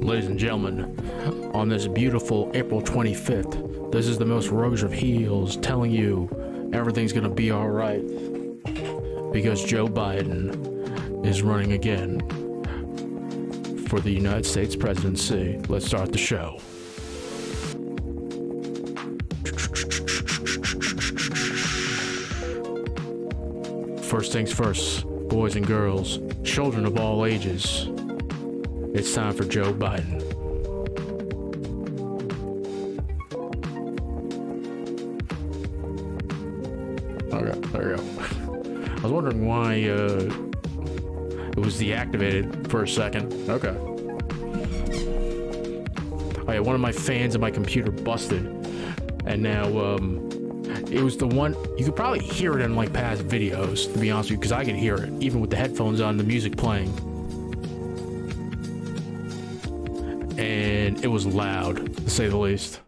Ladies and gentlemen, on this beautiful April 25th, this is the most Rose of Heels telling you everything's gonna be alright. Because Joe Biden is running again for the United States presidency. Let's start the show. First things first, boys and girls, children of all ages, it's time for Joe Biden. Okay, there we go. I was wondering why it was deactivated for a second. Okay. Oh yeah, one of my fans of my computer busted, and now it was the one, you could probably hear it in like past videos, to be honest with you, because I could hear it even with the headphones on, the music playing. And it was loud, to say the least.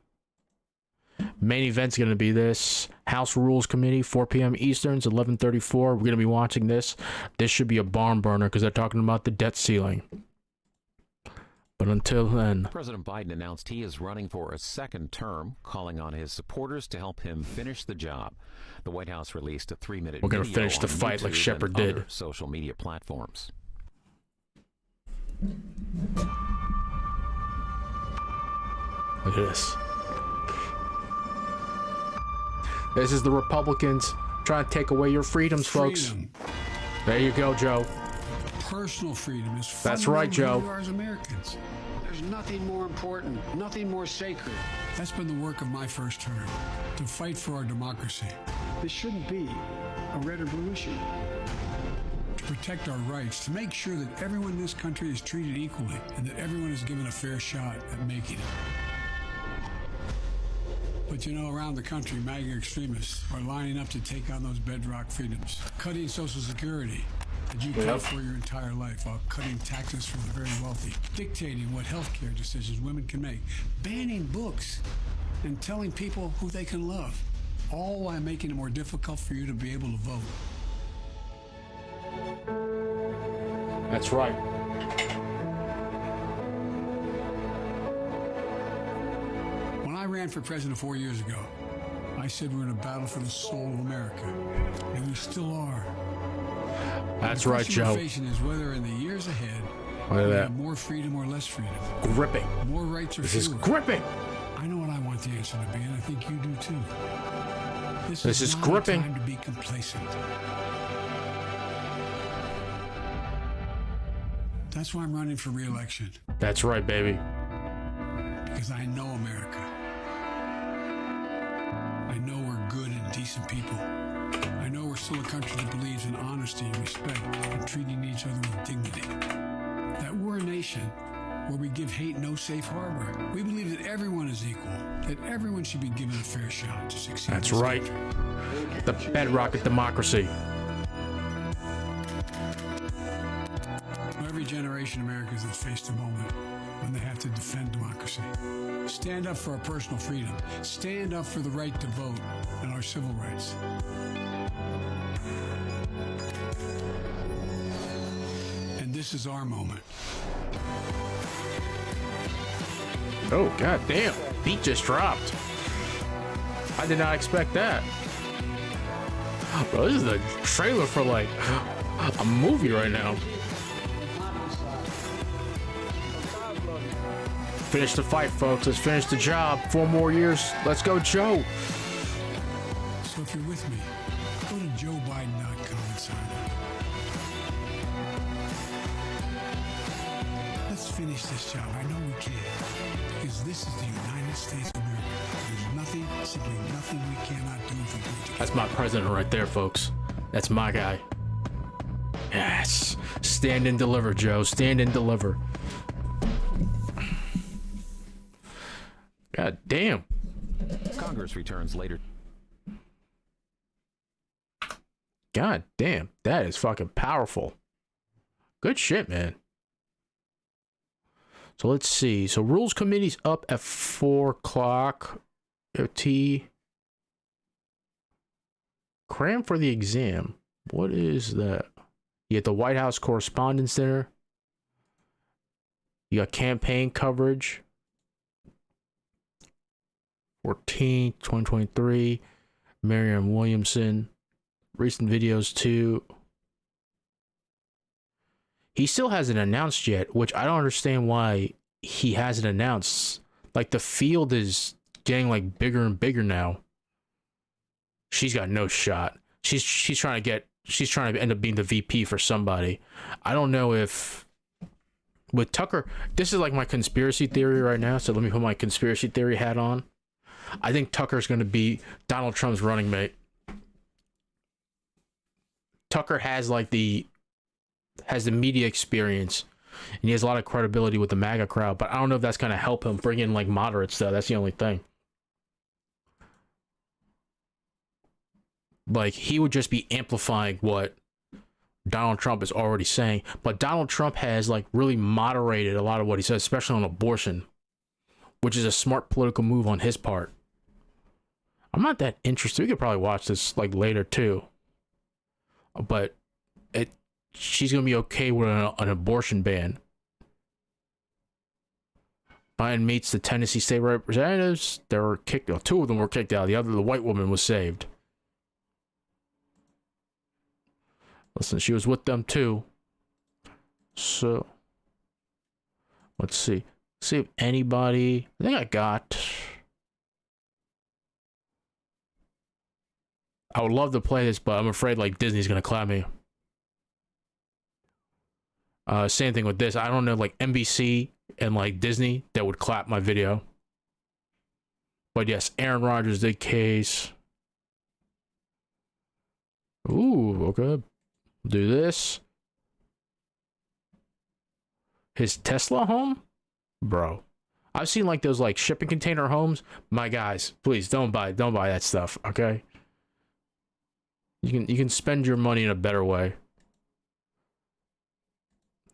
Main event's gonna be this House Rules Committee, 4 p.m. Eastern, 11:34. We're gonna be watching this. This should be a barn burner because they're talking about the debt ceiling. But until then, President Biden announced he is running for a second term, calling on his supporters to help him finish the job. The White House released a 3-minute we're gonna video finish the on fight like YouTube Shepard and did. other social media platforms. Look at this. This is the Republicans trying to take away your freedoms, folks. There you go, Joe. Personal freedom is That's right, Joe. fundamental to us Americans. There's nothing more important, nothing more sacred. That's been the work of my first term, to fight for our democracy, This shouldn't be a red or blue issue. to protect our rights, to make sure that everyone in this country is treated equally and that everyone is given a fair shot at making it. But you know, around the country, MAGA extremists are lining up to take on those bedrock freedoms, cutting Social Security that you paid for your entire life while cutting taxes for the very wealthy, dictating what health care decisions women can make, banning books, and telling people who they can love, all while making it more difficult for you to be able to vote. That's right. When I ran for president 4 years ago, I said we're in a battle for the soul of America, and we still are. That's the right, question we're Joe. facing is whether in the years ahead, Look at we that. have more freedom or less freedom, Gripping. more rights or This is fewer. gripping. I know what I want the answer to be, and I think you do too. This is not gripping. a time to be complacent. That's why I'm running for re-election, That's right, baby. because I know America. I know we're good and decent people. I know we're still a country that believes in honesty and respect and treating each other with dignity. That we're a nation where we give hate no safe harbor. We believe that everyone is equal, that everyone should be given a fair shot to succeed. That's in this right. country. The bedrock of democracy. Every generation of Americans has faced a moment when they have to defend democracy. Stand up for our personal freedom. Stand up for the right to vote and our civil rights. And this is our moment. Oh, god damn. Beat just dropped. I did not expect that. Bro, this is a trailer for like a movie right now. Finish the fight, folks. Let's finish the job. 4 more years. Let's go, Joe. So if you're with me, go to joebiden.com and sign up. Let's finish this job. I know we can. Because this is the United States of America. There's nothing, simply nothing we cannot do if we do it together. That's my president right there, folks. That's my guy. Yes. Stand and deliver, Joe. Stand and deliver. God damn. Congress returns later. God damn. That is fucking powerful. Good shit, man. So let's see. So Rules Committee's up at 4 o'clock. T. Cram for the exam. What is that? You get the White House Correspondents' Dinner. You got campaign coverage. 14th, 2023. Marianne Williamson. Recent videos too. He still hasn't announced yet, which I don't understand why he hasn't announced. Like, the field is getting like bigger and bigger now. She's got no shot. She's trying to end up being the VP for somebody. I don't know if with Tucker, this is like my conspiracy theory right now, so let me put my conspiracy theory hat on. I think Tucker's going to be Donald Trump's running mate. Tucker has the media experience, and he has a lot of credibility with the MAGA crowd, but I don't know if that's going to help him bring in like moderates though. That's the only thing. Like, he would just be amplifying what Donald Trump is already saying, but Donald Trump has like really moderated a lot of what he says, especially on abortion, which is a smart political move on his part. I'm not that interested. We could probably watch this like later too, but she's gonna be okay with an abortion ban. Biden meets the Tennessee state representatives. They were kicked out. 2 of them were kicked out. The white woman was saved. Listen, she was with them too. So let's see. See if anybody. I think I got. I would love to play this, but I'm afraid like Disney's gonna clap me. Same thing with this. I don't know, like NBC and like Disney that would clap my video. But yes, Aaron Rodgers did case. Ooh, okay. Do this. His Tesla home? Bro. I've seen like those like shipping container homes. My guys, please don't buy that stuff, okay? You can spend your money in a better way.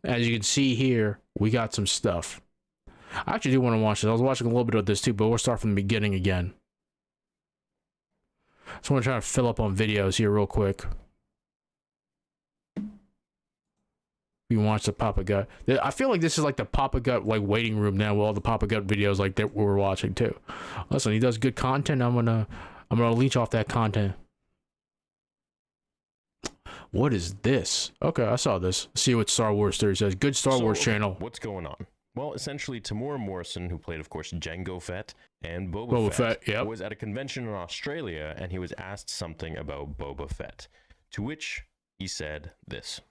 As you can see here, we got some stuff. I actually do want to watch this. I was watching a little bit of this too, but we'll start from the beginning again. So I'm gonna try to fill up on videos here real quick. You watch the Papa Gut. I feel like this is like the Papa Gut like waiting room now with all the Papa Gut videos like that we're watching too. Listen, he does good content. I'm gonna leech off that content. What is this? Okay, I saw this. See what Star Wars Theory says. Good Star Wars channel. What's going on? Well, essentially, Tamora Morrison, who played, of course, Jango Fett and Boba Fett, yep, was at a convention in Australia, and he was asked something about Boba Fett, to which he said this.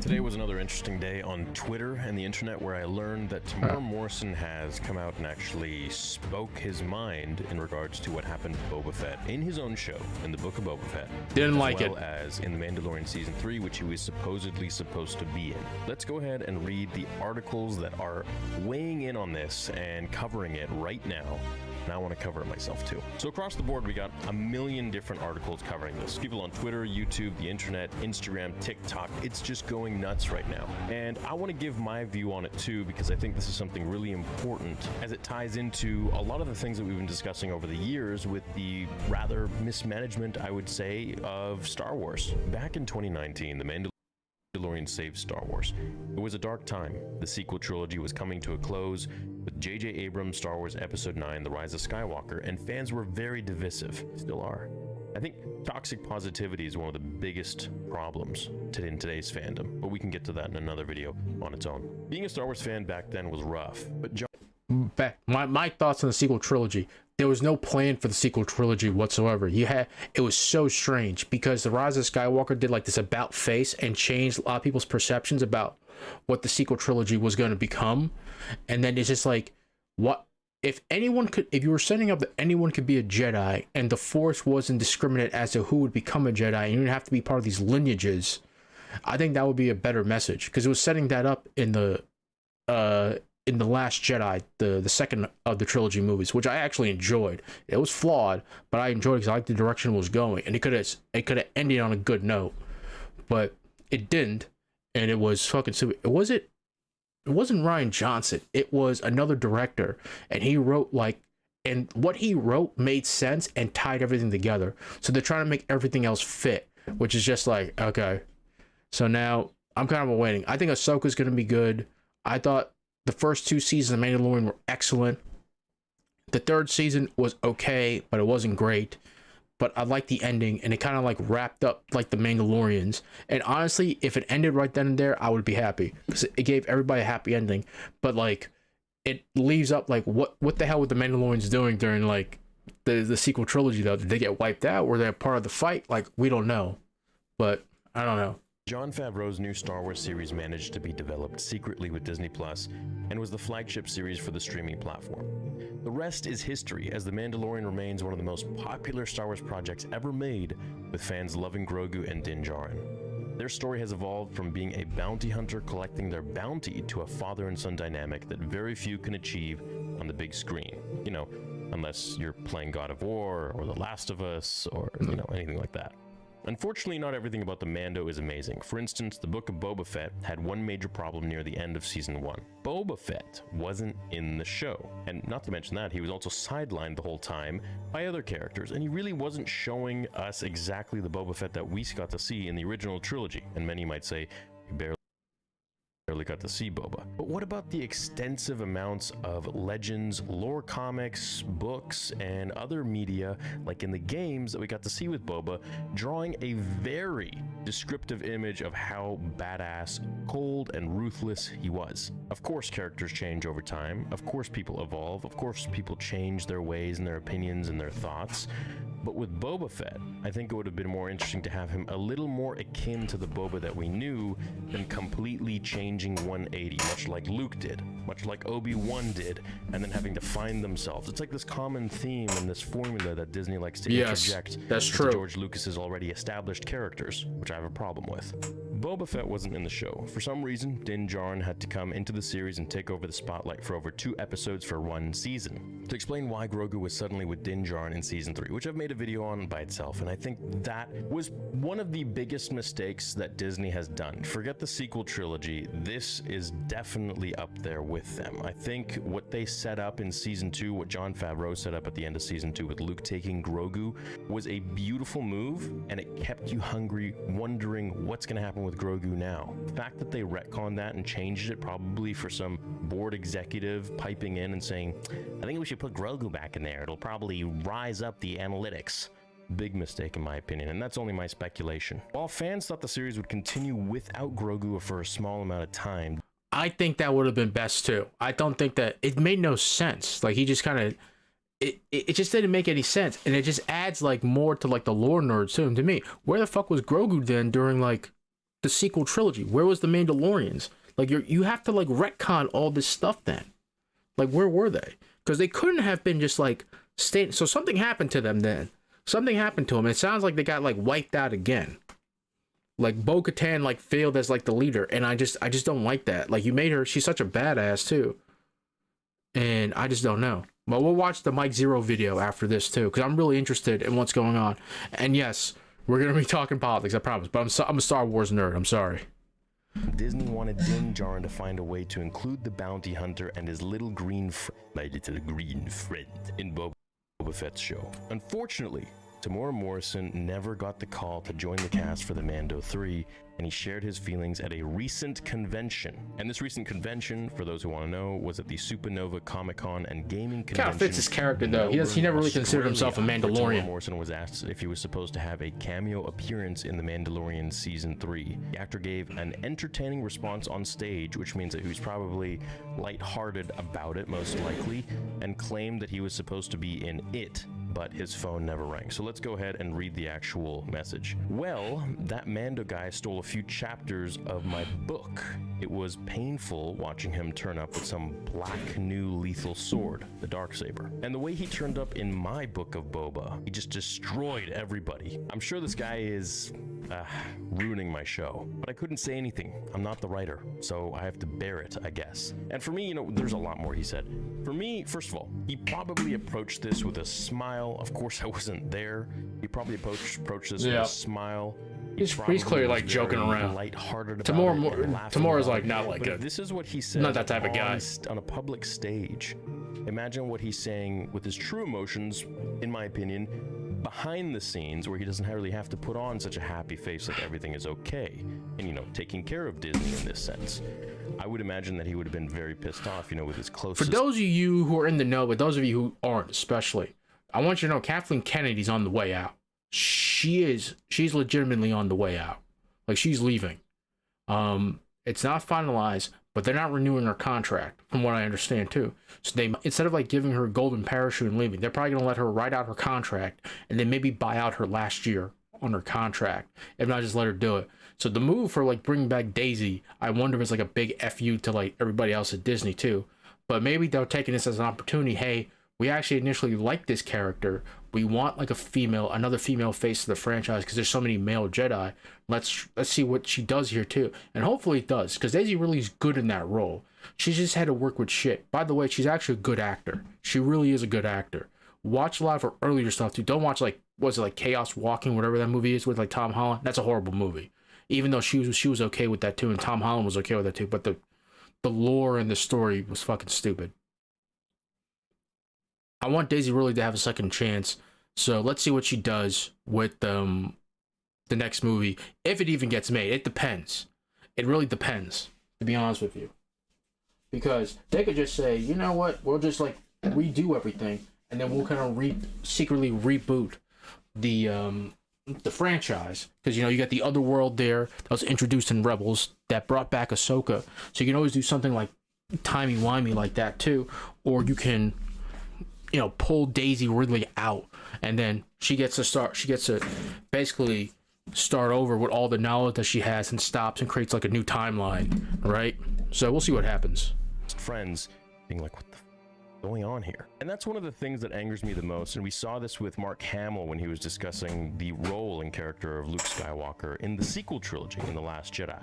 Today was another interesting day on Twitter and the internet where I learned that Tamora Morrison has come out and actually spoke his mind in regards to what happened to Boba Fett in his own show, in the Book of Boba Fett. Didn't like it. As well as in The Mandalorian Season 3, which he was supposedly supposed to be in. Let's go ahead and read the articles that are weighing in on this and covering it right now. And I want to cover it myself too. So across the board, we got a million different articles covering this. People on Twitter, YouTube, the internet, Instagram, TikTok. It's just going nuts right now. And I want to give my view on it too, because I think this is something really important as it ties into a lot of the things that we've been discussing over the years with the rather mismanagement, I would say, of Star Wars. Back in 2019, the Mandalorian saved Star Wars. It was a dark time. The sequel trilogy was coming to a close with J.J. Abrams' Star Wars Episode 9, The Rise of Skywalker, and fans were very divisive. Still are. I think toxic positivity is one of the biggest problems in today's fandom, but we can get to that in another video on its own. Being a Star Wars fan back then was rough, but my thoughts on the sequel trilogy. There was no plan for the sequel trilogy whatsoever. It was so strange because The Rise of Skywalker did like this about face and changed a lot of people's perceptions about what the sequel trilogy was going to become. And then it's just like, what if you were setting up that anyone could be a Jedi and the Force wasn't discriminate as to who would become a Jedi and you didn't have to be part of these lineages, I think that would be a better message, because it was setting that up in the Last Jedi, the second of the trilogy movies, which I actually enjoyed. It was flawed, but I enjoyed it because I liked the direction it was going, and it could have ended on a good note, but it didn't, and it was fucking stupid. It wasn't Rian Johnson. It was another director, and he wrote and what he wrote made sense and tied everything together. So they're trying to make everything else fit, which is just like, okay. So now I'm kind of waiting. I think Ahsoka's gonna be good. I thought the first 2 seasons of Mandalorian were excellent. The 3rd season was okay, but it wasn't great. But I liked the ending, and it kind of like wrapped up like the Mandalorians. And honestly, if it ended right then and there, I would be happy, because it gave everybody a happy ending. But like, it leaves up like, what the hell were the Mandalorians doing during like the sequel trilogy though? Did they get wiped out? Were they a part of the fight? Like, we don't know. But I don't know. Jon Favreau's new Star Wars series managed to be developed secretly with Disney Plus and was the flagship series for the streaming platform. The rest is history, as The Mandalorian remains one of the most popular Star Wars projects ever made, with fans loving Grogu and Din Djarin. Their story has evolved from being a bounty hunter collecting their bounty to a father and son dynamic that very few can achieve on the big screen. You know, unless you're playing God of War or The Last of Us or, anything like that. Unfortunately, not everything about the Mando is amazing. For instance, the Book of Boba Fett had one major problem near the end of Season 1. Boba Fett wasn't in the show. And not to mention that, he was also sidelined the whole time by other characters, and he really wasn't showing us exactly the Boba Fett that we got to see in the original trilogy. And many might say, we barely got to see Boba. But what about the extensive amounts of legends, lore comics, books, and other media, like in the games that we got to see with Boba, drawing a very descriptive image of how badass, cold, and ruthless he was? Of course, characters change over time. Of course, people evolve. Of course, people change their ways and their opinions and their thoughts. But with Boba Fett, I think it would have been more interesting to have him a little more akin to the Boba that we knew than completely changing 180, much like Luke did, much like Obi-Wan did, and then having to find themselves. It's like this common theme and this formula that Disney likes to interject that's into true. George Lucas's already established characters, which I have a problem with. Boba Fett wasn't in the show. For some reason, Din Djarin had to come into the series and take over the spotlight for over 2 episodes for 1 season. To explain why Grogu was suddenly with Din Djarin in season 3, which I've made a video on by itself, and I think that was one of the biggest mistakes that Disney has done. Forget the sequel trilogy, this is definitely up there with them. I think what they set up in season 2, what Jon Favreau set up at the end of season 2 with Luke taking Grogu, was a beautiful move, and it kept you hungry, wondering what's going to happen with Grogu now. The fact that they retconned that and changed it, probably for some board executive piping in and saying, I think we should put Grogu back in there, it'll probably rise up the analytics. Big mistake in my opinion, and that's only my speculation. While fans thought the series would continue without Grogu for a small amount of time, I think that would have been best too. I don't think that it made no sense. Like he just kind of, it just didn't make any sense, and it just adds like more to like the lore nerds too. And to me, where the fuck was Grogu then during like the sequel trilogy? Where was the Mandalorians? Like you have to like retcon all this stuff then. Like where were they? Because they couldn't have been just like staying. So something happened to them then. Something happened to them. It sounds like they got like wiped out again. Like Bo-Katan like failed as like the leader, and I just don't like that. Like you made her, she's such a badass too, and I just don't know. But we'll watch the Mike Zero video after this too, because I'm really interested in what's going on. And yes, we're gonna be talking politics, I promise. But I'm a Star Wars nerd. I'm sorry. Disney wanted Din Djarin to find a way to include the bounty hunter and his little green my little green friend in Boba Fett's show. Unfortunately, Temuera Morrison never got the call to join the cast for the Mando 3, and he shared his feelings at a recent convention. And this recent convention, for those who want to know, was at the Supernova Comic-Con and Gaming Convention. Kind of fits his character though. He never really considered himself a Mandalorian. Morrison was asked if he was supposed to have a cameo appearance in The Mandalorian Season 3. The actor gave an entertaining response on stage, which means that he was probably lighthearted about it, most likely, and claimed that he was supposed to be in it, but his phone never rang. So let's go ahead and read the actual message. Well, that Mando guy stole a few chapters of my book. It was painful watching him turn up with some black new lethal sword, the Darksaber. And the way he turned up in my book of Boba, he just destroyed everybody. I'm sure this guy is ruining my show, but I couldn't say anything. I'm not the writer, so I have to bear it, I guess. And for me, there's a lot more he said. For me, first of all, he probably approached this with a smile. Of course, I wasn't there. He probably approached this with a smile. He's clearly like joking around. Lighthearted. Temuera's like not like it. This is what he said. Not that type of guy. On a public stage. Imagine what he's saying with his true emotions, in my opinion, behind the scenes, where he doesn't really have to put on such a happy face like everything is okay, and taking care of Disney in this sense. I would imagine that he would have been very pissed off, with his closest. For those of you who are in the know, but those of you who aren't, especially, I want you to know Kathleen Kennedy's on the way out. She's legitimately on the way out. Like she's leaving. It's not finalized, but they're not renewing her contract, from what I understand too. So they, instead of like giving her a golden parachute and leaving, they're probably gonna let her ride out her contract and then maybe buy out her last year on her contract, if not just let her do it. So the move for like bringing back Daisy, I wonder if it's like a big FU to like everybody else at Disney too. But maybe they're taking this as an opportunity. Hey, we actually initially liked this character. We want like another female face to the franchise because there's so many male Jedi. Let's see what she does here too, and hopefully it does, because Daisy really is good in that role. She just had to work with shit. By the way, she's actually a good actor. She really is a good actor. Watch a lot of her earlier stuff too. Don't watch like Chaos Walking, whatever that movie is with like Tom Holland. That's a horrible movie. Even though she was okay with that too, and Tom Holland was okay with that too, but the lore and the story was fucking stupid. I want Daisy really to have a second chance. So let's see what she does with the next movie. If it even gets made. It depends. It really depends, to be honest with you. Because they could just say, you know what, we'll just like redo everything, and then we'll kind of secretly reboot the franchise. Because you got the other world there that was introduced in Rebels that brought back Ahsoka. So you can always do something like timey-wimey like that too. Or you can pull Daisy Ridley out and then she gets to basically start over with all the knowledge that she has, and stops and creates like a new timeline, right? So we'll see what happens. Friends being like, what the going on here? And that's one of the things that angers me the most, and we saw this with Mark Hamill when he was discussing the role and character of Luke Skywalker in the sequel trilogy in The Last Jedi,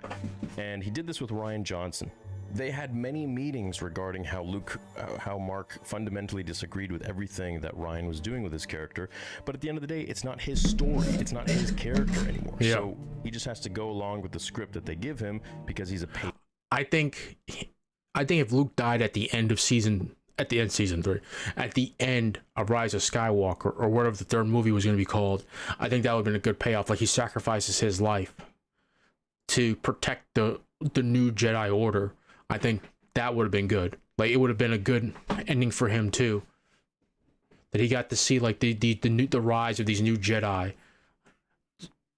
and he did this with Rian Johnson. They had many meetings regarding how Mark fundamentally disagreed with everything that Rian was doing with his character, but at the end of the day, it's not his story, it's not his character anymore. Yeah. So he just has to go along with the script that they give him because he's a I think if Luke died at the end of season 3, at the end of Rise of Skywalker, or whatever the third movie was going to be called, I think that would have been a good payoff. Like, he sacrifices his life to protect the new Jedi Order. I think that would have been good. Like, it would have been a good ending for him too. That he got to see like the rise of these new Jedi,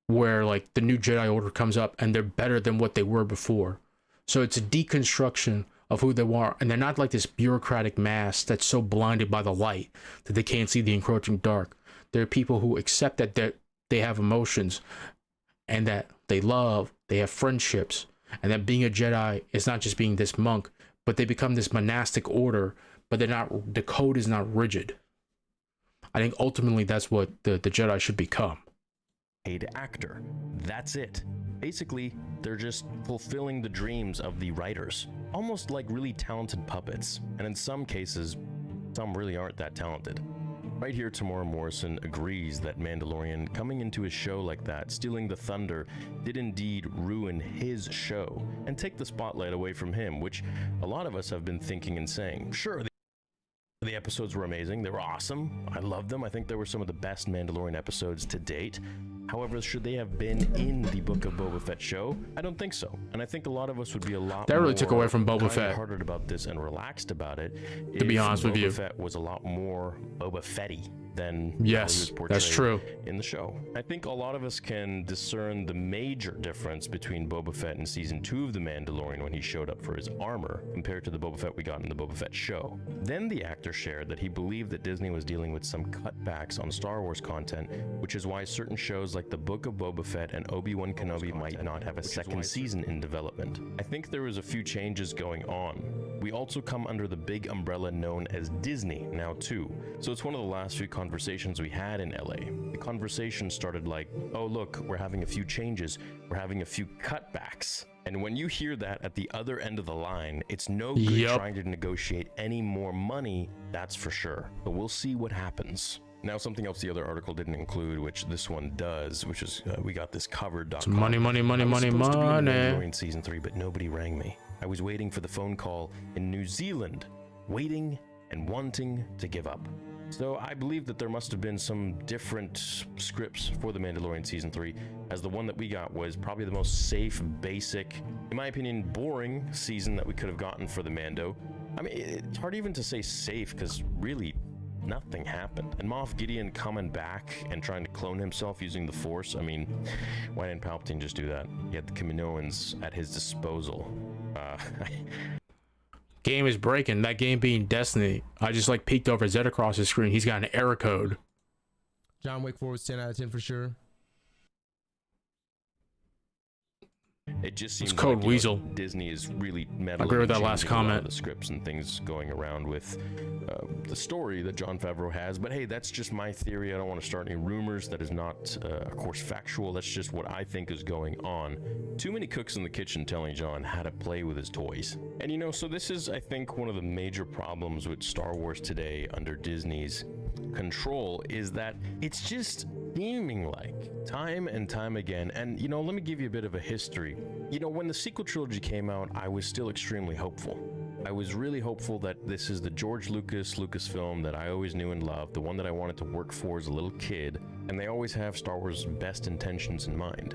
where like the new Jedi Order comes up and they're better than what they were before. So it's a deconstruction of who they are, and they're not like this bureaucratic mass that's so blinded by the light that they can't see the encroaching dark. They're people who accept that they have emotions, and that they love, they have friendships, and that being a Jedi is not just being this monk, but they become this monastic order, but the code is not rigid. I think ultimately that's what the Jedi should become. paid actor. That's it. Basically, they're just fulfilling the dreams of the writers, almost like really talented puppets. And in some cases, some really aren't that talented. Right here, Tamora Morrison agrees that Mandalorian coming into a show like that, stealing the thunder, did indeed ruin his show and take the spotlight away from him, which a lot of us have been thinking and saying. Sure, the episodes were amazing. They were awesome. I loved them. I think they were some of the best Mandalorian episodes to date. However, should they have been in the Book of Boba Fett show? I don't think so. And I think a lot of us would be a lot that really more took away from Boba Fett. hearted about this and relaxed about it. To be honest with you, Boba Fett was a lot more Boba Fetty than yes, that's true in the show. I think a lot of us can discern the major difference between Boba Fett in season 2 of The Mandalorian when he showed up for his armor compared to the Boba Fett we got in the Boba Fett show. Then the actor shared that he believed that Disney was dealing with some cutbacks on Star Wars content, which is why certain shows like the Book of Boba Fett and Obi-Wan Kenobi might not have a second season in development. I think there was a few changes going on. We also come under the big umbrella known as Disney now too. So it's one of the last few conversations we had in LA. The conversation started like, oh look, we're having a few changes, we're having a few cutbacks. And when you hear that at the other end of the line, it's no good trying to negotiate any more money, that's for sure. But we'll see what happens. Now, something else the other article didn't include, which this one does, which is we got this covered.com. Money. In season 3, but nobody rang me. I was waiting for the phone call in New Zealand, waiting and wanting to give up. So I believe that there must have been some different scripts for The Mandalorian Season 3, as the one that we got was probably the most safe, basic, in my opinion, boring season that we could have gotten for the Mando. I mean, it's hard even to say safe, because really, nothing happened. And Moff Gideon coming back and trying to clone himself using the Force, I mean, why didn't Palpatine just do that? He had the Kaminoans at his disposal. Game is breaking. That game being Destiny. I just like peeked over Zed across his screen. He's got an error code. John Wick 4 was 10 out of 10 for sure. It just seems it's code like, Weasel. Disney is really meddling. I agree with that and last changing a lot of comment. the scripts and things going around with the story that Jon Favreau has. But hey, that's just my theory. I don't want to start any rumors. That is not, of course, factual. That's just what I think is going on. Too many cooks in the kitchen telling Jon how to play with his toys. And you know, so this is, I think, one of the major problems with Star Wars today under Disney's control is that it's just seeming like time and time again. And you know, let me give you a bit of a history. You know, when the sequel trilogy came out, I was still extremely hopeful. I was really hopeful that this is the George Lucasfilm that I always knew and loved, the one that I wanted to work for as a little kid, and they always have Star Wars' best intentions in mind.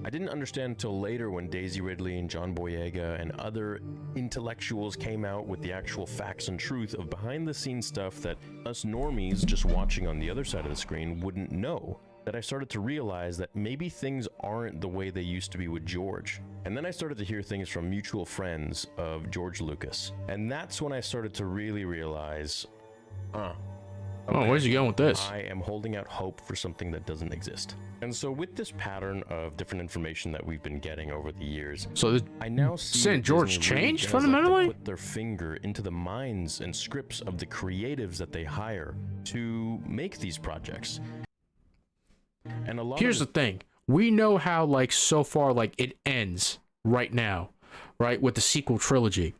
I didn't understand until later when Daisy Ridley and John Boyega and other intellectuals came out with the actual facts and truth of behind-the-scenes stuff that us normies just watching on the other side of the screen wouldn't know. That I started to realize that maybe things aren't the way they used to be with George. And then I started to hear things from mutual friends of George Lucas. And that's when I started to really realize, Oh, where's he going with this? I am holding out hope for something that doesn't exist. And so with this pattern of different information that we've been getting over the years, So I now see St. George Disney really changed does like to fundamentally? put their finger into the minds and scripts of the creatives that they hire to make these projects. And a lot here's the of thing. We know how, like, so far, like, it ends right now, right, with the sequel trilogy.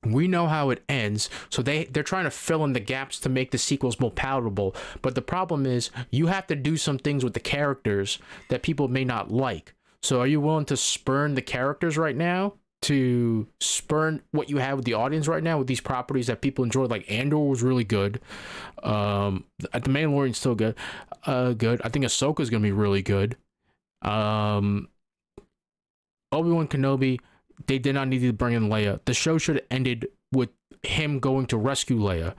We know how it ends, so they're trying to fill in the gaps to make the sequels more palatable. But the problem is, you have to do some things with the characters that people may not like. So are you willing to spurn the characters right now? To spurn what you have with the audience right now with these properties that people enjoy? Like Andor was really good. The Mandalorian's still good. Good. I think Ahsoka's gonna be really good. Obi-Wan Kenobi, they did not need to bring in Leia. The show should have ended with him going to rescue Leia.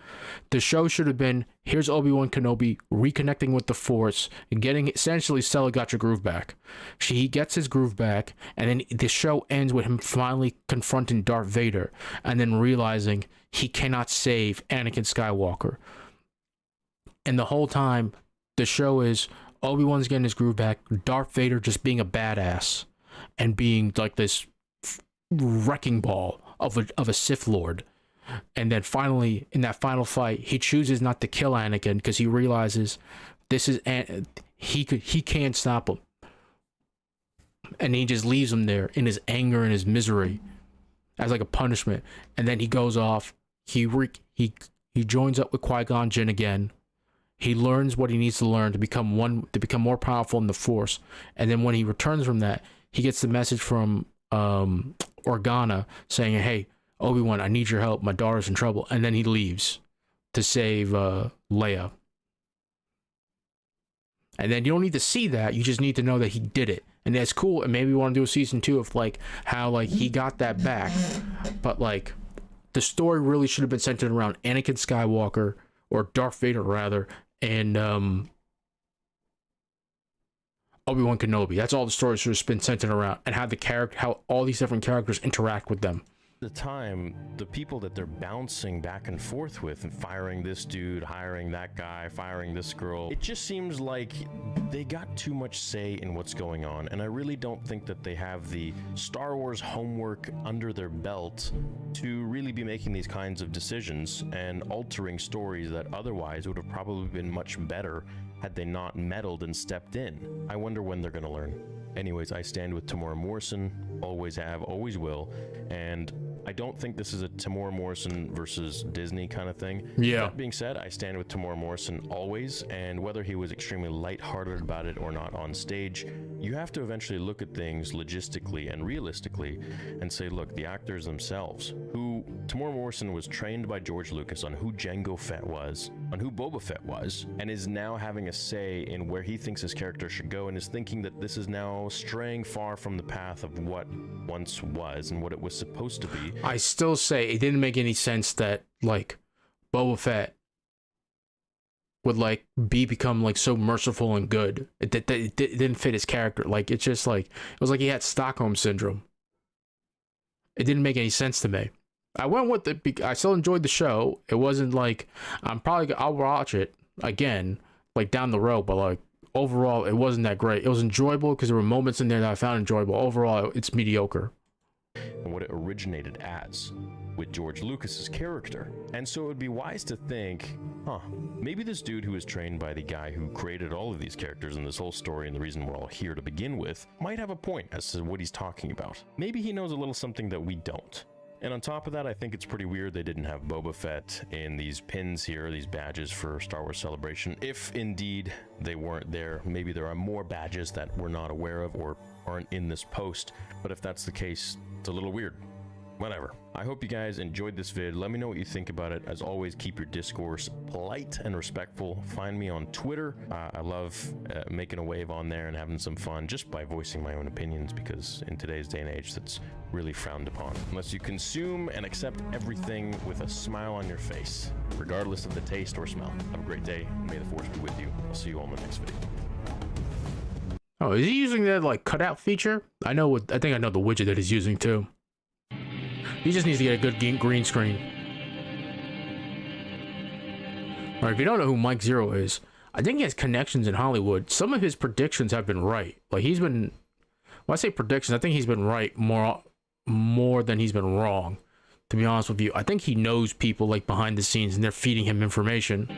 The show should have been, here's Obi-Wan Kenobi reconnecting with the Force and getting, essentially, Stella got your groove back. He gets his groove back, and then the show ends with him finally confronting Darth Vader and then realizing he cannot save Anakin Skywalker. And the whole time, the show is Obi-Wan's getting his groove back, Darth Vader just being a badass and being like this wrecking ball of a Sith Lord. And then finally, in that final fight, he chooses not to kill Anakin because he realizes this is he can't stop him, and he just leaves him there in his anger and his misery as like a punishment. And then he goes off. He joins up with Qui-Gon Jinn again. He learns what he needs to learn to become more powerful in the Force. And then when he returns from that, he gets the message from Organa saying, "Hey, Obi-Wan, I need your help. My daughter's in trouble." And then he leaves to save Leia. And then you don't need to see that. You just need to know that he did it. And that's cool. And maybe we want to do a season 2 of like how like he got that back. But like the story really should have been centered around Anakin Skywalker, or Darth Vader rather, and Obi-Wan Kenobi. That's all the story should have been centered around, and how all these different characters interact with them. the time, the people that they're bouncing back and forth with and firing this dude, hiring that guy, firing this girl, it just seems like they got too much say in what's going on. And I really don't think that they have the Star Wars homework under their belt to really be making these kinds of decisions and altering stories that otherwise would have probably been much better had they not meddled and stepped in. I wonder when they're going to learn. Anyways, I stand with Tamora Morrison, always have, always will, and I don't think this is a Tamora Morrison versus Disney kind of thing. Yeah. That being said, I stand with Tamora Morrison always, and whether he was extremely lighthearted about it or not on stage, you have to eventually look at things logistically and realistically and say, look, the actors themselves, who Tamora Morrison was trained by George Lucas on who Jango Fett was, on who Boba Fett was, and is now having a say in where he thinks his character should go, and is thinking that this is now straying far from the path of what once was and what it was supposed to be. I still say it didn't make any sense that, like, Boba Fett would, like, become, like, so merciful and good. It didn't fit his character. Like, it's just, like, it was like he had Stockholm Syndrome. It didn't make any sense to me. I went with it. I still enjoyed the show. It wasn't, like, I'll watch it again, like, down the road, but, like, overall, it wasn't that great. It was enjoyable because there were moments in there that I found enjoyable. Overall, it's mediocre. And what it originated as with George Lucas's character. And so it would be wise to think, maybe this dude who was trained by the guy who created all of these characters and this whole story and the reason we're all here to begin with might have a point as to what he's talking about. Maybe he knows a little something that we don't. And on top of that, I think it's pretty weird they didn't have Boba Fett in these pins here, these badges for Star Wars Celebration. If indeed they weren't there, maybe there are more badges that we're not aware of or aren't in this post. But if that's the case, it's a little weird. Whatever. I hope you guys enjoyed this vid. Let me know what you think about it. As always, keep your discourse polite and respectful. Find me on Twitter. I love making a wave on there and having some fun just by voicing my own opinions, because in today's day and age, that's really frowned upon. Unless you consume and accept everything with a smile on your face, regardless of the taste or smell. Have a great day. May the Force be with you. I'll see you all in the next video. Oh, is he using that, like, cutout feature? I think I know the widget that he's using too. He just needs to get a good green screen. Or if you don't know who Mike Zero is, I think he has connections in Hollywood. Some of his predictions have been right. Like he's been, when I say predictions, I think he's been right more than he's been wrong. To be honest with you, I think he knows people like behind the scenes, and they're feeding him information.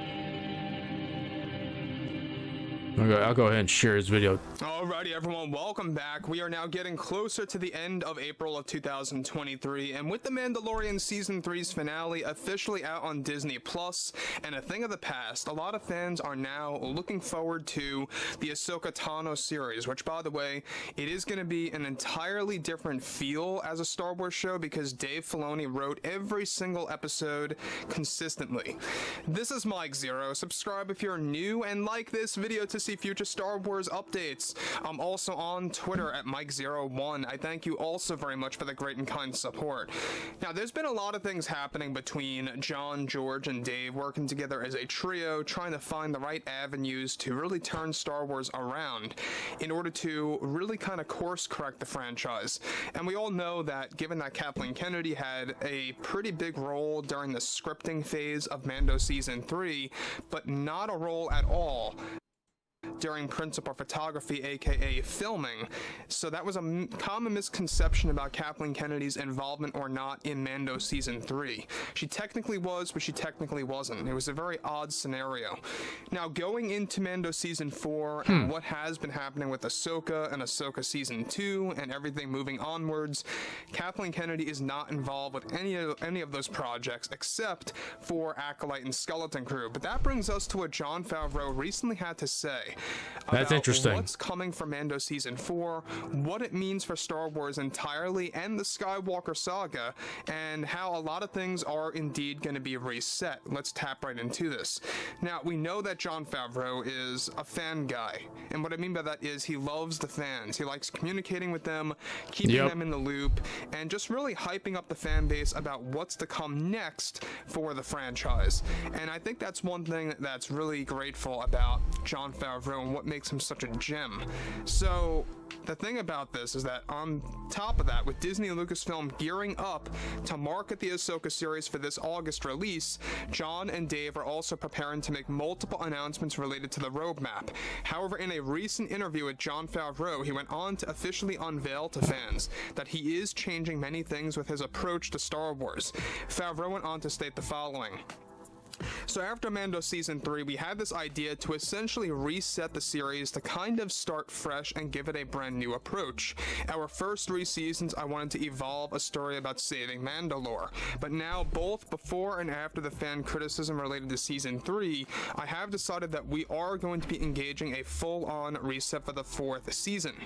Okay, I'll go ahead and share his video. Alrighty everyone, welcome back. We are now getting closer to the end of April of 2023, and with The Mandalorian Season 3's finale officially out on Disney Plus, and a thing of the past, a lot of fans are now looking forward to the Ahsoka Tano series, which by the way, it is going to be an entirely different feel as a Star Wars show because Dave Filoni wrote every single episode consistently. This is Mike Zero. Subscribe if you're new, and like this video to see future Star Wars updates. I'm also on Twitter at Mike01. I thank you also very much for the great and kind support. Now, there's been a lot of things happening between John, George, and Dave working together as a trio, trying to find the right avenues to really turn Star Wars around in order to really kind of course correct the franchise. And we all know that given that Kathleen Kennedy had a pretty big role during the scripting phase of Mando Season 3, but not a role at all during principal photography, aka filming. So that was a common misconception about Kathleen Kennedy's involvement or not in Mando Season 3. She technically was, but she technically wasn't. It was a very odd scenario. Now, going into Mando Season 4 and what has been happening with Ahsoka and Ahsoka Season 2 and everything moving onwards, Kathleen Kennedy is not involved with any of those projects except for Acolyte and Skeleton Crew. But that brings us to what Jon Favreau recently had to say That's interesting. what's coming from Mando Season 4, what it means for Star Wars entirely and the Skywalker saga, and how a lot of things are indeed going to be reset. Let's tap right into this. Now, we know that Jon Favreau is a fan guy, and what I mean by that is he loves the fans. He likes communicating with them, keeping them in the loop, and just really hyping up the fan base about what's to come next for the franchise. And I think that's one thing that's really grateful about Jon Favreau and what makes him such a gem. So the thing about this is that on top of that, with Disney and Lucasfilm gearing up to market the Ahsoka series for this August release, John and Dave are also preparing to make multiple announcements related to the roadmap. However, in a recent interview with Jon Favreau, he went on to officially unveil to fans that he is changing many things with his approach to Star Wars. Favreau went on to state the following. So after Mando Season 3, we had this idea to essentially reset the series to kind of start fresh and give it a brand new approach. Our first 3 seasons, I wanted to evolve a story about saving Mandalore. But now, both before and after the fan criticism related to Season 3, I have decided that we are going to be engaging a full-on reset for the 4th season.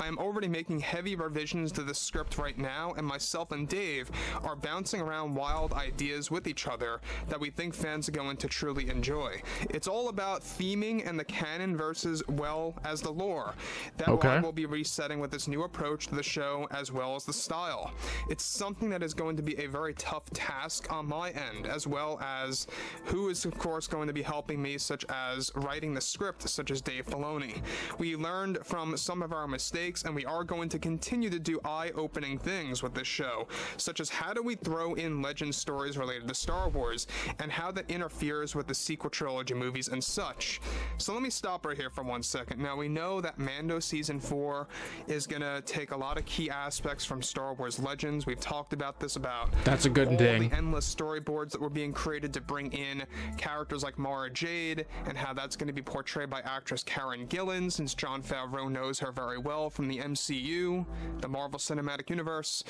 I am already making heavy revisions to the script right now, and myself and Dave are bouncing around wild ideas with each other that we think fans are going to truly enjoy. It's all about theming and the canon versus, well, as the lore. That I will be resetting with this new approach to the show as well as the style. It's something that is going to be a very tough task on my end, as well as who is of course going to be helping me, such as writing the script, such as Dave Filoni. We learned from some of our mistakes, and we are going to continue to do eye-opening things with this show, such as how do we throw in legend stories related to Star Wars, and how that interferes with the sequel trilogy movies and such. So let me stop right here for 1 second. Now, we know that Mando Season 4 is going to take a lot of key aspects from Star Wars Legends. We've talked about this, about that's a good all thing. The endless storyboards that were being created to bring in characters like Mara Jade, and how that's going to be portrayed by actress Karen Gillan, since Jon Favreau knows her very well from the MCU, the Marvel Cinematic Universe.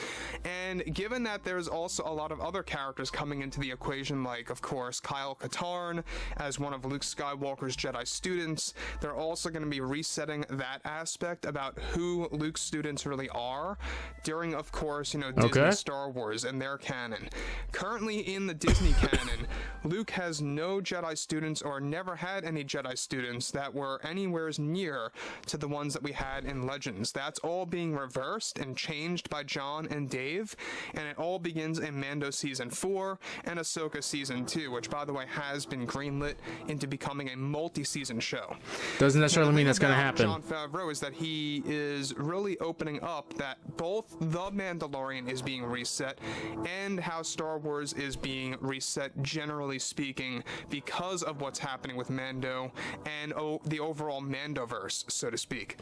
And given that there's also a lot of other characters coming into the equation, like, of course, Kyle Katarn as one of Luke Skywalker's Jedi students, they're also going to be resetting that aspect about who Luke's students really are during, of course, Disney Star Wars and their canon. Currently in the Disney canon, Luke has no Jedi students, or never had any Jedi students that were anywhere near to the ones that we had in Legends. That's all being reversed and changed by John and Dave, and it all begins in Mando Season 4 and Ahsoka Season 2, which, by by the way, has been greenlit into becoming a multi-season show. Doesn't necessarily mean that's going to happen. Jon Favreau is that he is really opening up that both The Mandalorian is being reset and how Star Wars is being reset, generally speaking, because of what's happening with Mando and the overall Mandoverse, so to speak.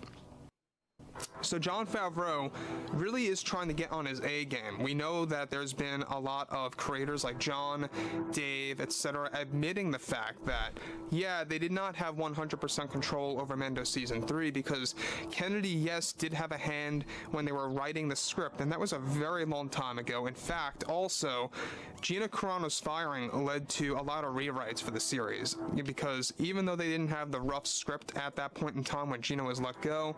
So Jon Favreau really is trying to get on his A game. We know that there's been a lot of creators like John, Dave, etc. admitting the fact that, yeah, they did not have 100% control over Mando Season 3 because Kennedy, yes, did have a hand when they were writing the script, and that was a very long time ago. In fact, also, Gina Carano's firing led to a lot of rewrites for the series because even though they didn't have the rough script at that point in time when Gina was let go,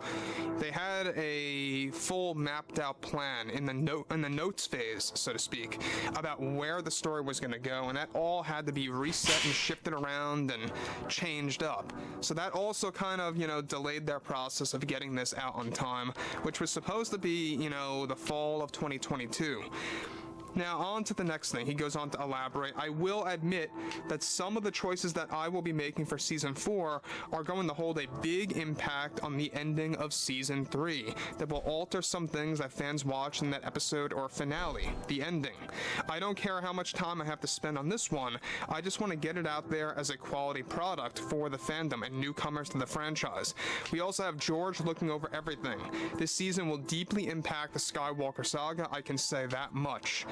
they had a full mapped out plan in the notes phase, so to speak, about where the story was going to go, and that all had to be reset and shifted around and changed up. So that also kind of, delayed their process of getting this out on time, which was supposed to be, the fall of 2022. Now, on to the next thing. He goes on to elaborate. I will admit that some of the choices that I will be making for Season 4 are going to hold a big impact on the ending of Season 3 that will alter some things that fans watch in that episode or finale, the ending. I don't care how much time I have to spend on this one. I just want to get it out there as a quality product for the fandom and newcomers to the franchise. We also have George looking over everything. This season will deeply impact the Skywalker saga, I can say that much.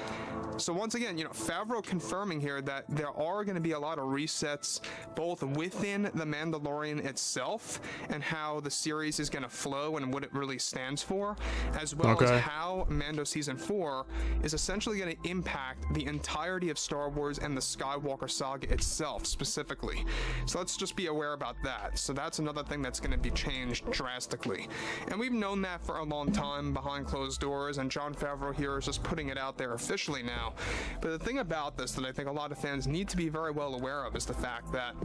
So once again, Favreau confirming here that there are going to be a lot of resets both within The Mandalorian itself and how the series is going to flow and what it really stands for, as well as how Mando Season 4 is essentially going to impact the entirety of Star Wars and the Skywalker saga itself specifically. So let's just be aware about that. So that's another thing that's going to be changed drastically. And we've known that for a long time behind closed doors, and Jon Favreau here is just putting it out there officially now. But the thing about this that I think a lot of fans need to be very well aware of is the fact that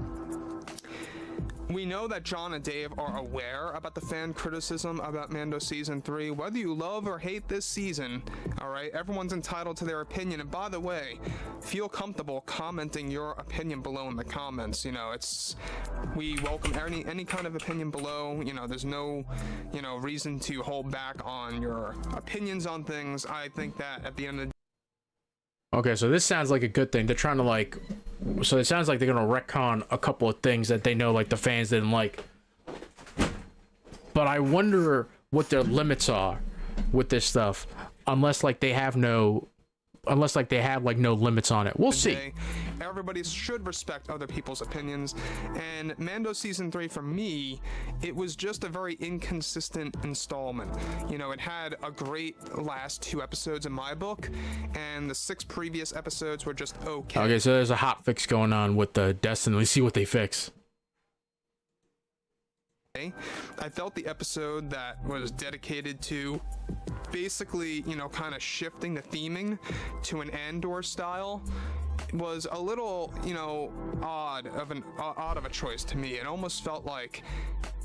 we know that John and Dave are aware about the fan criticism about Mando Season 3. Whether you love or hate this season, alright, everyone's entitled to their opinion. And by the way, feel comfortable commenting your opinion below in the comments. We welcome any kind of opinion below. There's no, reason to hold back on your opinions on things. I think that at the end of the Okay, so this sounds like a good thing. They're trying to so it sounds like they're gonna retcon a couple of things that they know the fans didn't like. But I wonder what their limits are with this stuff, unless they have no limits on it. We'll see. Everybody should respect other people's opinions, and Mando Season 3 for me, it was just a very inconsistent installment. It had a great last 2 episodes in my book, and the 6 previous episodes were just okay. Okay, so there's a hot fix going on with the Destiny. Let's see what they fix. I felt the episode that was dedicated to basically, kind of shifting the theming to an Andor style was a little, odd of a choice to me. It almost felt like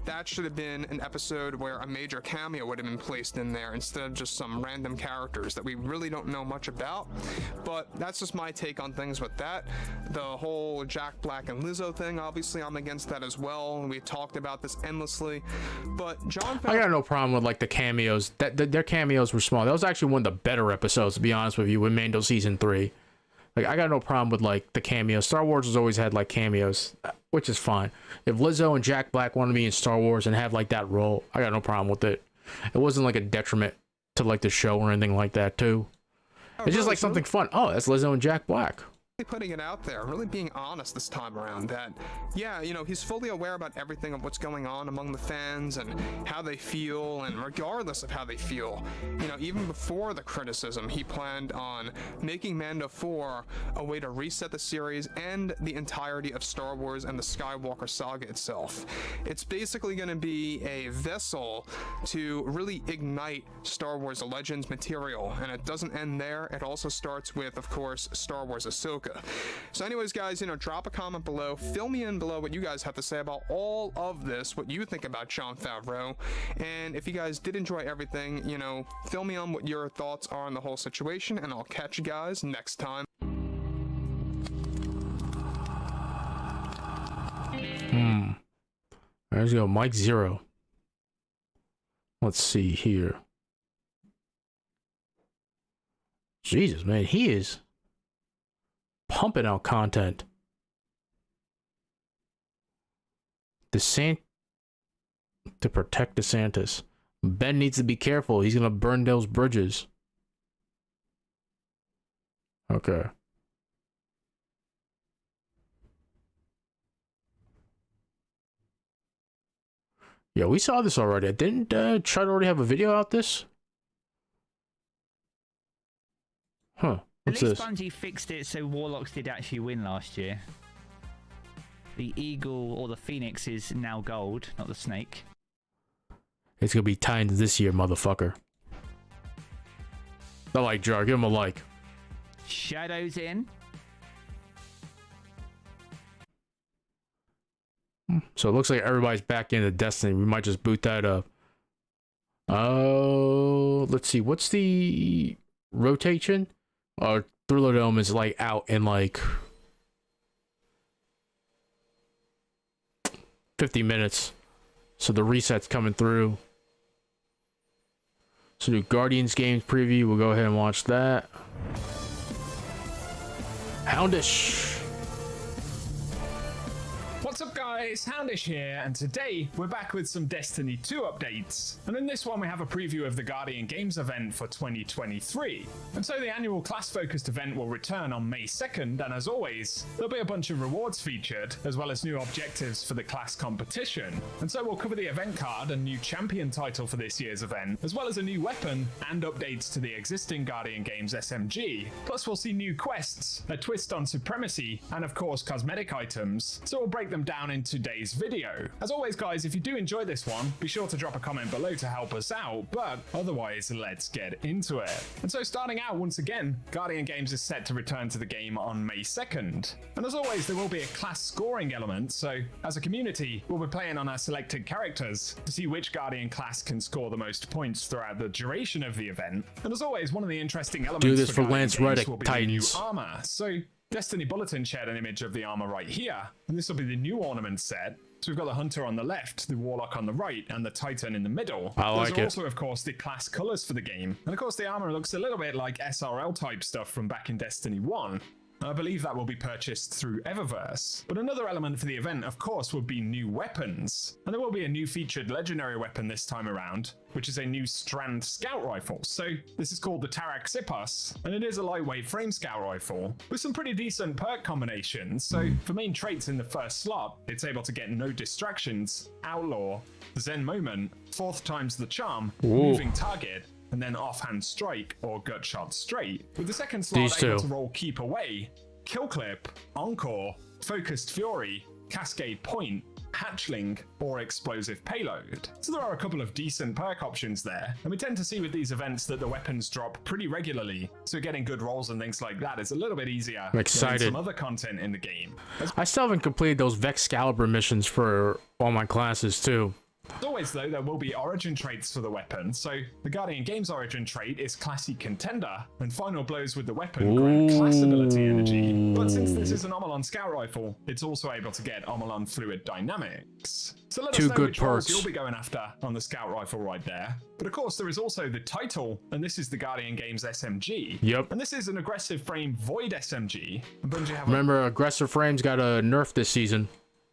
that should have been an episode where a major cameo would have been placed in there instead of just some random characters that we really don't know much about. But that's just my take on things with that. The whole Jack Black and Lizzo thing, obviously I'm against that as well. We've talked about this endlessly. But Jon Favreau, I got no problem with the cameos. Their cameos were small. That was actually one of the better episodes, to be honest with you, with Mando Season 3. I got no problem with the cameos. Star Wars has always had cameos, which is fine. If Lizzo and Jack Black wanted to be in Star Wars and have that role, I got no problem with it. It wasn't a detriment to the show or anything like that too. It's just something fun. Oh, that's Lizzo and Jack Black. Putting it out there, really being honest this time around that, yeah, he's fully aware about everything of what's going on among the fans and how they feel, and regardless of how they feel, even before the criticism, he planned on making Mando 4 a way to reset the series and the entirety of Star Wars and the Skywalker saga itself. It's basically going to be a vessel to really ignite Star Wars Legends material, and it doesn't end there. It also starts with, of course, Star Wars Ahsoka. So anyways, guys, drop a comment below, fill me in below what you guys have to say about all of this, what you think about Jon Favreau, and if you guys did enjoy everything, fill me on what your thoughts are on the whole situation, and I'll catch you guys next time. There's go Mike Zero. Let's see here. Jesus, man, he is pumping out content. To protect DeSantis. Ben needs to be careful. He's gonna burn those bridges. Okay. Yeah, we saw this already. Didn't Chud already have a video out this? Huh. What's At least this? Bungie fixed it so Warlocks did actually win last year. The Eagle or the Phoenix is now gold, not the Snake. It's gonna be Titans this year, motherfucker. I like Jar. Give him a like. Shadows in. So it looks like everybody's back into Destiny. We might just boot that up. Oh, let's see. What's the rotation? Thriller Dome is like out in like 50 minutes. So the reset's coming through. So do Guardians games preview. We'll go ahead and watch that. Houndish. What's up guys, Houndish here, and today we're back with some Destiny 2 updates. And in this one we have a preview of the Guardian Games event for 2023. And so the annual class-focused event will return on May 2nd, and as always, there'll be a bunch of rewards featured, as well as new objectives for the class competition. And so we'll cover the event card and new champion title for this year's event, as well as a new weapon and updates to the existing Guardian Games SMG. Plus we'll see new quests, a twist on supremacy, and of course cosmetic items. So we'll break them down in today's video. As always guys, if you do enjoy this one, be sure to drop a comment below to help us out, but otherwise let's get into it. And so starting out once again, Guardian Games is set to return to the game on May 2nd. And as always there will be a class scoring element, so as a community we'll be playing on our selected characters to see which Guardian class can score the most points throughout the duration of the event. And as always, one of the interesting elements Do this for Guardian Lance Games Reddick, will be the new Titans. armor. So Destiny Bulletin shared an image of the armor right here, and this will be the new ornament set. So we've got the Hunter on the left, the Warlock on the right, and the Titan in the middle. I like Those are it. also, of course, the class colors for the game. And of course, the armor looks a little bit like SRL type stuff from back in Destiny 1. I believe that will be purchased through Eververse. But another element for the event, of course, will be new weapons. And there will be a new featured legendary weapon this time around, which is a new Strand Scout Rifle. So this is called the Tarak Sipos, and it is a lightweight frame scout rifle with some pretty decent perk combinations. So for main traits in the first slot, it's able to get No Distractions, Outlaw, Zen Moment, 4th times the Charm, Moving Target, and then Offhand Strike or Gut Shot Straight. With the second slot These able two. to roll Keep Away, Kill Clip, Encore, Focused Fury, Cascade Point, Hatchling, or Explosive Payload. So there are a couple of decent perk options there, and we tend to see with these events that the weapons drop pretty regularly, so getting good rolls and things like that is a little bit easier I'm than excited. some other content in the game. I still haven't completed those Vexcalibur missions for all my classes too. As always though, there will be origin traits for the weapon, so the Guardian Games origin trait is Classy Contender, and final blows with the weapon grant class ability energy. But since this is an Omolon Scout Rifle, it's also able to get Omolon Fluid Dynamics. So let us Two know good which roles perks. you'll be going after on the Scout Rifle right there. But of course there is also the title, and this is the Guardian Games SMG. Yep. And this is an aggressive frame Void SMG, and Bungie have Remember, Aggressive Frames got a nerf this season.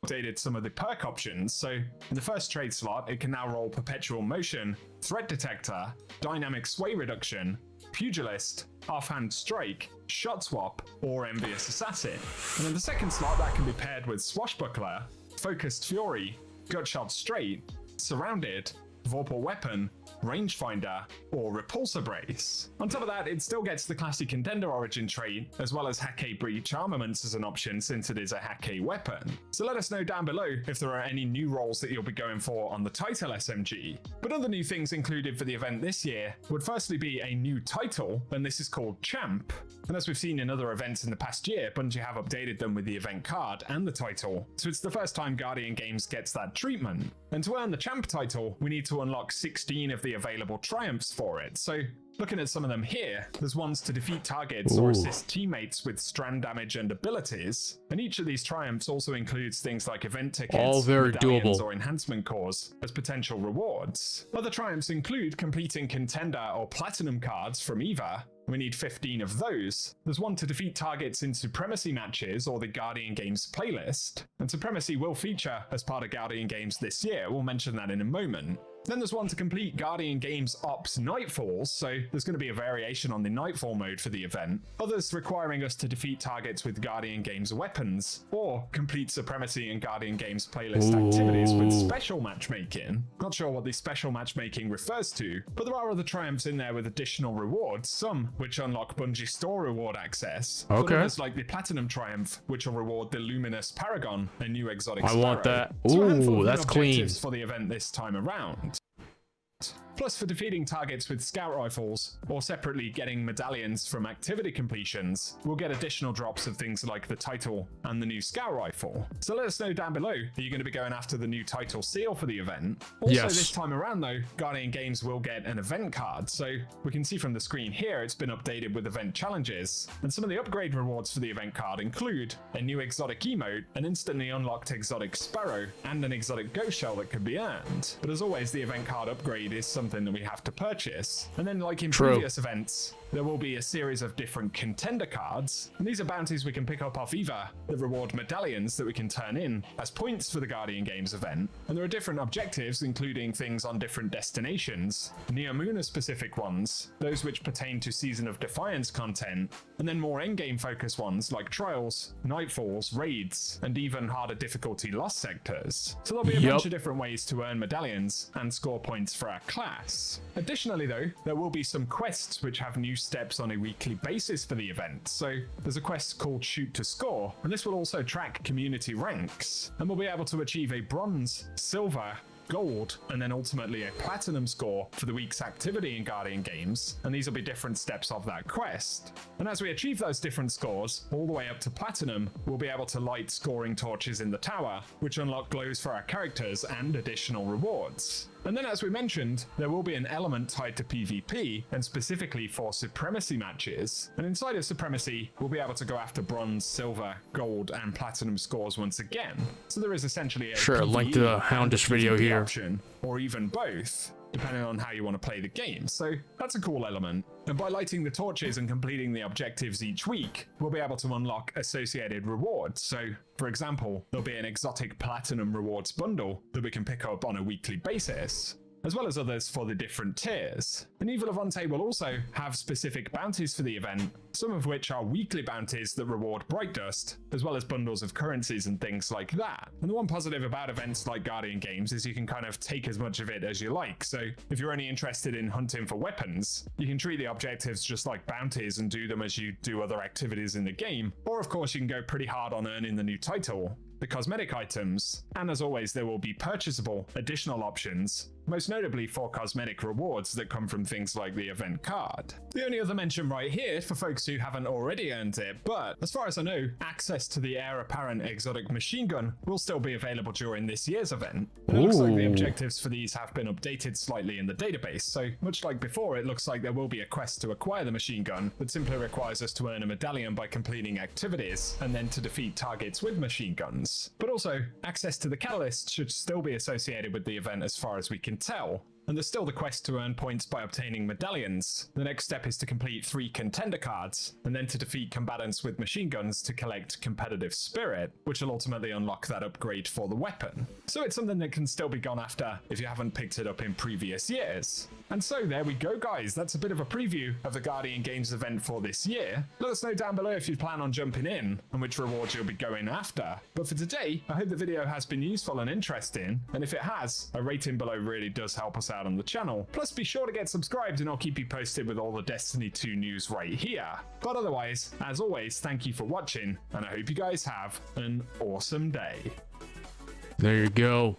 updated some of the perk options. So in the first trade slot, it can now roll Perpetual Motion, Threat Detector, Dynamic Sway Reduction, Pugilist, Offhand Strike, Shot Swap, or Envious Assassin. And in the second slot, that can be paired with Swashbuckler, Focused Fury, Gutshot Straight, Surrounded, Vorpal Weapon, Rangefinder, or Repulsor Brace. On top of that, it still gets the Classy Contender origin trait, as well as Hakke Breach armaments as an option since it is a Hakke weapon. So let us know down below if there are any new roles that you'll be going for on the Title SMG. But other new things included for the event this year would firstly be a new title, and this is called Champ. And as we've seen in other events in the past year, Bungie have updated them with the event card and the title, so it's the first time Guardian Games gets that treatment. And to earn the Champ title, we need to unlock 16 of the available triumphs for it. So Looking at some of them here, there's ones to defeat targets or assist teammates with strand damage and abilities, and each of these triumphs also includes things like event tickets, all very medallions, doable, or enhancement cores as potential rewards. Other triumphs include completing contender or platinum cards from EVA. We need 15 of those. There's one to defeat targets in Supremacy matches or the Guardian Games playlist, and Supremacy will feature as part of Guardian Games this year. We'll mention that in a moment. Then there's one to complete Guardian Games Ops Nightfalls, so there's going to be a variation on the Nightfall mode for the event. Others requiring us to defeat targets with Guardian Games weapons, or complete Supremacy and Guardian Games playlist activities with special matchmaking. Not sure what the special matchmaking refers to, but there are other triumphs in there with additional rewards, some which unlock Bungie Store reward access. Okay. Others like the Platinum Triumph, which will reward the Luminous Paragon, a new exotic I want sparrow. that. So a handful Ooh, of new that's clean. objectives for the event this time around. Plus, for defeating targets with scout rifles, or separately getting medallions from activity completions, we'll get additional drops of things like the title and the new scout rifle. So let us know down below, are you going to be going after the new title seal for the event? Also, Yes. this time around though, Guardian Games will get an event card, so we can see from the screen here it's been updated with event challenges, and some of the upgrade rewards for the event card include a new exotic emote, an instantly unlocked exotic sparrow, and an exotic ghost shell that could be earned. But as always, the event card upgrade is something that we have to purchase. And then, like in previous events, there will be a series of different contender cards, and these are bounties we can pick up off EVA that reward medallions that we can turn in as points for the Guardian Games event. And there are different objectives, including things on different destinations, Neomuna specific ones, those which pertain to Season of Defiance content, and then more endgame focus ones like trials, nightfalls, raids, and even harder difficulty lost sectors. So there'll be a bunch of different ways to earn medallions and score points for our class. Additionally though, there will be some quests which have new steps on a weekly basis for the event. So there's a quest called Shoot to Score, and this will also track community ranks, and we'll be able to achieve a bronze, silver, gold, and then ultimately a platinum score for the week's activity in Guardian Games, and these will be different steps of that quest. And as we achieve those different scores, all the way up to platinum, we'll be able to light scoring torches in the tower, which unlock glows for our characters and additional rewards. And then, as we mentioned, there will be an element tied to PvP, and specifically for Supremacy matches. And inside of Supremacy, we'll be able to go after bronze, silver, gold, and platinum scores once again. So there is essentially a link to the Houndish video here, option, or even both, depending on how you want to play the game. So that's a cool element. And by lighting the torches and completing the objectives each week, we'll be able to unlock associated rewards. So, for example, there'll be an exotic platinum rewards bundle that we can pick up on a weekly basis, as well as others for the different tiers. And Evil Levante will also have specific bounties for the event, some of which are weekly bounties that reward Bright Dust, as well as bundles of currencies and things like that. And the one positive about events like Guardian Games is you can kind of take as much of it as you like. So if you're only interested in hunting for weapons, you can treat the objectives just like bounties and do them as you do other activities in the game. Or of course you can go pretty hard on earning the new title, the cosmetic items, and as always there will be purchasable additional options, most notably for cosmetic rewards that come from things like the event card. The only other mention right here for folks who haven't already earned it, but as far as I know, access to the Heir Apparent exotic machine gun will still be available during this year's event. And it looks like the objectives for these have been updated slightly in the database, so much like before, it looks like there will be a quest to acquire the machine gun that simply requires us to earn a medallion by completing activities, and then to defeat targets with machine guns. But also, access to the catalyst should still be associated with the event as far as we can tell. And there's still the quest to earn points by obtaining medallions. The next step is to complete 3 contender cards, and then to defeat combatants with machine guns to collect competitive spirit, which will ultimately unlock that upgrade for the weapon. So it's something that can still be gone after if you haven't picked it up in previous years. And so there we go guys, that's a bit of a preview of the Guardian Games event for this year. Let us know down below if you plan on jumping in, and which rewards you'll be going after. But for today, I hope the video has been useful and interesting, and if it has, a rating below really does help us out on the channel. Plus be sure to get subscribed and I'll keep you posted with all the Destiny 2 news right here. But otherwise, as always, thank you for watching, and I hope you guys have an awesome day. There you go.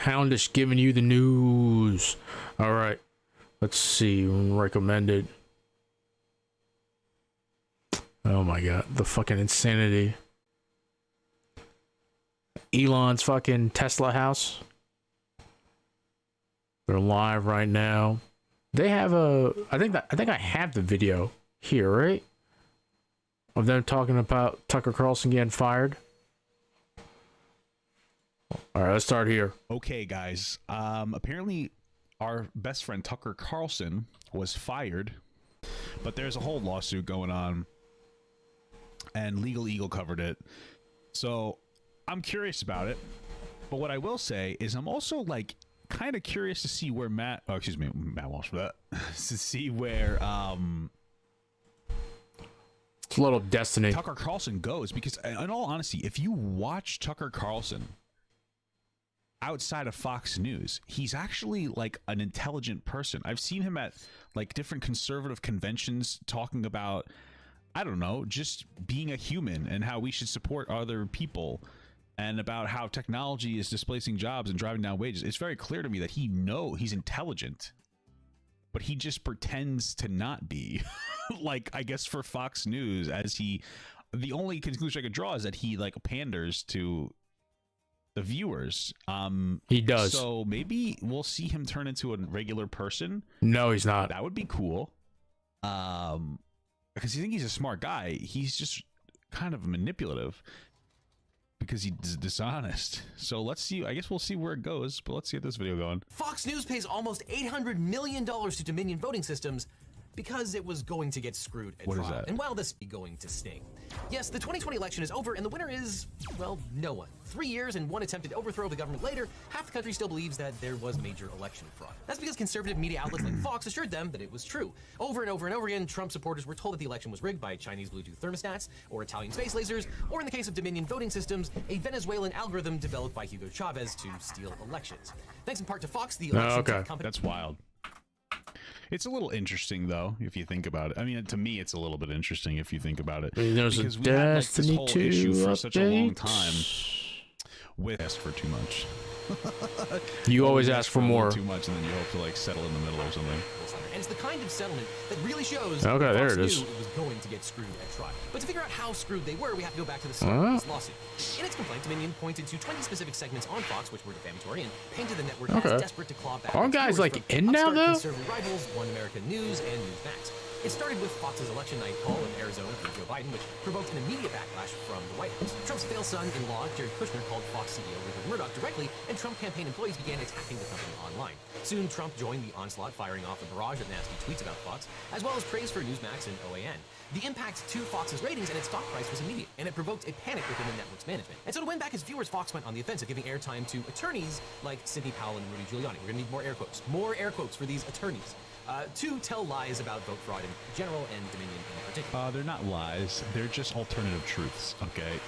Houndish giving you the news. All right, let's see. Recommended. Oh my god, the fucking insanity. Elon's fucking Tesla house. They're live right now. They have a. I think I have the video here, right? Of them talking about Tucker Carlson getting fired. All right, let's start here. Okay, guys. Apparently, our best friend Tucker Carlson was fired, but there's a whole lawsuit going on, and Legal Eagle covered it. So I'm curious about it. But what I will say is, I'm also like kind of curious to see where Matt Walsh for that to see where It's a little Destiny. Tucker Carlson goes, because in all honesty, if you watch Tucker Carlson outside of Fox News, he's actually like an intelligent person. I've seen him at like different conservative conventions talking about, I don't know, just being a human and how we should support other people, and about how technology is displacing jobs and driving down wages. It's very clear to me that he's intelligent, but he just pretends to not be. Like, I guess for Fox News, the only conclusion I could draw is that he like panders to the viewers. He does. So maybe we'll see him turn into a regular person. No, he's not. That would be cool. Because you think he's a smart guy. He's just kind of manipulative because he's dishonest. So let's see. I guess we'll see where it goes, but let's get this video going. Fox News pays almost $800 million to Dominion Voting Systems because it was going to get screwed at What is trial. that? And while this is going to sting. Yes, the 2020 election is over, and the winner is, well, no one. 3 years and one attempted overthrow of the government later, half the country still believes that there was major election fraud. That's because conservative media outlets like Fox assured them that it was true. Over and over and over again, Trump supporters were told that the election was rigged by Chinese Bluetooth thermostats, or Italian space lasers, or in the case of Dominion Voting Systems, a Venezuelan algorithm developed by Hugo Chavez to steal elections. Thanks in part to Fox, the election tech company. That's wild. It's a little interesting, though, if you think about it. I mean, to me, it's a little bit interesting if you think about it. I mean, there's because a we had like, Destiny this whole 2 issue for such a long update. time with ask for too much. You always ask for more. Too much, and then you hope to like settle in the middle or something. And it's the kind of settlement that really shows Okay, that there Fox it is. knew it was going to get screwed at trial. But to figure out how screwed they were, we have to go back to the start of this lawsuit. In its complaint, Dominion pointed to 20 specific segments on Fox which were defamatory and painted the network as desperate to claw back. Aren't guys like in now upstart though? conservative rivals, One American News and Newsmax. It started with Fox's election night call in Arizona for Joe Biden, which provoked an immediate backlash from the White House. Trump's failed son-in-law, Jared Kushner, called Fox CEO Rupert Murdoch directly, and Trump campaign employees began attacking the company online. Soon, Trump joined the onslaught, firing off a barrage of nasty tweets about Fox, as well as praise for Newsmax and OAN. The impact to Fox's ratings and its stock price was immediate, and it provoked a panic within the network's management. And so to win back its viewers, Fox went on the offensive, giving airtime to attorneys like Sidney Powell and Rudy Giuliani. We're gonna need more air quotes. More air quotes for these attorneys. To tell lies about vote fraud in general and Dominion in particular. They're not lies. They're just alternative truths, okay?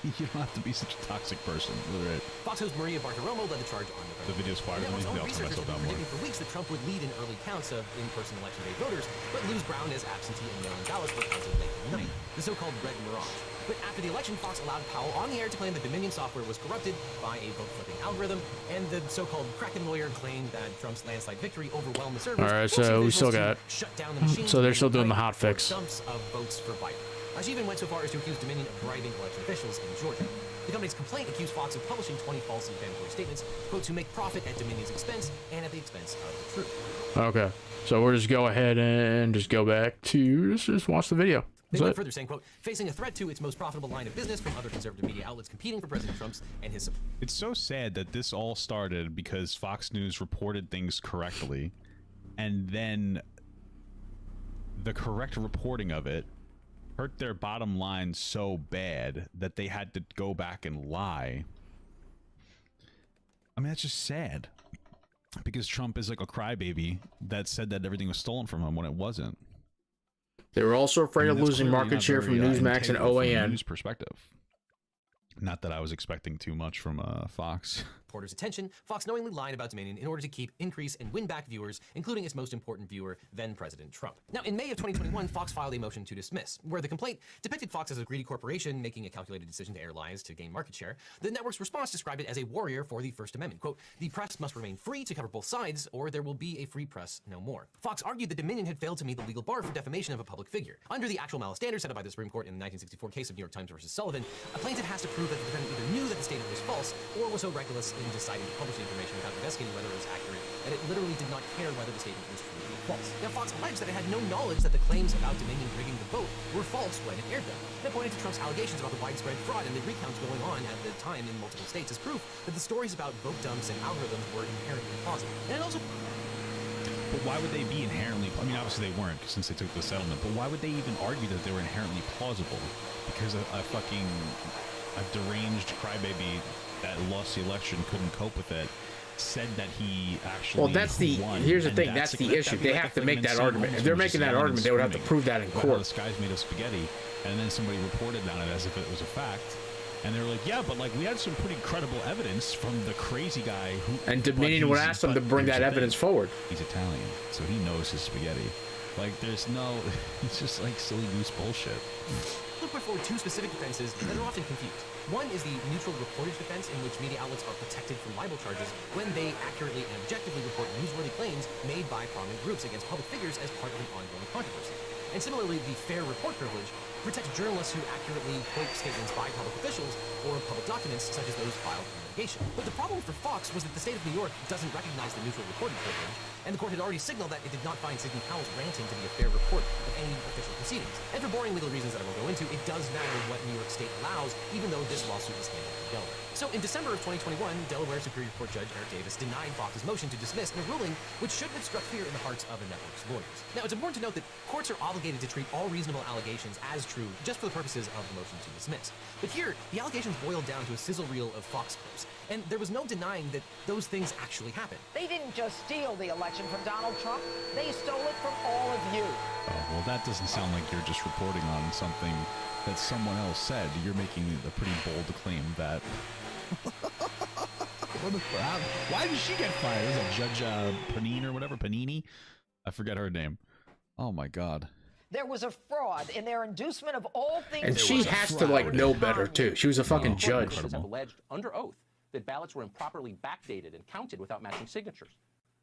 You don't have to be such a toxic person. Right. Fox host Maria Bartiromo led the charge on November. The video's quiet. The network's own I'll turn researchers myself have down been more. predicting for weeks that Trump would lead in early counts of in-person election day voters, but lose ground as absentee and mail-in ballots were counted late at night. The so-called Red Mirage. But after the election, Fox allowed Powell on the air to claim that Dominion software was corrupted by a vote-flipping algorithm, and the so-called Kraken lawyer claimed that Trump's landslide victory overwhelmed the servers. All right, forcing so we officials still to got. shut down the machines. So they're still doing the overnight hot fix. for dumps of votes for Biden. She even went so far as to accuse Dominion of bribing election officials in Georgia. The company's complaint accused Fox of publishing 20 false and defamatory statements, quote, to make profit at Dominion's expense and at the expense of the truth. Okay, so we'll just go ahead and just go back to just watch the video. They went further, saying, quote, facing a threat to its most profitable line of business from other conservative media outlets competing for President Trump's and his support. It's so sad that this all started because Fox News reported things correctly, and then the correct reporting of it hurt their bottom line so bad that they had to go back and lie. I mean, that's just sad. Because Trump is like a crybaby that said that everything was stolen from him when it wasn't. They were also afraid of that's losing clearly market not share from very, Newsmax and integral from a OAN. news perspective. Not that I was expecting too much from Fox. Reporters' attention, Fox knowingly lied about Dominion in order to keep, increase, and win back viewers, including its most important viewer, then President Trump. Now, in May of 2021, Fox filed a motion to dismiss, where the complaint depicted Fox as a greedy corporation making a calculated decision to air lies to gain market share. The network's response described it as a warrior for the First Amendment. Quote, the press must remain free to cover both sides, or there will be a free press no more. Fox argued that Dominion had failed to meet the legal bar for defamation of a public figure. Under the actual malice standard set up by the Supreme Court in the 1964 case of New York Times versus Sullivan, a plaintiff has to prove that the defendant either knew that the statement was false, or was so reckless in deciding to publish the information without investigating whether it was accurate that it literally did not care whether the statement was true. false. Now, Fox alleged that it had no knowledge that the claims about Dominion rigging the vote were false when it aired them. And it pointed to Trump's allegations about the widespread fraud and the recounts going on at the time in multiple states as proof that the stories about vote dumps and algorithms were inherently plausible. And it also... But why would they be inherently... I mean, obviously they weren't since they took the settlement, but why would they even argue that they were inherently plausible? Because a fucking... a deranged crybaby that lost the election couldn't cope with it said that he actually Well, that's the won, here's the and thing. That's the that'd issue. be They like have a to make that Flynn argument. Holmes If they're was making just that yelling argument, they would have to screaming prove that in about how court. the sky's made of spaghetti, and then somebody reported on it as if it was a fact. And they were like, yeah, but like we had some pretty credible evidence from the crazy guy who. And Dominion would ask them to bring that evidence forward. He's Italian, so he knows his spaghetti. Like, there's no. It's just like silly goose bullshit. We'll put forward two specific defenses that are often confused. One is the neutral reportage defense, in which media outlets are protected from libel charges when they accurately and objectively report newsworthy claims made by prominent groups against public figures as part of an ongoing controversy. And similarly, the fair report privilege protects journalists who accurately quote statements by public officials or public documents such as those filed in litigation. But the problem for Fox was that the state of New York doesn't recognize the neutral reporting privilege, and the court had already signaled that it did not find Sidney Powell's ranting to be a fair report of any official proceedings. And for boring legal reasons that I won't go into, it does matter what New York State allows, even though this lawsuit is handled in Delaware. So in December of 2021, Delaware Superior Court Judge Eric Davis denied Fox's motion to dismiss in a ruling which should have struck fear in the hearts of the network's lawyers. Now, it's important to note that courts are obligated to treat all reasonable allegations as true just for the purposes of the motion to dismiss. But here, the allegations boiled down to a sizzle reel of Fox clips, and there was no denying that those things actually happened. They didn't just steal the election from Donald Trump, they stole it from all of you. Oh, well, that doesn't sound like you're just reporting on something that someone else said. You're making a pretty bold claim that... Why did she get fired? Was it Judge Panini or whatever? Panini? I forget her name. Oh, my God. There was a fraud in their inducement of all things. And she has to like know better too. She was a fucking judge. Have alleged under oath that ballots were improperly backdated and counted without matching signatures.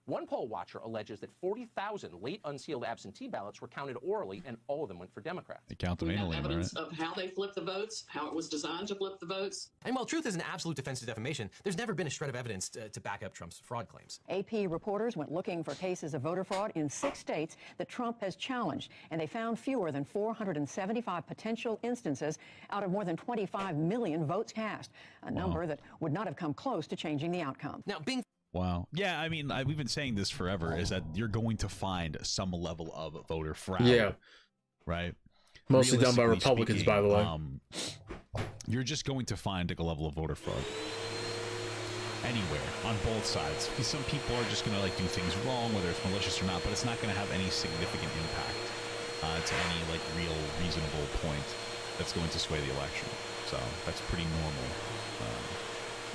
One poll watcher alleges that 40,000 late unsealed absentee ballots were counted orally, and all of them went for Democrats. They count them We have anally, evidence right? of how they flipped the votes, how it was designed to flip the votes. And while truth is an absolute defense to defamation, there's never been a shred of evidence to back up Trump's fraud claims. AP reporters went looking for cases of voter fraud in 6 states that Trump has challenged, and they found fewer than 475 potential instances out of more than 25 million votes cast, a number that would not have come close to changing the outcome. Now, being Wow. Yeah, I mean, we've been saying this forever, is that you're going to find some level of voter fraud. Yeah. Right? Mostly done by Realistically Republicans, speaking, by the way. You're just going to find a level of voter fraud anywhere, on both sides. Because some people are just going to like do things wrong, whether it's malicious or not, but it's not going to have any significant impact to any like real reasonable point that's going to sway the election. So that's pretty normal.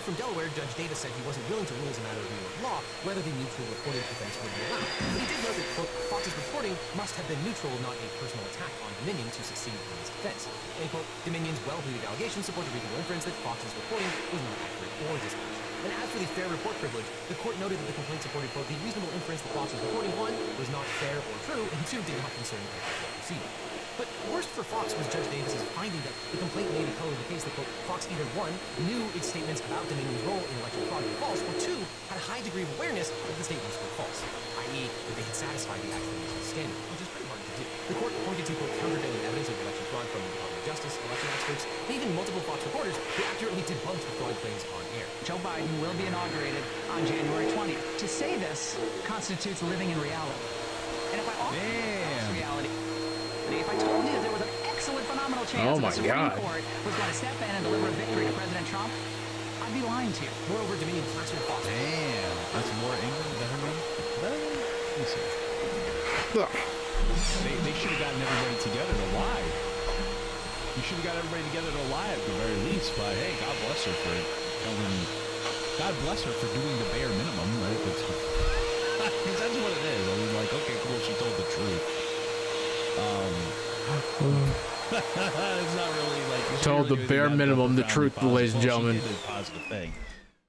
From Delaware, Judge Davis said he wasn't willing to rule as a matter of New York law whether the neutral reporting defense would be allowed. But he did note that, quote, Fox's reporting must have been neutral, not a personal attack on Dominion to succeed in his defense. And, quote, Dominion's well-pleaded allegations support the reasonable inference that Fox's reporting was not accurate or dispatched. And as for the fair report privilege, the court noted that the complaint supported, quote, the reasonable inference that Fox's reporting, one, was not fair or true, and two, did not concern the proceeding. But worst for Fox was Judge Davis's finding that the complaint made a color of the case that, quote, Fox either one, knew its statements about Dominion's role in election fraud were false, or two, had a high degree of awareness that the statements were false, i.e. that they had satisfied the actual legal standard, which is pretty hard to do. The court pointed to, quote, countervailing evidence of election fraud from the Department of Justice, election experts, and even multiple Fox reporters who accurately debunked the fraud claims on air. Joe Biden will be inaugurated on January 20th. To say this constitutes living in reality. And if I offer false reality, if I told you there was an excellent, phenomenal chance that the Supreme Court was going to step in and deliver a victory to President Trump, I'd be lying to you. Moreover, Dominion plastered Fox. Damn, that's more England than her name? Listen. They should have gotten everybody together to lie. You should have got everybody together to lie at the very least, but hey, God bless her for telling... God bless her for doing the bare minimum, right? Because that's what it is. I mean, like, okay, cool, she told the truth. It's not really like Told the bare minimum the truth, ladies and gentlemen. She did a positive thing,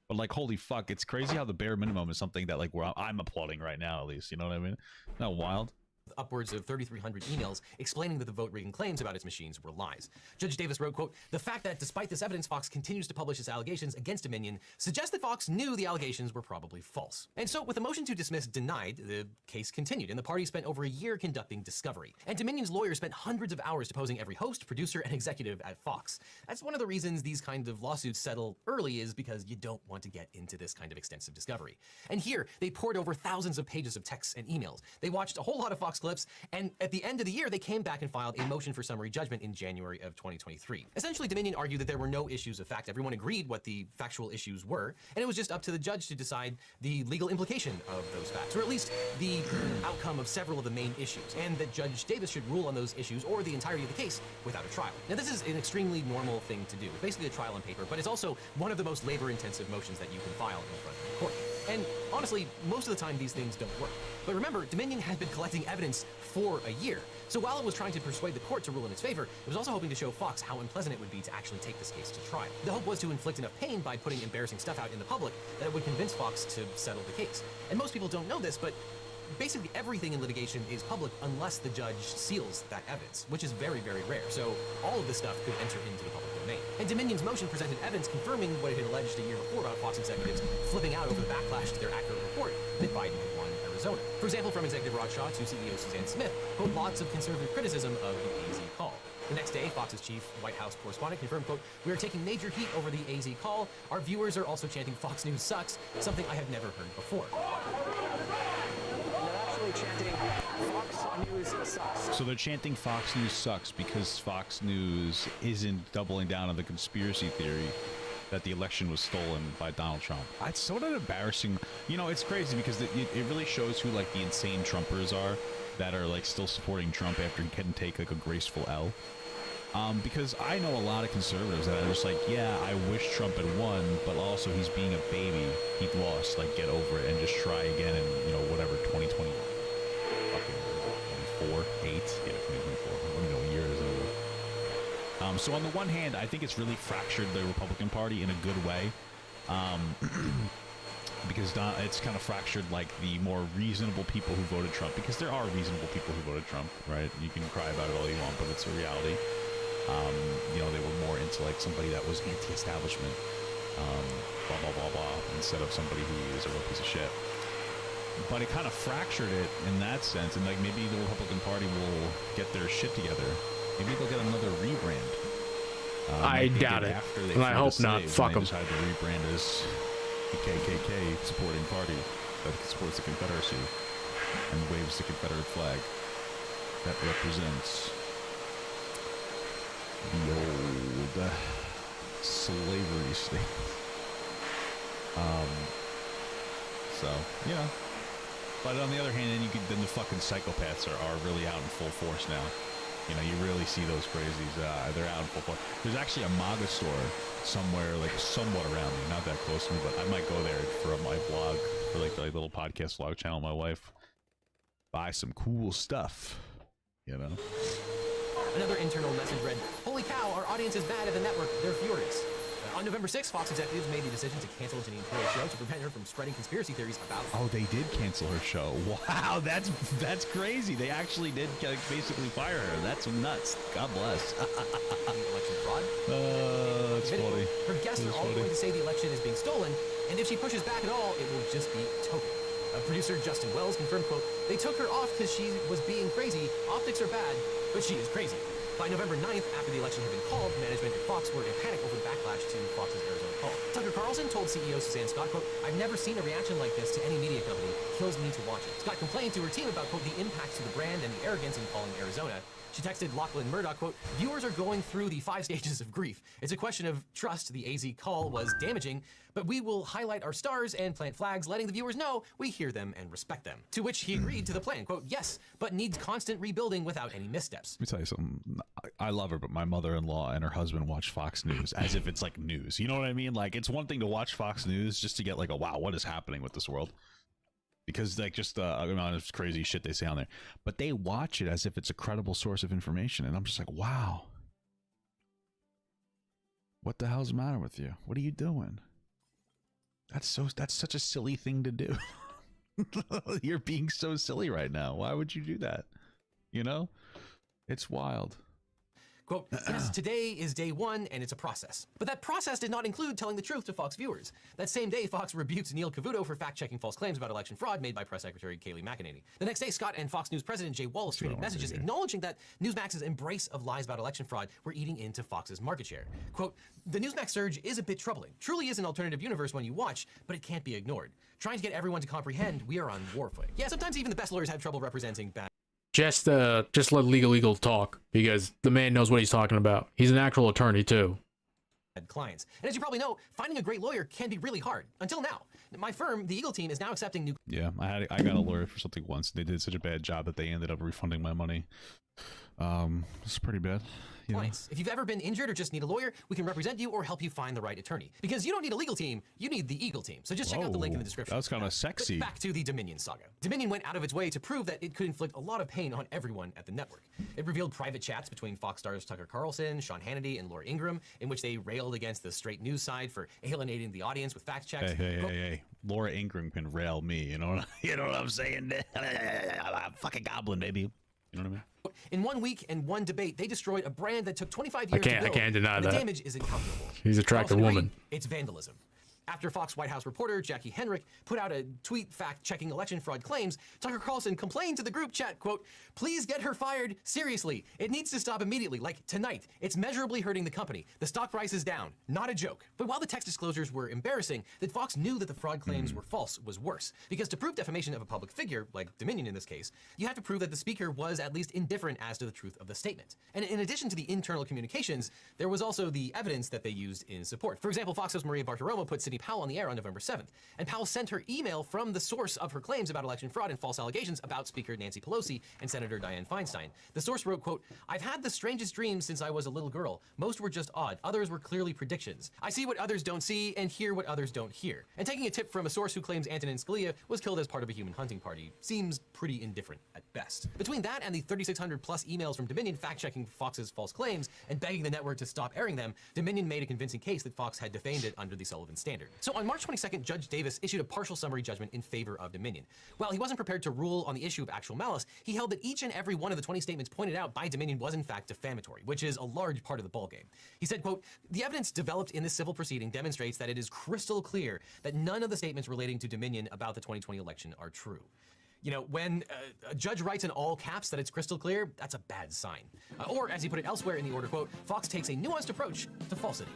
but like, holy fuck, it's crazy how the bare minimum is something that like I'm applauding right now, at least. You know what I mean? Not wild. upwards of 3,300 emails explaining that the vote rigging claims about its machines were lies. Judge Davis wrote, quote, "The fact that despite this evidence, Fox continues to publish its allegations against Dominion suggests that Fox knew the allegations were probably false." And so with the motion to dismiss denied, the case continued, and the party spent over a year conducting discovery. And Dominion's lawyers spent hundreds of hours deposing every host, producer, and executive at Fox. That's one of the reasons these kind of lawsuits settle early, is because you don't want to get into this kind of extensive discovery. And here, they poured over thousands of pages of texts and emails. They watched a whole lot of Fox clips, and at the end of the year, they came back and filed a motion for summary judgment in January of 2023. Essentially, Dominion argued that there were no issues of fact. Everyone agreed what the factual issues were, and it was just up to the judge to decide the legal implication of those facts, or at least the outcome of several of the main issues, and that Judge Davis should rule on those issues or the entirety of the case without a trial. Now, this is an extremely normal thing to do. It's basically a trial on paper, but it's also one of the most labor-intensive motions that you can file in front of the court. And honestly, most of the time, these things don't work. But remember, Dominion had been collecting evidence for a year. So while it was trying to persuade the court to rule in its favor, it was also hoping to show Fox how unpleasant it would be to actually take this case to trial. The hope was to inflict enough pain by putting embarrassing stuff out in the public that it would convince Fox to settle the case. And most people don't know this, but basically everything in litigation is public unless the judge seals that evidence, which is very, very rare. So all of this stuff could enter into the public domain. And Dominion's motion presented evidence confirming what it had alleged a year before about Fox executives flipping out over the backlash to their accurate report that Biden had won Arizona. For example, from Executive Rod Shaw to CEO Suzanne Smith, quote, lots of conservative criticism of the AZ call. The next day, Fox's chief White House correspondent confirmed, quote, "We are taking major heat over the AZ call. Our viewers are also chanting Fox News sucks, something I have never heard before." Chanting Fox News sucks. So they're chanting Fox News sucks because Fox News isn't doubling down on the conspiracy theory that the election was stolen by Donald Trump. It's sort of embarrassing. You know, it's crazy because it really shows who like the insane Trumpers are that are like still supporting Trump after he couldn't take like a graceful L. Because I know a lot of conservatives that are just like, yeah, I wish Trump had won, but also he's being a baby. He lost. Like, get over it and just try again in, you know, whatever, 2020. 24, 8, yeah, 2024. I don't know what year it is anymore. So on the one hand, I think it's really fractured the Republican Party in a good way, because it's kind of fractured like the more reasonable people who voted Trump, because there are reasonable people who voted Trump, right? You can cry about it all you want, but it's a reality. You know, they were more into like somebody that was anti-establishment, blah, blah, blah, blah, instead of somebody who is a real piece of shit. But it kind of fractured it in that sense, and like maybe the Republican Party will get their shit together. Maybe they'll get another rebrand. I doubt it, and I hope not. Fuck them. Decide to rebrand as the KKK supporting party that supports the Confederacy and waves the Confederate flag that represents the old slavery state. So yeah. But on the other hand, then the fucking psychopaths are really out in full force now. You know, you really see those crazies. They're out in full force. There's actually a MAGA store somewhere, like somewhat around me, not that close to me, but I might go there for my blog, for like the little podcast vlog channel. My wife buy some cool stuff, you know. Another internal message read, "Holy cow, our audience is mad at the network. They're furious." On November 6th, Fox executives made the decision to cancel Janine Pirro's show to prevent her from spreading conspiracy theories about... Oh, they did cancel her show. Wow, that's crazy. They actually did basically fire her. That's nuts. God bless. Election fraud. That's funny. Her guests are all going to say the election is being stolen, and if she pushes back at all, it will just be token. Producer Justin Wells confirmed, quote, "They took her off because she was being crazy. Optics are bad, but she is crazy." By November 9th, after the election had been called, management at Fox were in panic over the backlash to Fox's Arizona call. Tucker Carlson told CEO Suzanne Scott, quote, "I've never seen a reaction like this to any media company. Kills me to watch it." Scott complained to her team about, quote, the impacts to the brand and the arrogance in calling Arizona. She texted Lachlan Murdoch, quote, "Viewers are going through the 5 stages of grief. It's a question of trust. The AZ call was damaging, but we will highlight our stars and plant flags, letting the viewers know we hear them and respect them." To which he agreed to the plan, quote, "Yes, but needs constant rebuilding without any missteps." Let me tell you something. I love her, but my mother-in-law and her husband watch Fox News as if it's like news. You know what I mean? Like, it's one thing to watch Fox News just to get like a, wow, what is happening with this world? Because like just the amount of crazy shit they say on there. But they watch it as if it's a credible source of information. And I'm just like, wow. What the hell's the matter with you? What are you doing? That's such a silly thing to do. You're being so silly right now. Why would you do that? You know, it's wild. Quote, yes, today is day one and it's a process. But that process did not include telling the truth to Fox viewers. That same day, Fox rebuked Neil Cavuto for fact-checking false claims about election fraud made by Press Secretary Kayleigh McEnany. The next day, Scott and Fox News President Jay Wallace tweeted messages acknowledging that Newsmax's embrace of lies about election fraud were eating into Fox's market share. Quote, the Newsmax surge is a bit troubling. Truly is an alternative universe when you watch, but it can't be ignored. Trying to get everyone to comprehend, we are on war footing. Yeah, sometimes even the best lawyers have trouble representing bad. Just let Legal Eagle talk, because the man knows what he's talking about. He's an actual attorney too. Clients. And as you probably know, finding a great lawyer can be really hard. Until now. My firm, the Eagle team, is now accepting new... Yeah, I got a lawyer for something once. They did such a bad job that they ended up refunding my money. It's pretty bad. Clients. If you've ever been injured or just need a lawyer, we can represent you or help you find the right attorney. Because you don't need a legal team, you need the Eagle team. So just check out the link in the description. That was kind of sexy. But back to the Dominion saga. Dominion went out of its way to prove that it could inflict a lot of pain on everyone at the network. It revealed private chats between Fox stars Tucker Carlson, Sean Hannity, and Laura Ingraham, in which they railed against the straight news side for alienating the audience with fact checks. Hey. Laura Ingraham can rail me, you know what I'm saying? I'm fucking goblin, baby. You know what I mean? In 1 week and one debate, they destroyed a brand that took 25 years to build. I can't deny that. The damage is incalculable. He's an attractive woman. It's vandalism. After Fox White House reporter Jackie Henrich put out a tweet fact-checking election fraud claims, Tucker Carlson complained to the group chat, quote, please get her fired, seriously. It needs to stop immediately, like tonight. It's measurably hurting the company. The stock price is down. Not a joke. But while the text disclosures were embarrassing, that Fox knew that the fraud claims were false was worse. Because to prove defamation of a public figure, like Dominion in this case, you have to prove that the speaker was at least indifferent as to the truth of the statement. And in addition to the internal communications, there was also the evidence that they used in support. For example, Fox host Maria Bartiromo put Sidney Powell on the air on November 7th, and Powell sent her email from the source of her claims about election fraud and false allegations about Speaker Nancy Pelosi and Senator Dianne Feinstein. The source wrote, quote, I've had the strangest dreams since I was a little girl. Most were just odd. Others were clearly predictions. I see what others don't see and hear what others don't hear. And taking a tip from a source who claims Antonin Scalia was killed as part of a human hunting party seems pretty indifferent at best. Between that and the 3,600 plus emails from Dominion fact-checking Fox's false claims and begging the network to stop airing them, Dominion made a convincing case that Fox had defamed it under the Sullivan Standard. So on March 22nd, Judge Davis issued a partial summary judgment in favor of Dominion. While he wasn't prepared to rule on the issue of actual malice, he held that each and every one of the 20 statements pointed out by Dominion was in fact defamatory, which is a large part of the ballgame. He said, quote, the evidence developed in this civil proceeding demonstrates that it is crystal clear that none of the statements relating to Dominion about the 2020 election are true. You know, when a judge writes in all caps that it's crystal clear, that's a bad sign. Or, as he put it elsewhere in the order, quote, Fox takes a nuanced approach to falsity.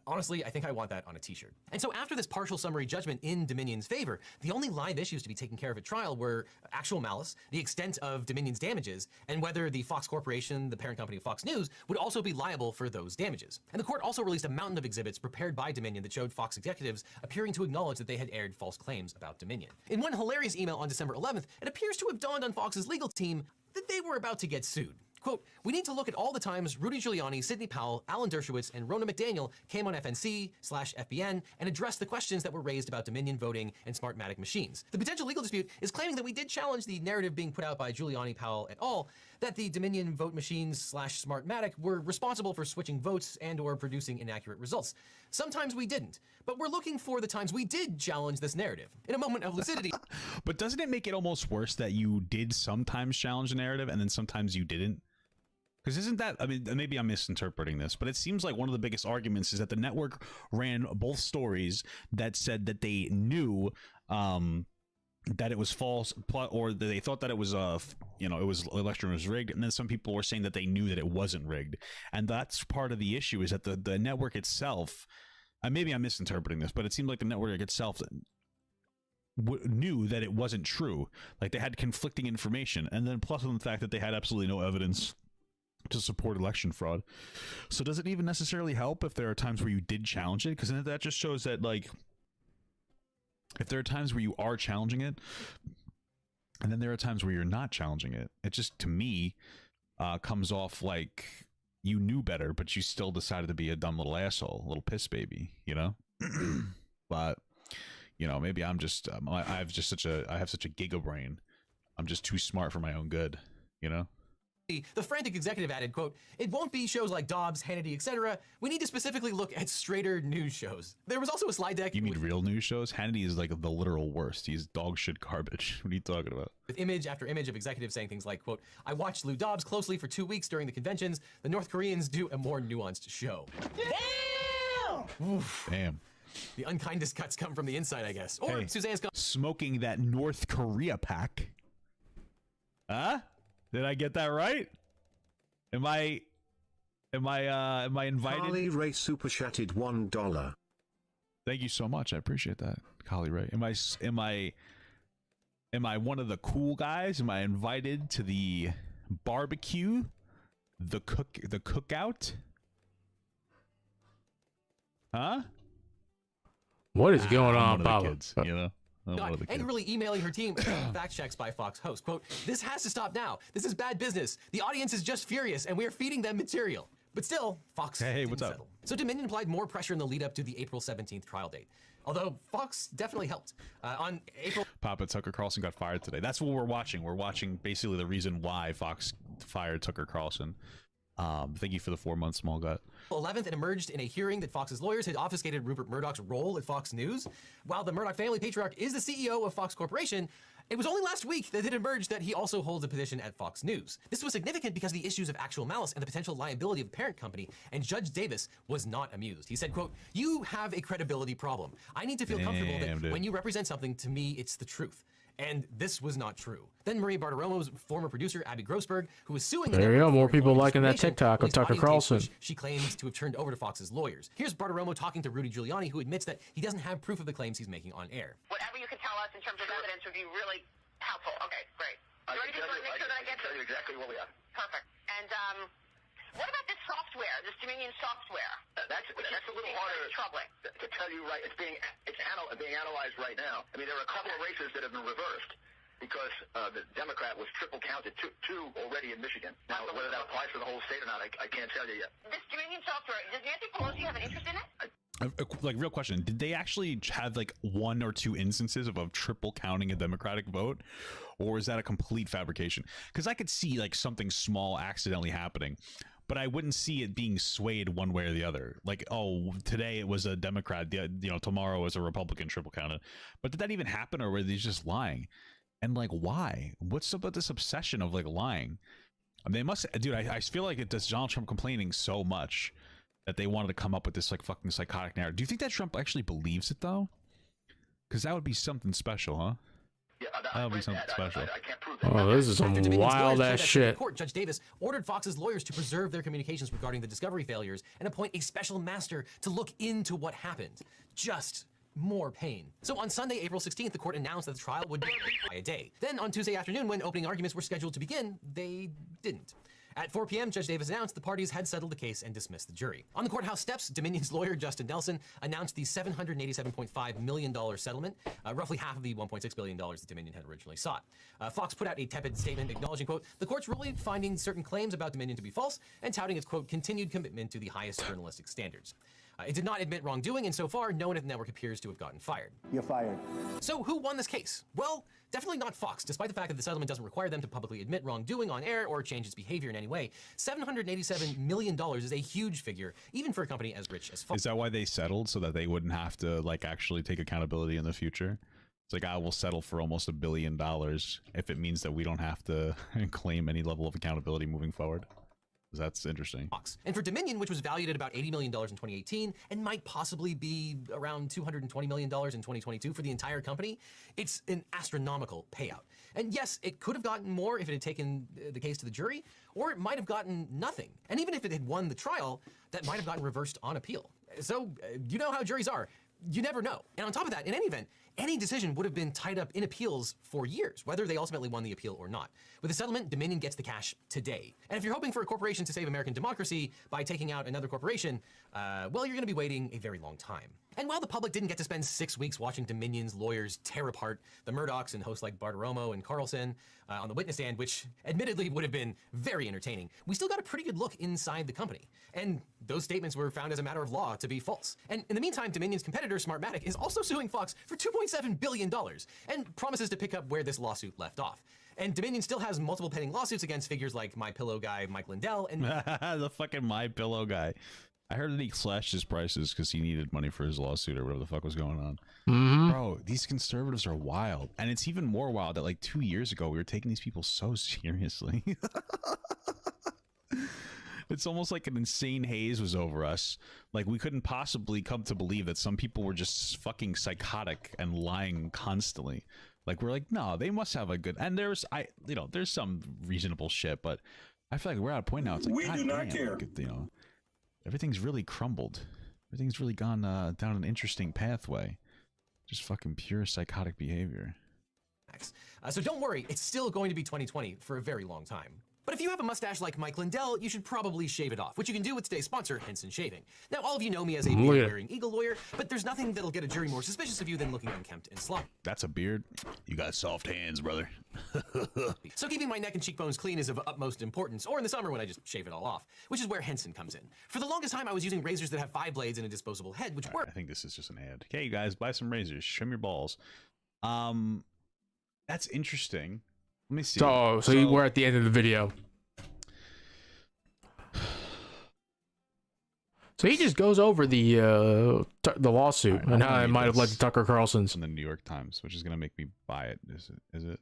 Honestly, I think I want that on a t-shirt. And so after this partial summary judgment in Dominion's favor, the only live issues to be taken care of at trial were actual malice, the extent of Dominion's damages, and whether the Fox Corporation, the parent company of Fox News, would also be liable for those damages. And the court also released a mountain of exhibits prepared by Dominion that showed Fox executives appearing to acknowledge that they had aired false claims about Dominion. In one hilarious email on December 11th, it appears to have dawned on Fox's legal team that they were about to get sued. Quote, we need to look at all the times Rudy Giuliani, Sidney Powell, Alan Dershowitz, and Ronna McDaniel came on FNC/FBN and addressed the questions that were raised about Dominion voting and Smartmatic machines. The potential legal dispute is claiming that we did challenge the narrative being put out by Giuliani, Powell, et al., that the Dominion vote machines/Smartmatic were responsible for switching votes and or producing inaccurate results. Sometimes we didn't, but we're looking for the times we did challenge this narrative. In a moment of lucidity. But doesn't it make it almost worse that you did sometimes challenge the narrative and then sometimes you didn't? Because isn't that, I mean, maybe I'm misinterpreting this, but it seems like one of the biggest arguments is that the network ran both stories that said that they knew that it was false, or that they thought that it was, it was election was rigged, and then some people were saying that they knew that it wasn't rigged. And that's part of the issue, is that the network itself, maybe I'm misinterpreting this, but it seemed like the network itself knew that it wasn't true. Like they had conflicting information, and then plus on the fact that they had absolutely no evidence to support election fraud. So does it even necessarily help if there are times where you did challenge it? Because then that just shows that, like, if there are times where you are challenging it and then there are times where you're not challenging it, it just, to me, comes off like you knew better, but you still decided to be a dumb little asshole, a little piss baby, you know? But, you know, maybe I'm just, I have such a giga brain. I'm just too smart for my own good, you know? The frantic executive added, quote, "It won't be shows like Dobbs, Hannity, etc. We need to specifically look at straighter news shows." There was also a slide deck. You mean real news shows? Hannity is like the literal worst. He's dog shit garbage. What are you talking about? With image after image of executives saying things like, quote, "I watched Lou Dobbs closely for 2 weeks during the conventions. The North Koreans do a more nuanced show." Damn! Oof. Damn. The unkindest cuts come from the inside, I guess. Or Hey, Suzanne's smoking that North Korea pack. Huh? Did I get that right? Am I invited? Carly Ray super chatted $1. Thank you so much. I appreciate that, Carly Ray. Am I one of the cool guys? Am I invited to the barbecue? The cookout? Huh? What is going I'm on, one of the Papa? kids, you know? I'm one of the kids. angrily emailing her team fact checks by Fox host, quote, "This has to stop now. This is bad business. The audience is just furious and we are feeding them material." But still, Fox didn't what's up? settle. So Dominion applied more pressure in the lead up to the April 17th trial date. Although Fox definitely helped. On April... Papa, Tucker Carlson got fired today. That's what we're watching. We're watching basically the reason why Fox fired Tucker Carlson. Thank you for the 4-month small gut. 11th, it emerged in a hearing that Fox's lawyers had obfuscated Rupert Murdoch's role at Fox News. While the Murdoch family patriarch is the CEO of Fox Corporation, it was only last week that it emerged that he also holds a position at Fox News. This was significant because of the issues of actual malice and the potential liability of the parent company, and Judge Davis was not amused. He said, quote, "You have a credibility problem. I need to feel comfortable that dude. when you represent something, to me, it's the truth." And this was not true. Then Marie Bartiromo's former producer, Abby Grossberg, who was suing the There you go. network More for people employee liking that discrimination, TikTok of released Tucker audio tapes, Carlson. which she claims to have turned over to Fox's lawyers. Here's Bartiromo talking to Rudy Giuliani, who admits that he doesn't have proof of the claims he's making on air. Whatever you can tell us in terms of evidence would be really helpful. Okay, great. Do you want to just make sure that I get tell you exactly what we have. Perfect. And what about this software, this Dominion software? That's a little harder troubling to tell you. Right, it's being analyzed right now. I mean, there are a couple of races that have been reversed because the Democrat was triple counted, two already in Michigan. Now, whether that applies for the whole state or not, I can't tell you yet. This Dominion software, does Nancy Pelosi have an interest in it? Like, real question, did they actually have like 1 or 2 instances of triple counting a Democratic vote, or is that a complete fabrication? Because I could see like something small accidentally happening, but I wouldn't see it being swayed one way or the other. Like, oh, today it was a Democrat, tomorrow it was a Republican triple counted. But did that even happen, or were they just lying? And like, why? What's about this obsession of like lying? I mean, they must, dude. I feel like it does Donald Trump complaining so much that they wanted to come up with this like fucking psychotic narrative. Do you think that Trump actually believes it though? Because that would be something special, huh? Yeah, that would be something special. I can't prove that. Oh, this is some wild ass shit. Court, Judge Davis ordered Fox's lawyers to preserve their communications regarding the Discovery failures and appoint a special master to look into what happened. Just more pain. So on Sunday, April 16th, the court announced that the trial would be by a day. Then on Tuesday afternoon, when opening arguments were scheduled to begin, they didn't. At 4 p.m., Judge Davis announced the parties had settled the case and dismissed the jury. On the courthouse steps, Dominion's lawyer, Justin Nelson, announced the $787.5 million settlement, roughly half of the $1.6 billion that Dominion had originally sought. Fox put out a tepid statement acknowledging, quote, the court's ruling finding certain claims about Dominion to be false and touting its, quote, continued commitment to the highest journalistic standards. It did not admit wrongdoing, and so far, no one at the network appears to have gotten fired. You're fired. So who won this case? Well, definitely not Fox, despite the fact that the settlement doesn't require them to publicly admit wrongdoing on air or change its behavior in any way. $787 million is a huge figure, even for a company as rich as Fox. Is that why they settled, so that they wouldn't have to like actually take accountability in the future? It's like, I will settle for almost $1 billion if it means that we don't have to claim any level of accountability moving forward. That's interesting. And for Dominion, which was valued at about $80 million in 2018 and might possibly be around $220 million in 2022 for the entire company, it's an astronomical payout. And yes, it could have gotten more if it had taken the case to the jury, or it might have gotten nothing. And even if it had won the trial, that might have gotten reversed on appeal. So you know how juries are. You never know. And on top of that, in any event, any decision would have been tied up in appeals for years, whether they ultimately won the appeal or not. With the settlement, Dominion gets the cash today. And if you're hoping for a corporation to save American democracy by taking out another corporation, well, you're going to be waiting a very long time. And while the public didn't get to spend 6 weeks watching Dominion's lawyers tear apart the Murdochs and hosts like Bartiromo and Carlson on the witness stand, which admittedly would have been very entertaining, we still got a pretty good look inside the company. And those statements were found as a matter of law to be false. And in the meantime, Dominion's competitor, Smartmatic, is also suing Fox for $2.7 billion and promises to pick up where this lawsuit left off. And Dominion still has multiple pending lawsuits against figures like MyPillow guy Mike Lindell and the fucking MyPillow guy. I heard that he slashed his prices because he needed money for his lawsuit or whatever the fuck was going on. Bro, these conservatives are wild. And it's even more wild that like 2 years ago, we were taking these people so seriously. It's almost like an insane haze was over us. Like we couldn't possibly come to believe that some people were just fucking psychotic and lying constantly. Like we're like, no, they must have a good, and there's some reasonable shit, but I feel like we're at a point now. It's like, we do not care. Like, everything's really crumbled. Everything's really gone down an interesting pathway. Just fucking pure psychotic behavior. So don't worry, it's still going to be 2020 for a very long time. But if you have a mustache like Mike Lindell, you should probably shave it off, which you can do with today's sponsor, Henson Shaving. Now, all of you know me as a beard-wearing Eagle lawyer, but there's nothing that'll get a jury more suspicious of you than looking unkempt and sloppy. That's a beard? You got soft hands, brother. So keeping my neck and cheekbones clean is of utmost importance, or in the summer when I just shave it all off, which is where Henson comes in. For the longest time, I was using razors that have 5 blades and a disposable head, which work. I think this is just an ad. Okay, you guys, buy some razors, trim your balls. That's interesting. Let me see. So we're at the end of the video. So he just goes over the lawsuit and how it might have led to Tucker Carlson's. In the New York Times, which is going to make me buy it. Is it?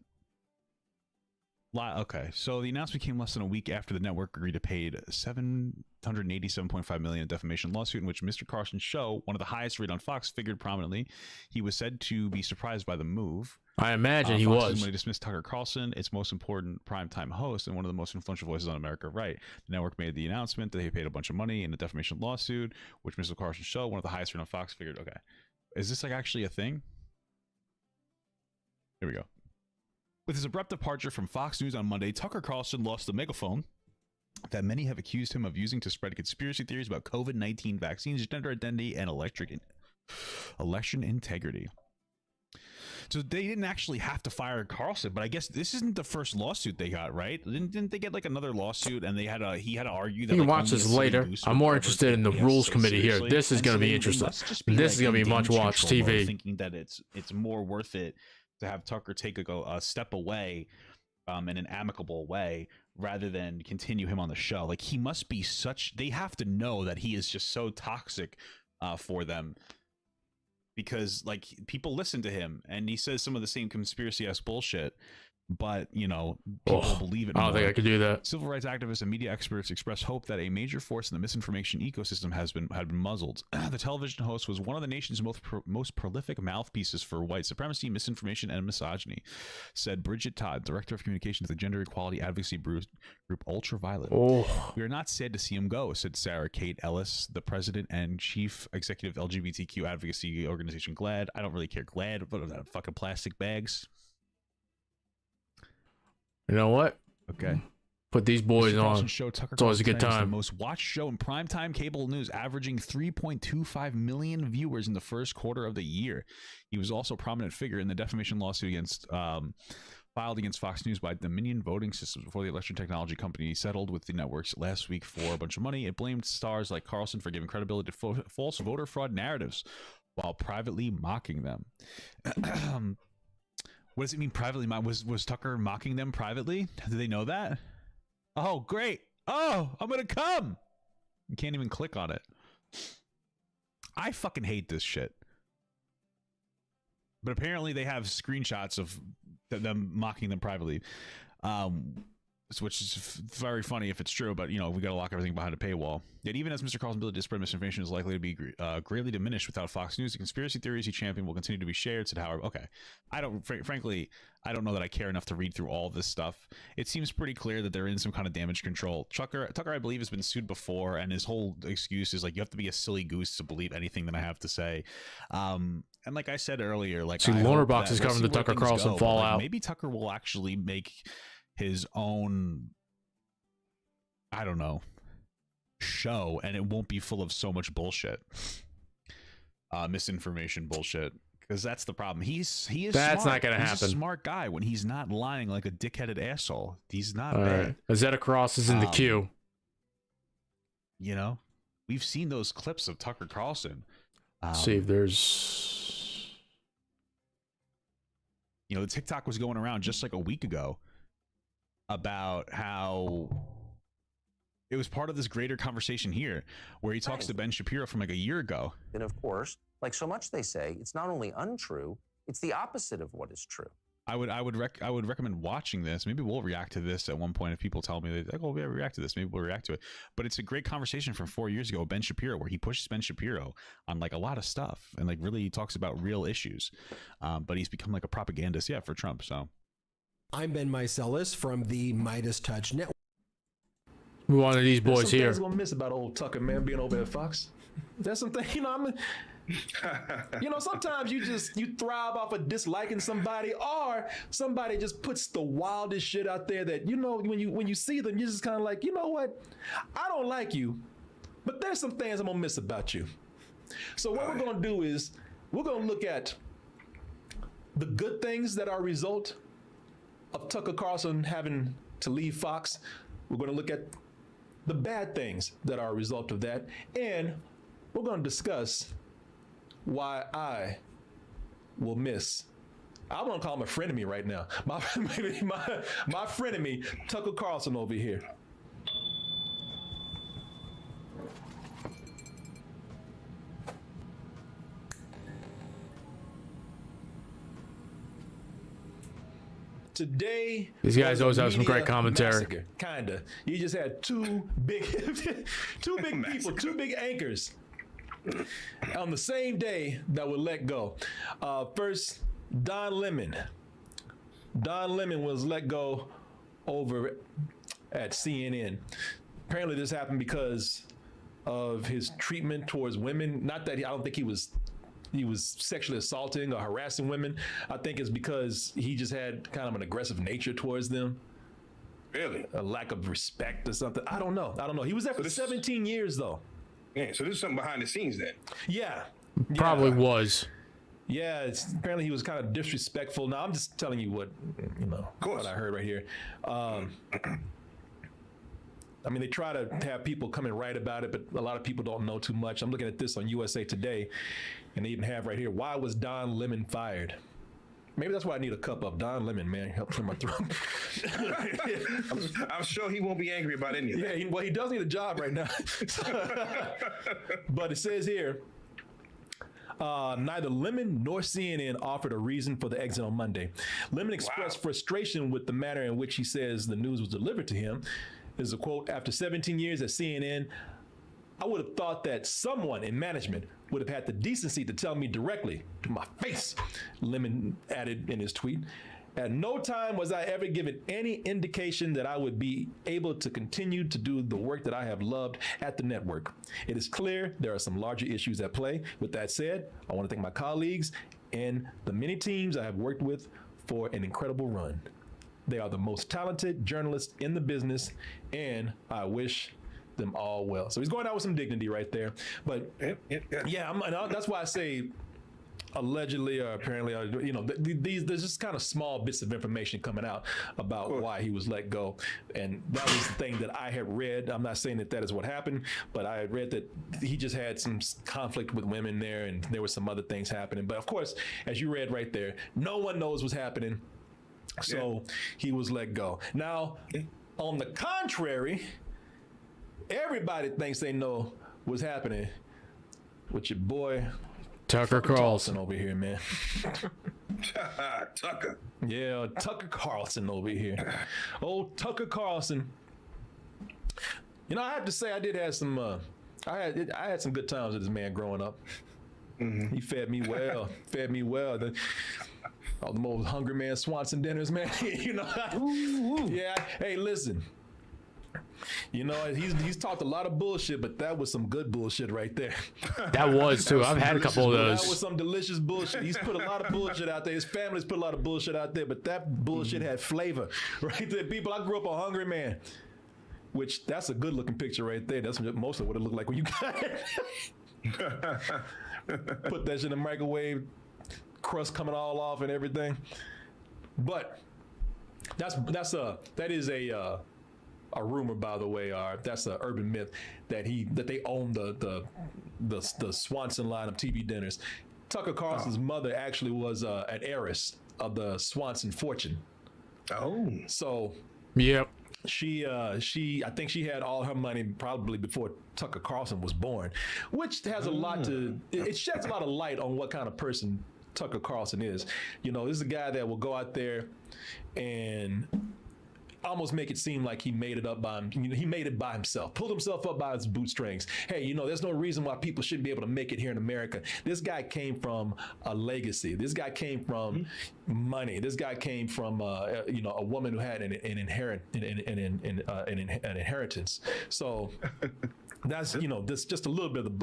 Okay, so the announcement came less than a week after the network agreed to pay $787.5 million in defamation lawsuit in which Mr. Carlson's show, one of the highest rated on Fox, figured prominently. He was said to be surprised by the move. I imagine he Fox was. When they dismissed Tucker Carlson, its most important primetime host and one of the most influential voices on America Right. The network made the announcement that they paid a bunch of money in a defamation lawsuit, which Mr. Carlson's show, one of the highest rated on Fox, figured, okay, is this like actually a thing? Here we go. With his abrupt departure from Fox News on Monday, Tucker Carlson lost the megaphone that many have accused him of using to spread conspiracy theories about COVID-19 vaccines, gender identity, and election integrity. So they didn't actually have to fire Carlson, but I guess this isn't the first lawsuit they got, right? Didn't they get like another lawsuit and he had to argue that You can like, watch this later. I'm more interested in the rules committee here. This is going to be interesting. This is going to be much watched TV. Thinking that it's more worth it to have Tucker take a step away in an amicable way rather than continue him on the show. Like he must be they have to know that he is just so toxic for them because like people listen to him and he says some of the same conspiracy-esque bullshit, but people believe it. I don't think I could do that. Civil rights activists and media experts express hope that a major force in the misinformation ecosystem had been muzzled. The television host was one of the nation's most prolific mouthpieces for white supremacy, misinformation, and misogyny, said Bridget Todd, director of communications at the gender equality advocacy group Ultraviolet. We are not sad to see him go, said Sarah Kate Ellis, the president and chief executive LGBTQ advocacy organization GLAAD. I don't really care, GLAAD. What are that, fucking plastic bags? You know what? Okay. Put these boys on. Show, Tucker it's always a good time. The most watched show in primetime cable news, averaging 3.25 million viewers in the first quarter of the year. He was also a prominent figure in the defamation lawsuit filed against Fox News by Dominion Voting Systems before the election technology company settled with the networks last week for a bunch of money. It blamed stars like Carlson for giving credibility to false voter fraud narratives while privately mocking them. What does it mean privately? Was Tucker mocking them privately? Did they know that? Oh, great. Oh, I'm going to come. You can't even click on it. I fucking hate this shit. But apparently they have screenshots of them mocking them privately. Which is very funny if it's true, but we got to lock everything behind a paywall. Yet even as Mr. Carlson's ability to spread misinformation is likely to be greatly diminished without Fox News, the conspiracy theories he championed will continue to be shared, said Howard. Okay, frankly, I don't know that I care enough to read through all this stuff. It seems pretty clear that they're in some kind of damage control. Tucker, I believe, has been sued before, and his whole excuse is like, you have to be a silly goose to believe anything that I have to say. And like I said earlier, like, see, Lonerbox is covering the Tucker Carlson fallout. Like, maybe Tucker will actually make his own, I don't know, show, and it won't be full of so much bullshit. misinformation bullshit. Because that's the problem. He is. That's smart. not going to He's happen. a smart guy when he's not lying like a dickheaded asshole. He's not All bad. right. Azetta Cross is in the queue. You know, we've seen those clips of Tucker Carlson. Let's see if there's. You know, the TikTok was going around just like a week ago about how it was part of this greater conversation here where he talks to Ben Shapiro from like a year ago. And of course, like so much they say, it's not only untrue, it's the opposite of what is true. I would recommend watching this. Maybe we'll react to this at one point if people tell me they like, oh, yeah, react to this. Maybe we'll react to it. But it's a great conversation from 4 years ago, Ben Shapiro, where he pushes Ben Shapiro on like a lot of stuff and like really talks about real issues. But he's become like a propagandist, for Trump. So I'm Ben Meiselas from the Midas Touch Network. We wanted these boys here. There's some things I'm gonna miss about old Tucker, man, being over at Fox. There's some things, sometimes you thrive off of disliking somebody, or somebody just puts the wildest shit out there that when you see them, you're just kind of like, you know what, I don't like you, but there's some things I'm gonna miss about you. So what we're gonna do is we're gonna look at the good things that are a result of Tucker Carlson having to leave Fox. We're gonna look at the bad things that are a result of that, and we're going to discuss why I will miss. I'm going to call him a frenemy right now. My frenemy, Tucker Carlson over here. Today, these guys always have some great commentary. Kinda. You just had two big people, two big anchors on the same day that were let go. First, Don Lemon. Don Lemon was let go over at CNN. Apparently, this happened because of his treatment towards women. Not that I don't think he was sexually assaulting or harassing women. I think it's because he just had kind of an aggressive nature towards them. Really? A lack of respect or something. I don't know. He was there for 17 years though. Yeah, so there's something behind the scenes then. Yeah. Probably was. Yeah, apparently he was kind of disrespectful. Now I'm just telling you what I heard right here. I mean, they try to have people come and write about it, but a lot of people don't know too much. I'm looking at this on USA Today, and they even have right here, why was Don Lemon fired? Maybe that's why I need a cup of Don Lemon, man. Help clear my throat. I'm sure he won't be angry about anything. Yeah, he does need a job right now. But it says here, neither Lemon nor CNN offered a reason for the exit on Monday. Lemon expressed frustration with the manner in which he says the news was delivered to him. There's a quote, after 17 years at CNN, I would have thought that someone in management would have had the decency to tell me directly to my face, Lemon added in his tweet. At no time was I ever given any indication that I would be able to continue to do the work that I have loved at the network. It is clear there are some larger issues at play. With that said, I want to thank my colleagues and the many teams I have worked with for an incredible run. They are the most talented journalists in the business, and I wish them all well. So he's going out with some dignity right there. But that's why I say allegedly or apparently, there's just kind of small bits of information coming out about why he was let go. And that was the thing that I had read. I'm not saying that is what happened, but I had read that he just had some conflict with women there, and there were some other things happening. But of course, as you read right there, no one knows what's happening. So he was let go. Now, on the contrary, everybody thinks they know what's happening with your boy Tucker Carlson over here, man. Tucker. Yeah, Tucker Carlson over here. Old Tucker Carlson. I have to say I did have some I had some good times with this man growing up. Mm-hmm. He fed me well. All the most Hungry Man Swanson dinners, man. Yeah. Hey, listen. He's talked a lot of bullshit, but that was some good bullshit right there. That was too. I've had a couple of those. That was some delicious bullshit. He's put a lot of bullshit out there. His family's put a lot of bullshit out there, but that bullshit had flavor right there. People, I grew up on Hungry Man, which that's a good looking picture right there. That's mostly what it looked like when you got it. Put that shit in the microwave, crust coming all off and everything. But that is a rumor, by the way. That's an urban myth that they own the Swanson line of TV dinners. Tucker Carlson's mother actually was an heiress of the Swanson fortune. Oh, so yep. I think she had all her money probably before Tucker Carlson was born, which has a lot to, it sheds a lot of light on what kind of person Tucker Carlson is. You know, this is a guy that will go out there and almost make it seem like he made it up by him. He made it by himself, pulled himself up by his bootstrings. Hey, you know, there's no reason why people shouldn't be able to make it here in America. This guy came from a legacy. This guy came from money. This guy came from, you know, a woman who had an inheritance. So that's, you know, this just a little bit of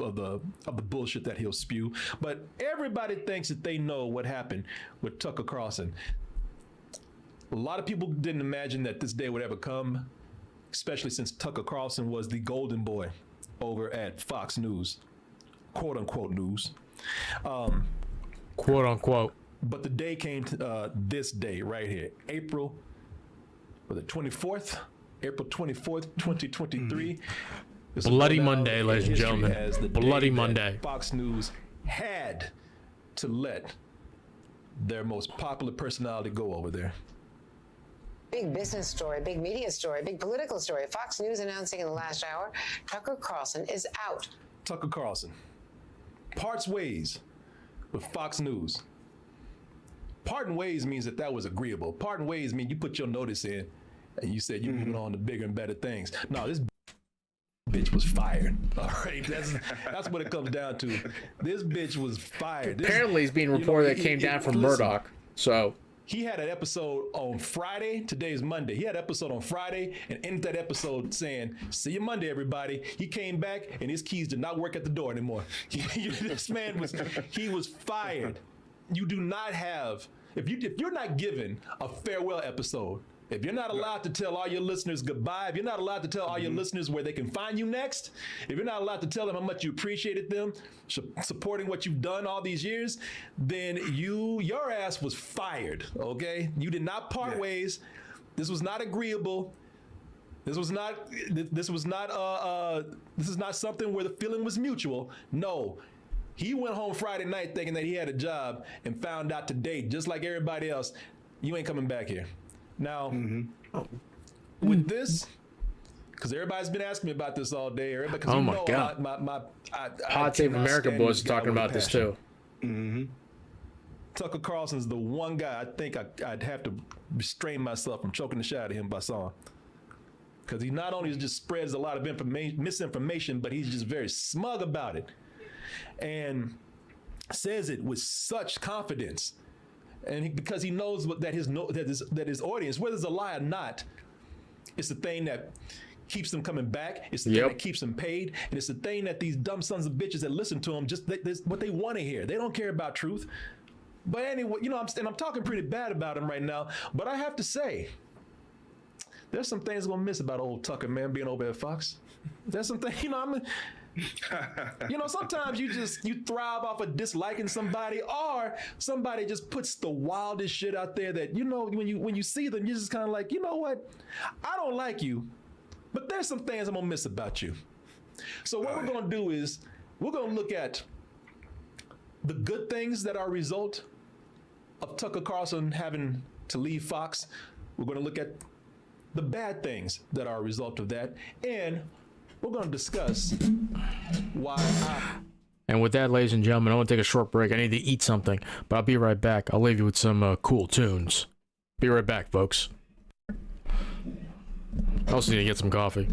the bullshit that he'll spew. But everybody thinks that they know what happened with Tucker Carlson. A lot of people didn't imagine that this day would ever come, especially since Tucker Carlson was the golden boy over at Fox News, quote unquote news. Quote unquote. But the day came to this day right here, April 24th, 2023. Bloody Monday, ladies and gentlemen. As the Bloody day Monday. that Fox News had to let their most popular personality go over there. Big business story, big media story, big political story. Fox News announcing in the last hour, Tucker Carlson is out. Tucker Carlson parts ways with Fox News. Parting ways means that was agreeable. Parting ways mean you put your notice in and you said you're moving on to bigger and better things. No, this bitch was fired. All right, that's what it comes down to. This bitch was fired. Apparently, it's being reported that came down from Murdoch. So he had an episode on Friday. Today's Monday. He had an episode on Friday and ended that episode saying, "See you Monday, everybody." He came back and his keys did not work at the door anymore. This man was fired. You do not have, if you're not given a farewell episode, if you're not allowed to tell all your listeners goodbye, if you're not allowed to tell all your listeners where they can find you next, if you're not allowed to tell them how much you appreciated them supporting what you've done all these years, then your ass was fired, okay? You did not part ways. This was not agreeable. This is not something where the feeling was mutual. No. He went home Friday night thinking that he had a job and found out today, just like everybody else, you ain't coming back here. Now, with this, because everybody's been asking me about this all day. Oh my God. Pod Save America boys are talking about this too. Tucker Carlson's the one guy I think I'd have to restrain myself from choking the shit out of him by song. Because he not only just spreads a lot of misinformation, but he's just very smug about it. And says it with such confidence. And because he knows that his audience, whether it's a lie or not, it's the thing that keeps them coming back. It's the thing that keeps them paid, and it's the thing that these dumb sons of bitches that listen to him that's what they want to hear. They don't care about truth. But anyway, you know, I'm talking pretty bad about him right now. But I have to say, there's some things I'm gonna miss about old Tucker, man, being over at Fox. There's some things, you know, you know, sometimes you thrive off of disliking somebody, or somebody just puts the wildest shit out there that, you know, when you see them, you're just kind of like, you know what, I don't like you, but there's some things I'm gonna miss about you. So what we're gonna do is we're gonna look at the good things that are a result of Tucker Carlson having to leave Fox. We're gonna look at the bad things that are a result of that, and we're going to discuss why And with that, ladies and gentlemen, I want to take a short break. I need to eat something, but I'll be right back. I'll leave you with some cool tunes. Be right back, folks. I also need to get some coffee.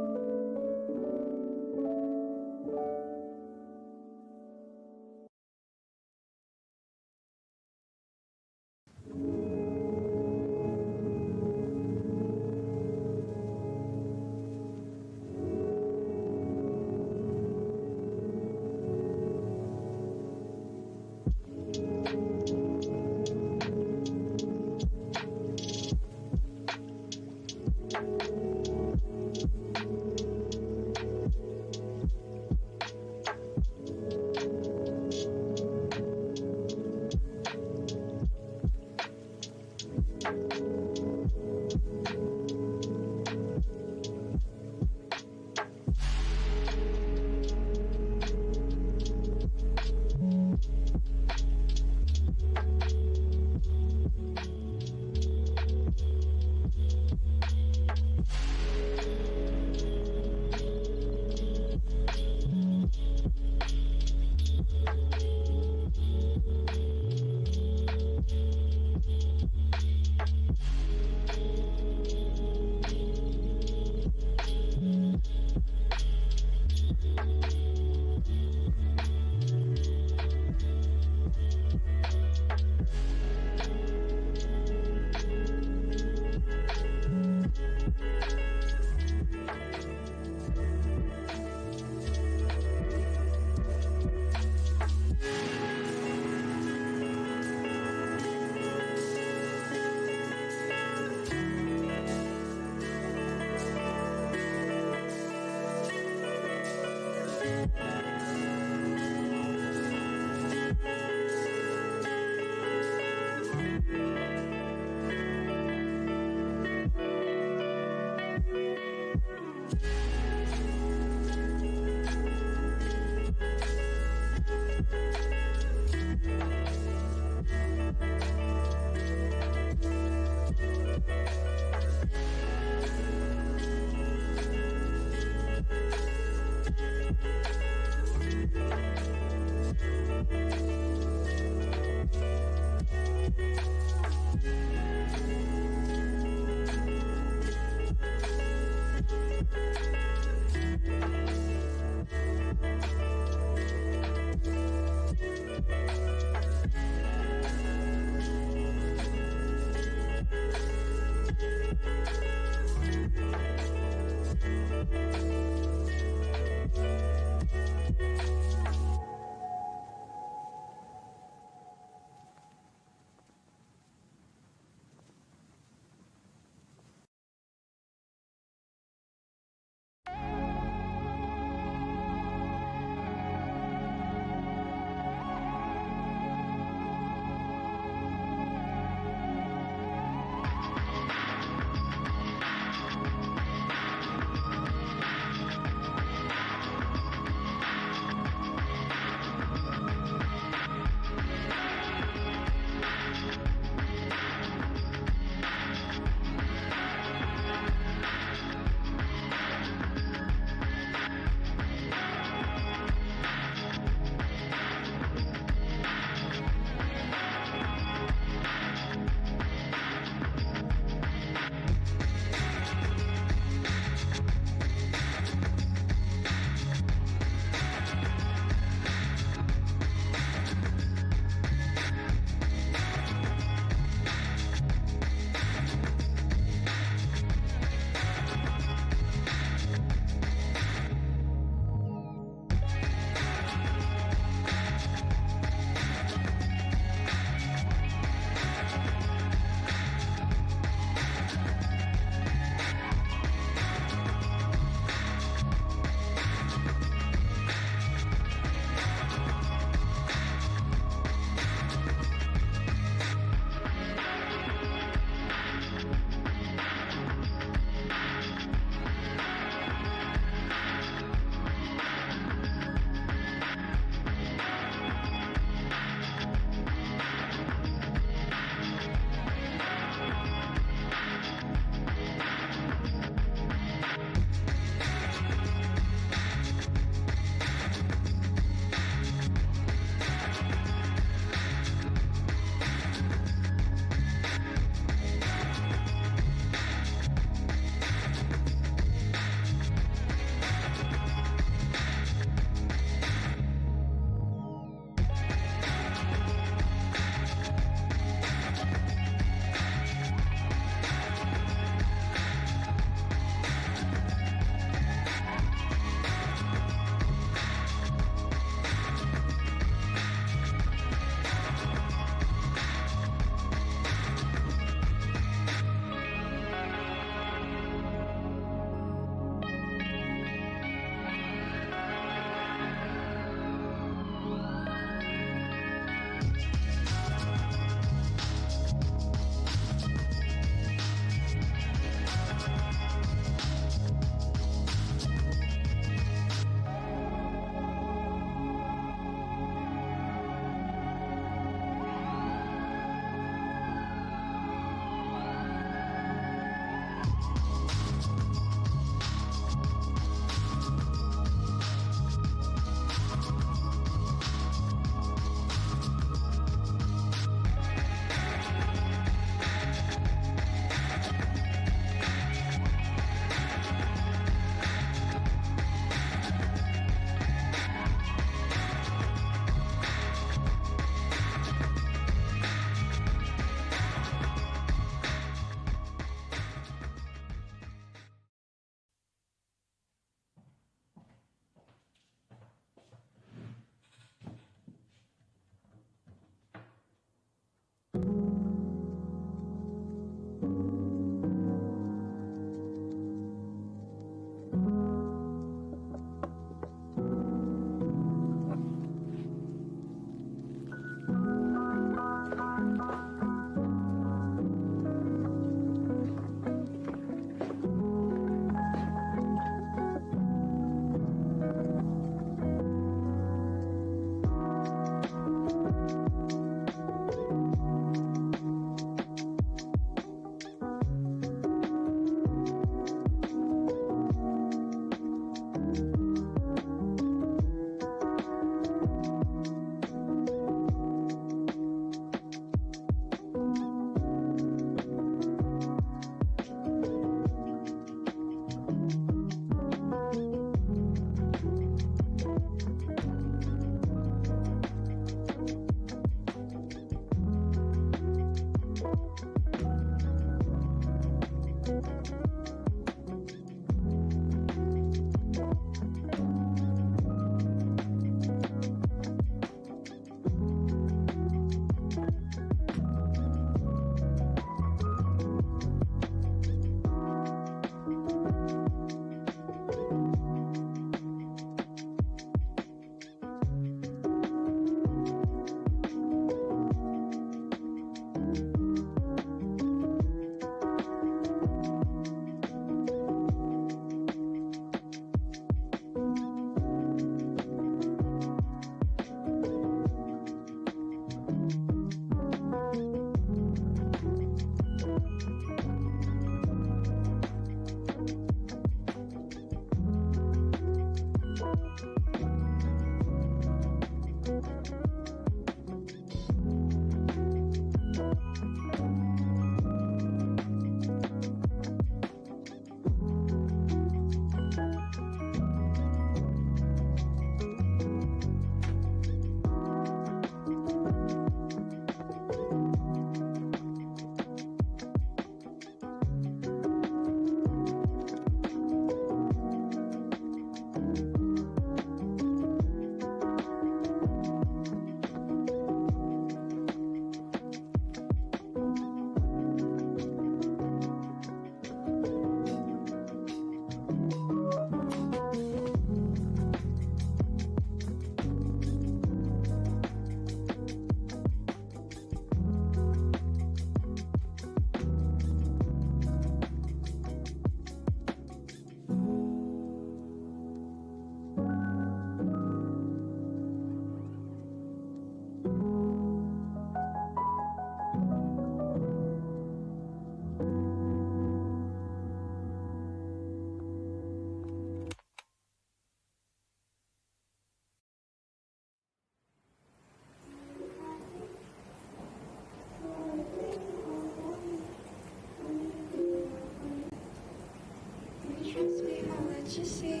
you see.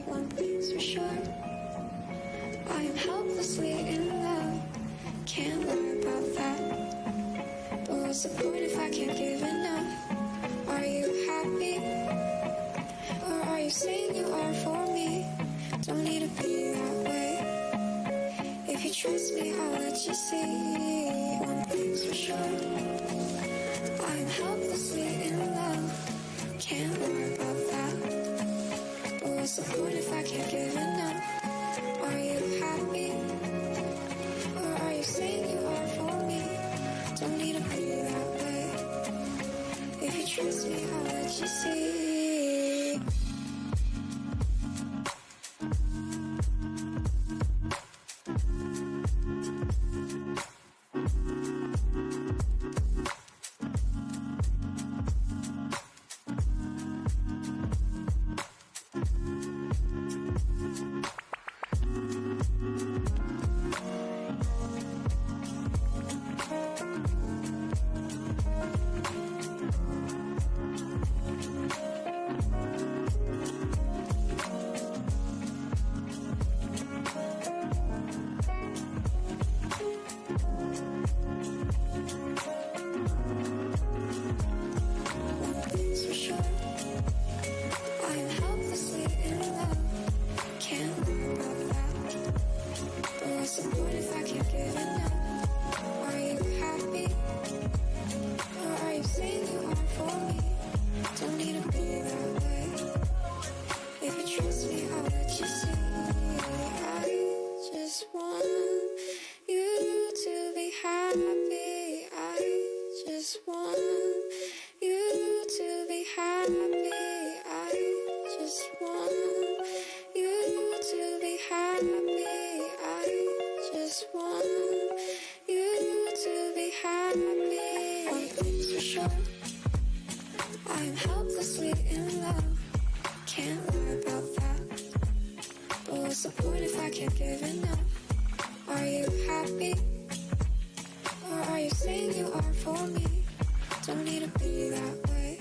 One thing's for sure, I am helplessly in love. Can't lie about that. But what's the point if I can't give enough? Are you happy? Or are you saying you are for me? Don't need to be that way. If you trust me, I'll let you see. One thing's for sure, I'm helplessly in love. Can't lie about that. But what's the point if I can't give enough? Are you happy? Or are you saying you are for me? Don't need to be that way. If you trust me, I'll let you see. I'm helplessly in love. Can't lie about that. But what's the point if I can't give enough? Are you happy? Or are you saying you are for me? Don't need to be that way.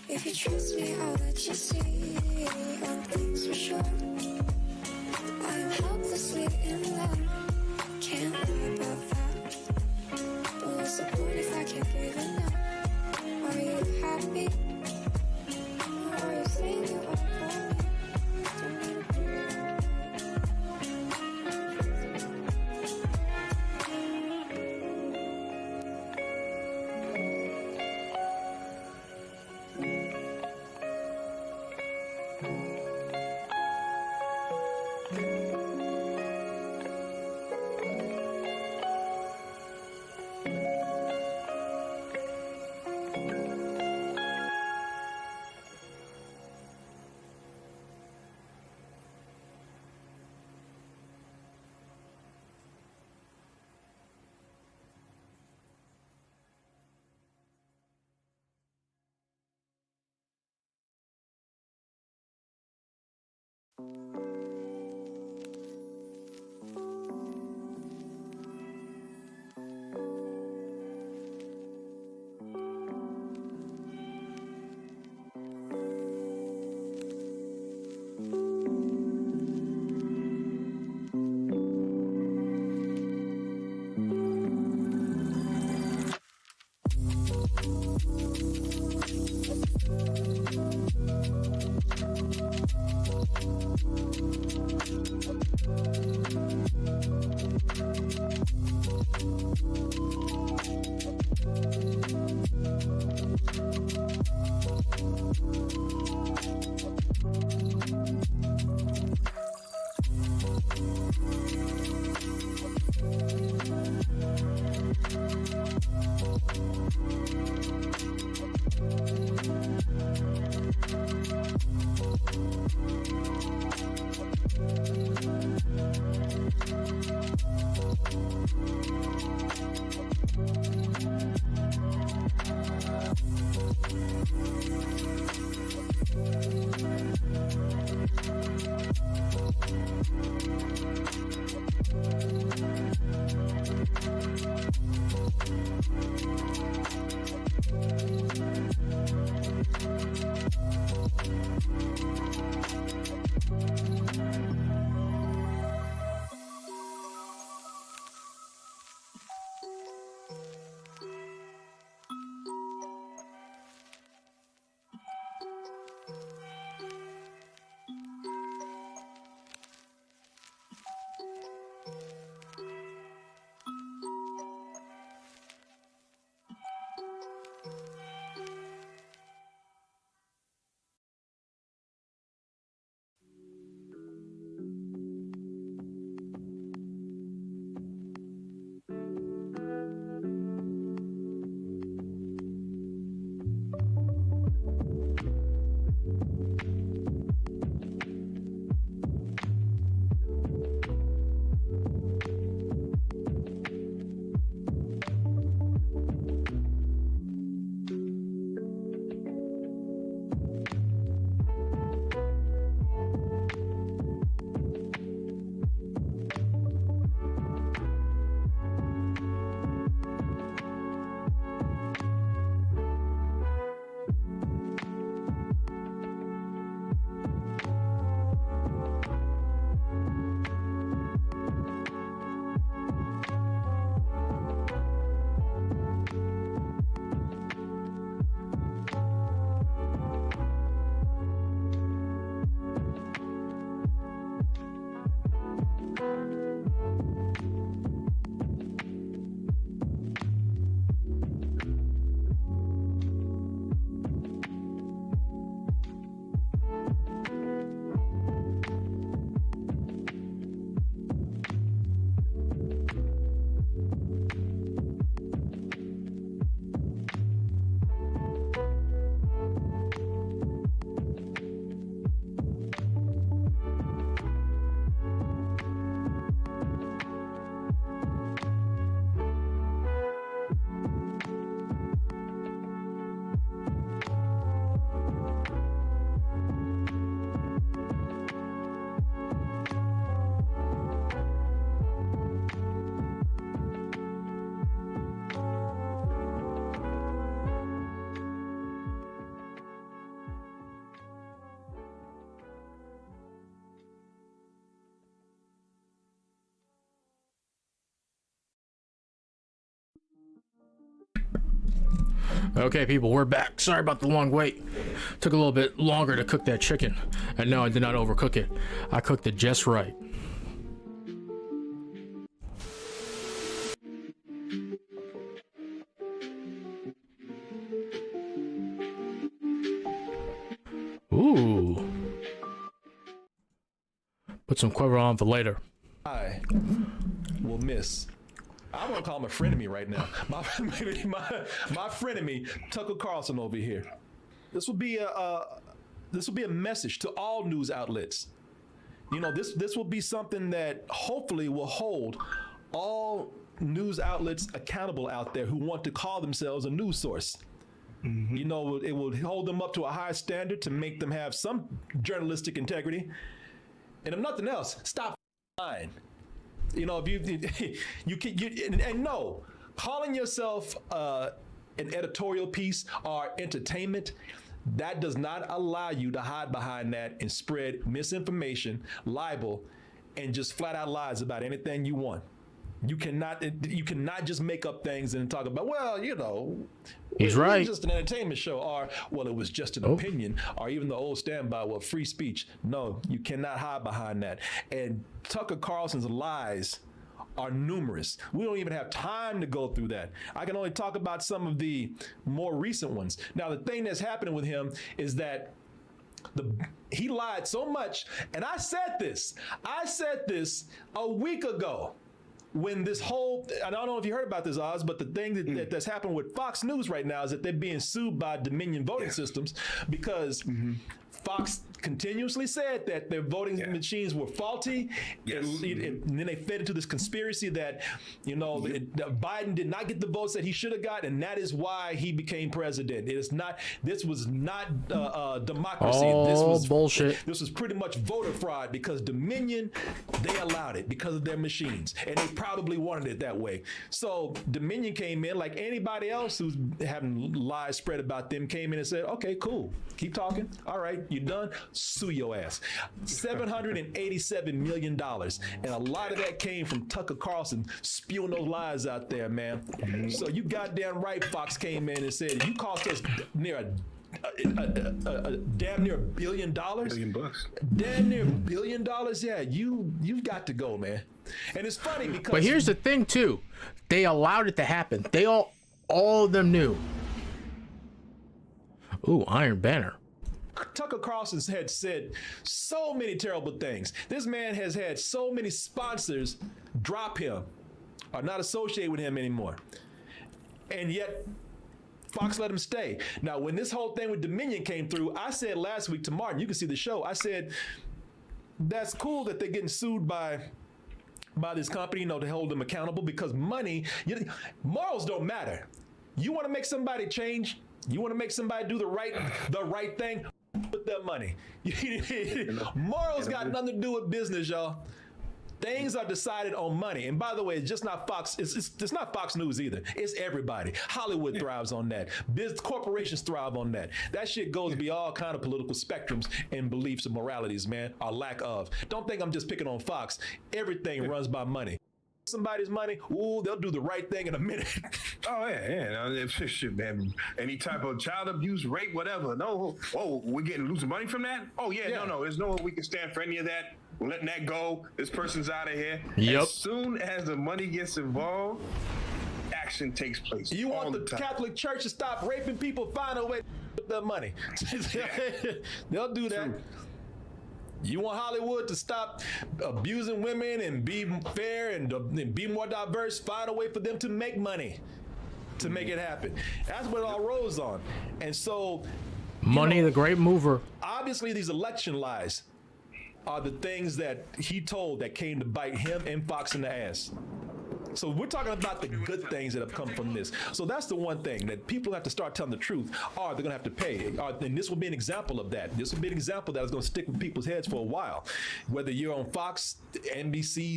If you trust me, I'll let you see. One thing's for sure, I'm helplessly in love. Can't lie about that. But what's the point if I can't give enough? Are you happy? Or are you saying you are for me? Don't need to be that Okay, people, we're back. Sorry about the long wait. Took a little bit longer to cook that chicken. And no, I did not overcook it. I cooked it just right. Ooh. Put some quiver on for later. I will miss. I want to call him a frenemy right now. My frenemy, Tucker Carlson over here. This will be a message to all news outlets. You know, this will be something that hopefully will hold all news outlets accountable out there who want to call themselves a news source. Mm-hmm. You know, it will hold them up to a high standard to make them have some journalistic integrity. And if nothing else, stop lying. You know, if you no, calling yourself an editorial piece or entertainment, that does not allow you to hide behind that and spread misinformation, libel, and just flat out lies about anything you want. You cannot just make up things and talk about, well, you know, he's right. It was just an entertainment show, or well, it was just an opinion, or even the old standby, well, free speech. No, you cannot hide behind that. And Tucker Carlson's lies are numerous. We don't even have time to go through that. I can only talk about some of the more recent ones. Now, the thing that's happening with him is that he lied so much, and I said this a week ago. When this whole, I don't know if you heard about this, Oz, but the thing that's happened with Fox News right now is that they're being sued by Dominion Voting Systems because Fox continuously said that their voting machines were faulty. And then they fed into this conspiracy that, you know, that Biden did not get the votes that he should have got, and that is why he became president. This was not democracy. This was bullshit. This was pretty much voter fraud because Dominion, they allowed it because of their machines, and they probably wanted it that way. So Dominion came in, like anybody else who's having lies spread about them, came in and said, okay, cool, keep talking. All right, you done? Sue your ass. $787 million. And a lot of that came from Tucker Carlson spewing those lies out there, man. So you goddamn right Fox came in and said, you cost us near damn near $1 billion. $1 billion. Damn near $1 billion. Yeah, you've got to go, man. And it's funny because. But here's the thing too. They allowed it to happen. They all of them knew. Ooh, Iron Banner. Tucker Carlson had said so many terrible things. This man has had so many sponsors drop him or not associate with him anymore. And yet Fox let him stay. Now, when this whole thing with Dominion came through, I said last week to Martin, you can see the show, I said, that's cool that they're getting sued by this company, you know, to hold them accountable because money, morals don't matter. You want to make somebody change? You want to make somebody do the right thing? With their money. Morals got nothing to do with business, y'all. Things are decided on money. And by the way, it's just not Fox. It's not Fox News either. It's everybody. Hollywood thrives on that. Corporations thrive on that. That shit goes beyond all kind of political spectrums and beliefs and moralities, man, or lack of. Don't think I'm just picking on Fox. Everything runs by money. Somebody's money, ooh, they'll do the right thing in a minute. Oh yeah. Shit, man. Any type of child abuse, rape, whatever. No, we're losing money from that. Oh yeah. No. There's no way we can stand for any of that. We're letting that go. This person's out of here. Yep. As soon as the money gets involved, action takes place. You want the time. Catholic Church to stop raping people? Find a way to get their money. They'll do that. True. You want Hollywood to stop abusing women and be fair and be more diverse? Find a way for them to make money to make it happen. That's what it all rolls on. And so, Money, the great mover. Obviously, these election lies are the things that he told that came to bite him and Fox in the ass. So we're talking about the good things that have come from this. So that's the one thing that people have to start telling the truth, or they're going to have to pay. And this will be an example of that. This will be an example that is going to stick with people's heads for a while. Whether you're on Fox, NBC,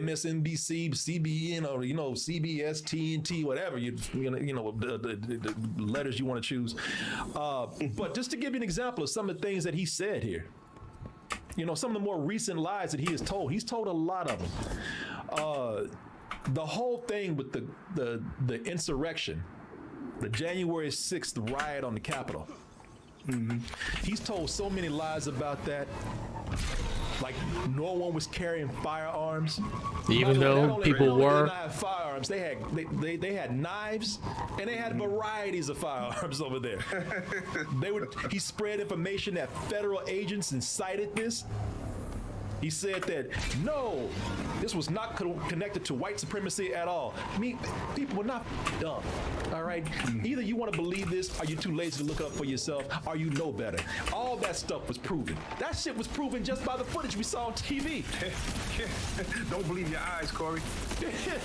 MSNBC, CBN, or CBS, TNT, whatever the letters you want to choose. But just to give you an example of some of the things that he said here. Some of the more recent lies that he has told. He's told a lot of them. The whole thing with the insurrection, the January 6th riot on the Capitol. Mm-hmm. He's told so many lies about that. Like no one was carrying firearms, even though people were. They didn't have firearms. They had knives, and they had varieties of firearms over there. He spread information that federal agents incited this. He said that, no, this was not connected to white supremacy at all. People were not dumb, all right? Either you want to believe this, or you're too lazy to look up for yourself, or you know better. All that stuff was proven. That shit was proven just by the footage we saw on TV. Don't believe your eyes, Corey.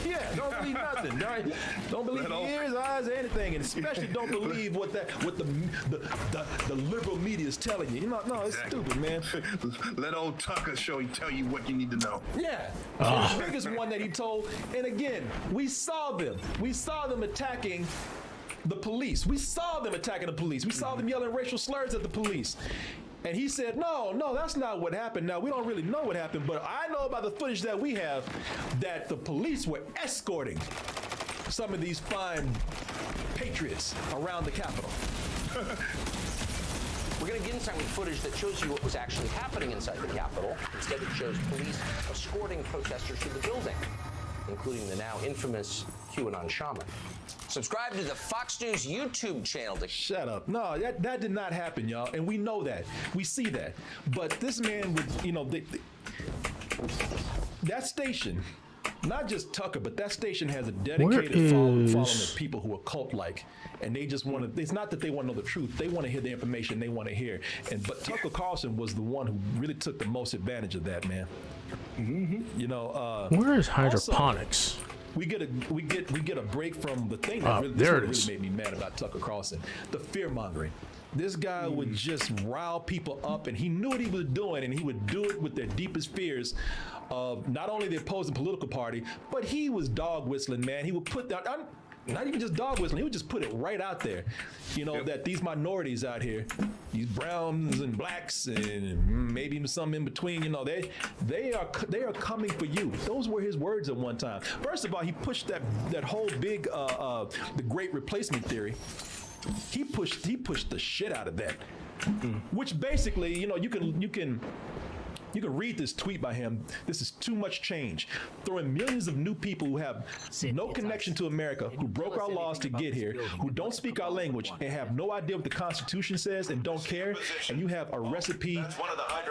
Yeah, don't believe nothing, all right? Don't believe your ears, eyes, or anything, and especially don't believe what the liberal media is telling you. No, it's stupid, man. Let old Tucker tell you what you need to know. Yeah. The biggest one that he told, and again, we saw them attacking the police. We saw them attacking the police. We saw them yelling racial slurs at the police. And he said, no, that's not what happened. Now, we don't really know what happened, but I know by the footage that we have that the police were escorting some of these fine patriots around the Capitol. We're going to get inside with footage that shows you what was actually happening inside the Capitol. Instead, it shows police escorting protesters to the building, including the now infamous QAnon shaman. Subscribe to the Fox News YouTube channel to... Shut up. No, that did not happen, y'all. And we know that. We see that. But this man would, that station... Not just Tucker, but that station has a dedicated following of people who are cult-like, and they just want to. It's not that they want to know the truth; they want to hear the information they want to hear. But Tucker Carlson was the one who really took the most advantage of that, man. Mm-hmm. Where is hydroponics? Also, we get a break from the thing that really made me mad about Tucker Carlson: the fear mongering. This guy would just rile people up, and he knew what he was doing, and he would do it with their deepest fears of not only the opposing political party, but he was dog whistling, man. He would put that, not even just dog whistling, he would just put it right out there, that these minorities out here, these browns and blacks and maybe even some in between, they are coming for you. Those were his words at one time. First of all, he pushed that whole big the great replacement theory. He pushed the shit out of that, which basically, you can read this tweet by him. This is too much change. Throwing millions of new people who have no connection to America, who broke our laws to get here, who don't speak our language, and have no idea what the Constitution says and don't care, and you have a recipe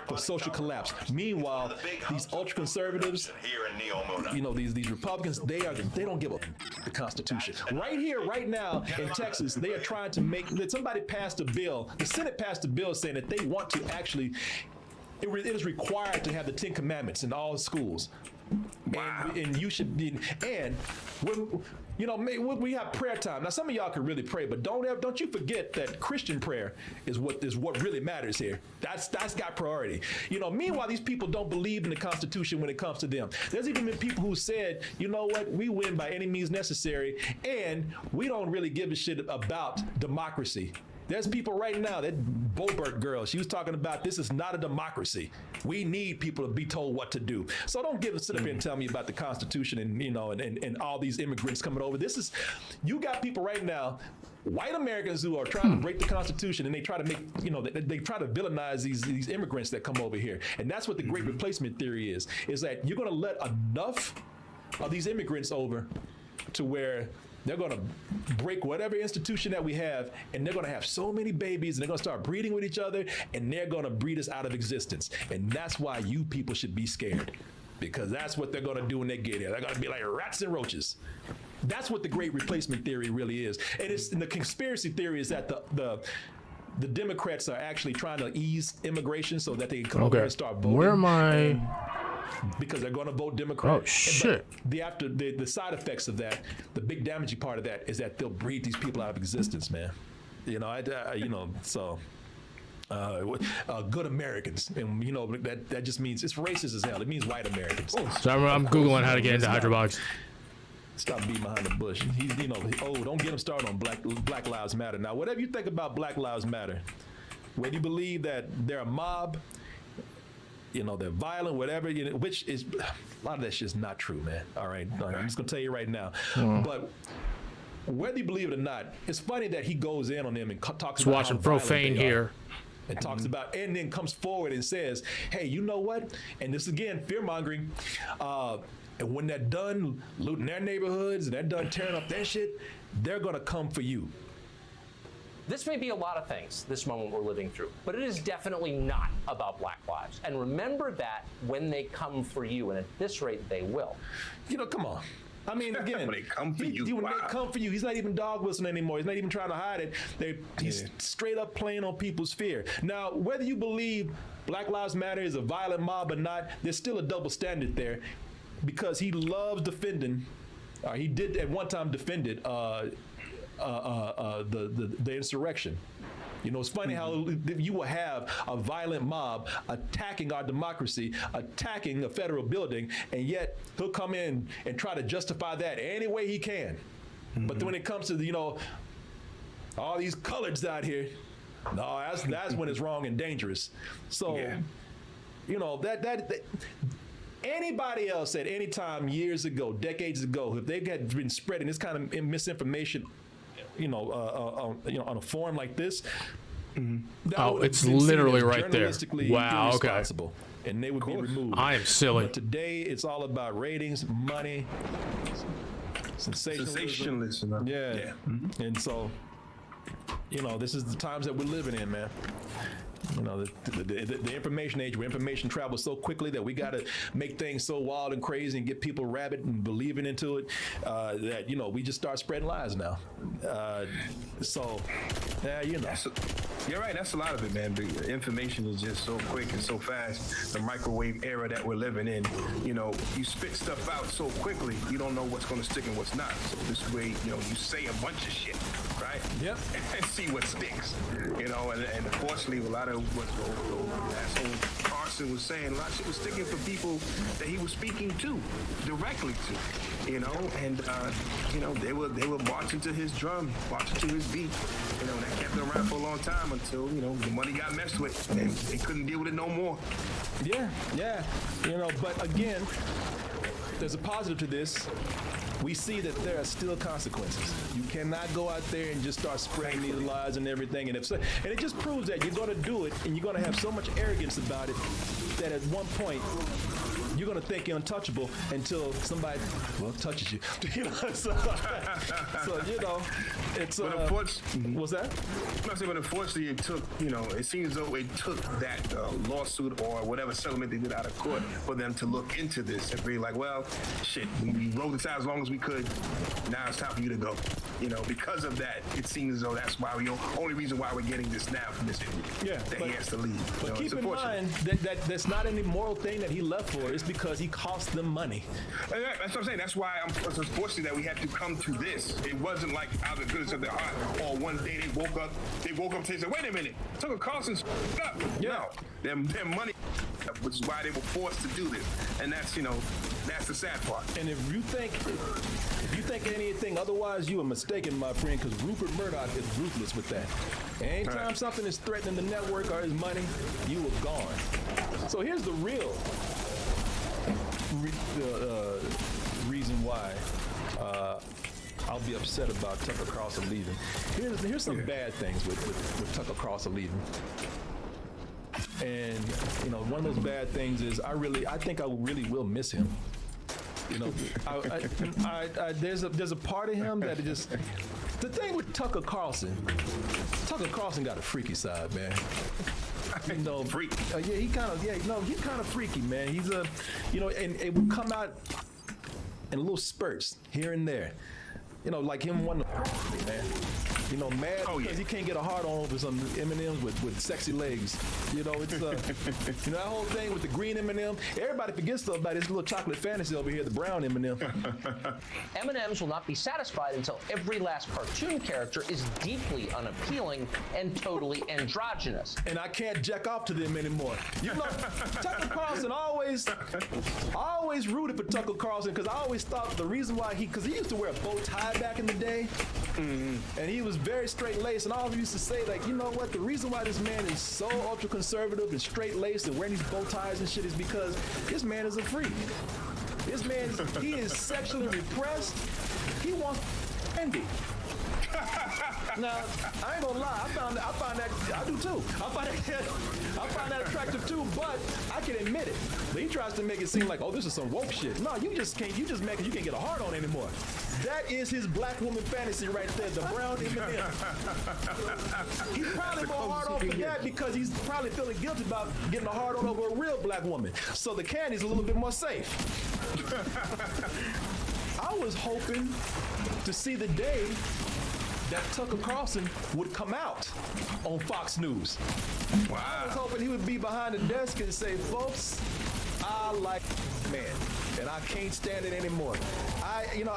for social collapse. Meanwhile, these ultra conservatives, these Republicans, they don't give a the Constitution. Right here, right now in Texas, they are trying to somebody passed a bill. The Senate passed a bill saying that they want to actually. It is required to have the 10 Commandments in all schools. Wow. And you should be, and when, we have prayer time. Now, some of y'all can really pray, but don't you forget that Christian prayer is what really matters here. That's got priority. Meanwhile, these people don't believe in the Constitution when it comes to them. There's even been people who said, you know what, we win by any means necessary, and we don't really give a shit about democracy. There's people right now, that Boebert girl, she was talking about this is not a democracy. We need people to be told what to do. So don't sit up here and tell me about the Constitution and, you know, and all these immigrants coming over. You got people right now, white Americans who are trying to break the Constitution, and they try to make, you know, they try to villainize these immigrants that come over here. And that's what the Great Replacement theory is that you're going to let enough of these immigrants over to where they're going to break whatever institution that we have, and they're going to have so many babies, and they're going to start breeding with each other, and they're going to breed us out of existence. And that's why you people should be scared, because that's what they're going to do when they get here. They're going to be like rats and roaches. That's what the Great Replacement theory really is. And the conspiracy theory is that the Democrats are actually trying to ease immigration so that they can come over and start voting. Where am I? Because they're going to vote Democrat. Oh shit! But the side effects of that, the big damaging part of that, is that they'll breed these people out of existence, man. You know, good Americans, and you know that just means it's racist as hell. It means white Americans. So I'm googling how to get into Hydrobox. Stop beating behind the bush. He's, you know, don't get him started on Black Lives Matter. Now, whatever you think about Black Lives Matter, whether you believe that they're a mob, you know, they're violent, whatever, you know, which is, a lot of that shit's not true, man. All right. I'm just going to tell you right now. But whether you believe it or not, it's funny that he goes in on them and talks about watching profane here. And talks about, and then comes forward and says, hey, you know what? And this again, fear mongering. And when they're done looting their neighborhoods and they're done tearing up their shit, they're going to come for you. This may be a lot of things, this moment we're living through, but it is definitely not about Black lives. And remember that when they come for you, and at this rate, they will. You know, come on. I mean, again, when they come for you, when they come for you, he's not even dog whistling anymore. He's not even trying to hide it. He's straight up playing on people's fear. Now, whether you believe Black Lives Matter is a violent mob or not, there's still a double standard there, because he loves defending. He did at one time defended the insurrection. You know, it's funny how you will have a violent mob attacking our democracy, attacking a federal building, and yet he'll come in and try to justify that any way he can. But when it comes to, you know, all these coloreds out here, no, that's when it's wrong and dangerous. So, you know, that anybody else at any time years ago, decades ago, if they had been spreading this kind of misinformation, you know, on a forum like this, it's literally right there. Wow. Okay. And they would be removed. I am silly. But today, it's all about ratings, money, sensationalism. Yeah. And so, you know, this is the times that we're living in, man. You know, the information age, where information travels so quickly that we got to make things so wild and crazy and get people rabid and believing into it, that, you know, we just start spreading lies now. You know. You're right. That's a lot of it, man. The information is just so quick and so fast. The microwave era that we're living in, you know, you spit stuff out so quickly, you don't know what's going to stick and what's not. So this way, you know, you say a bunch of shit, right? Yep. And see what sticks, you know, and unfortunately, a lot of what asshole Carson was saying, a lot of shit was sticking for people that he was speaking to, directly to, you know, and, you know, they were marching to his drum, marching to his beat, you know, and that kept them around for a long time until, you know, the money got messed with and they couldn't deal with it no more. Yeah. You know, but again, there's a positive to this. We see that there are still consequences. You cannot go out there and just start spreading these lies and everything. And it just proves that you're going to do it, and you're going to have so much arrogance about it that at one point you're going to think you're untouchable until somebody, touches you. You know, so you know, it's. But what's that? But unfortunately, it took, you know, it seems as though it took that lawsuit or whatever settlement they did out of court for them to look into this and be like, well, shit, we rode this out as long as we could. Now it's time for you to go. You know, because of that, it seems as though that's why only reason why we're getting this now from this interview. Yeah, that he has to leave. But keep in mind that that's not any moral thing that he left for. It's because he cost them money. And that's what I'm saying. That's why it's unfortunate that we had to come to this. It wasn't like out of the goodness of their heart, or one day they woke up and said, wait a minute, Tucker Carlson's up. No, their money, which is why they were forced to do this. And that's the sad part. And if you think anything otherwise, you are mistaken, my friend, because Rupert Murdoch is ruthless with that. Anytime something is threatening the network or his money, you are gone. So here's the real reason why I'll be upset about Tucker Carlson leaving. Here's some bad things with Tucker Carlson leaving. And one of those bad things is I think I really will miss him. There's a part of him that just. The thing with Tucker Carlson got a freaky side, man. Freak. He's kind of freaky, man. He's and it would come out in little spurts here and there. Like him wanting to, man. Mad because he can't get a hard on over some M&Ms with sexy legs. It's that whole thing with the green M&M. Everybody forgets about this little chocolate fantasy over here, the brown M&M. M&Ms will not be satisfied until every last cartoon character is deeply unappealing and totally androgynous. And I can't jack off to them anymore. Tucker Carlson always rooted for Tucker Carlson because I always thought the reason why because he used to wear a bow tie back in the day, and he was very straight-laced, and all of us used to say, like, you know what, the reason why this man is so ultra-conservative and straight-laced and wearing these bow ties and shit is because this man is a freak. This man, he is sexually repressed. He wants candy. Now, I ain't gonna lie, I find that, I do too. I find that attractive too, but I can admit it. But he tries to make it seem like, oh, this is some woke shit. No, you just mad because you can't get a hard on anymore. That is his black woman fantasy right there, the brown M&M. He's probably more hard on for that because he's probably feeling guilty about getting a hard on over a real black woman. So the candy's a little bit more safe. I was hoping to see the day that Tucker Carlson would come out on Fox News. Wow. I was hoping he would be behind the desk and say, folks, I like man, and I can't stand it anymore.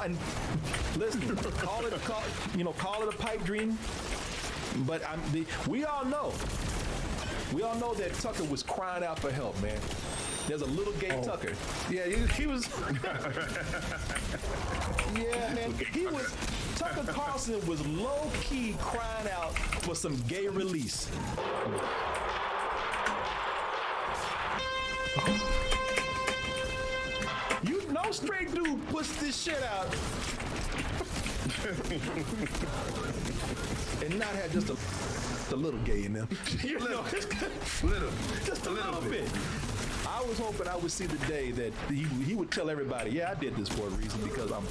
And listen, call it a pipe dream, but we all know that Tucker was crying out for help, man. There's a little gay Tucker. Yeah, he was. Yeah, man, Tucker Carlson was low-key crying out for some gay release. No straight dude puts this shit out and not have just a little gay in them. Just a little bit. I was hoping I would see the day that he would tell everybody, yeah, I did this for a reason because I'm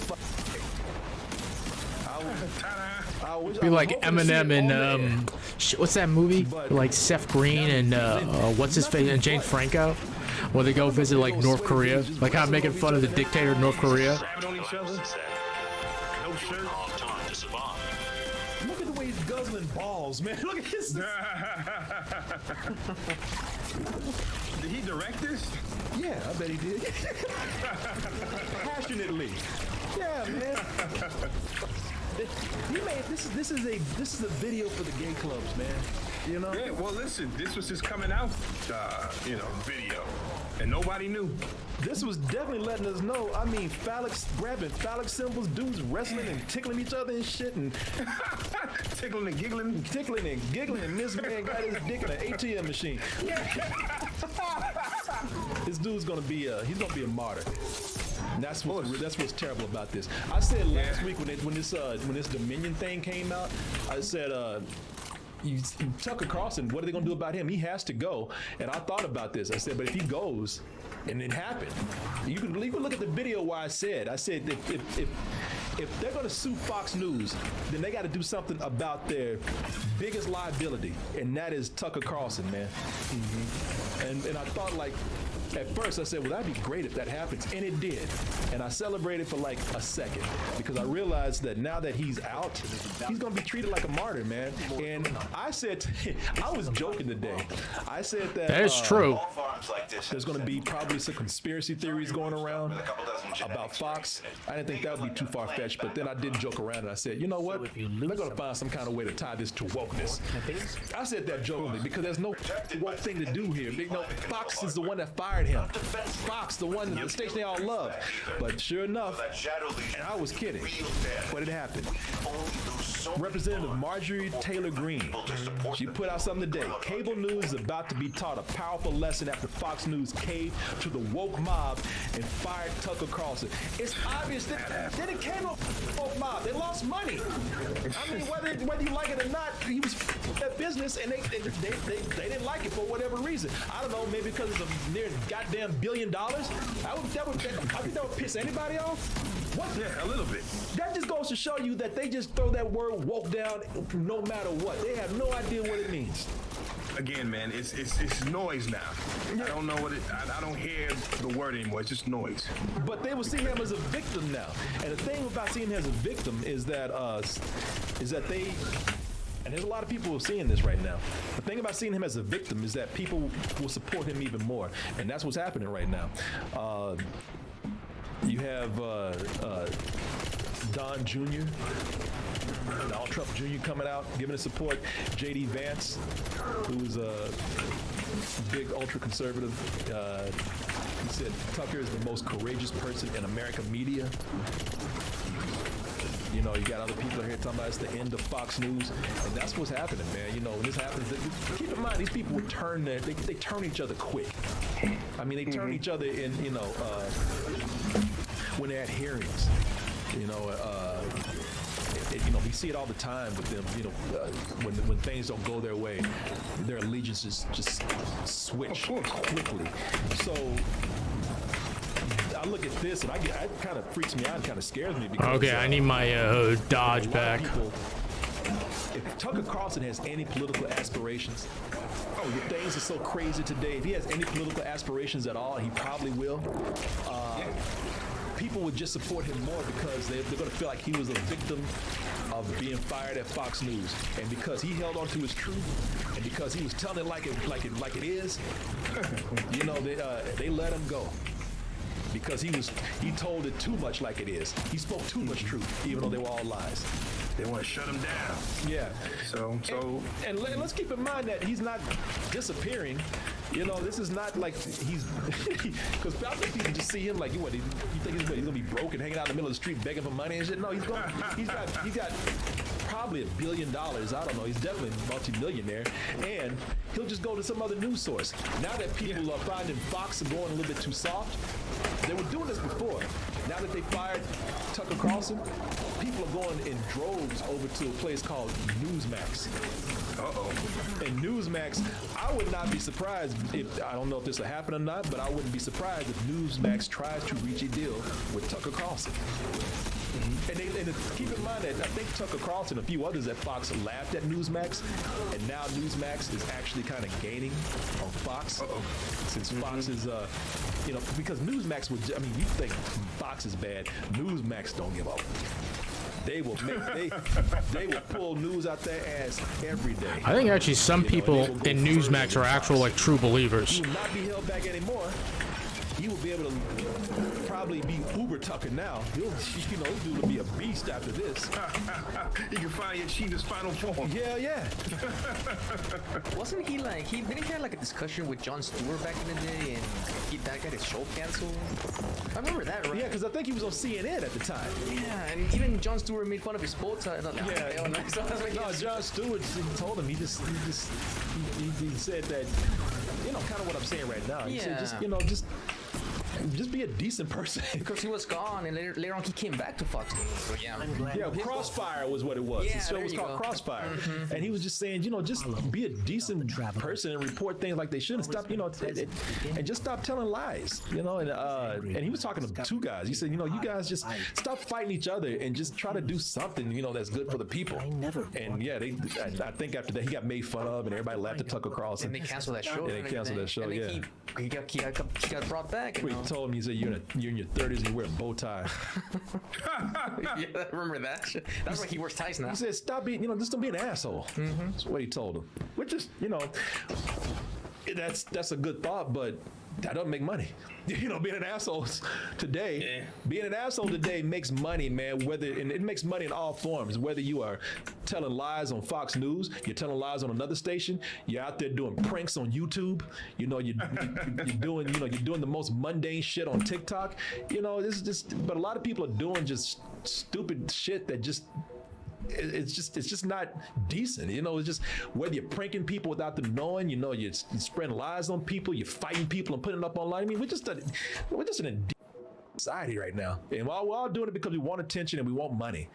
Be like Eminem and what's that movie? Like Seth Green and what's his face and James Franco, where they go visit like North Korea, like how I'm making fun of the dictator of North Korea. Look at the way he's guzzling balls, man. Look at this. Did he direct this? Yeah, I bet he did. Passionately. Yeah, man. This is a video for the gay clubs, man. Yeah, well, listen, this was his coming out, video, and nobody knew. This was definitely letting us know. I mean, grabbing phallic symbols, dudes wrestling and tickling each other and shit, and tickling and giggling, and this man got his dick in an ATM machine. This dude's gonna be a martyr. And that's what's terrible about this. I said last week when this Dominion thing came out, I said Tucker Carlson, what are they gonna do about him? He has to go. And I thought about this. I said, but if he goes, and it happened, you can look at the video where I said if they're gonna sue Fox News, then they got to do something about their biggest liability, and that is Tucker Carlson, man. Mm-hmm. And I thought, like, At first, I said, well, that'd be great if that happens. And it did. And I celebrated for like a second because I realized that now that he's out, he's going to be treated like a martyr, man. And I said, I was joking today. I said that. That is true. There's going to be probably some conspiracy theories going around about Fox. I didn't think that would be too far-fetched, but then I did joke around and I said, you know what? They're going to find some kind of way to tie this to wokeness. I said that jokingly because there's no woke thing to do here. No, Fox is the one that fired him. Fox, the one, the station they all love. But sure enough, and I was kidding, but it happened. Representative Marjorie Taylor Greene, she put out something today. Cable news is about to be taught a powerful lesson after Fox News caved to the woke mob and fired Tucker Carlson. It's obvious that they didn't cave to the woke mob. They lost money. I mean, whether you like it or not, he was at business and they didn't like it for whatever reason. I don't know, maybe because it's a near goddamn $1 billion. I think that would piss anybody off. What? Yeah, a little bit. That just goes to show you that they just throw that word woke down no matter what. They have no idea what it means. Again, man, it's noise now. I don't know what it. I don't hear the word anymore. It's just noise. But they will see him as a victim now. And the thing about seeing him as a victim is that they. And there's a lot of people who are seeing this right now. The thing about seeing him as a victim is that people will support him even more. And that's what's happening right now. You have Don Jr., Donald Trump Jr. coming out, giving his support. J.D. Vance, who's a big ultra-conservative. He said Tucker is the most courageous person in American media. You know, you got other people here talking about it's the end of Fox News, and that's what's happening, man. You know, when this happens, keep in mind these people would turn they turn each other quick. I mean, they turn each other in, you know, when they're at hearings. You know, we see it all the time with them. You know, when things don't go their way, their allegiances just switch quickly. So. I look at this and it kind of freaks me out and kind of scares me because okay, I need my Dodge back. If Tucker Carlson has any political aspirations, things are so crazy today. If he has any political aspirations at all, he probably will. People would just support him more because they're going to feel like he was a victim of being fired at Fox News, and because he held on to his truth, and because he was telling it like it is, you know, they let him go. Because he told it too much like it is. He spoke too much truth, even though they were all lies. They want to shut him down. Yeah. And let's keep in mind that he's not disappearing. You know, this is not like he's because people just see him like you think he's gonna be broke and hanging out in the middle of the street begging for money and shit. No, he's got probably $1 billion. I don't know. He's definitely a multi-millionaire, and he'll just go to some other news source. Now that people are finding Fox and going a little bit too soft, they were doing this before. Now that they fired Tucker Carlson, people are going in droves over to a place called Newsmax. And Newsmax, I would not be surprised if, I don't know if this will happen or not, but I wouldn't be surprised if Newsmax tries to reach a deal with Tucker Carlson. And keep in mind that I think Tucker Carlson and a few others at Fox laughed at Newsmax, and now Newsmax is actually kind of gaining on Fox. Since Fox is, you know, because Newsmax would, I mean, you think Fox is bad, Newsmax don't give up. They will they will pull news out their ass every day. I think actually some people in Newsmax are actual like true believers. You will not be held back anymore. You will be able to probably be Uber Tucker now. This dude will be a beast after this. You can finally achieve his final form. Yeah. Wasn't he didn't he have like a discussion with Jon Stewart back in the day and that got his show canceled? I remember that, right? Yeah, because I think he was on CNN at the time. Yeah, and even Jon Stewart made fun of his sports. No, Jon Stewart told him, he said that, you know, kind of what I'm saying right now. He said, just just be a decent person. Because he was gone, and later on he came back to Fox News. So yeah, Crossfire was what it was. Yeah, The show there was you called go. Crossfire, and he was just saying, you know, just be a decent person and report things like they should, and stop, you know, and just stop telling lies, you know. And he was talking to two guys. He said, you know, you guys just stop fighting each other and just try to do something, you know, that's good for the people. And yeah, I think after that he got made fun of, and everybody laughed at Tucker Carlson. And they canceled that show. And they canceled that show. And Yeah. he got brought back. He told him, he said, you're in your 30s and you wear a bow tie. Yeah, I remember that. That's why he wears ties now. He said, stop being, you know, just don't be an asshole. That's what he told him. Which is, you know, that's a good thought, but that doesn't make money. You know, being an asshole today makes money, man. And it makes money in all forms. Whether you are telling lies on Fox News, you're telling lies on another station, you're out there doing pranks on YouTube. You know, you're doing the most mundane shit on TikTok. You know, but a lot of people are doing just stupid shit that just. It's just not decent, you know. It's just whether you're pranking people without them knowing, you know, you're spreading lies on people, you're fighting people and putting it up online. I mean, we're just an society right now, and we're all doing it because we want attention and we want money.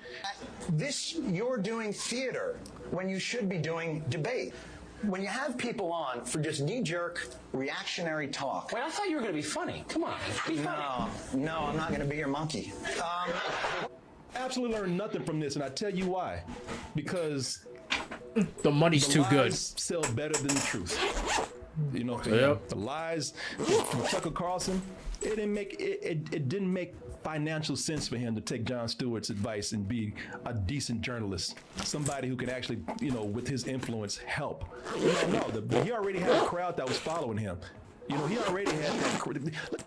You're doing theater when you should be doing debate. When you have people on for just knee-jerk reactionary talk. Wait, I thought you were going to be funny. Come on, be funny. No, I'm not going to be your monkey. Absolutely learned nothing from this, and I tell you why. Because the money's too good. Lies sell better than the truth. You know, the lies with Tucker Carlson, it didn't make financial sense for him to take Jon Stewart's advice and be a decent journalist, somebody who can actually, you know, with his influence, help. He already had a crowd that was following him. You know, he already had that.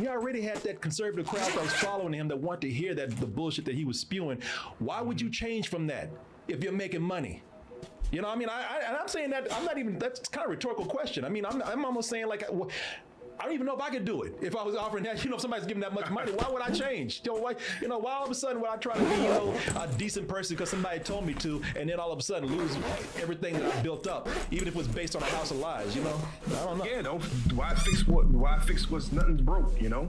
He already had that conservative crowd that was following him that wanted to hear the bullshit that he was spewing. Why would you change from that if you're making money? You know, I mean, I'm saying that that's kind of a rhetorical question. I mean, I'm almost saying like, I don't even know if I could do it. If I was offering that, you know, if somebody's giving that much money, why would I change? You know, why all of a sudden would I try to be, you know, a decent person because somebody told me to, and then all of a sudden lose everything that I built up, even if it was based on a house of lies, you know? I don't know. Yeah, why fix what's nothing's broke, you know?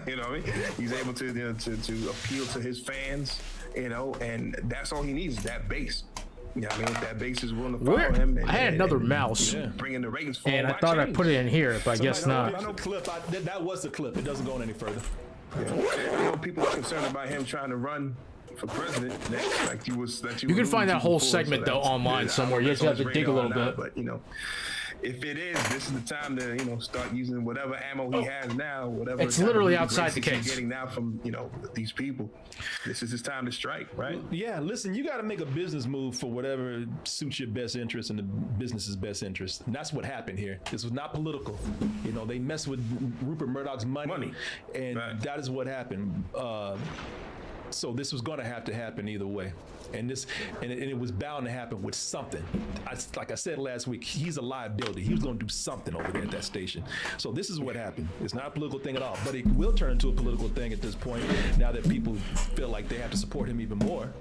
You know what I mean? He's able to, you know, to appeal to his fans, you know, and that's all he needs, that base. Yeah, I mean, if that base is willing to follow him. I had another mouse, bringing the ratings forward. and I thought I put it in here, but I guess not. That was the clip. It doesn't go any further. Yeah. I know people are concerned about him trying to run for president next, like you can find that whole segment though online somewhere. You just have to dig a little bit. But you know, if it is, this is the time to, you know, start using whatever ammo he has now. Whatever it's literally outside the case. He's getting now from, you know, these people. This is his time to strike, right? Yeah, listen, you got to make a business move for whatever suits your best interest and the business's best interest. And that's what happened here. This was not political. You know, they messed with Rupert Murdoch's money. And that is what happened. So this was going to have to happen either way. And it was bound to happen with something. Like I said last week, he's a liability. He was going to do something over there at that station. So this is what happened. It's not a political thing at all, but it will turn into a political thing at this point now that people feel like they have to support him even more.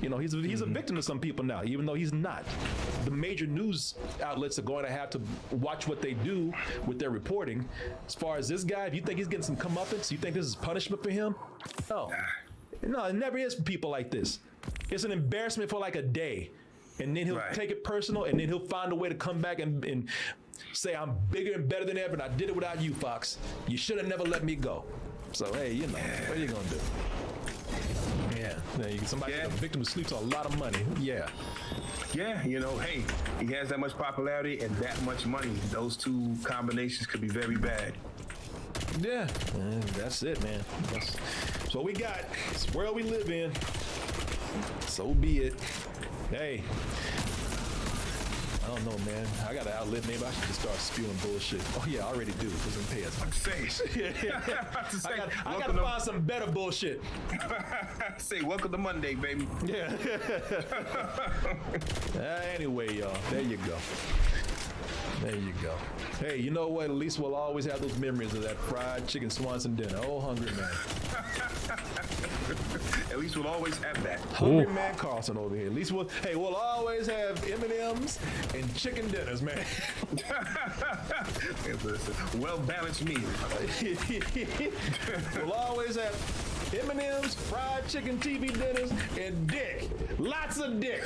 You know, he's a victim to some people now, even though he's not. The major news outlets are going to have to watch what they do with their reporting. As far as this guy, if you think he's getting some comeuppance, you think this is punishment for him? No, it never is for people like this. It's an embarrassment for like a day, and then he'll take it personal, and then he'll find a way to come back and say, I'm bigger and better than ever, and I did it without you, Fox. You should have never let me go. So, hey, you know, what are you going to do? Yeah. Somebody, a victim who sleeps on a lot of money. Yeah. Yeah, you know, hey, he has that much popularity and that much money. Those two combinations could be very bad. Yeah, that's it, man. That's what we got. It's the world we live in. So be it. Hey, I don't know, man. I got to outlive. Maybe I should just start spewing bullshit. Oh yeah, I already do. It doesn't pay us much. I got to find some better bullshit. Say welcome to Monday, baby. Yeah. Anyway, y'all, there you go. There you go. Hey, you know what? At least we'll always have those memories of that fried chicken Swanson dinner. Oh, hungry man. At least we'll always have that. Hungry man Carlson over here. At least we'll always have M&Ms and chicken dinners, man. Well balanced meal. We'll always have M&M's, fried chicken TV dinners, and dick. Lots of dick.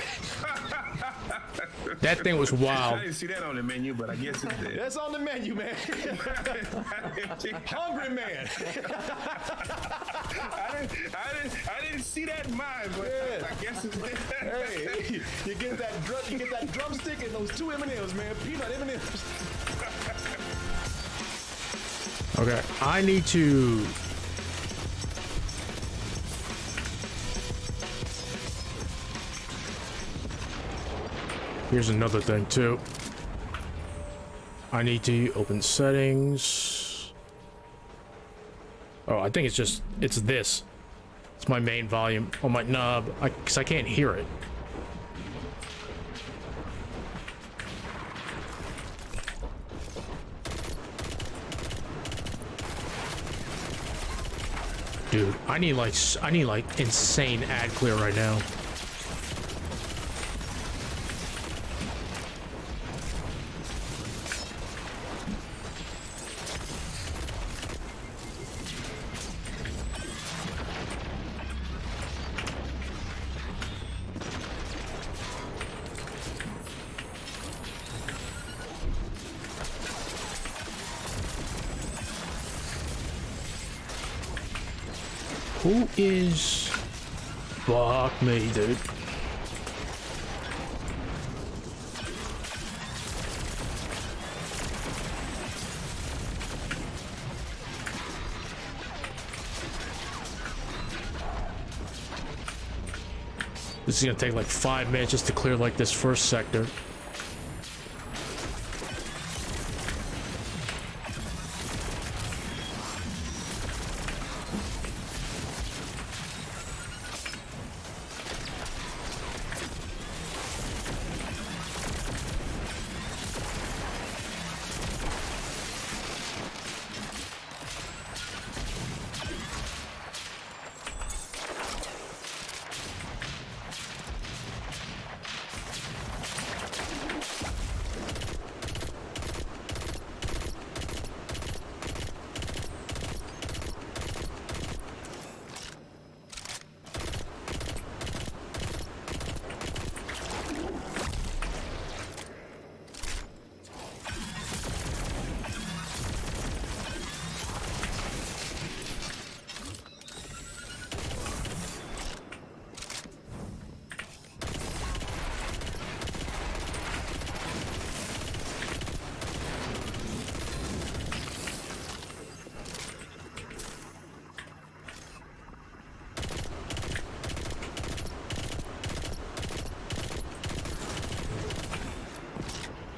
That thing was wild. I didn't see that on the menu, but I guess it's there. That's on the menu, man. Hungry man. I didn't see that in mine, but Yeah. I guess it's there. Hey, you get that drumstick and those two M&Ms, man. Peanut M&Ms. Okay, I need to. Here's another thing too. I need to open settings. Oh, I think it's this. It's my main volume on my knob, because I can't hear it. Dude, I need like insane ad clear right now. Who is... Fuck me, dude. This is gonna take like 5 minutes just to clear like this first sector.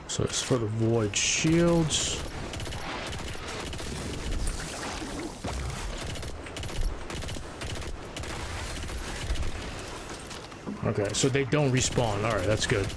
So it's for the void shields. Okay, so they don't respawn. All right, that's good.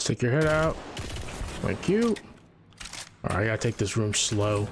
Stick your head out. Thank you. Alright, I gotta take this room slow.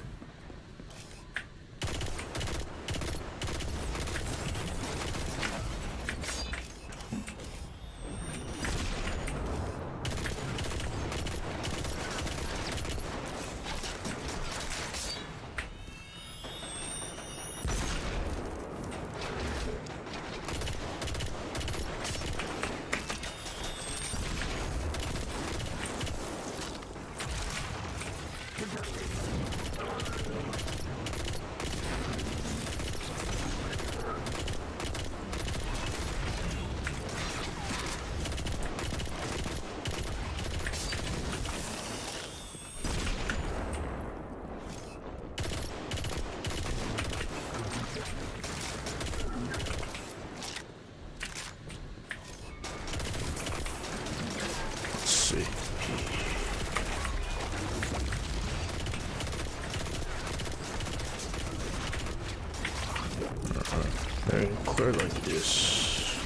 And clear like this.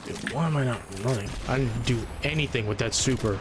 Dude, why am I not running? I didn't do anything with that super.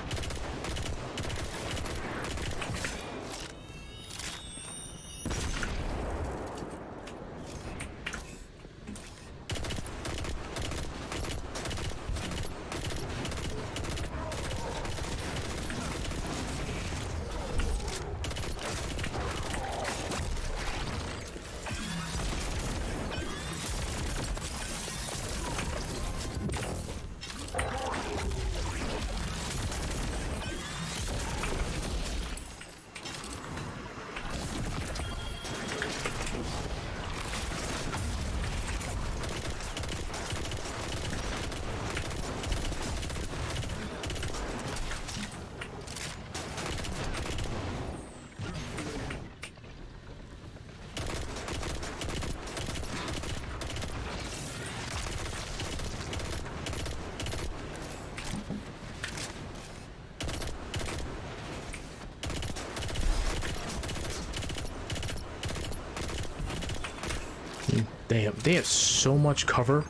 Damn, they have so much cover.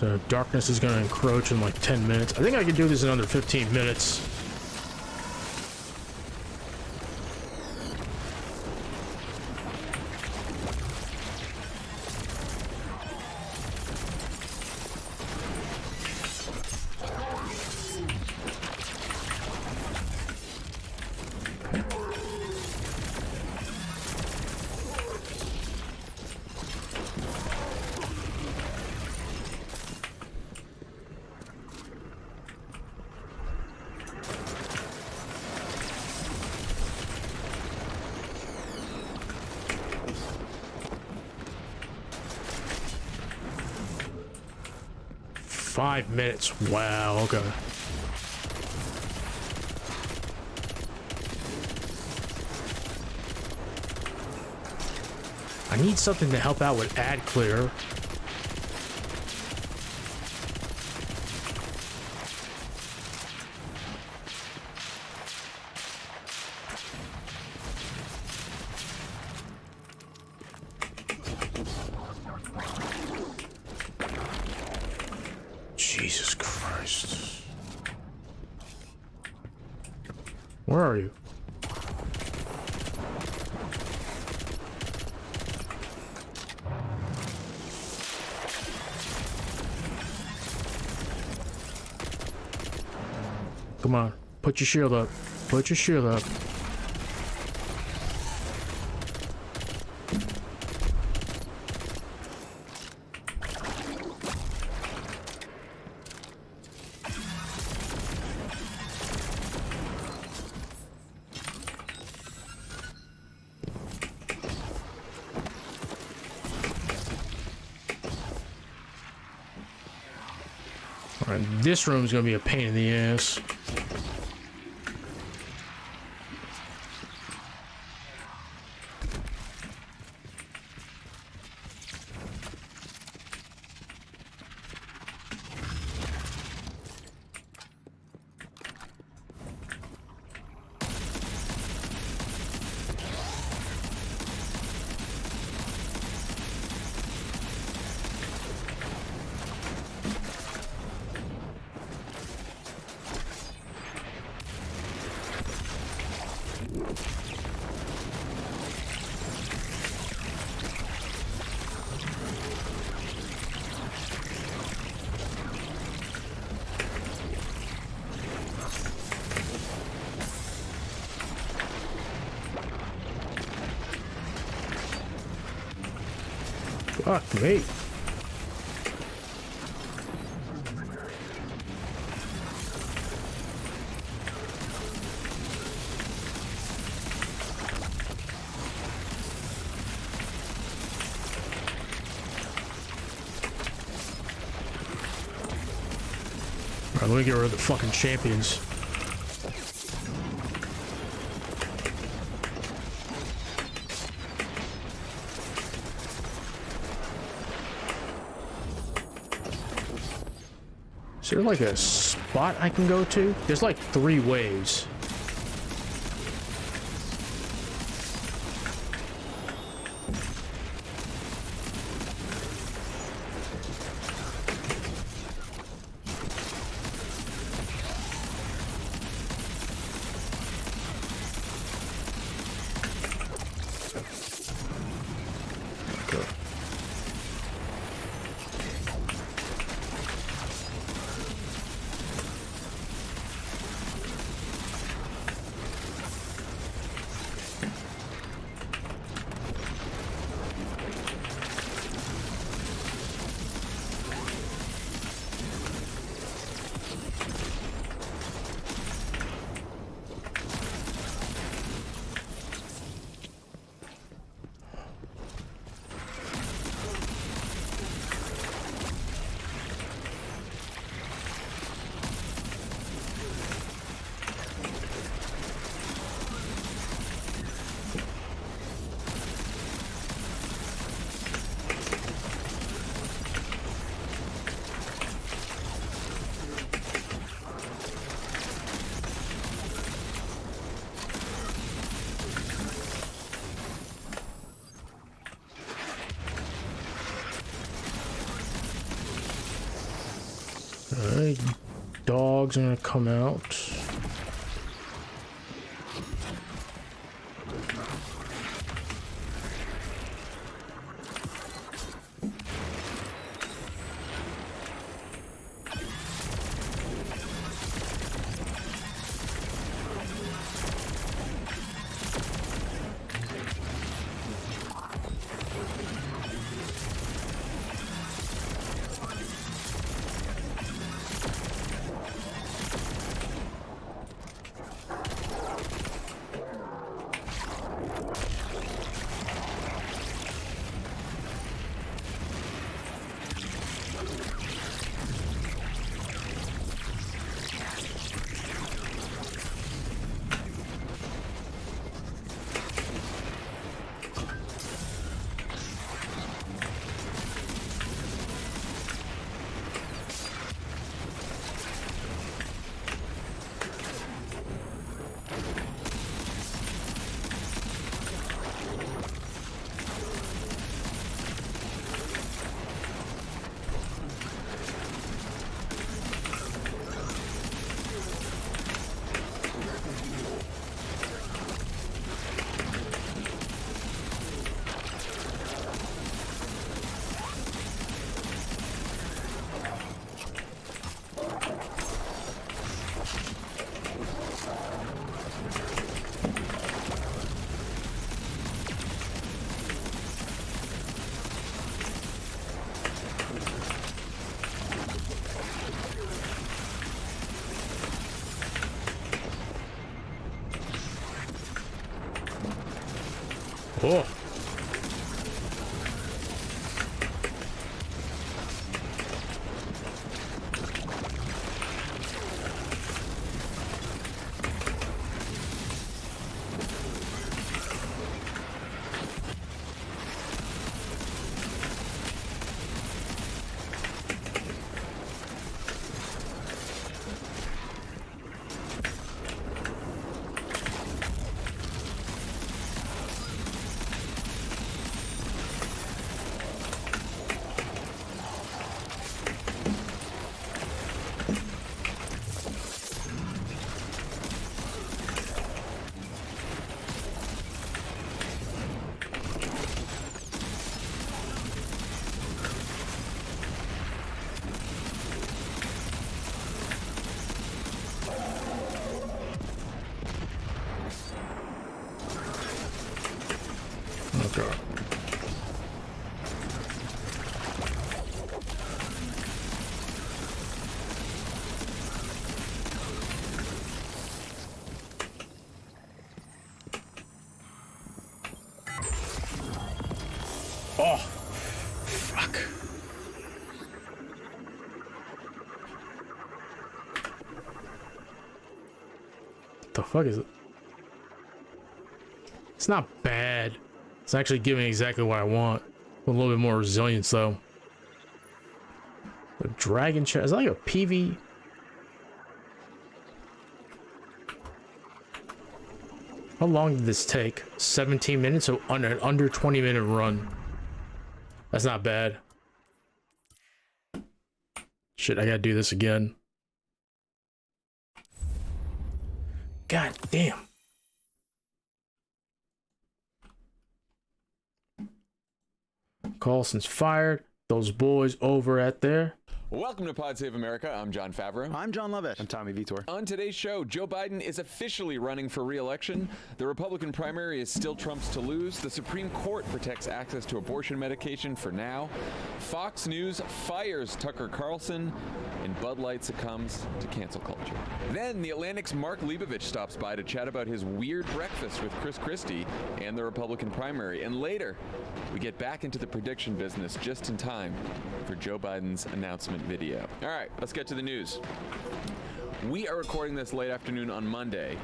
So darkness is going to encroach in like 10 minutes. I think I can do this in under 15 minutes. Five minutes. Wow, okay. I need something to help out with ad clear. Jesus Christ. Where are you? Come on, put your shield up. Put your shield up. Alright, this room's gonna be a pain in the ass. Fuck me. Alright, let me get rid of the fucking champions. Is there like a spot I can go to? There's like 3 ways. Alright, dogs are gonna come out. Oh. the fuck is it? It's not bad. It's actually giving exactly what I want. A little bit more resilience though. The dragon chest. Is that like a PV? How long did this take? 17 minutes, so under 20-minute run. That's not bad. Shit, I gotta do this again. God damn. Carlson's fired. Those boys over at there. Welcome to Pod Save America. I'm John Favreau. I'm John Lovett. I'm Tommy Vitor. On today's show, Joe Biden is officially running for re-election. The Republican primary is still Trump's to lose. The Supreme Court protects access to abortion medication for now. Fox News fires Tucker Carlson. And Bud Light succumbs to cancel culture. Then the Atlantic's Mark Leibovich stops by to chat about his weird breakfast with Chris Christie and the Republican primary. And later, we get back into the prediction business just in time for Joe Biden's announcement video. All right, let's get to the news. We are recording this late afternoon on Monday.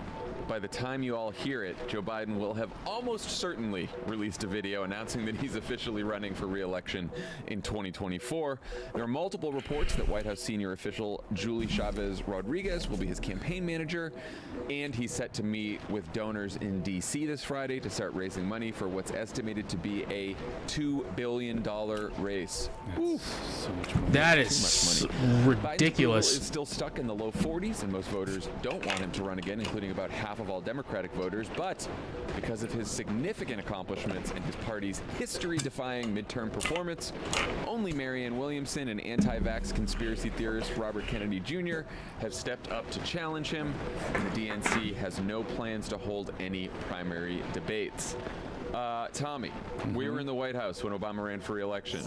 By the time you all hear it, Joe Biden will have almost certainly released a video announcing that he's officially running for re-election in 2024. There are multiple reports that White House senior official Julie Chavez Rodriguez will be his campaign manager, and he's set to meet with donors in D.C. this Friday to start raising money for what's estimated to be a $2 billion race. So much money. That is ridiculous. Biden's approval is still stuck in the low 40s, and most voters don't want him to run again, including about half of all Democratic voters. But because of his significant accomplishments and his party's history-defying midterm performance, only Marianne Williamson and anti-vax conspiracy theorist Robert Kennedy Jr. have stepped up to challenge him, and the DNC has no plans to hold any primary debates. Tommy, we were in the White House when Obama ran for re-election.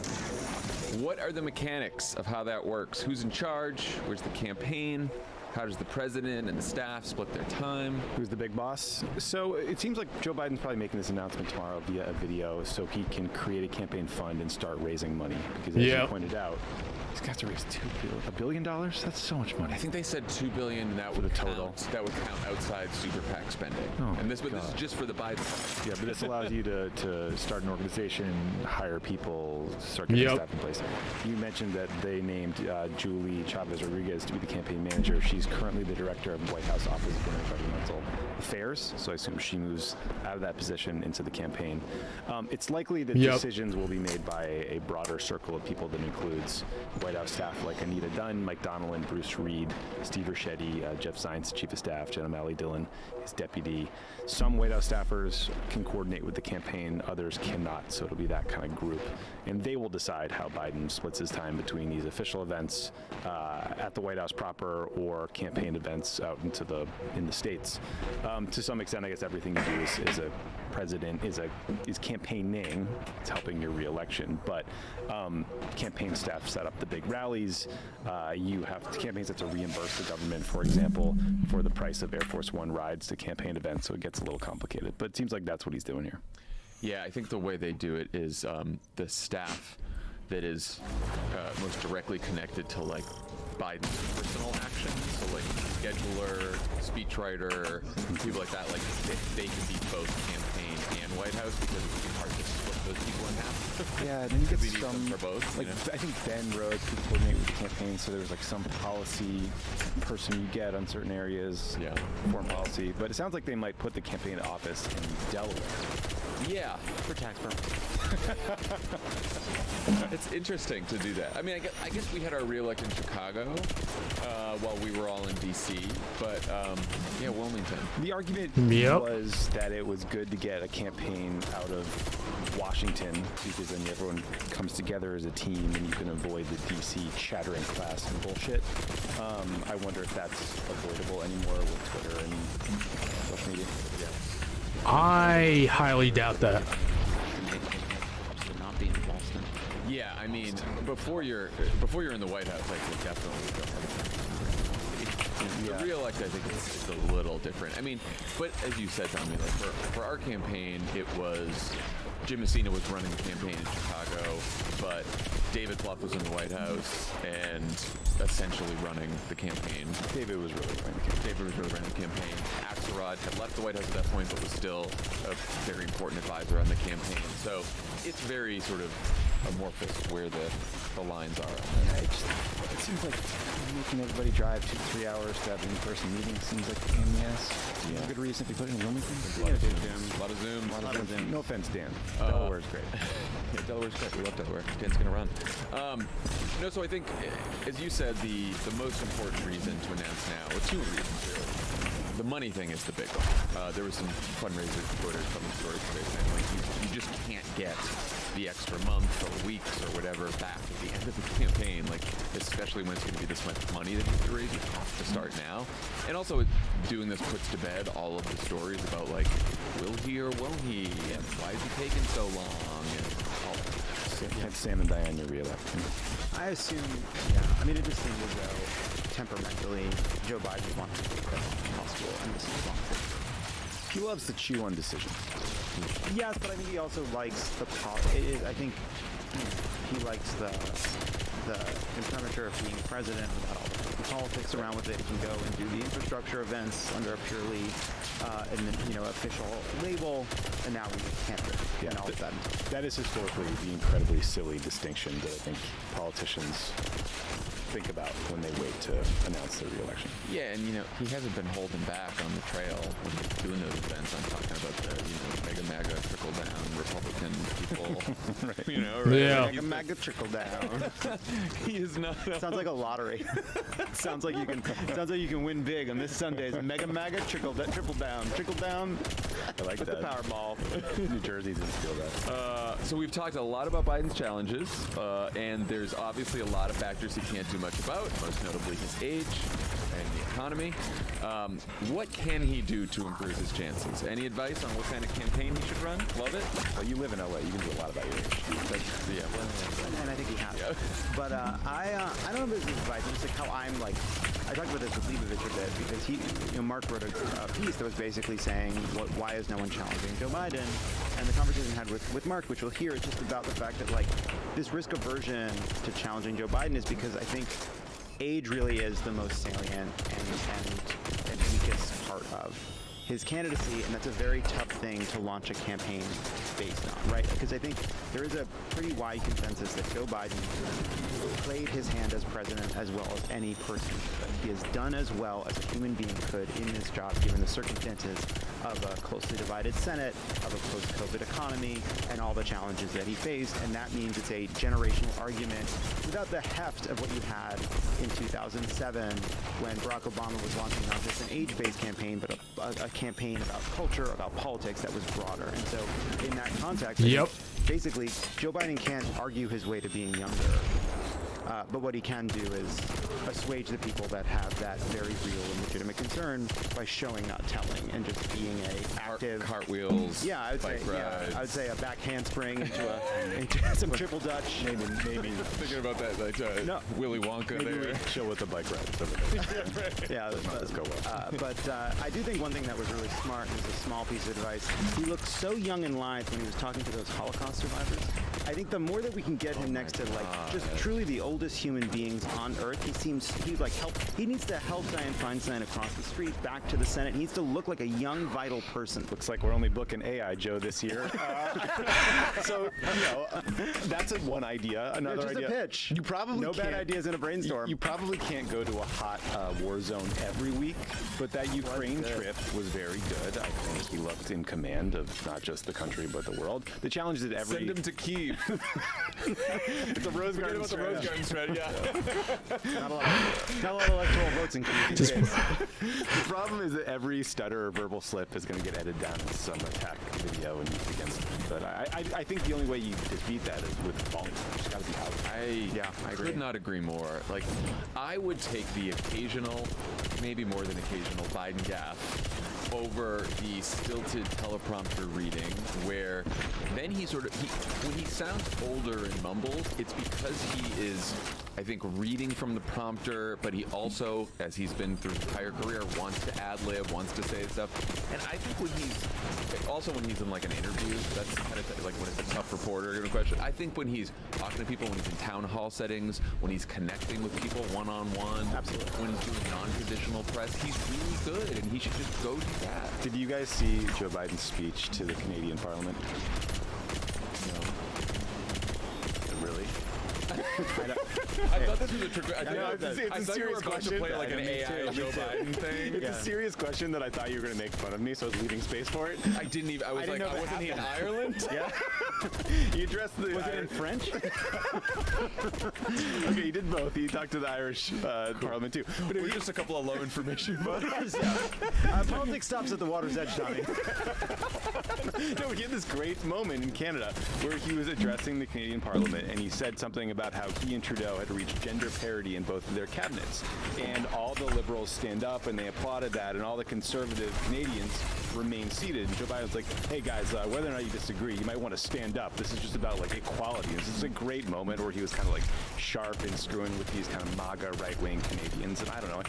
What are the mechanics of how that works? Who's in charge? Where's the campaign? How does the president and the staff split their time? Who's the big boss? So it seems like Joe Biden's probably making this announcement tomorrow via a video so he can create a campaign fund and start raising money. Because as you pointed out, he's got to raise $1 billion. That's so much money. I think they said $2 billion, and that would total. That would count outside super PAC spending. And this is just for the Biden. Yeah, but this allows you to start an organization, hire people, start getting staff in place. You mentioned that they named Julie Chavez Rodriguez to be the campaign manager. She's currently the director of the White House Office of Intergovernmental Affairs, so I assume she moves out of that position into the campaign. It's likely that decisions will be made by a broader circle of people that includes White House staff like Anita Dunn, Mike Donilon, Bruce Reed, Steve Ricchetti, Jeff Zients, Chief of Staff, Jenna Malley Dillon, his deputy. Some White House staffers can coordinate with the campaign, others cannot, so it'll be that kind of group. And they will decide how Biden splits his time between these official events at the White House proper or campaign events out in the states. To some extent, I guess everything you do is a president is campaigning. It's helping your re-election, but campaign staff set up the big rallies. You have campaigns have to reimburse the government, for example, for the price of Air Force One rides to campaign events, so it gets a little complicated. But it seems like that's what he's doing here. Yeah, I think the way they do it is the staff that is most directly connected to like Biden's personal actions, so like scheduler, speechwriter, people like that, like they can be both campaign and White House because it would be hard to split those people in half. Yeah, then you get we need some them for both. Like you know? I think Ben Rhodes could coordinate with the campaign, so there's like some policy person you get on certain areas, foreign policy. But it sounds like they might put the campaign office in Delaware. Yeah, for tax purposes. It's interesting to do that. I mean, I guess we had our re-elect in Chicago while we were all in D.C., but yeah, Wilmington. The argument was that it was good to get a campaign out of Washington because then everyone comes together as a team and you can avoid the D.C. chattering class and bullshit. I wonder if that's avoidable anymore with Twitter and social media. I highly doubt that. Not being in Boston. Yeah, I mean, before you're in the White House, I think definitely go. The re-elect, I think, it's a little different. I mean, but as you said, Tommy, like for our campaign, it was Jim Messina was running the campaign in Chicago, but David Plouffe was in the White House and essentially running the campaign. David was really running the campaign. Axelrod had left the White House at that point, but was still a very important advisor on the campaign. So it's very sort of amorphous where the lines are. It seems like making everybody drive 2 to 3 hours to have an in-person meeting seems like a pain in the ass. Yeah. A good reason if you put it in Wilmington. A lot of Zoom. A lot of Zoom. No offense, Dan. Delaware's great. Yeah, Delaware's great. We love Delaware. Dan's gonna run. So I think, as you said, the most important reason to announce now, or two reasons really. The money thing is the big one. There was some fundraiser voters coming stories today saying like you just can't get the extra month or weeks or whatever back at the end of the campaign, like especially when it's going to be this much money that you have to raise. You have to start now. And also doing this puts to bed all of the stories about like will he or won't he, and why is he taking so long, and all that. Had Sam and Diane re-elected. I assume, I mean, it just seems as though temperamentally Joe Biden wants to be president if possible, and this is wrong. He loves to chew on decisions. Yes, but I think he also likes I think he likes the imprimatur of being president without all the politics around with it. He can go and do the infrastructure events under a purely official label, and now he's a candidate. Yeah, and all of that. That is historically the incredibly silly distinction that I think politicians think about when they wait to announce their re-election. Yeah, and he hasn't been holding back on the trail when he's doing those events. I'm talking about the mega MAGA trickle down Republican people. Right. Right? Yeah. Mega MAGA trickle down. He is not. Sounds like a lottery. Sounds like you can win big on this Sunday's Mega MAGA trickle down. I like with that. the Powerball. New Jersey didn't feel that. So we've talked a lot about Biden's challenges, and there's obviously a lot of factors he can't do much about, most notably his age and the economy. What can he do to improve his chances? Any advice on what kind of campaign he should run? Love it. Well, you live in LA. You can do a lot about your age. And I think he has. Yeah. But I don't know if this is advice. It's like how I'm like. I talked about this with Leibovich a bit because Mark wrote a piece that was basically saying why is no one challenging Joe Biden, and the conversation I had with Mark, which we'll hear, is just about the fact that like this risk aversion to challenging Joe Biden is because I think age really is the most salient and weakest part of his candidacy, and that's a very tough thing to launch a campaign based on, right? Because I think there is a pretty wide consensus that Joe Biden played his hand as president as well as any person could. He has done as well as a human being could in this job, given the circumstances of a closely divided Senate, of a post-COVID economy, and all the challenges that he faced, and that means it's a generational argument without the heft of what you had in 2007 when Barack Obama was launching not just an age-based campaign, but a campaign about culture, about politics that was broader. And so in that context, basically, Joe Biden can't argue his way to being younger. But what he can do is assuage the people that have that very real and legitimate concern by showing, not telling, and just being a active cartwheels. Yeah, I would say. Rides. Yeah, I would say a back handspring into some triple Dutch. Maybe thinking about that, like Willy Wonka there. Chill with the bike ride. Yeah, let's go well. But I do think one thing that was really smart, and is a small piece of advice. He looked so young and lithe when he was talking to those Holocaust survivors. I think the more that we can get him next to just truly the oldest human beings on Earth, he needs to help Dianne Feinstein across the street back to the Senate. He needs to look like a young, vital person. Looks like we're only booking AI Joe this year. So that's one idea. Another just idea. A pitch. You probably no bad ideas in a brainstorm. You probably can't go to a hot war zone every week, but that Ukraine trip was very good. I think he looked in command of not just the country but the world. The challenge is that Send him to Kyiv. It's a Rose Garden about the Rose Garden spread, yeah. Not a lot of electoral votes in Kyiv. The problem is that every stutter or verbal slip is going to get edited down to some attack video and used against him. But I think the only way you defeat that is with volume. It's got to be out. I could not agree more. Like, I would take the occasional, maybe more than occasional, Biden gaffe over the stilted teleprompter reading, where then when he sounds older and mumbled, it's because he is, I think, reading from the prompter, but he also, as he's been through his entire career, wants to ad-lib, wants to say stuff. And I think when he's in like an interview, that's kind of like when it's a tough reporter giving a question. I think when he's talking to people, when he's in town hall settings, when he's connecting with people one-on-one, absolutely, when he's doing non-traditional press, he's really good, and he should just go do that. Did you guys see Joe Biden's speech to the Canadian Parliament? No. Really? I thought this was a trick. It's a serious question. To play like an AI Joe Biden thing. It's a serious question that I thought you were going to make fun of me, so I was leaving space for it. I didn't even. I was like, wasn't he in Ireland? Yeah. You addressed the. Was it in French? Okay, he did both. He talked to the Irish Parliament too. But it was just a couple of low information voters. Politics stops at the water's edge, Tommy. No, he had this great moment in Canada where he was addressing the Canadian Parliament, and he said something about how he and Trudeau had reached gender parity in both of their cabinets. And all the Liberals stand up and they applauded that, and all the conservative Canadians remain seated. And Joe Biden's like, hey guys, whether or not you disagree, you might want to stand up. This is just about like equality. This is a great moment where he was kind of like sharp and screwing with these kind of MAGA right-wing Canadians. And I don't know, I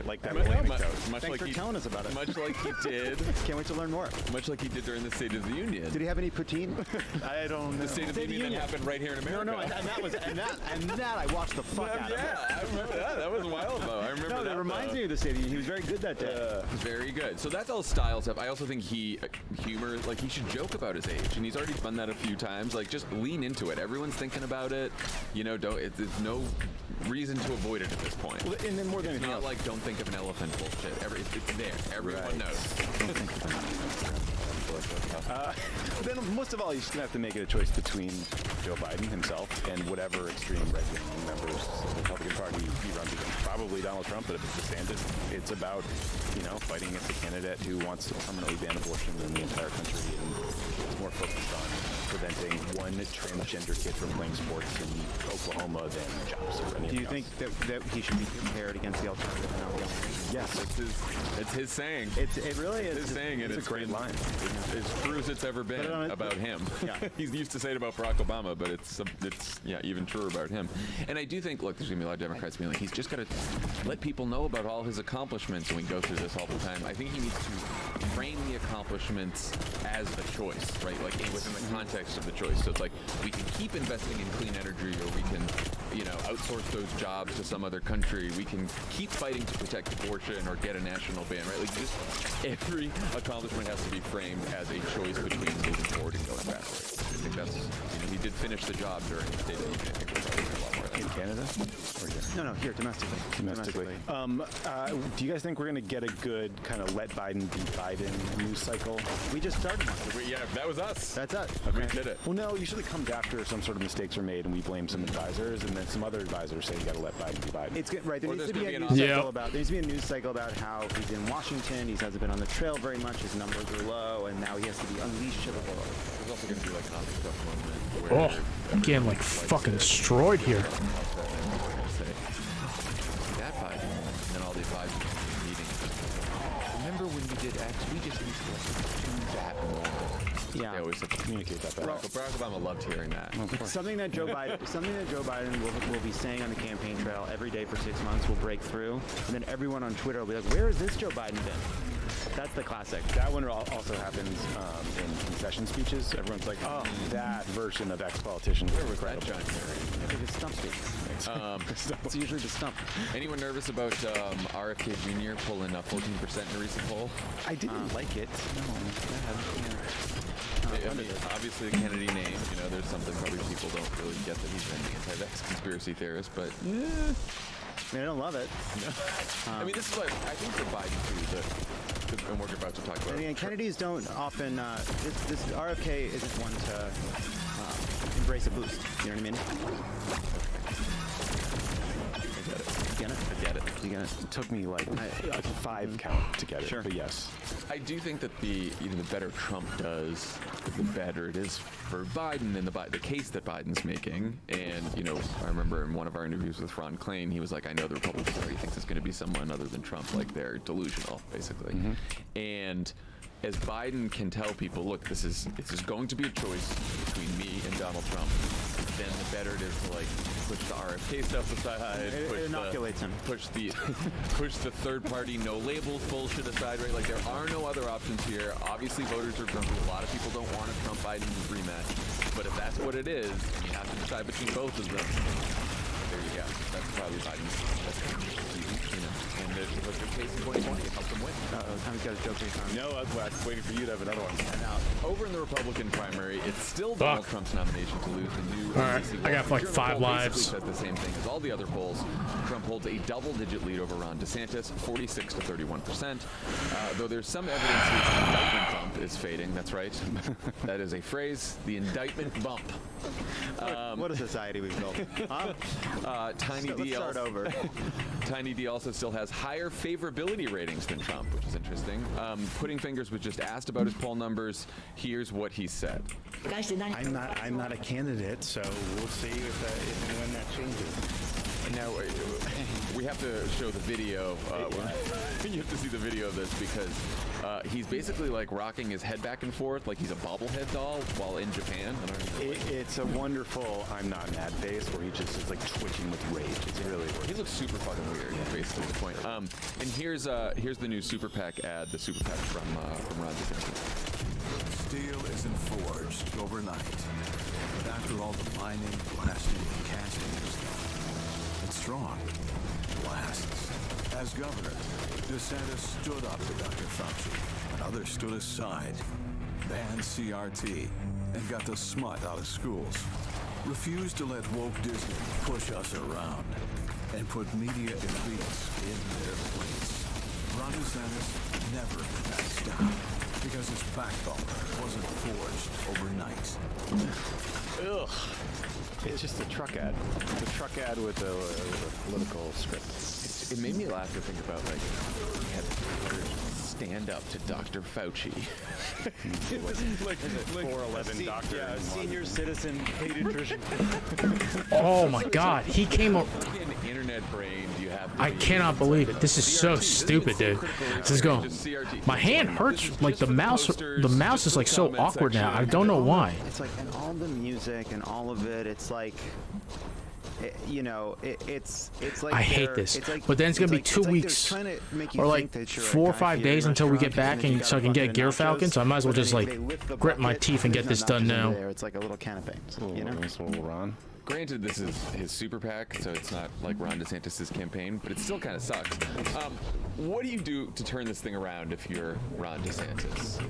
like that little anecdote. Thanks for telling us about it. Much like he did. Can't wait to learn more. Much like he did during the State of the Union. Did he have any poutine? I don't know. The State of the Union that happened right here in America. No, and that I watched the fuck out of. Yeah, I remember that. That was a while ago. I remember that. No, it reminds me of the State of the Union. He was very good that day. Very good. So that's all style stuff. I also think he humor, like he should joke about his age, and he's already done that a few times. Like just lean into it. Everyone's thinking about it. You know, there's no reason to avoid it at this point. Well, and then more than it's anything not else, like don't think of an elephant bullshit. It's there. Everyone knows. Then most of all, he's going to have to make it a choice between Joe Biden himself and whatever extreme right-wing members of the Republican Party he runs against. Probably Donald Trump, but if it's DeSantis, it's about, fighting against a candidate who wants to permanently ban abortion in the entire country and is more focused on preventing one transgender kid from playing sports in Oklahoma than jobs or any. Do you think that he should be compared against the alternative? Yes, it's his saying. It really is his saying, and it's a great line. It's as true as it's ever been about him. Yeah. He's used to say it about Barack Obama, but it's even truer about him. And I do think, look, there's gonna be a lot of Democrats being like, he's just gotta let people know about all his accomplishments, and we go through this all the time. I think he needs to frame the accomplishments as a choice, right? Like within the context of the choice. So it's like we can keep investing in clean energy, or we can, outsource those jobs to some other country. We can keep fighting to protect abortion or get a national ban, right? Like just every accomplishment has to be framed as a choice between moving forward and going backwards. I think that's, he did finish the job during the State of the Union. I think we're probably a lot more than in Canada? Or here? No, here, domestically. Domestically. Do you guys think we're going to get a good kind of let Biden be Biden news cycle? We just started one. Yeah, that was us. That's us. Okay. We did it. Well, no, usually comes after some sort of mistakes are made and we blame some advisors, and then some other advisors say you got to let Biden be Biden. It's good, right? There needs to be a news cycle about how he's in Washington. He hasn't been on the trail very much. His numbers are low, and now he has to be unleashed to the world. There's also going to be like an off-the-cuff moment. Oh, I'm getting like fucking destroyed here. That Biden, and then all the advisors meeting. Remember when we did X? We just need to do that more. Yeah, they always have to communicate that better. Barack Obama loved hearing that. It's something that Joe Biden will be saying on the campaign trail every day for 6 months. Will break through, and then everyone on Twitter will be like, "Where has this Joe Biden been?" That's the classic. That one also happens in concession speeches. Everyone's like, "Oh, that version of ex-politician." Where was that John Kerry? It's stump speech. It's usually the stump. Anyone nervous about RFK Jr. pulling 14% in a recent poll? I didn't like it. No, I mean, obviously the Kennedy name, there's something probably people don't really get that he's an anti-vax conspiracy theorist, but I don't love it. I mean, this is what I think for Biden too, and we're about to talk about. And Kennedys don't often. This RFK isn't one to embrace a boost. You know what I mean? I get it. You get it. It took me like a 5 count to get it. Sure. But yes. I do think that the better Trump does, the better it is for Biden and the case that Biden's making. And, I remember in one of our interviews with Ron Klain, he was like, I know the Republican Party thinks it's going to be someone other than Trump. Like, they're delusional, basically. Mm-hmm. And as Biden can tell people, look, this is going to be a choice between me and Donald Trump, then the better it is to like push the RFK stuff aside, It inoculates him. push the third party no labels bullshit aside, right? Like there are no other options here. Obviously voters are grumpy. A lot of people don't want a Trump Biden rematch, but if that's what it is, you have to decide between both of them. There you go. That's probably Biden's. That's easy, you know. And it was the case in 2020. It helped him win. Tommy's got a joke face on. No, I was waiting for you to have another one. Now, over in the Republican primary, it's still Donald Trump's nomination to lose the new. All right, I got like 5 lives. Says the same thing as all the other polls. Trump holds a double-digit lead over Ron DeSantis, 46 to 31%. Though there's some evidence that the indictment bump is fading. That's right. That is a phrase. The indictment bump. What a society we've built. Tiny Let's D start over. Tiny D also still has higher favorability ratings than Trump, which is interesting. Putting Fingers was just asked about his poll numbers. Here's what he said. I'm not a candidate, so we'll see if and when that changes. Now, we have to show the video. You have to see the video of this because he's basically like rocking his head back and forth like he's a bobblehead doll while in Japan. I don't know. It's a wonderful I'm not mad face where he just is like twitching with rage. It's really weird. He looks super fucking weird, basically the point. And here's the new Super PAC ad, the Super PAC from Ron DeSantis. Steel isn't forged overnight. But after all the mining, blasting, and casting and stuff, it's strong. It lasts. As governor, DeSantis stood up to Dr. Fauci, and others stood aside, banned CRT, and got the smut out of schools. Refused to let woke Disney push us around, and put media elites in their place. Ron DeSantis never backs down, because his backbone wasn't forged overnight. Ugh. It's just a truck ad. It's a truck ad with a political script. It made me laugh to think about like he had stand up to Dr. Fauci. like 4'11" doctor. Yeah, senior citizen pediatrician. Oh my God, he came up. An internet brain. Do you have? I cannot believe it. This is so stupid, dude. This is going. My hand hurts. Like the mouse is like so awkward now. I don't know why. It's like, and all the music and all of it. It's like, it's like I hate this. But then it's gonna be 2 weeks or like 4 or 5 days until we get back, and so I can get Gear Falcon. So I might as well just like grit my teeth and get this done now. It's like a little canopy. You know, nice little Ron. Granted, this is his Super PAC, so it's not like Ron DeSantis' campaign, but it still kind of sucks. What do you do to turn this thing around if you're Ron DeSantis?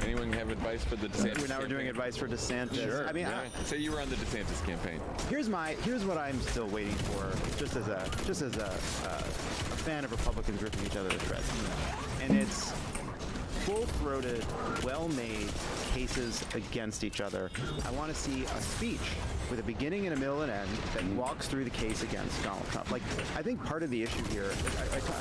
Anyone have advice for the DeSantis? Now we're doing advice for DeSantis. Sure. I mean, say you were on the DeSantis campaign. Here's what I'm still waiting for, just as a fan of Republicans ripping each other to shreds, and it's full-throated, well-made cases against each other. I want to see a speech with a beginning and a middle and end that walks through the case against Donald Trump. Like, I think part of the issue here,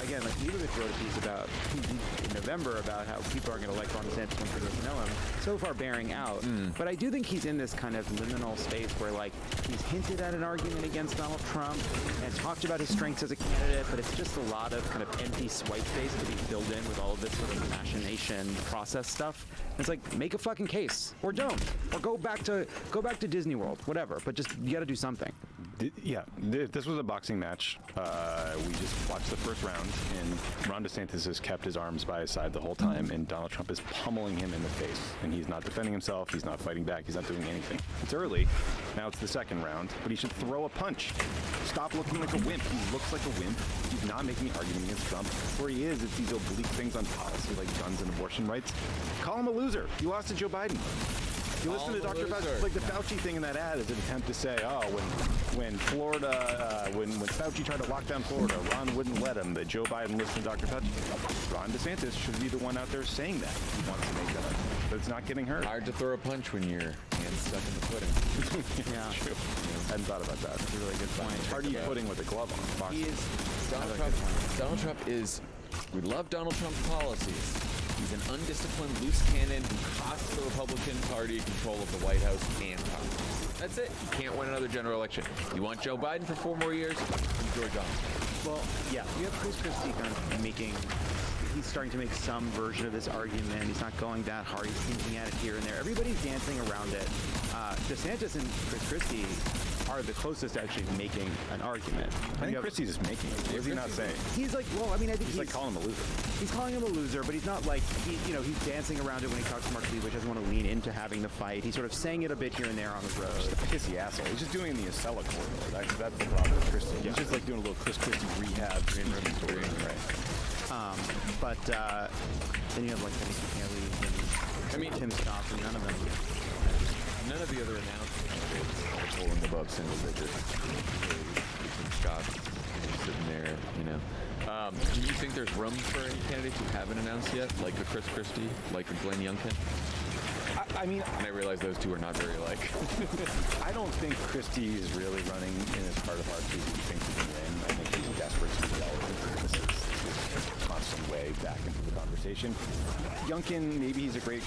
again, like Leibovitz wrote a piece about in November about how people aren't going to like Ron DeSantis once they get to know him. So far, bearing out. But I do think he's in this kind of liminal space where, like, he's hinted at an argument against Donald Trump and talked about his strengths as a candidate, but it's just a lot of kind of empty swipe space to be filled in with all of this sort of machination process stuff. And it's like, make a fucking case, or don't, or go back to Disney World, whatever. But just you got to do something. Yeah, this was a boxing match. We just watched the first round, and Ron DeSantis has kept his arms by his side the whole time, and Donald Trump is pummeling him in the face, and he's not defending himself, he's not fighting back, he's not doing anything. It's early, now it's the second round, but he should throw a punch. Stop looking like a wimp. He looks like a wimp. He's not making an argument against Trump. Where he is, it's these oblique things on policy like guns and abortion rights. Call him a loser. You lost to Joe Biden. You listen to Dr. Fauci, like the Fauci thing in that ad is an attempt to say, oh, when Florida, when Fauci tried to lock down Florida, Ron wouldn't let him, that Joe Biden listened to Dr. Fauci. Ron DeSantis should be the one out there saying that. He wants to make that, but it's not getting hurt. Hard to throw a punch when your hand's stuck in the pudding. Yeah. True. I hadn't thought about that. That's a really good point. It's hard to eat pudding with a glove on. Donald Trump is, we love Donald Trump's policies. He's an undisciplined, loose cannon who costs the Republican Party control of the White House and Congress. That's it. You can't win another general election. You want Joe Biden for 4 more years? Enjoy Johnson. Well, yeah, you have Chris Christie kind of he's starting to make some version of this argument. He's not going that hard. He's hinting at it here and there. Everybody's dancing around it. DeSantis and Chris Christie are the closest to actually making an argument. I think Christie's just making it. What is he not saying? He's like, well, I mean, I think he's like calling him a loser. He's calling him a loser, but he's not like, he's dancing around it when he talks to Mark Leibovich, doesn't want to lean into having the fight. He's sort of saying it a bit here and there on the road. Just a pissy asshole. He's just doing the Acela corridor. That's the problem with Christie. He's just like doing a little Chris Christie rehab in room story. Right. But then you have like Nikki Haley and Tim Scott, and none of the other announced candidates are polling above single digits. Tim Scott sitting there, you know. Do you think there's room for any candidates who haven't announced yet, like a Chris Christie, like a Glenn Youngkin? I mean, and I realize those two are not very alike. I don't think Christie is really running in his heart of hearts because he thinks he can win. I think he's desperate to be relevant. This is his constant way back into the conversation. Youngkin, maybe he's a great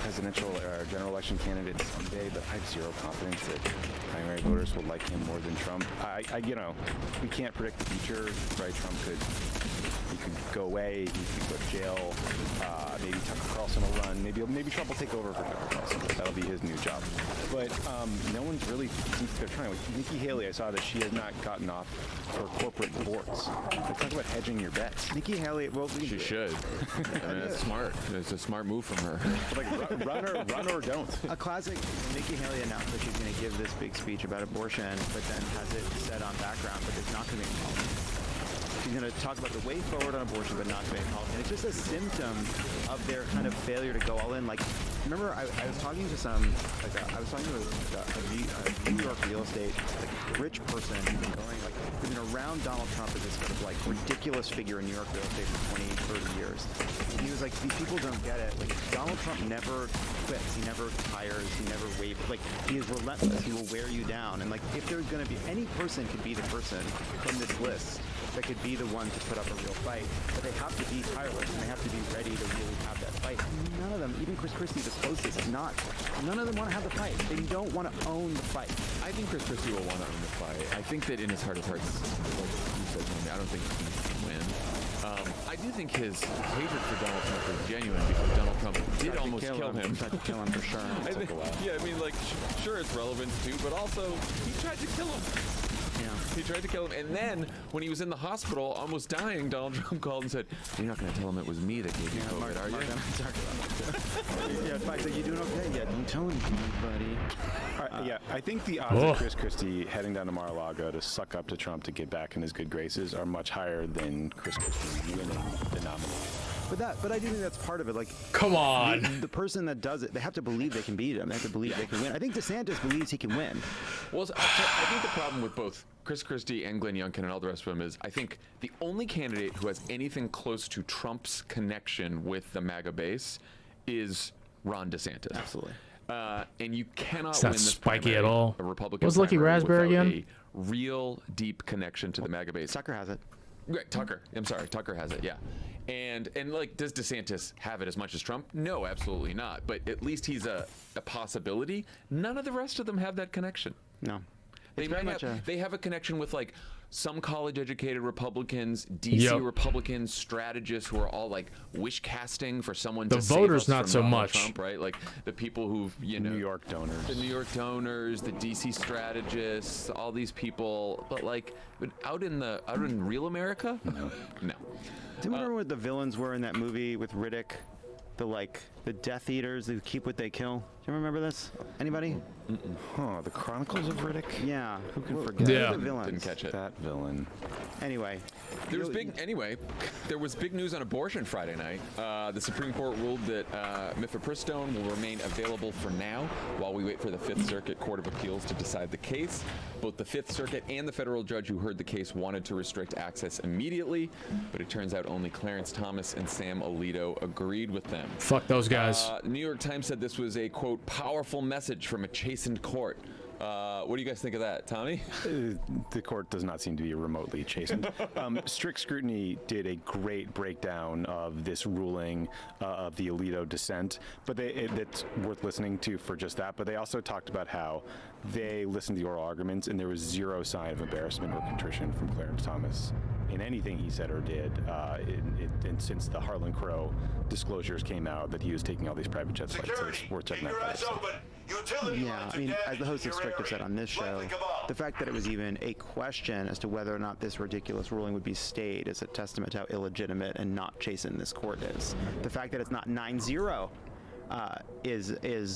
presidential or general election candidate someday, but I have zero confidence that primary voters will like him more than Trump. We can't predict the future, right? He could go away, he could go to jail, maybe Tucker Carlson will run, maybe Trump will take over for Tucker Carlson. That'll be his new job. But no one's really, they're trying. Like Nikki Haley, I saw that she has not gotten off her corporate boards. They talk about hedging your bets. Nikki Haley, well, she should. I mean, that's smart. It's a smart move from her. Like run or don't. A classic. Nikki Haley announced that she's going to give this big speech about abortion, but then has it set on background, but it's not going to be politics. She's going to talk about the way forward on abortion, but not debate politics. And it's just a symptom of their kind of failure to go all in. Like, remember, I was talking to a New York real estate rich person who's been around Donald Trump as this sort of like ridiculous figure in New York real estate for 20, 30 years. And he was like, these people don't get it. Like, Donald Trump never quits. He never tires. He never wavers. Like, he is relentless. He will wear you down. And like, if there's going to be any person could be the person from this list that could be the one to put up a real fight, but they have to be tireless and they have to be ready to really have that fight. None of them, even Chris Christie, the closest, none of them want to have the fight. They don't want to own the fight. I think Chris Christie will want to own the fight. I think that in his heart of hearts, like you said, I don't think he can win. I do think his hatred for Donald Trump is genuine because Donald Trump did almost kill him. Tried to kill him for sure. I mean, like, sure, it's relevant too, but also he tried to kill him. Yeah. He tried to kill him, and then when he was in the hospital, almost dying, Donald Trump called and said, "You're not going to tell him it was me that gave you COVID, are you?" Yeah, in fact, are you doing okay? Yeah, don't tell anybody. I think the odds of Chris Christie heading down to Mar-a-Lago to suck up to Trump to get back in his good graces are much higher than Chris Christie winning the nomination. But I do think that's part of it. Like, come on, the person that does it, they have to believe they can beat him. They have to believe they can win. I think DeSantis believes he can win. Well, I think the problem with both Chris Christie and Glenn Youngkin and all the rest of them is I think the only candidate who has anything close to Trump's connection with the MAGA base is Ron DeSantis. Absolutely. And you cannot It's win not this spiky primary, at all. a Republican What's Lucky primary Raspberry without again? a real deep connection to the MAGA base. Tucker has it. Right, Tucker. I'm sorry, Tucker has it. Yeah. And like, does DeSantis have it as much as Trump? No, absolutely not. But at least he's a possibility. None of the rest of them have that connection. No. They have a connection with like some college-educated Republicans, DC Republicans, strategists who are all like wish casting for someone to save voters us not from so Donald much. Trump, right? Like the people who New York donors, the New York donors, the DC strategists, all these people. But like, out in real America, no. Do you remember what the villains were in that movie with Riddick? The Death Eaters who keep what they kill. Do you remember this? Anybody? Huh, the Chronicles of Riddick? Yeah. Who can forget? The villains. Didn't catch it. That villain. Anyway. There was big news on abortion Friday night. The Supreme Court ruled that mifepristone will remain available for now while we wait for the Fifth Circuit Court of Appeals to decide the case. Both the Fifth Circuit and the federal judge who heard the case wanted to restrict access immediately, but it turns out only Clarence Thomas and Sam Alito agreed with them. Fuck those guys. The New York Times said this was a, quote, powerful message from a chastened court. What do you guys think of that, Tommy? The court does not seem to be remotely chastened. Strict Scrutiny did a great breakdown of this ruling of the Alito dissent, but it's worth listening to for just that. But they also talked about how they listened to the oral arguments and there was zero sign of embarrassment or contrition from Clarence Thomas in anything he said or did. And since the Harlan Crow disclosures came out that he was taking all these private jet flights, so it's worth checking that out. Yeah, I mean, as the host of Strict have said on this show, the fact that it was even a question as to whether or not this ridiculous ruling would be stayed is a testament to how illegitimate and not chastened this court is. The fact that it's not 9-0 is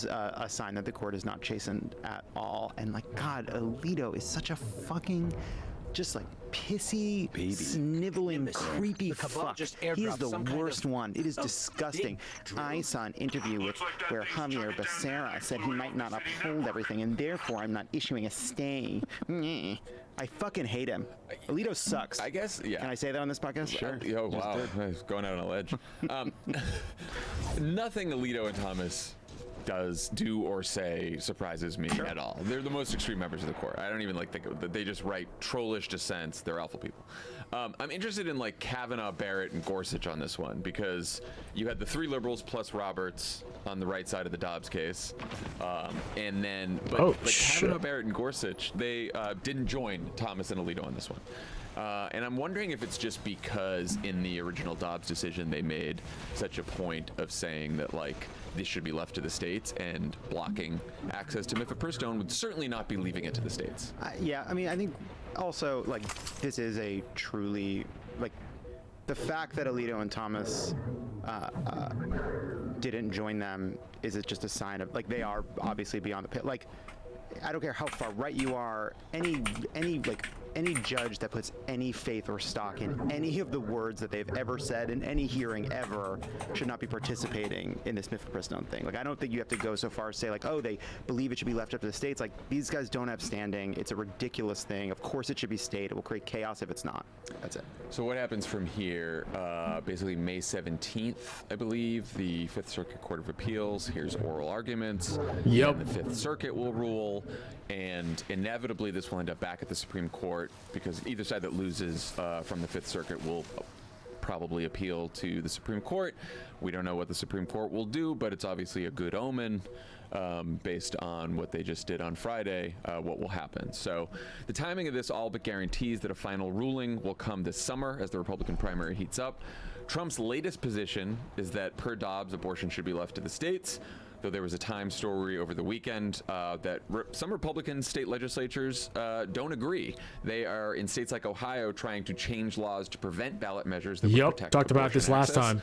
a sign that the court is not chastened at all. And like, God, Alito is such a fucking just like pissy, sniveling, creepy fuck. He is the worst one. It is disgusting. I saw an interview where Javier Becerra said he might not uphold everything, and therefore I'm not issuing a stay. I fucking hate him. Alito sucks. I guess, yeah. Can I say that on this podcast? Sure. Oh, wow. Going out on a ledge. Nothing Alito and Thomas do or say surprises me at all. They're the most extreme members of the court. I don't even think of that. They just write trollish dissents. They're awful people. I'm interested in Kavanaugh, Barrett, and Gorsuch on this one because you had the three liberals plus Roberts on the right side of the Dobbs case, and then Kavanaugh, Barrett, and Gorsuch they didn't join Thomas and Alito on this one. And I'm wondering if it's just because in the original Dobbs decision they made such a point of saying that this should be left to the states and blocking access to mifepristone would certainly not be leaving it to the states. Yeah, I mean, I think also this is a truly the fact that Alito and Thomas didn't join them is it just a sign of they are obviously beyond the pit. I don't care how far right you are, any judge that puts any faith or stock in any of the words that they've ever said in any hearing ever should not be participating in this mifepristone thing. I don't think you have to go so far as say oh, they believe it should be left up to the states. These guys don't have standing. It's a ridiculous thing. Of course it should be stayed. It will create chaos if it's not. That's it. So what happens from here? Basically May 17th, I believe, the Fifth Circuit Court of Appeals hears oral arguments. Yep. And the Fifth Circuit will rule, and inevitably this will end up back at the Supreme Court because either side that loses from the Fifth Circuit will probably appeal to the Supreme Court. We don't know what the Supreme Court will do, but it's obviously a good omen based on what they just did on Friday, what will happen. So the timing of this all but guarantees that a final ruling will come this summer as the Republican primary heats up. Trump's latest position is that per Dobbs, abortion should be left to the states, though there was a Time story over the weekend that some Republican state legislatures don't agree. They are in states like Ohio trying to change laws to prevent ballot measures that would protect talked about this last access. time.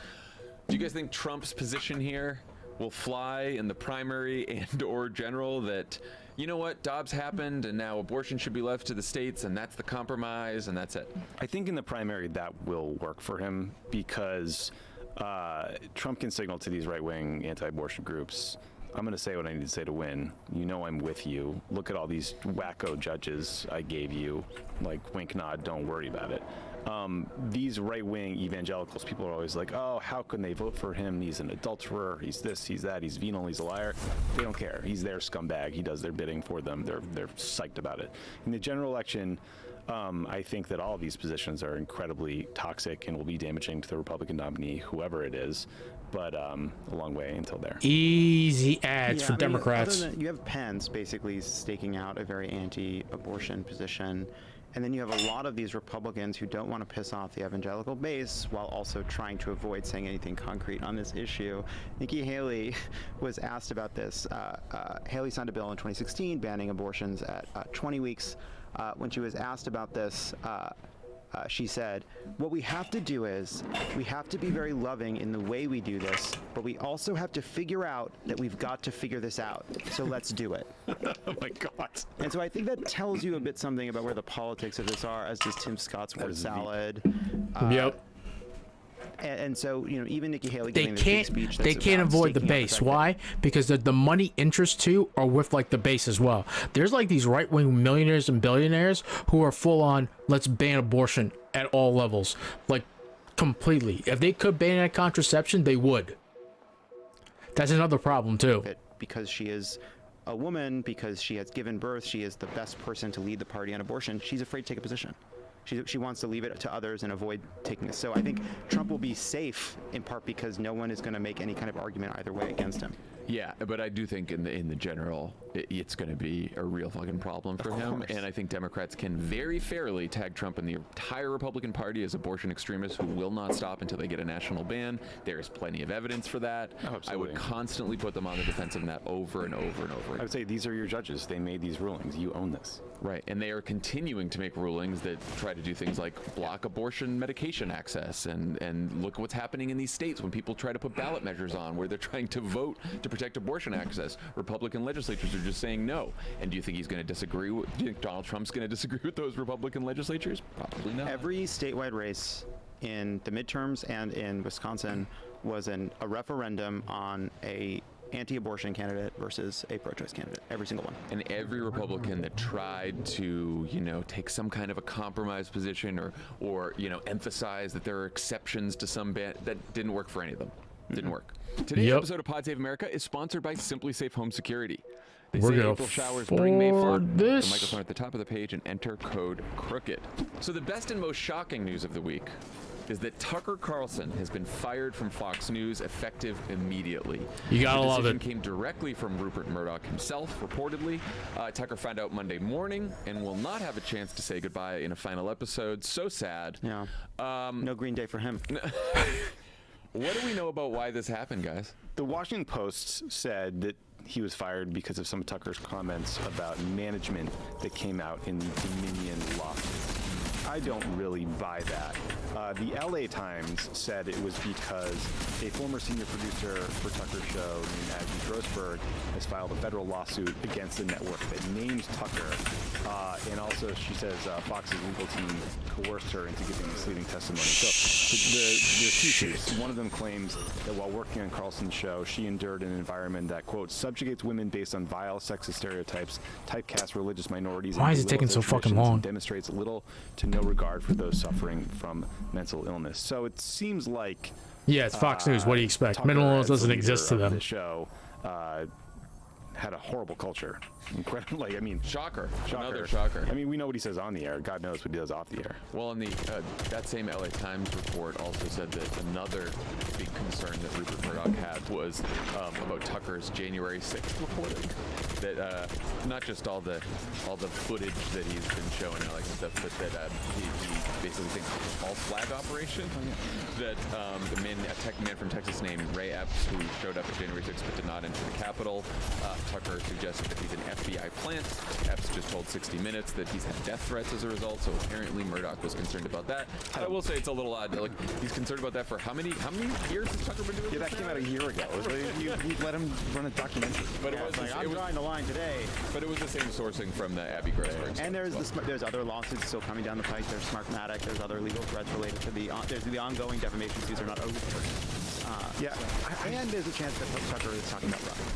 Do you guys think Trump's position here will fly in the primary and or general that, you know what, Dobbs happened and now abortion should be left to the states and that's the compromise and that's it? I think in the primary that will work for him because Trump can signal to these right-wing anti-abortion groups, I'm going to say what I need to say to win. You know I'm with you. Look at all these wacko judges I gave you. Wink, nod, don't worry about it. These right-wing evangelicals, people are always oh, how can they vote for him? He's an adulterer. He's this, he's that, he's venal, he's a liar. They don't care. He's their scumbag. He does their bidding for them. They're psyched about it. In the general election, I think that all of these positions are incredibly toxic and will be damaging to the Republican nominee, whoever it is. But a long way until there. Easy ads for Democrats. You have Pence basically staking out a very anti-abortion position. And then you have a lot of these Republicans who don't want to piss off the evangelical base while also trying to avoid saying anything concrete on this issue. Nikki Haley was asked about this. Haley signed a bill in 2016 banning abortions at 20 weeks. When she was asked about this, she said, what we have to do is we have to be very loving in the way we do this, but we also have to figure out that we've got to figure this out. So let's do it. Oh my God. And so I think that tells you a bit something about where the politics of this are, as does Tim Scott's word salad. Yep. And so, even Nikki Haley they giving this big speech. They can't avoid the base. Why? Because the money interests too are with the base as well. There's these right-wing millionaires and billionaires who are full on, let's ban abortion at all levels, completely. If they could ban contraception, they would. That's another problem too. Because she is a woman, because she has given birth, she is the best person to lead the party on abortion. She's afraid to take a position. She wants to leave it to others and avoid taking it. So I think Trump will be safe in part because no one is going to make any kind of argument either way against him. Yeah, but I do think in the general, it's going to be a real fucking problem for him. And I think Democrats can very fairly tag Trump and the entire Republican Party as abortion extremists who will not stop until they get a national ban. There is plenty of evidence for that. Oh, I would constantly put them on the defensive of that over and over and over. I would say these are your judges. They made these rulings. You own this. Right, and they are continuing to make rulings that try to do things like block abortion medication access, and look what's happening in these states when people try to put ballot measures on where they're trying to vote to protect abortion access. Republican legislatures are just saying no. And do you think he's going to disagree? Do you think Donald Trump's going to disagree with those Republican legislatures? Probably not. Every statewide race in the midterms and in Wisconsin was a referendum on a anti-abortion candidate versus a pro-choice candidate, every single one. And every Republican that tried to, take some kind of a compromise position or emphasize that there are exceptions to some ban, that didn't work for any of them. Didn't work. Today's episode of Pod Save America is sponsored by Simply Safe Home Security. They We're say gonna April showers bring May flood. this. The microphone at the top of the page and enter code CROOKED. So the best and most shocking news of the week is that Tucker Carlson has been fired from Fox News effective immediately. You gotta love The decision it. came directly from Rupert Murdoch himself, reportedly. Tucker found out Monday morning and will not have a chance to say goodbye in a final episode. So sad. Yeah. No Green Day for him. What do we know about why this happened, guys? The Washington Post said that he was fired because of some of Tucker's comments about management that came out in the Dominion lawsuit. I don't really buy that. The LA Times said it was because a former senior producer for Tucker's show named Abby Grossberg has filed a federal lawsuit against the network that names Tucker. And also she says Fox's legal team coerced her into giving misleading testimony. So the two suits, one of them claims that while working on Carlson's show, she endured an environment that, quote, subjugates women based on vile sexist stereotypes, typecasts religious minorities, Why and is it taking so belittles fucking traditions, long? and demonstrates little to no regard for those suffering from mental illness. So it seems like Yeah, it's Fox News. What do you expect? Tucker, Mental illness as the doesn't exist to leader of them. The show had a horrible culture. Incredible. Shocker. Shocker. Another shocker. I mean, we know what he says on the air. God knows what he does off the air. Well, and that same LA Times report also said that another big concern that Rupert Murdoch had was about Tucker's January 6th reporting. That not just all the footage that he's been showing and all that stuff, but that he basically thinks it's a false flag operation. That a tech man from Texas named Ray Epps, who showed up at January 6th but did not enter the Capitol. Tucker suggested that he's an FBI plant. Epps just told 60 Minutes that he's had death threats as a result, so apparently Murdoch was concerned about that. I will say it's a little odd. Like, he's concerned about that for how many years has Tucker been doing Yeah, this that came now? out a year ago. You let him run a documentary. But Yeah, it was it's like, it I'm was- drawing the line today. But it was the same sourcing from the Abby Grossberg. And there's other lawsuits still coming down the pike. There's Smartmatic. There's other legal threats related to there's the ongoing defamation suits are not over. And there's a chance that Tucker is talking about running.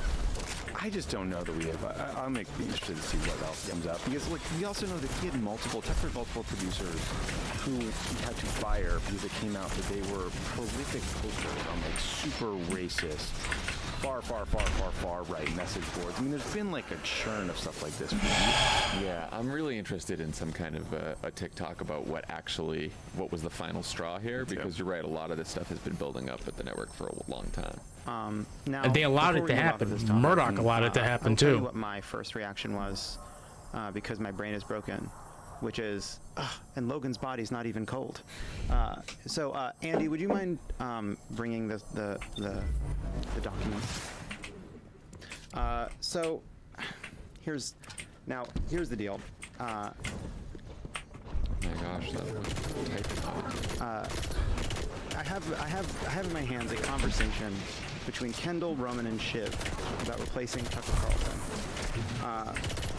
I just don't know that we have. I'll be interested to see what else comes out, because we also know that he had multiple producers who he had to fire because it came out that they were prolific posters on super racist, far right message boards. I mean, there's been a churn of stuff like this for years. Yeah, I'm really interested in some kind of a TikTok about what was the final straw here, because you're right, a lot of this stuff has been building up at the network for a long time. Now, And they allowed before it to we move off happen. of this topic, Murdoch allowed it to happen, I'll tell you too. what my first reaction was, because my brain is broken, which is, and Logan's body's not even cold. So, Andy, would you mind bringing the documents? So, here's the deal. Oh my gosh, that was typing. I have in my hands a conversation between Kendall, Roman, and Shiv about replacing Tucker Carlson.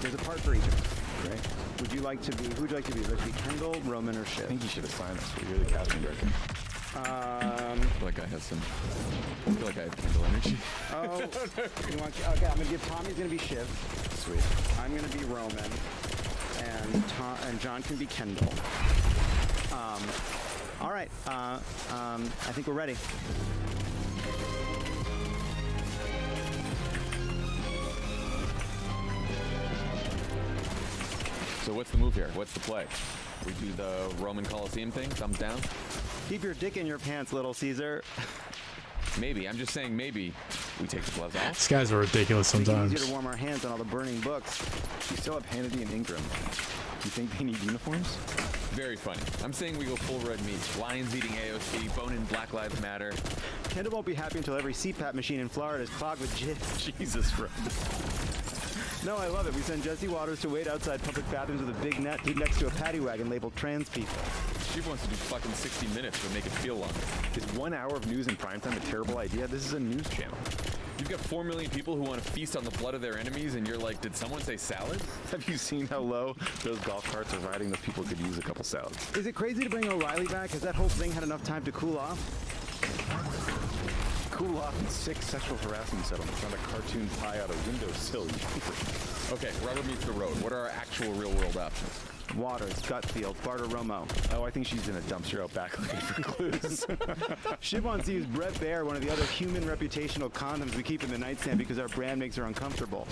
There's a part for each of us, right? Who would you like to be? Would it be Kendall, Roman, or Shiv? I think you should have signed this. You're the casting director. I feel like I have Kendall energy. Okay, I'm gonna give Tommy's gonna be Shiv. Sweet. I'm gonna be Roman, and John can be Kendall. All right. I think we're ready. So what's the move here? What's the play? We do the Roman Coliseum thing, thumbs down? Keep your dick in your pants, Little Caesar. Maybe. I'm just saying maybe we take the gloves off. These guys are ridiculous Make it sometimes. easier to warm our hands on all the burning books. You still have Hannity and Ingram. Do you think they need uniforms? Very funny. I'm saying we go full red meat. Lions eating AOC, bone in Black Lives Matter. Kendall won't be happy until every CPAP machine in Florida is clogged with jizz. Jesus, bro. No, I love it. We send Jesse Waters to wait outside public bathrooms with a big net next to a paddy wagon labeled trans people. She wants to do fucking 60 minutes to make it feel longer. Is 1 hour of news in primetime a terrible idea? This is a news channel. You've got 4 million people who want to feast on the blood of their enemies, and you're like, did someone say salad? Have you seen how low those golf carts are riding? Those people could use a couple salads. Is it crazy to bring O'Reilly back? Has that whole thing had enough time to cool off? Cool off in 6 sexual harassment settlements on a cartoon pie out a windowsill. Okay, rubber meets the road. What are our actual real-world options? Waters, Gutfield, Bartiromo. Oh, I think she's in a dumpster out back looking for clues. Shiv wants to use Brett Baer, one of the other human reputational condoms we keep in the nightstand because our brand makes her uncomfortable.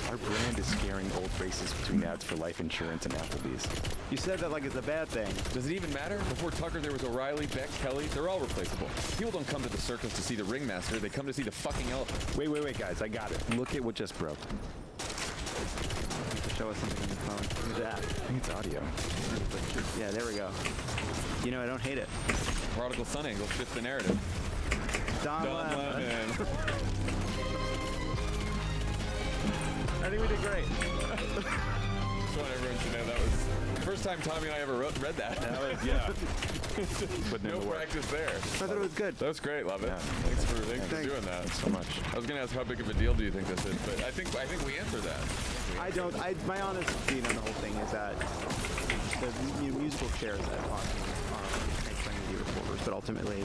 Our brand is scaring old racists between ads for life insurance and Applebee's. You said that like it's a bad thing. Does it even matter? Before Tucker, there was O'Reilly, Beck, Kelly. They're all replaceable. People don't come to the circus to see the ringmaster. They come to see the fucking elephant. Wait, guys. I got it. Look at what just broke. Show us something on the phone. Who's that? I think it's audio. Yeah, there we go. You know, I don't hate it. Prodigal son angle fits the narrative. Don Lemon. I think we did great. Just want everyone to know that was the first time Tommy and I ever read that. That was, yeah. No practice there. I thought it was good. That was great, love it. Yeah. Thanks for doing that. Thanks so much. I was gonna ask how big of a deal do you think this is, but I think we answered that. My honest opinion on the whole thing is that the musical chairs at Fox are trying to be reporters, but ultimately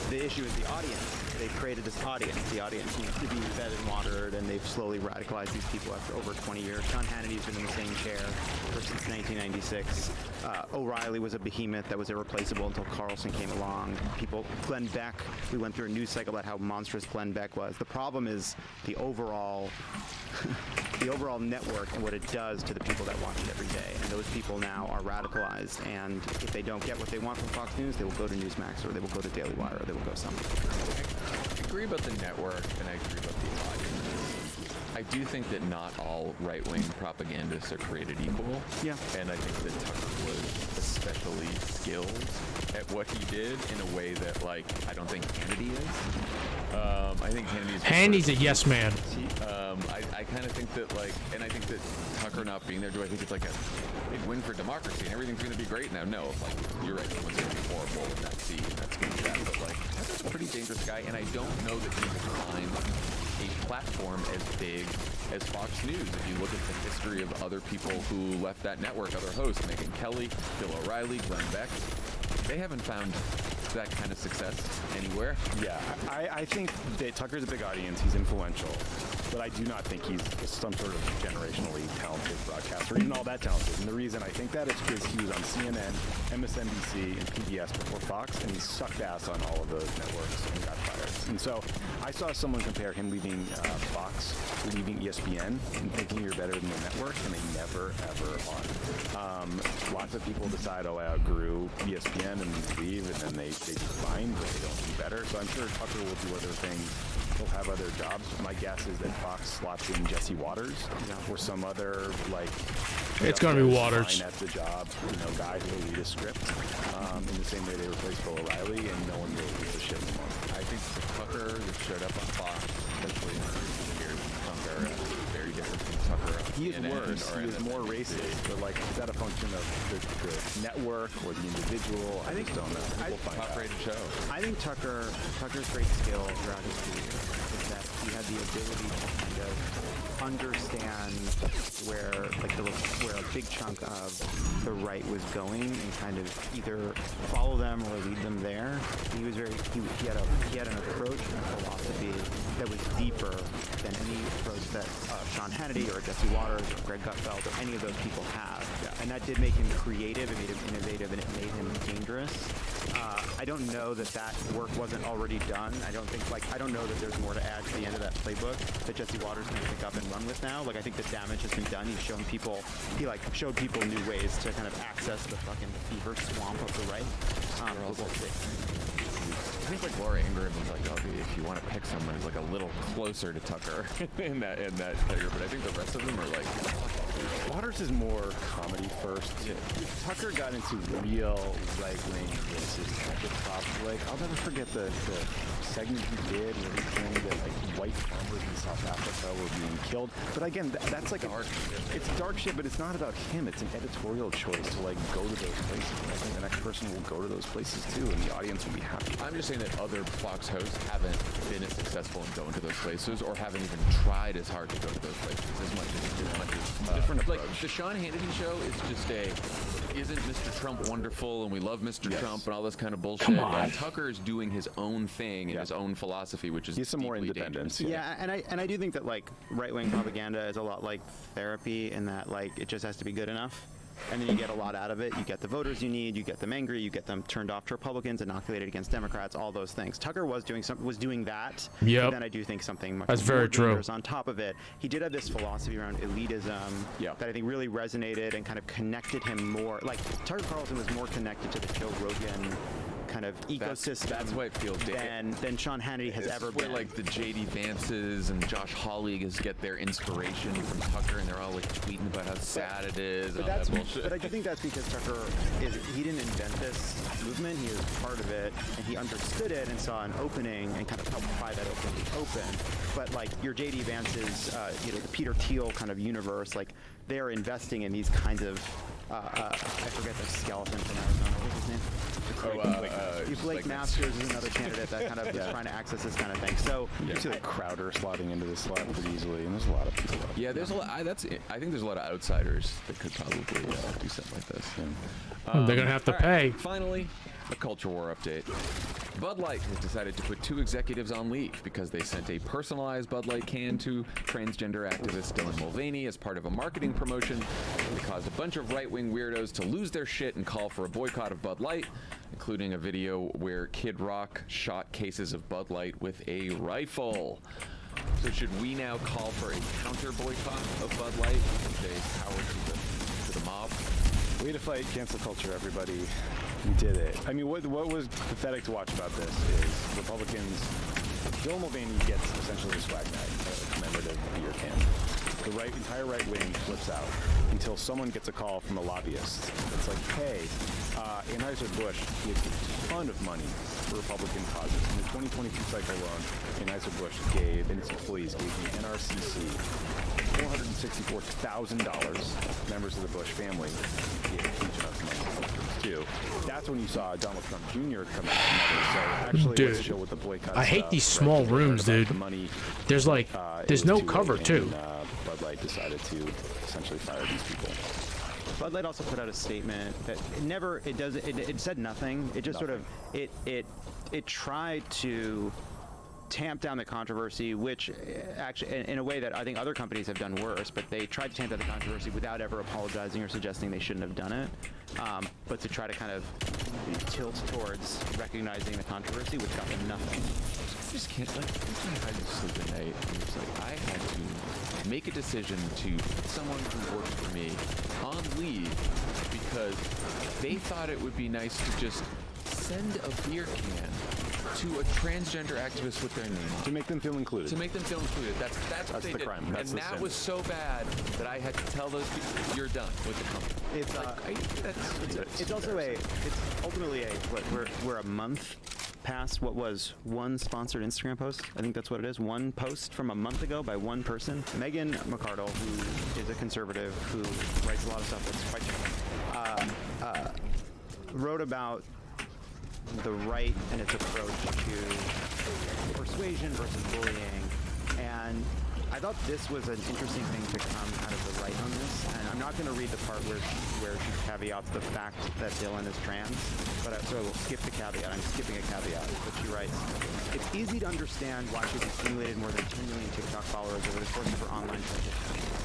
the issue is the audience. They've created this audience. The audience needs to be fed and watered, and they've slowly radicalized these people after over 20 years. Sean Hannity's been in the same chair since 1996. O'Reilly was a behemoth that was irreplaceable until Carlson came along. Glenn Beck, we went through a news cycle about how monstrous Glenn Beck was. The problem is the overall network and what it does to the people that watch it every day. And those people now are radicalized, and if they don't get what they want from Fox News, they will go to Newsmax, or they will go to Daily Wire, or they will go somewhere. I agree about the network, and I agree about the audience. I do think that not all right-wing propagandists are created equal. Yeah. And I think that Tucker was especially skilled at what he did in a way that, like, I don't think Hannity is. I think Hannity's a yes man. I kind of think that, like, and I think that Tucker not being there, do I think it's like a big win for democracy and everything's going to be great now? No, like, you're right, someone's going to be horrible in that seat, and that's going to be bad, but, like, Tucker's a pretty dangerous guy, and I don't know that he can find a platform as big as Fox News. If you look at the history of other people who left that network, other hosts, Megyn Kelly, Bill O'Reilly, Glenn Beck, they haven't found that kind of success anywhere. Yeah, I think that Tucker's a big audience. He's influential. But I do not think he's some sort of generationally talented broadcaster, or even all that talented. And the reason I think that is because he was on CNN, MSNBC, and PBS before Fox, and he sucked ass on all of those networks and got fired. And so I saw someone compare him leaving Fox, leaving ESPN, and thinking you're better than the network, and they never, ever are. Lots of people decide, oh, I outgrew ESPN and leave, and then they do fine, but they don't do better. So I'm sure Tucker will do other things. He'll have other jobs. My guess is that Fox slots in Jesse Waters or some other, like, it's going to be Waters. At the job, guy who will read a script in the same way they replaced Bill O'Reilly, and no one really gives a shit anymore. I think the Tucker that showed up on Fox, especially in recent years, Tucker is very different from Tucker. He is worse. He is more racist. But, like, is that a function of the network or the individual? I think don't know. Top-rated show. I think Tucker's great skill throughout his career is that he had the ability to kind of understand where a big chunk of the right was going and kind of either follow them or lead them there. He was he had an approach and a philosophy that was deeper than any approach that Sean Hannity or Jesse Waters or Greg Gutfeld or any of those people have. Yeah. And that did make him creative, it made him innovative, and it made him dangerous. I don't know that work wasn't already done. I don't know that there's more to add to the end of that playbook that Jesse Waters can pick up and run with now. Like, I think the damage has been done. He showed people new ways to kind of access the fucking fever swamp of the right. We'll see. I think like Laura Ingraham is like, if you want to pick someone who's like a little closer to Tucker in that figure, but I think the rest of them are like, Waters is more comedy first. Yeah. Tucker got into real right-wing racism at the top. Like, I'll never forget the segment he did where he claimed that like white farmers in South Africa were being killed. But again, that's like dark shit. It's dark shit, but it's not about him. It's an editorial choice to like go to those places. And I think the next person will go to those places too, and the audience will be happy. I'm just saying that other Fox hosts haven't been as successful in going to those places, or haven't even tried as hard to go to those places as much as different approach. Like the Sean Hannity show is just isn't Mr. Trump wonderful and we love Mr. Trump and all this kind of bullshit. And Tucker is doing his own thing and his own philosophy, which is he's some more independence. Yeah, and I do think that like right-wing propaganda is a lot like therapy in that like it just has to be good enough. And then you get a lot out of it. You get the voters you need. You get them angry. You get them turned off to Republicans, inoculated against Democrats. All those things. Tucker was doing that. Yep. But then I do think something much That's more very true. dangerous on top of it. He did have this philosophy around elitism that I think really resonated and kind of connected him more. Like Tucker Carlson was more connected to the Joe Rogan kind of ecosystem. That's why it feels than Sean Hannity has ever been. Where like the JD Vances and Josh Hawley get their inspiration from Tucker, and they're all like tweeting about how sad it is and all that bullshit. But I do think that's because Tucker he didn't invent this movement. He was part of it, and he understood it and saw an opening and kind of helped pry that opening open. But like your JD Vance's, the Peter Thiel kind of universe, like they're investing in these kinds of. I forget the skeleton from Arizona. What's his name? Blake Masters is another candidate that kind of is trying to access this kind of thing. So you see like Crowder slotting into this slot pretty easily, and there's a lot of people. Yeah, there's a lot. I think there's a lot of outsiders that could probably do something like this. They're gonna have to pay. Finally, a culture war update. Bud Light has decided to put 2 executives on leave because they sent a personalized Bud Light can to transgender activist Dylan Mulvaney as part of a marketing promotion. They caused a bunch of right-wing weirdos to lose their shit and call for a boycott of Bud Light, including a video where Kid Rock shot cases of Bud Light with a rifle. So should we now call for a counter boycott of Bud Light and say power to the mob? Way to fight cancel culture, everybody. You did it. I mean, what was pathetic to watch about this is Republicans, Dylan Mulvaney gets essentially a swag bag, a commemorative beer can. The entire right wing flips out until someone gets a call from a lobbyist. It's like, hey, Anheuser-Busch gives a ton of money for Republican causes. In the 2022 cycle alone, Anheuser-Busch gave, and its employees gave the NRCC $464,000. Members of the Bush family gave a huge amount of money too. That's when you saw Donald Trump Jr. come out and say, actually, dude, let's show what the boycott I hate these small rooms, dude. There's like, there's no cover too. Bud Light decided to essentially fire these people. Bud Light also put out a statement that it said nothing. It just sort of it tried to tamp down the controversy, which actually, in a way that I think other companies have done worse, but they tried to tamp down the controversy without ever apologizing or suggesting they shouldn't have done it. But to try to kind of tilt towards recognizing the controversy, which got them nothing. I just can't, like, I just sleep at night. And it's like, I had to make a decision to put someone who worked for me on leave because they thought it would be nice to just send a beer can to a transgender activist with their name to make them feel included. To make them feel included. That's what they the did. crime. That's and the that sin. was so bad that I had to tell those people, "You're done with the company." It's ultimately we're a month past what was one sponsored Instagram post. I think that's what it is. One post from a month ago by one person. Megan McArdle, who is a conservative who writes a lot of stuff that's quite wrote about the right and its approach to persuasion versus bullying, and I thought this was an interesting thing to come out of the right on this. And I'm not going to read the part where she caveats the fact that Dylan is trans, but so we'll skip the caveat. I'm skipping a caveat, but she writes, it's easy to understand why she's accumulated more than 10 million TikTok followers over the course of her online transition.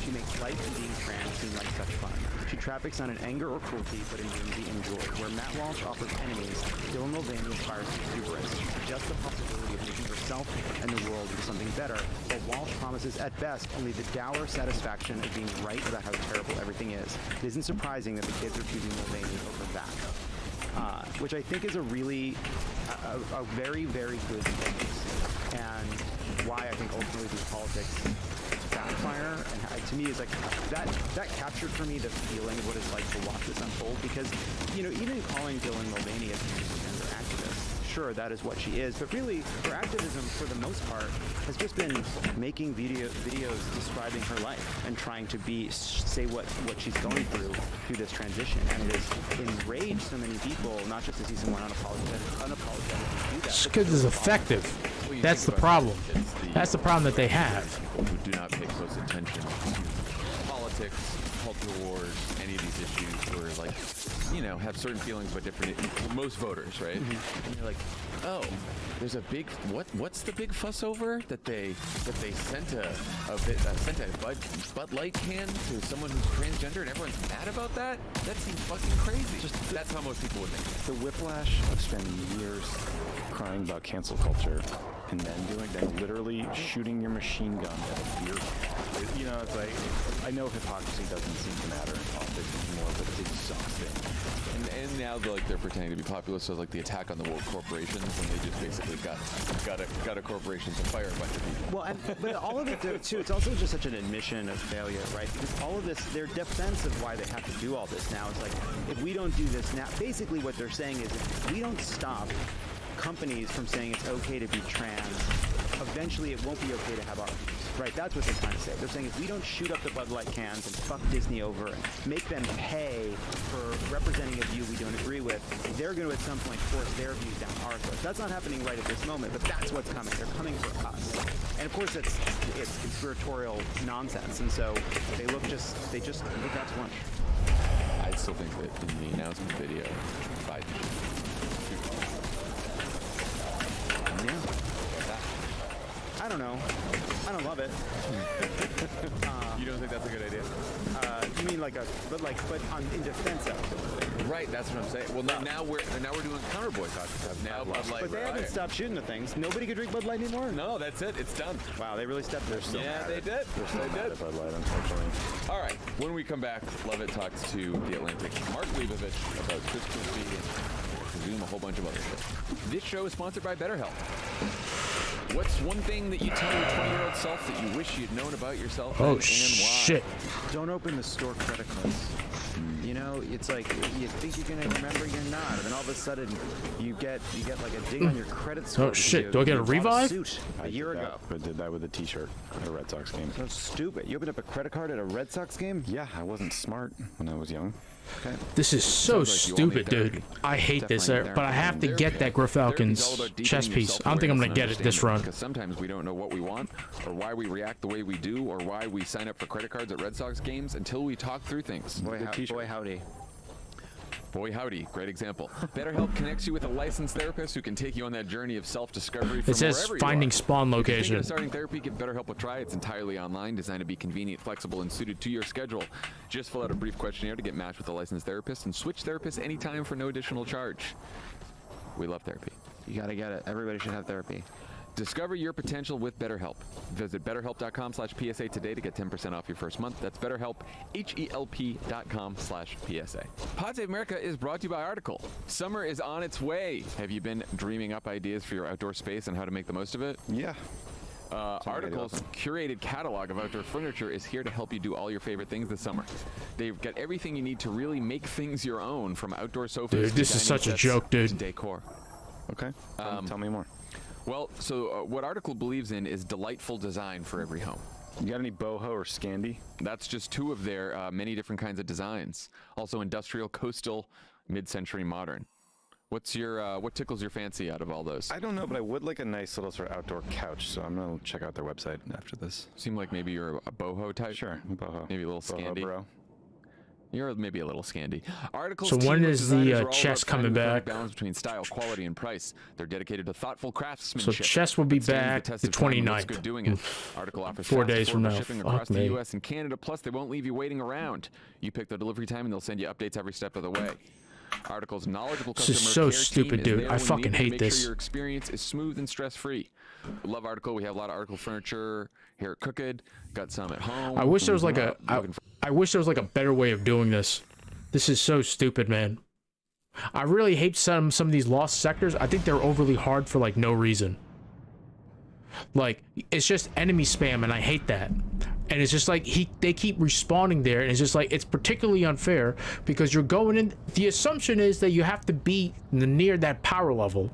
She makes life and being trans seem like such fun. She traffics not in anger or cruelty, but in unity and joy. Where Matt Walsh offers enemies, Dylan Mulvaney inspires exuberance. Just the possibility of making herself and the world into something better, while Walsh promises at best only the dour satisfaction of being right about how terrible everything is. It isn't surprising that the kids are choosing Mulvaney over that. Which I think is a really, a very, very good thing. And why I think ultimately these politics backfire, and to me is like that captured for me the feeling of what it's like to watch this unfold, because even calling Dylan Mulvaney a transgender activist, sure, that is what she is, but really her activism for the most part has just been making videos describing her life and trying to say what she's going through this transition, and it has enraged so many people not just to see someone unapologetically do that. It's because it's effective. That's the problem. That's the problem that they have. People who do not pay close attention to politics, culture wars, any of these issues, where have certain feelings about different most voters, right? Mm-hmm. And you're like, oh, there's a big what's the big fuss over that they sent a Bud Light can to someone who's transgender and everyone's mad about that? That seems fucking crazy. That's how most people would think. The whiplash of spending years crying about cancel culture and then literally shooting your machine gun at a beer. It's like, I know hypocrisy doesn't seem to matter in politics anymore, but it's exhausting. And now they're pretending to be popular, so like the attack on the woke corporations, and they just basically got a corporation to fire a bunch of people. Well, but all of it too, it's also just such an admission of failure, right? Because all of this, their defense of why they have to do all this now is like, if we don't do this now, basically what they're saying is, if we don't stop companies from saying it's okay to be trans, eventually it won't be okay to have our views, right? That's what they're trying to say. They're saying if we don't shoot up the Bud Light cans and fuck Disney over and make them pay for representing a view we don't agree with, they're going to at some point force their views down our throats. That's not happening right at this moment, but that's what's coming. They're coming for us. And of course it's conspiratorial nonsense, and so they just look out to lunch. I still think that in the announcement video, Biden yeah. I don't know. I don't love it. You don't think that's a good idea? You mean but in defense of? Right, that's what I'm saying. Well, now we're doing counter boycott stuff. Now Bud Light. But they haven't stopped shooting the things. Nobody could drink Bud Light anymore. No, that's it. It's done. Wow, they really stepped their stuff. Yeah, they did. They're still mad at Bud Light, unfortunately. All right. When we come back, Lovett talks to The Atlantic Mark Leibovich about Christmas Eve and I presume a whole bunch of other shit. This show is sponsored by BetterHelp. What's one thing that you tell your 20-year-old self that you wish you'd known about yourself and why? Shit. Don't open the store credit cards. It's like you think you're gonna remember, you're not, and then all of a sudden you get like a ding on your credit score. Oh shit! Do I get a revive? A year ago. I did that with a T-shirt at a Red Sox game. So stupid. You opened up a credit card at a Red Sox game? Yeah, I wasn't smart when I was young. Okay. This is so stupid, dude. I hate this, but I have to get that Griff Falcons chess piece. I don't think I'm gonna get it this run. Because sometimes we don't know what we want, or why we react the way we do, or why we sign up for credit cards at Red Sox games until we talk through things. Boy howdy. Boy howdy, great example. BetterHelp connects you with a licensed therapist who can take you on that journey of self-discovery from It says wherever finding you are. spawn If you're thinking location. of starting therapy, give BetterHelp a try. It's entirely online, designed to be convenient, flexible, and suited to your schedule. Just fill out a brief questionnaire to get matched with a licensed therapist and switch therapists anytime for no additional charge. We love therapy. You gotta get it. Everybody should have therapy. Discover your potential with BetterHelp. Visit BetterHelp.com/PSA today to get 10% off your first month. That's BetterHelp, HELP.com/PSA. Pod Save America is brought to you by Article. Summer is on its way. Have you been dreaming up ideas for your outdoor space and how to make the most of it? Yeah. Article's curated catalog of outdoor furniture is here to help you do all your favorite things this summer. They've got everything you need to really make things your own, from outdoor sofas Dude, to this is dining such a sets joke, dude. to decor. Okay. Tell me more. Well, so what Article believes in is delightful design for every home. You got any boho or Scandi? That's just two of their many different kinds of designs. Also industrial, coastal, mid-century, modern. What tickles your fancy out of all those? I don't know, but I would like a nice little sort of outdoor couch, so I'm gonna check out their website after this. Seem like maybe you're a boho type? Sure, boho. Maybe a little boho Scandi. bro. You're maybe a little scandy. Articles. So when team of is designers the are all chess about finding coming the perfect back? balance between style, quality, and price. They're dedicated to thoughtful So craftsmanship. chess will be that stands back test the of time and looks 29th. good doing it. Article offers 4 fast, days from affordable now. shipping Fuck across the me. U.S. and Canada. Plus, they won't leave you waiting around. You pick the delivery time, and they'll send you updates every step of the way. Article's knowledgeable This customer is so care stupid, team is dude. there I when fucking needed to hate make this. Sure your experience is smooth and stress-free. Love Article. We have a lot of Article furniture here at Crooked. Got some at home. I wish there was like Looking a. for- I wish there was like a better way of doing this. This is so stupid, man. I really hate some of these lost sectors. I think they're overly hard for like no reason. Like it's just enemy spam, and I hate that. And it's just like they keep respawning there, and it's just like it's particularly unfair because you're going in. The assumption is that you have to be near that power level,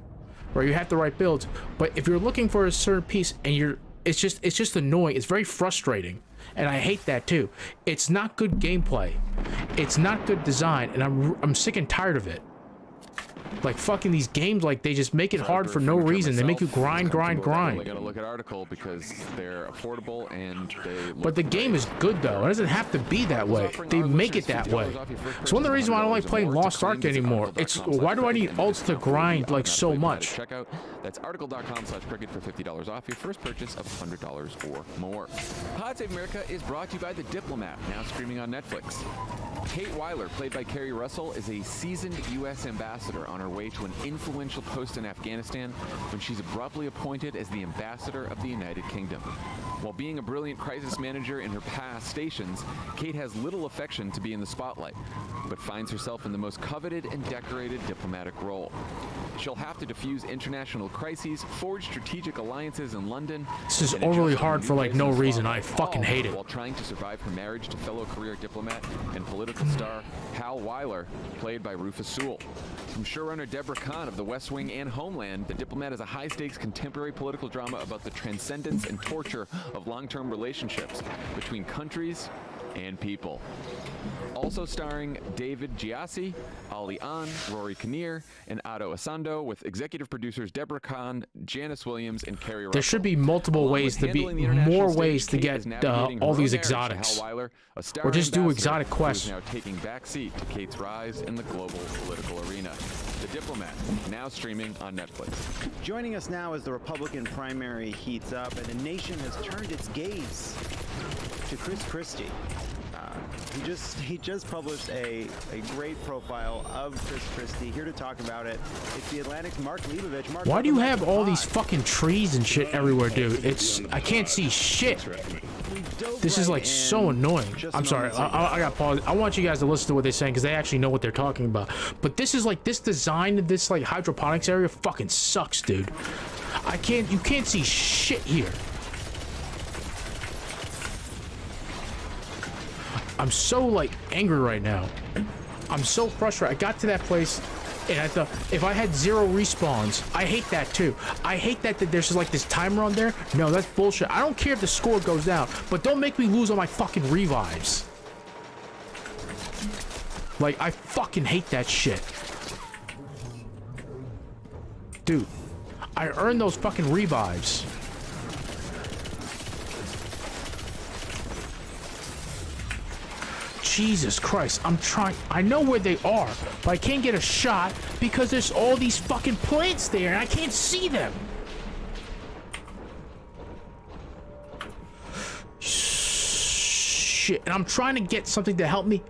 or you have the right builds. But if you're looking for a certain piece and it's just annoying. It's very frustrating, and I hate that too. It's not good gameplay. It's not good design, and I'm sick and tired of it. Like fucking these games, like they just make it hard for no reason. They make you grind. I gotta look at Article because they're affordable and they. But the game is good though. It doesn't have to be that way. They make it that way. It's one of the reasons why I don't like playing Lost Ark anymore. It's why do I need ults to grind like so much? Checkout. That's article.com/cricket for $50 off your first purchase of $100 or more. Pod Save America is brought to you by The Diplomat, now streaming on Netflix. Kate Weiler, played by Kerry Russell, is a seasoned U.S. ambassador on her way to an influential post in Afghanistan when she's abruptly appointed as the ambassador of the United Kingdom. While being a brilliant crisis manager in her past stations, Kate has little affection to be in the spotlight, but finds herself in the most coveted and decorated diplomatic role. She'll have to diffuse international crises, forge strategic alliances in London. This is and overly adjust hard new for like no places reason. all I fucking hate it. While trying to survive her marriage to fellow career diplomat and political star Hal Weiler, played by Rufus Sewell. From showrunner Deborah Kahn of The West Wing and Homeland, The Diplomat is a high-stakes contemporary political drama about the transcendence and torture of long-term relationships between countries and people. Also starring David Giassi, Ali Ahn, Rory Kinnear, and Otto Asando, with executive producers Deborah Kahn, Janice Williams, and Kerry Russell. There should be multiple ways to be more ways to get all these exotics, or just do exotic quests. Now taking back seat to Kate's rise in the global political arena. The Diplomat, now streaming on Netflix. Joining us now as the Republican primary heats up and the nation has turned its gaze to Chris Christie. He just published a great profile of Chris Christie. Here to talk about it, it's The Atlantic's Mark Leibovich. Mark, Why do you have all these pod. fucking trees and shit everywhere, dude? I can't see shit. This is like so annoying. I'm sorry. I got pause. I want you guys to listen to what they're saying because they actually know what they're talking about. But this is like this design of this like hydroponics area fucking sucks, dude. You can't see shit here. I'm so like angry right now. I'm so frustrated. I got to that place and I thought if I had 0 respawns, I hate that too. I hate that there's just like this timer on there. No, that's bullshit. I don't care if the score goes down, but don't make me lose all my fucking revives. Like, I fucking hate that shit. Dude, I earned those fucking revives. Jesus Christ, I'm trying. I know where they are, but I can't get a shot because there's all these fucking plants there and I can't see them. Shit, and I'm trying to get something to help me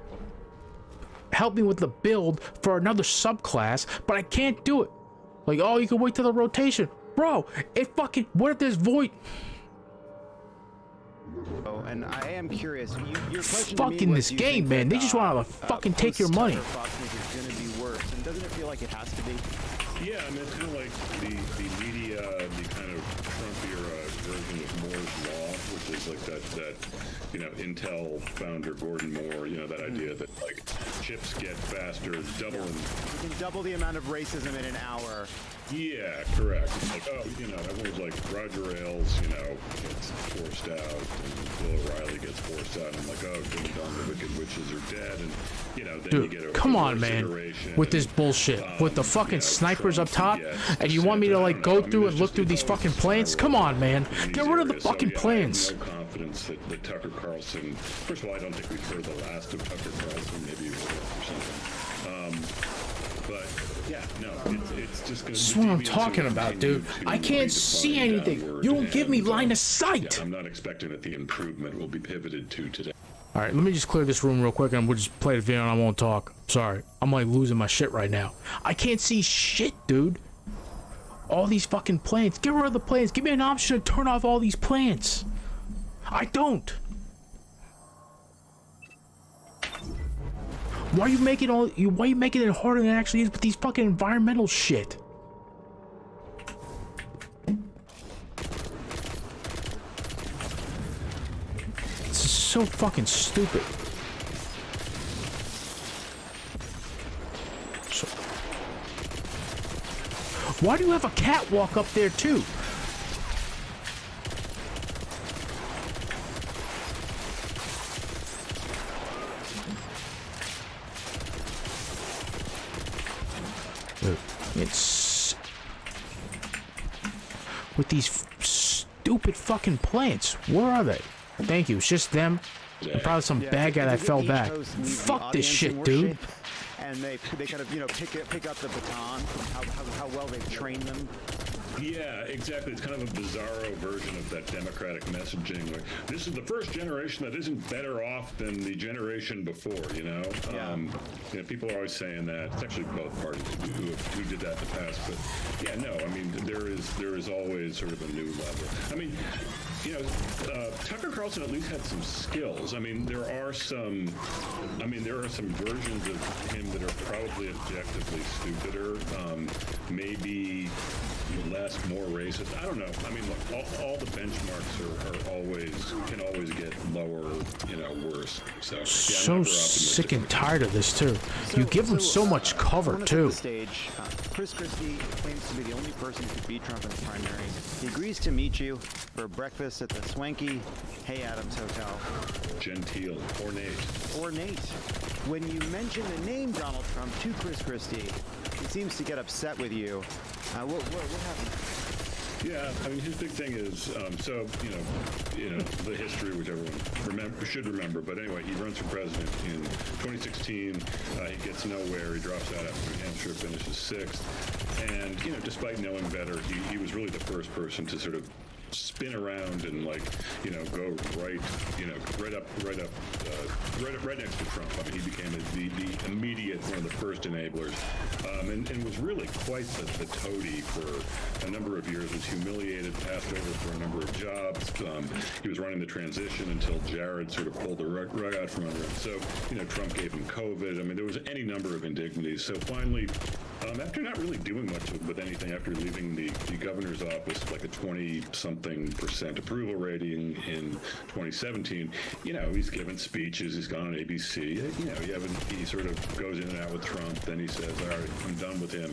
with the build for another subclass, but I can't do it. Like, oh, you can wait till the rotation. Bro, what if there's void? Oh, and I am curious. Your question fucking to me was, this do you game, think man. that, They just want to fucking take your money. Fox News is going to be worse, and doesn't it feel like it has to be? Yeah, I mean, it's kind of like the media, the kind of Trump-era version of Moore's Law, which is like that Intel founder Gordon Moore, that idea that like chips get faster, You can double the amount of racism in an hour. Yeah, correct. It's like, everyone's like, Roger Ailes, gets forced out, and Bill O'Reilly gets forced out, and I'm like, oh, ding dong, the wicked witches are dead, and, then Dude, you get a come on, reverse man. iteration, With this bullshit with the fucking snipers up top, and you want me to like go through and look through these fucking plans? Come on, man, get rid of the fucking plans. I have no confidence that Tucker Carlson. First of all, I don't think we've heard the last of Tucker Carlson. Maybe or something. But yeah, no, it's just going to. This is what I'm talking about, dude. I can't see anything. You don't give me line of sight. Yeah, I'm not expecting that the improvement will be pivoted to today. All right, let me just clear this room real quick and we'll just play the video and I won't talk. Sorry, I'm like losing my shit right now. I can't see shit, dude. All these fucking plants. Get rid of the plants. Give me an option to turn off all these plants. I don't. Why are you making why are you making it harder than it actually is with these fucking environmental shit? This is so fucking stupid. So, why do you have a catwalk up there too? It's with these stupid fucking plants. Where are they? Thank you. It's just them. And probably some bad guy that fell back. Fuck this shit, dude. And they kind of pick up the baton from how well they've trained them. Yeah, exactly. It's kind of a bizarro version of that Democratic messaging. Like, this is the first generation that isn't better off than the generation before, you know? Yeah. People are always saying that. It's actually both parties who did that in the past. But yeah, no, I mean, there is always sort of a new level. I mean, you know, Tucker Carlson at least had some skills. I mean, there are some versions of him that are probably objectively stupider, maybe less, more racist. I don't know. I mean, look, all the benchmarks can always get lower, you know, worse. So yeah, so sick and tired of this too. You give them so much cover too. Stage, Chris Christie claims to be the only person who could beat Trump in the primary. He agrees to meet you for breakfast at the swanky Hey Adams Hotel. Genteel, ornate. When you mention the name Donald Trump to Chris Christie, he seems to get upset with you. What happened? Yeah, I mean, his big thing is, so, you know, the history, which everyone should remember, but anyway, he runs for president in 2016, he gets nowhere, he drops out after New Hampshire, finishes 6th, and, you know, despite knowing better, he was really the first person to sort of spin around and, like, you know, go right next to Trump. I mean, he became the immediate, one of the first enablers, and was really quite the toady for a number of years. Was humiliated, passed over for a number of jobs. He was running the transition until Jared sort of pulled the rug out from under him. So, you know, Trump gave him COVID. I mean, there was any number of indignities. So finally, after not really doing much with anything, after leaving the governor's office, like a 20-something% approval rating in 2017, you know, he's given speeches, he's gone on ABC, you know, he sort of goes in and out with Trump, then he says, all right, I'm done with him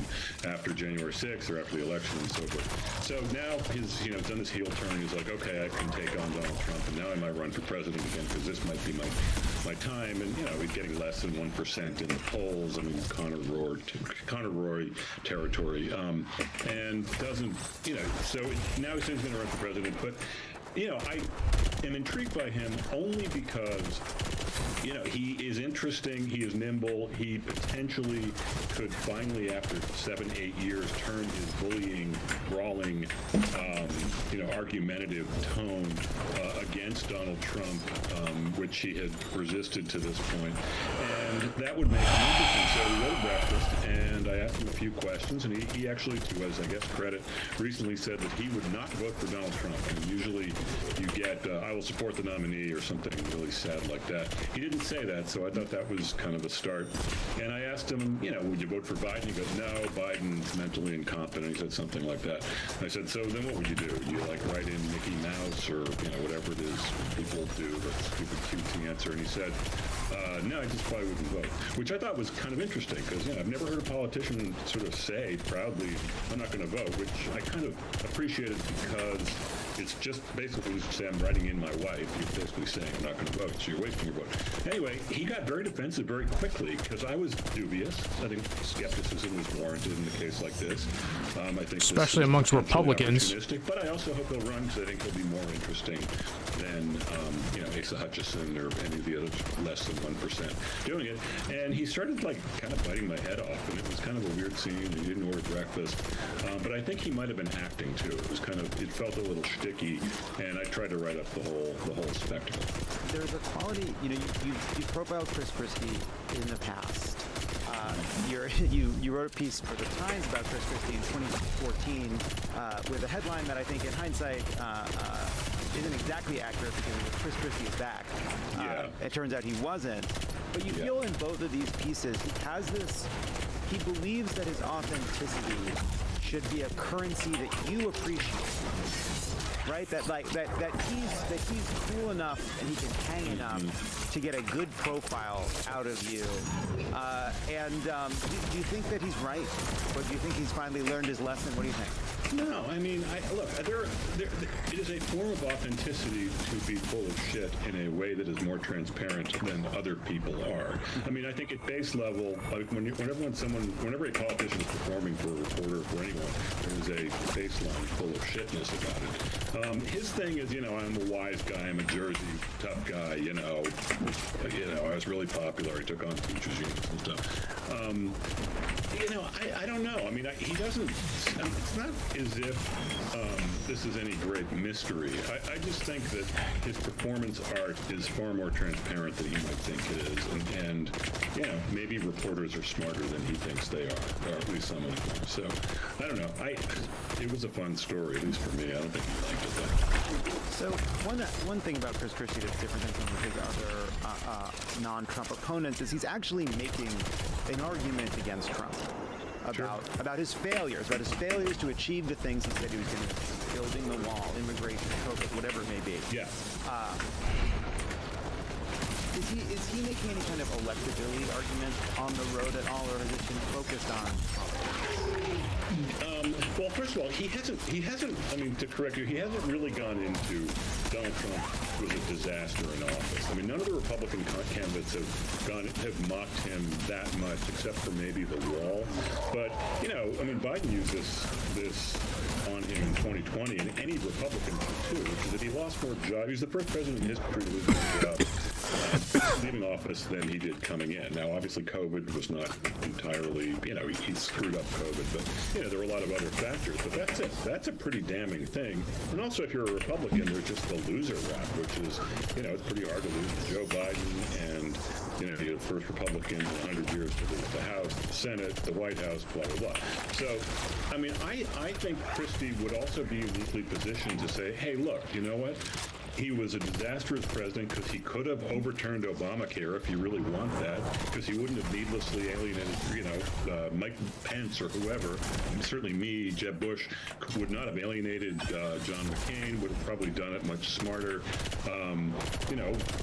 after January 6th or after the election and so forth. So now he's, you know, done this heel turn, he's like, okay, I can take on Donald Trump, and now I might run for president again because this might be my time, and, you know, he's getting less than 1% in the polls. I mean, Conor Roy territory, and doesn't, you know, so now he says he's going to run for president, but, you know, I am intrigued by him only because, you know, he is interesting, he is nimble, he potentially could finally, after 7-8 years, turn his bullying, brawling, you know, argumentative tone against Donald Trump, which he had resisted to this point. And that would make him interesting. So we went to breakfast, and I asked him a few questions, and he actually, to his, I guess, credit, recently said that he would not vote for Donald Trump. I mean, usually you get, I will support the nominee or something really sad like that. He didn't say that, so I thought that was kind of a start. And I asked him, you know, would you vote for Biden? He goes, no, Biden's mentally incompetent. He said something like that. And I said, so then what would you do? Would you, like, write in Mickey Mouse or, you know, whatever it is people do, that stupid cutesy answer? And he said, no, I just probably wouldn't vote, which I thought was kind of interesting because, you know, I've never heard a politician sort of say proudly, I'm not going to vote, which I kind of appreciated because it's just basically say I'm writing in my wife. You're basically saying I'm not going to vote, so you're wasting your vote. Anyway, he got very defensive very quickly because I was dubious. I think skepticism was warranted in a case like this. I think especially amongst Republicans. But I also hope he'll run because I think he'll be more interesting than Asa Hutchinson or any of the other less than 1% doing it. And he started like kind of biting my head off, and it was kind of a weird scene. He didn't order breakfast, but I think he might have been acting too. It was kind of, it felt a little shticky, and I tried to write up the whole spectacle. There's a quality, you profiled Chris Christie in the past. You wrote a piece for the Times about Chris Christie in 2014 with a headline that I think in hindsight isn't exactly accurate because it was Chris Christie is back. It turns out he wasn't. But you feel in both of these pieces, he believes that his authenticity should be a currency that you appreciate. Right, that he's cool enough and he can hang enough to get a good profile out of you. Do you think that he's right, or do you think he's finally learned his lesson? What do you think? No, I mean, look, it is a form of authenticity to be full of shit in a way that is more transparent than other people are. I mean, I think at base level, like whenever a politician is performing for a reporter or for anyone, there's a baseline full of shitness about it. His thing is, I'm a wise guy, I'm a Jersey tough guy, I was really popular, I took on teachers unions and stuff. I don't know. I mean, he doesn't, it's not as if this is any great mystery. I just think that his performance art is far more transparent than he might think it is. And maybe reporters are smarter than he thinks they are, or at least some of them. So, I don't know. It was a fun story, at least for me. I don't think he liked it though. So one thing about Chris Christie that's different than some of his other non-Trump opponents is he's actually making an argument against Trump about his failures, to achieve the things he said he was going to do, building the wall, immigration, COVID, whatever it may be. Yeah. Is he making any kind of electability argument on the road at all, or has it been focused on well, first of all, he hasn't, I mean, to correct you, he hasn't really gone into Donald Trump was a disaster in office. I mean, none of the Republican candidates have mocked him that much, except for maybe the wall. But, I mean, Biden used this on him in 2020, and any Republican too, which is that he lost more jobs. He's the first president in history to lose more jobs leaving office than he did coming in. Now, obviously, COVID was not entirely, he screwed up COVID, but, there were a lot of other factors. But that's a pretty damning thing. And also, if you're a Republican, there's just the loser rap, which is, it's pretty hard to lose to Joe Biden and, you're the first Republican in 100 years to lose the House, the Senate, the White House, blah, blah, blah. So, I mean, I think Christie would also be uniquely positioned to say, hey, look, you know what? He was a disastrous president because he could have overturned Obamacare if you really want that, because he wouldn't have needlessly alienated, Mike Pence or whoever. And certainly me, Jeb Bush, would not have alienated John McCain, would have probably done it much smarter,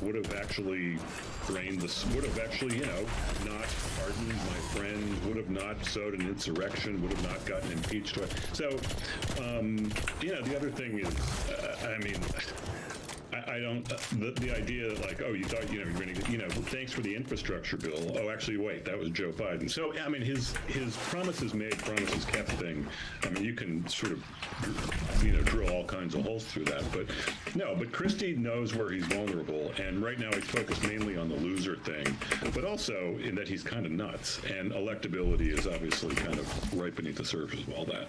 would have actually not pardoned my friend, would have not sowed an insurrection, would have not gotten impeached. So, the other thing is, I don't, the idea that like, oh, you thought, you're going to, thanks for the infrastructure bill. Oh, actually, wait, that was Joe Biden. So, I mean, his promises made, promises kept thing. I mean, you can sort of, drill all kinds of holes through that. But Christie knows where he's vulnerable. And right now he's focused mainly on the loser thing, but also in that he's kind of nuts. And electability is obviously kind of right beneath the surface of all that.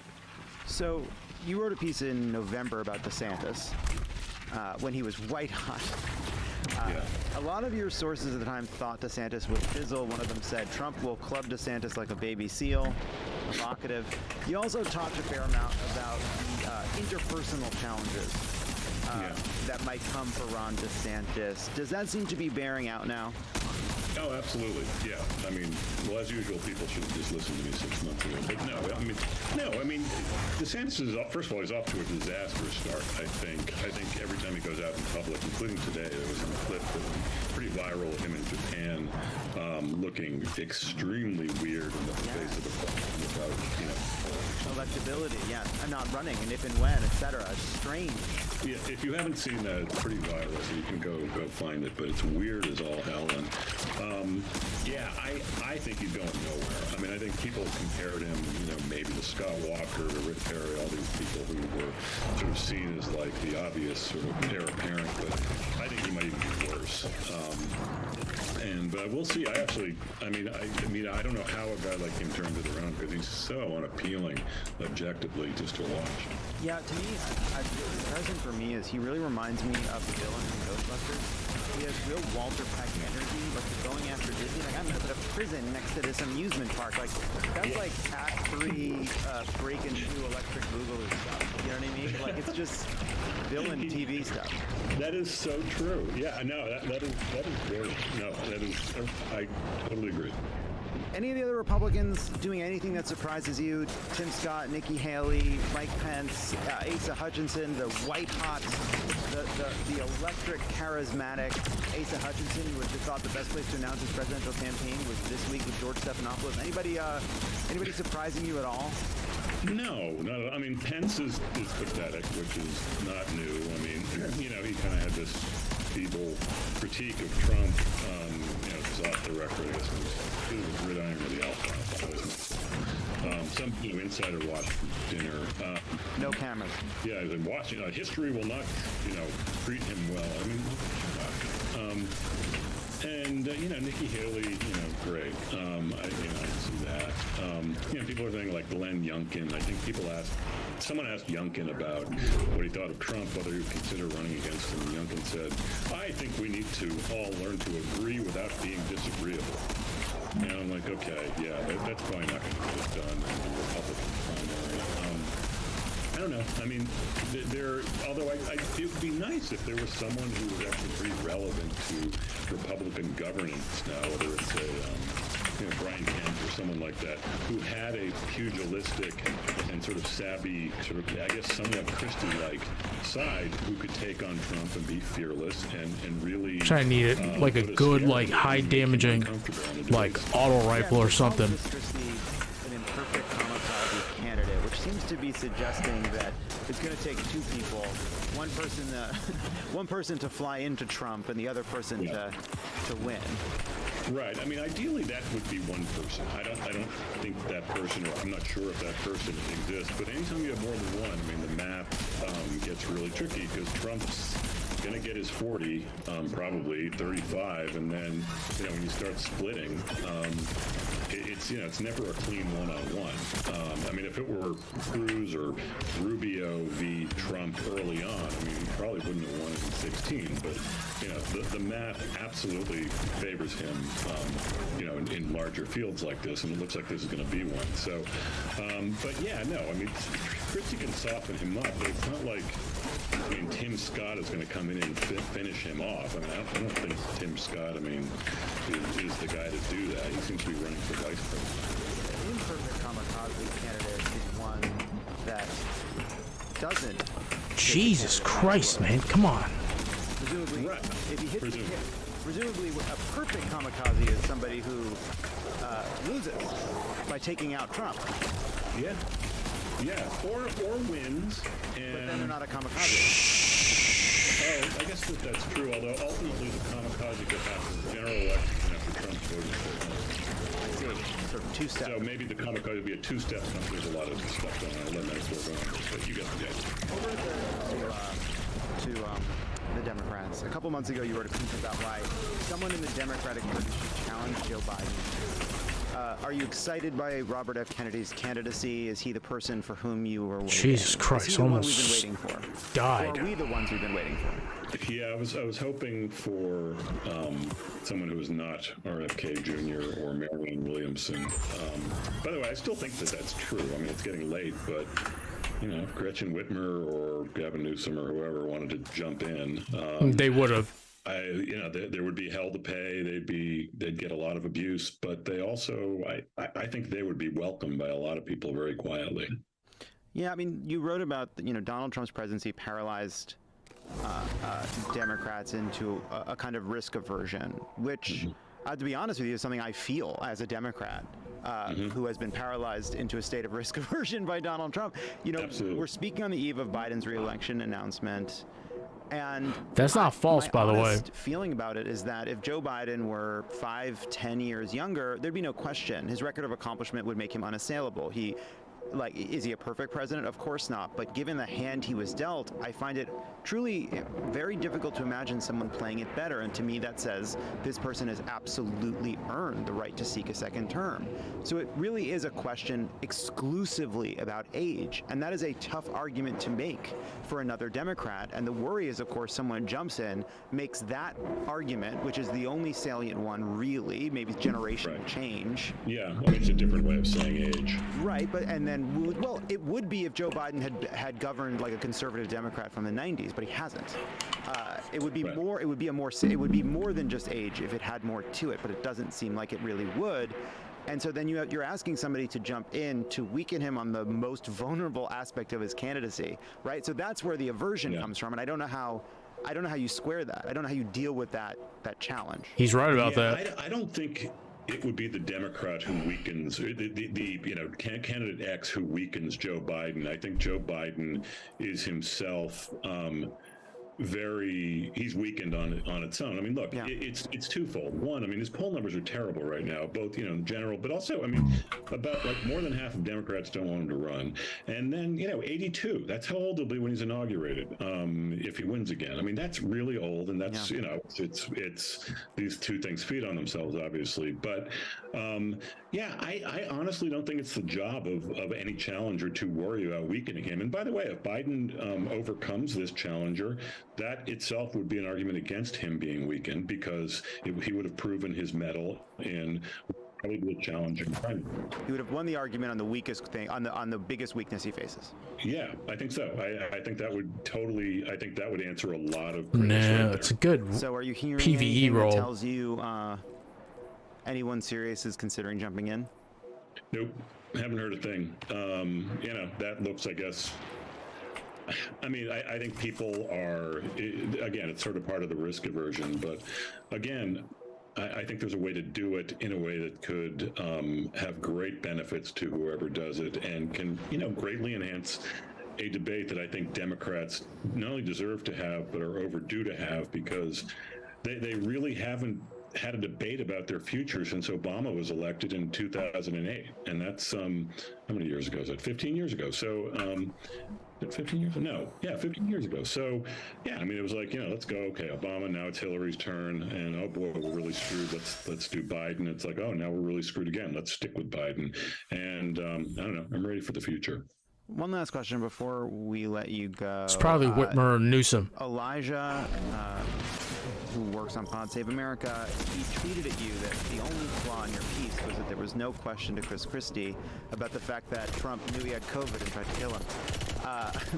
So you wrote a piece in November about DeSantis. When he was white hot. A lot of your sources at the time thought DeSantis would fizzle. One of them said Trump will club DeSantis like a baby seal. Provocative. You also talked a fair amount about the interpersonal challenges that might come for Ron DeSantis. Does that seem to be bearing out now? Oh, absolutely. Yeah. I mean, well, as usual, people should have just listened to me 6 months ago. But no, I mean, DeSantis is, first of all, he's off to a disastrous start, I think. I think every time he goes out in public, including today, there was a clip that was pretty viral of him in Japan looking extremely weird in the face of the phone without, unpredictability, and not running, and if and when, etc. It's strange. Yeah, if you haven't seen that, it's pretty viral, so you can go find it, but it's weird as all hell. And I think he's going nowhere. I mean, I think people compared him, maybe to Scott Walker, to Rick Perry, all these people who were sort of seen as like the obvious sort of heir apparent, but I think he might even be worse. But we'll see. I don't know how a guy like him turns it around, because he's so unappealing objectively just to watch. Yeah, to me, the present for me is he really reminds me of the villain from Ghostbusters. He has real Walter Peck energy, like going after Disney. Like, I'm gonna put a prison next to this amusement park. Like that's like Act 3 break into Electric Boogaloo stuff. You know what I mean? Like it's just villain TV stuff. That is so true. Yeah, no, that is great. No, I totally agree. Any of the other Republicans doing anything that surprises you? Tim Scott, Nikki Haley, Mike Pence, Asa Hutchinson, the white hot, the electric, charismatic Asa Hutchinson. You would have thought the best place to announce his presidential campaign was this week with George Stephanopoulos. Anybody surprising you at all? No. I mean, Pence is pathetic, which is not new. I mean, he kind of had this feeble critique of Trump. It's off the record. I guess it was gridiron with the alpha. Some insider watched dinner. No cameras. Yeah, I've been watching. History will not, treat him well. I mean, Nikki Haley, great. I see that. People are saying like Glenn Youngkin. I think someone asked Youngkin about what he thought of Trump, whether he would consider running against him. Youngkin said, I think we need to all learn to agree without being disagreeable. And I'm like, okay, yeah, that's probably not going to get done in the Republican primary. I don't know. I mean, although it would be nice if there was someone who was actually pretty relevant to Republican governance now, whether it's Brian Kemp or someone like that, who had a pugilistic and sort of savvy, I guess, somewhat Christie-like side, who could take on Trump and be fearless and really. I need it like a good, like high damaging, like auto rifle or something. An imperfect kamikaze candidate, which seems to be suggesting that it's going to take two people, one person to fly into Trump and the other person to win. Right. I mean, ideally, that would be one person. I don't think that person, or I'm not sure if that person exists. But anytime you have more than one, I mean, the map gets really tricky, because Trump's going to get his 40, probably 35, and then when you start splitting, it's never a clean one-on-one. I mean, if it were Cruz or Rubio v. Trump early on, I mean, he probably wouldn't have won it in 16. But the math absolutely favors him, in larger fields like this, and it looks like this is going to be one. So, but yeah, no, I mean, Christie can soften him up, but it's not like, Tim Scott is going to come in and finish him off. I mean, I don't think Tim Scott, is the guy to do that. He seems to be running for vice president. The imperfect kamikaze candidate is one that doesn't. Jesus Christ, man! Come on. Presumably, if he hits the hit, presumably a perfect kamikaze is somebody who loses by taking out Trump. Yeah. Yeah, or wins. And but then they're not a kamikaze. Oh, I guess that's true, although ultimately the kamikaze could happen in the general election after Trump's voting for. I see. Sort of two-step. So maybe the kamikaze would be a two-step. There's a lot of stuff going on. I'll let Max work on it, but you get the idea. Over to the Democrats. A couple months ago, you wrote a piece about why someone in the Democratic Party should challenge Joe Biden. Are you excited by Robert F. Kennedy's candidacy? Is he the person for whom you were waiting? Jesus Christ, is he the almost one we've been waiting for? died. Or are we the ones we've been waiting for? Yeah, I was hoping for someone who was not RFK Jr. or Marianne Williamson. By the way, I still think that's true. I mean, it's getting late, but if Gretchen Whitmer or Gavin Newsom or whoever wanted to jump in, they would have. There would be hell to pay. They'd get a lot of abuse, but they also, I think they would be welcomed by a lot of people very quietly. Yeah, I mean, you wrote about Donald Trump's presidency paralyzed Democrats into a kind of risk aversion, which, to be honest with you, is something I feel as a Democrat. who has been paralyzed into a state of risk aversion by Donald Trump. You know, we're speaking on the eve of Biden's re-election announcement. And that's not false, by the way. Feeling about it is that if Joe Biden were 5-10 years younger, there'd be no question. His record of accomplishment would make him unassailable. Is he a perfect president? Of course not. But given the hand he was dealt, I find it truly very difficult to imagine someone playing it better. And to me, that says this person has absolutely earned the right to seek a second term. So it really is a question exclusively about age. And that is a tough argument to make for another Democrat. And the worry is, of course, someone jumps in, makes that argument, which is the only salient one, really, maybe generational change. Yeah, it's a different way of saying age. Right, well, it would be if Joe Biden had governed like a conservative Democrat from the 90s, but he hasn't. It would be more. It would be more than just age if it had more to it, but it doesn't seem like it really would. And so then you're asking somebody to jump in to weaken him on the most vulnerable aspect of his candidacy, right? So that's where the aversion comes from, and I don't know how you square that. I don't know how you deal with that challenge. He's right about that. I don't think it would be the Democrat who weakens the candidate X who weakens Joe Biden. I think Joe Biden is himself he's weakened on its own. I mean, look, it's twofold. One, I mean, his poll numbers are terrible right now, both, in general, but also, I mean, about like more than half of Democrats don't want him to run. And then, 82, that's how old he'll be when he's inaugurated, if he wins again. I mean, that's really old, and that's, it's these two things feed on themselves, obviously. But I honestly don't think it's the job of any challenger to worry about weakening him. And by the way, if Biden overcomes this challenger, that itself would be an argument against him being weakened, because he would have proven his mettle in probably a challenging primary. He would have won the argument on the weakest thing, on the biggest weakness he faces. Yeah, I think so. I think that would answer a lot of. No, it's a good. So, are you hearing PVE role that tells you anyone serious is considering jumping in? Nope, haven't heard a thing. That looks, I guess. I mean, I think people are, again, it's sort of part of the risk aversion, but again, I think there's a way to do it in a way that could have great benefits to whoever does it, and can, greatly enhance a debate that I think Democrats not only deserve to have, but are overdue to have, because they really haven't had a debate about their future since Obama was elected in 2008. And that's, how many years ago is that? 15 years ago. So, 15 years? No. Yeah, 15 years ago. So, yeah, I mean, it was like, let's go. Okay, Obama, now it's Hillary's turn. And, oh, boy, we're really screwed. Let's do Biden. It's like, oh, now we're really screwed again. Let's stick with Biden. And I don't know. I'm ready for the future. One last question before we let you go. It's probably Whitmer or Newsom. Elijah, who works on Pod Save America, he tweeted at you that the only flaw in your piece was that there was no question to Chris Christie about the fact that Trump knew he had COVID and tried to kill him.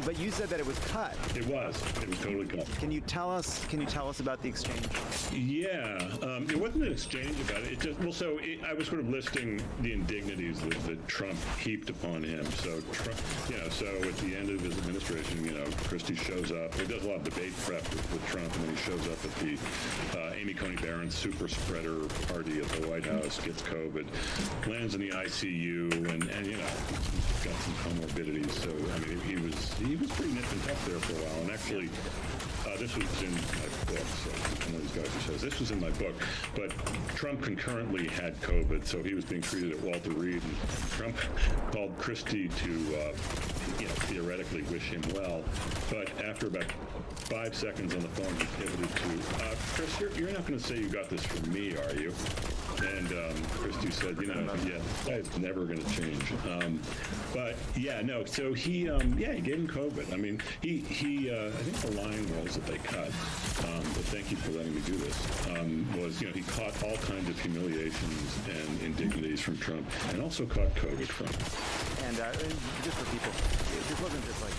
But you said that it was cut. It was totally cut. Can you tell us about the exchange? Yeah, it wasn't an exchange about it. I was sort of listing the indignities that Trump heaped upon him. So Trump, so at the end of his administration, Christie shows up. He does a lot of debate prep with Trump, and then he shows up at the Amy Coney Barrett's super spreader party at the White House, gets COVID, lands in the ICU, and he's got some comorbidities. So I mean, he was pretty nip and tuck there for a while. And actually, this was in my book. So I'm one of these guys who says this was in my book. But Trump concurrently had COVID, so he was being treated at Walter Reed, and Trump called Christie to theoretically wish him well. But after about 5 seconds on the phone, he pivoted to, Chris, you're not going to say you got this from me, are you? And Christie said, that's never going to change. So he gave him COVID. I mean, he I think the line was that they cut, but thank you for letting me do this, was, he caught all kinds of humiliations and indignities from Trump, and also caught COVID from him. And just for people, this wasn't just like,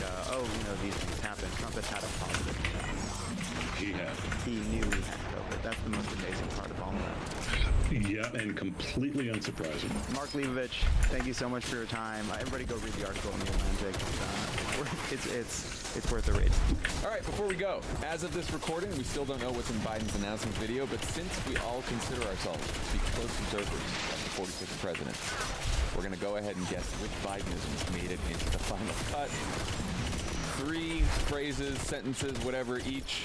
these things happen. Trump has had a positive test. He had. He knew he had COVID. That's the most amazing part of all of that. Yeah, and completely unsurprising. Mark Leibovich, thank you so much for your time. Everybody go read the article in The Atlantic. it's worth the read. All right, before we go, as of this recording, we still don't know what's in Biden's announcement video, but since we all consider ourselves to be close observers of the 46th president, we're going to go ahead and guess which Bidenisms made it into the final cut. 3 phrases, sentences, whatever each.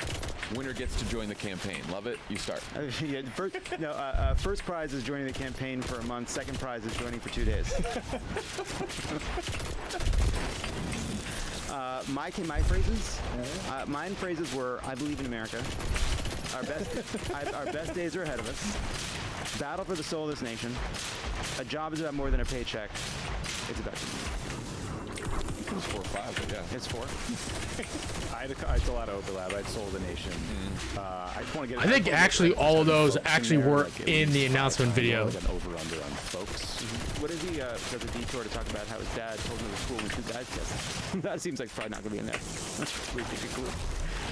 Winner gets to join the campaign. Love it? You start. First prize is joining the campaign for a month. Second prize is joining for 2 days. My phrases. Mine phrases were: I believe in America. Our best days are ahead of us. Battle for the soul of this nation. A job is about more than a paycheck. It's about you. It was 4 or 5, but yeah. It's 4. I still had overlap. I'd sold the nation. I just want to get. I think actually all of those actually were in the announcement video. Like an over/under on folks. What if he does a detour to talk about how his dad told him to school when 2 guys kissed? That seems like probably not going to be in there. That's really cool.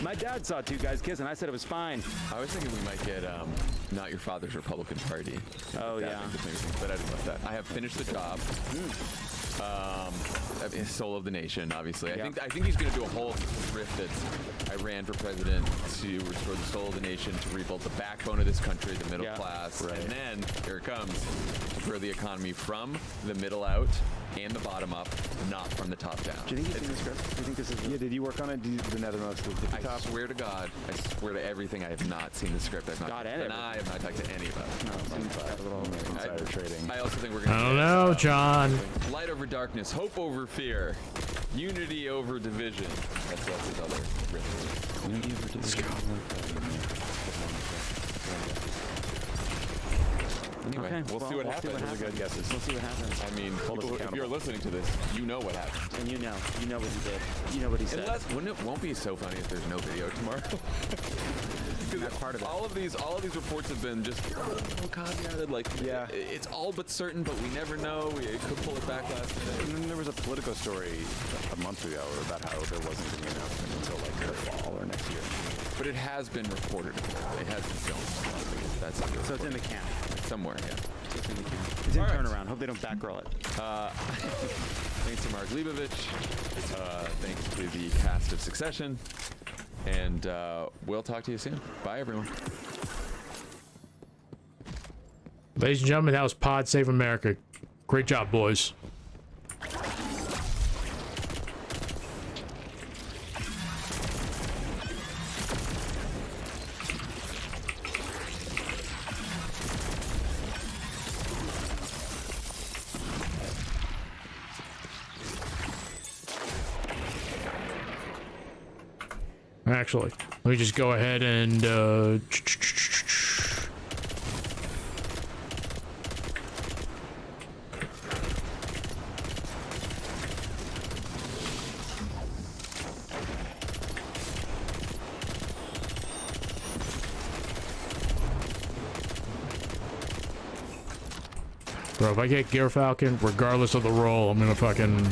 My dad saw 2 guys kiss, and I said it was fine. I was thinking we might get Not Your Father's Republican Party. Oh, That yeah. makes me think, but I didn't like that. I have finished the job. Soul of the nation, obviously. Yeah. I think he's going to do a whole riff that's I ran for president to restore the soul of the nation, to rebuild the backbone of this country, the middle class, and then here it comes to grow the economy from the middle out and the bottom up, not from the top down. Do you think he's seen the script? Do you think this is? Yeah, did you work on it? The Netherlands? I swear to God, I swear to everything, I have not seen the script. I've not God, and and I have not talked to any of us. No, it seems like a little insider trading. I also think we're going to I don't know, John. light over darkness, hope over fear, unity over division. That's his other riff. Unity over division. Anyway, Okay, we'll see what happens. We'll see what happens. I mean, people, if you're listening to this, you know what happened. And you know what he did. You know what he said. Unless, won't be so funny if there's no video tomorrow. That's part of it. All of these reports have been just caveated, like, yeah, it's all but certain, but we never know. We could pull it back last minute. And then there was a Politico story a month ago about how there wasn't going to be an announcement until like the fall or next year. But it has been reported. It has been filmed. That's So it's in the can. Somewhere, yeah. It's in the can. It's in turnaround. Hope they don't backroll it. Thanks to Mark Leibovich. Thanks to the cast of Succession. And we'll talk to you soon. Bye, everyone. Ladies and gentlemen, that was Pod Save America. Great job, boys. Actually, let me just go ahead and bro, if I get Gear Falcon, regardless of the role, I'm gonna fucking...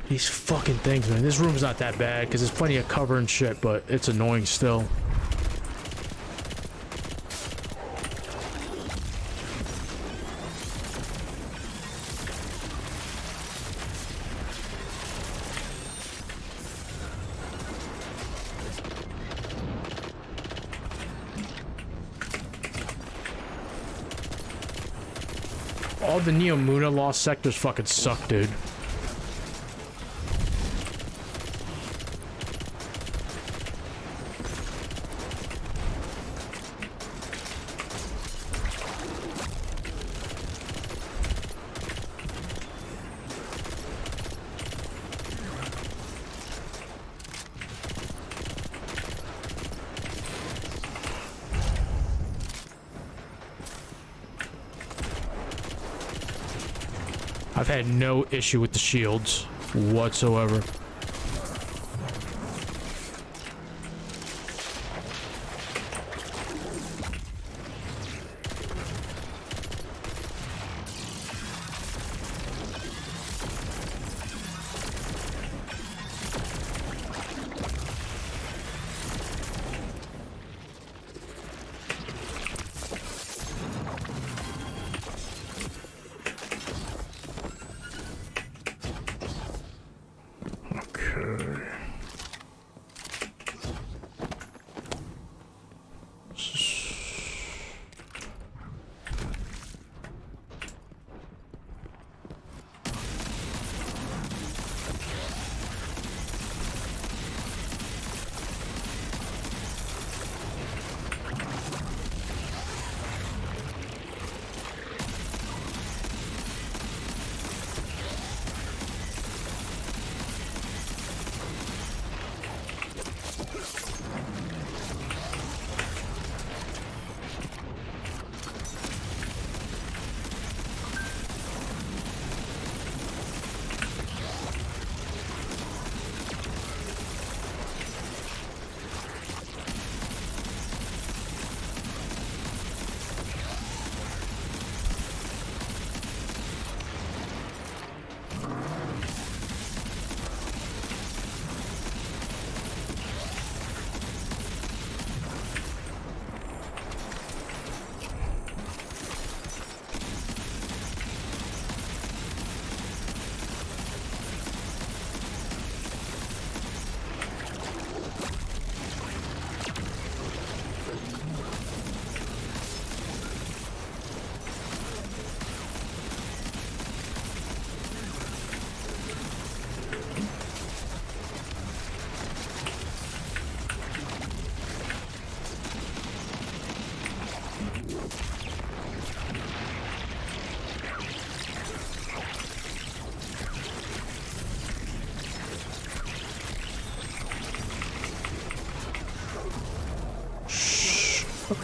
These fucking things, man. This room's not that bad because there's plenty of cover and shit, but it's annoying still. All the Neomuna lost sectors fucking suck, dude. I've had no issue with the shields whatsoever.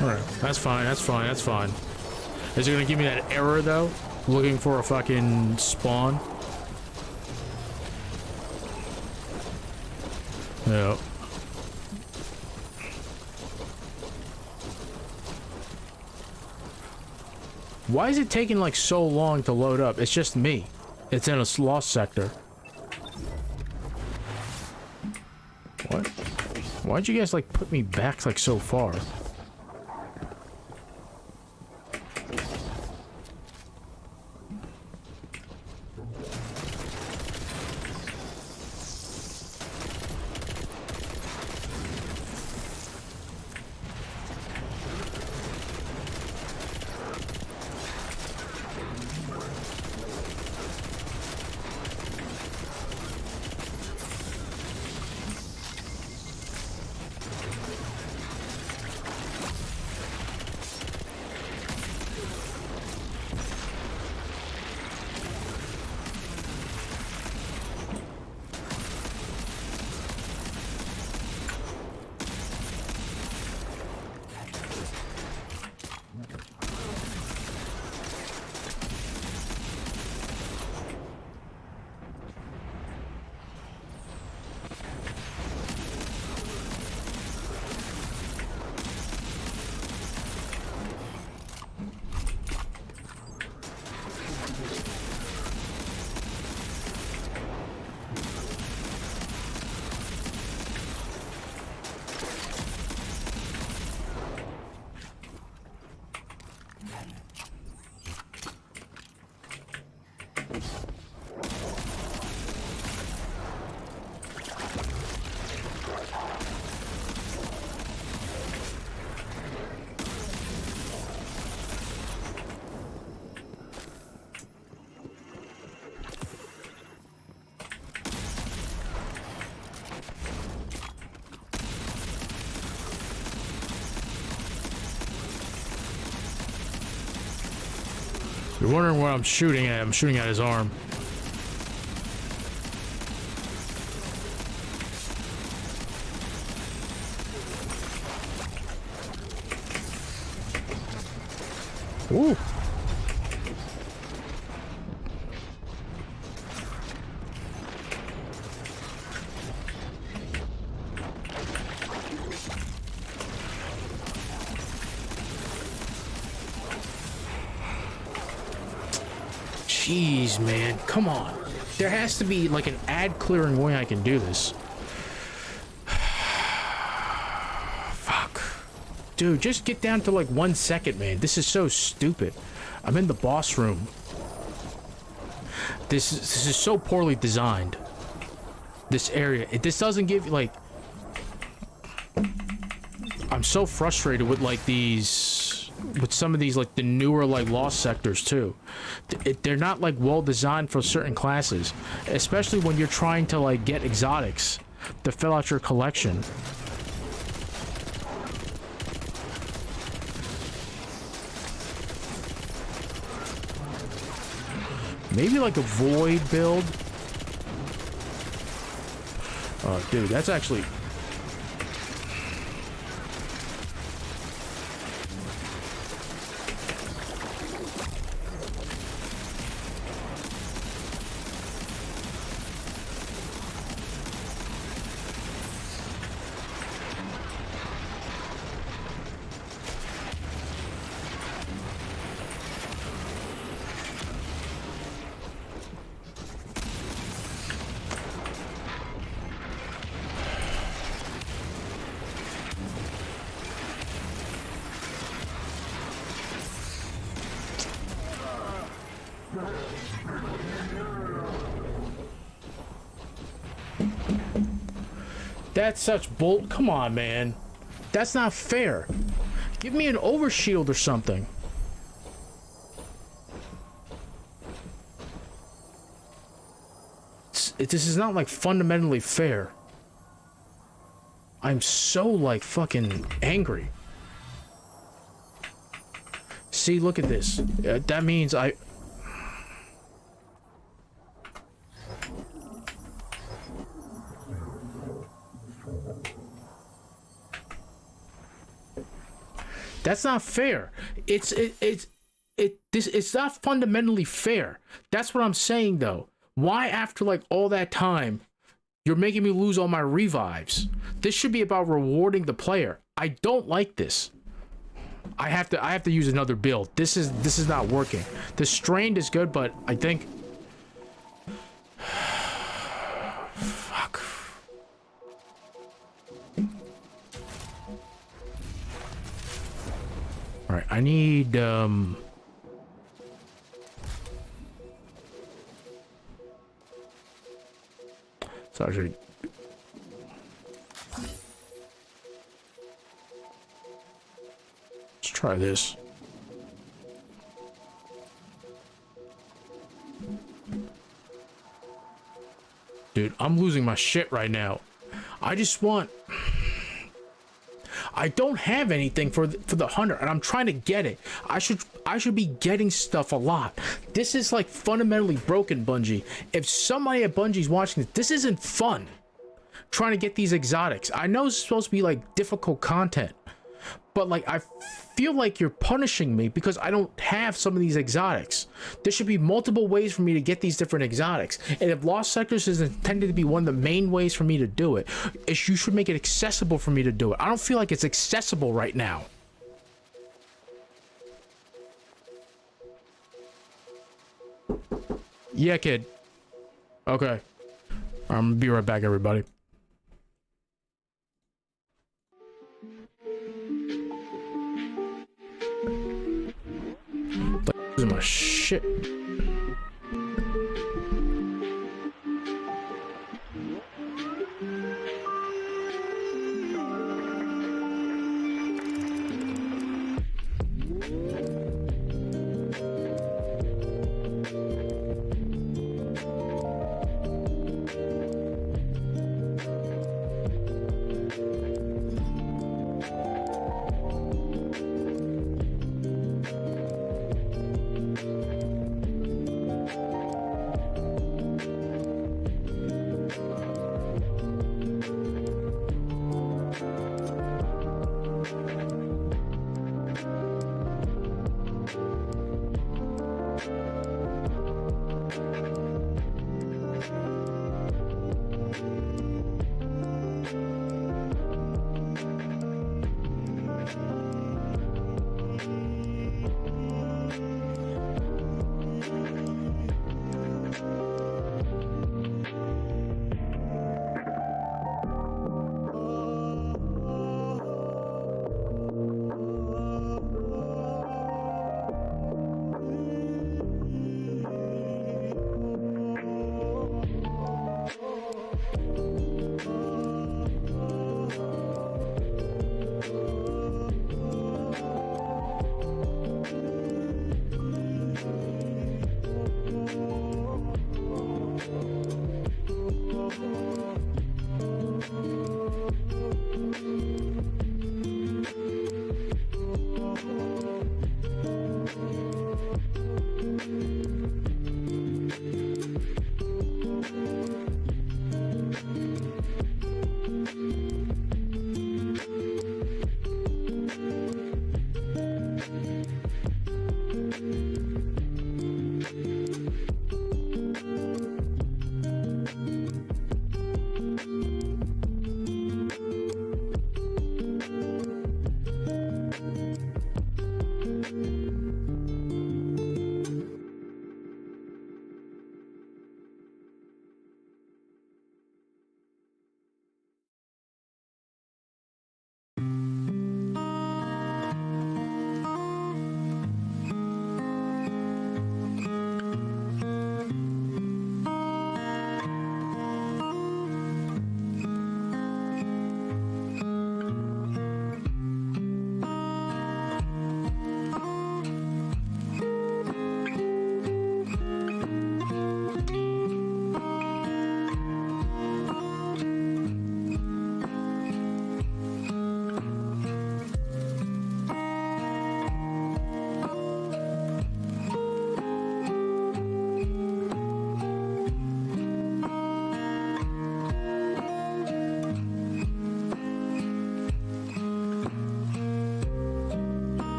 Alright, that's fine, that's fine, that's fine. Is it gonna give me that error though? Looking for a fucking spawn? Yeah. Why is it taking like so long to load up? It's just me. It's in a lost sector. What? Why'd you guys like put me back like so far? you're wondering what I'm shooting at, I'm shooting at his arm. Ooh. Jeez, man, come on. There has to be like an ad clearing way I can do this. Fuck. Dude, just get down to like 1 second, man. This is so stupid. I'm in the boss room. This is so poorly designed. This area. This doesn't give you like... I'm so frustrated with like these... with some of these like the newer like lost sectors too. They're not like well designed for certain classes, especially when you're trying to like get exotics to fill out your collection. Maybe like a void build. Oh, dude, that's actually... That's such bolt. Come on, man. That's not fair. Give me an overshield or something. This is not like fundamentally fair. I'm so like fucking angry. See, look at this. That means I... That's not fair. It's not fundamentally fair. That's what I'm saying though. Why after like all that time you're making me lose all my revives? This should be about rewarding the player. I don't like this. I have to use another build. This is not working. The strained is good, but I think fuck. All right, I need so actually let's try this. Dude, I'm losing my shit right now. I just want... I don't have anything for the hunter, and I'm trying to get it. I should be getting stuff a lot. This is like fundamentally broken, Bungie. If somebody at Bungie's watching this isn't fun. Trying to get these exotics. I know it's supposed to be like difficult content, but like I feel like you're punishing me because I don't have some of these exotics. There should be multiple ways for me to get these different exotics, and if Lost Sectors is intended to be one of the main ways for me to do it, you should make it accessible for me to do it. I don't feel like it's accessible right now. Yeah, kid. Okay. I'm gonna be right back, everybody. Losing my shit.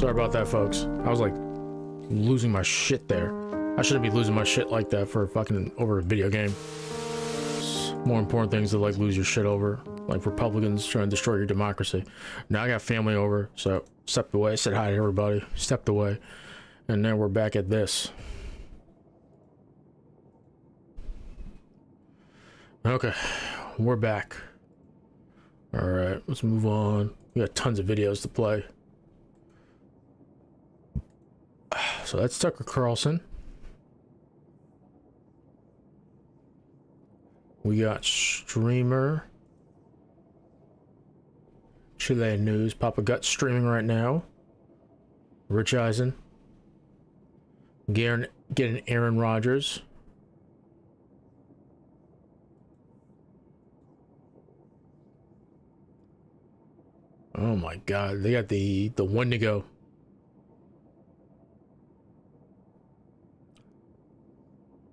Sorry about that, folks. I was like losing my shit there. I shouldn't be losing my shit like that for fucking over a video game. More important things to like lose your shit over, like Republicans trying to destroy your democracy. Now I got family over, so stepped away, said hi to everybody, stepped away, and now we're back at this. Okay, we're back. All right, let's move on. We got tons of videos to play. So that's Tucker Carlson. We got streamer Chilean News, Papa Gut streaming right now. Rich Eisen. Getting Aaron Rodgers. Oh my God, they got the Wendigo.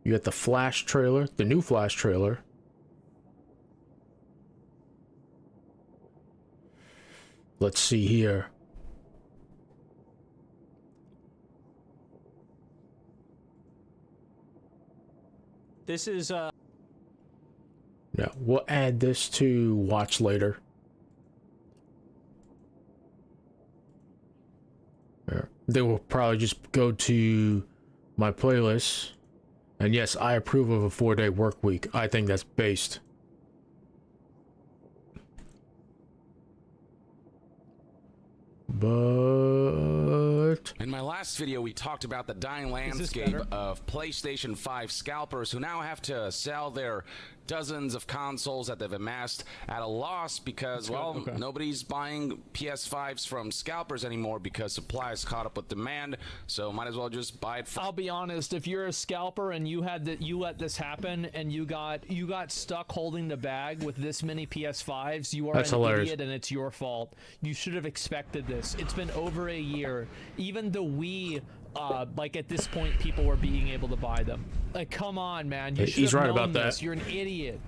You got the Flash trailer, the new Flash trailer. Let's see here. This is Yeah, we'll add this to watch later. They will probably just go to my playlist. And yes, I approve of a 4-day work week. I think that's based. But in my last video, we talked about the dying landscape of PlayStation 5 scalpers who now have to sell their dozens of consoles that they've amassed at a loss because, well, nobody's buying PS5s from scalpers anymore because supply is caught up with demand, so might as well just buy it from... I'll be honest, if you're a scalper and you let this happen and you got stuck holding the bag with this many PS5s, you are an idiot and it's your fault. You should have expected this. It's been over a year. Even the Wii, like at this point, people were being able to buy them. Like, come on, man. You should have known this. You're an idiot.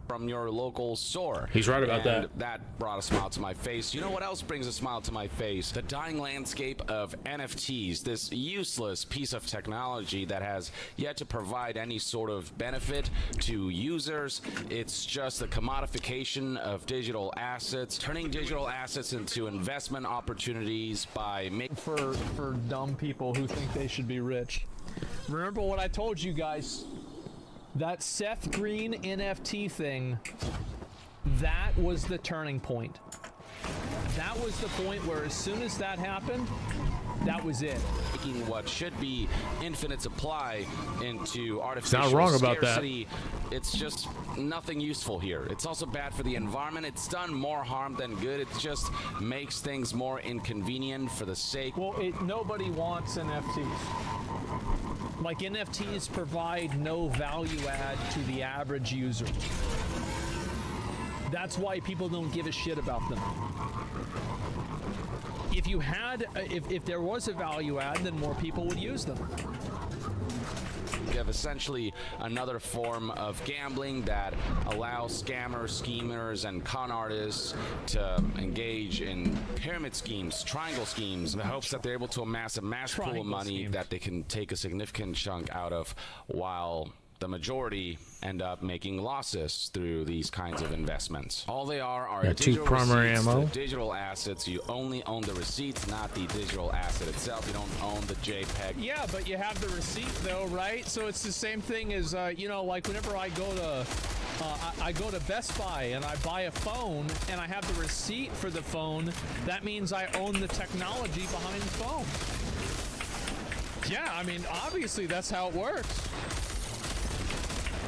From your local store. He's right about that. That brought a smile to my face. You know what else brings a smile to my face? The dying landscape of NFTs, this useless piece of technology that has yet to provide any sort of benefit to users. It's just the commodification of digital assets, turning digital assets into investment opportunities by making... For dumb people who think they should be rich. Remember what I told you guys? That Seth Green NFT thing, that was the turning point. That was the point where as soon as that happened, that was it. Making what should be infinite supply into artificial not wrong about scarcity. It's just nothing useful here. It's also bad for the environment. It's done more harm than good. It just makes things more inconvenient for the sake. Well, nobody wants NFTs. Like, NFTs provide no value add to the average user. That's why people don't give a shit about them. If you had, if there was a value add, then more people would use them. You have essentially another form of gambling that allows scammers, schemers, and con artists to engage in pyramid schemes, triangle schemes, in the hopes that they're able to amass a mass pool of money that they can take a significant chunk out of, while the majority end up making losses through these kinds of investments. All they are digital primary receipts, ammo. digital assets. You only own the receipts, not the digital asset itself. You don't own the JPEG. Yeah, but you have the receipt though, right? So it's the same thing as, you know, like whenever I go to Best Buy and I buy a phone and I have the receipt for the phone, that means I own the technology behind the phone. Yeah, I mean, obviously that's how it works.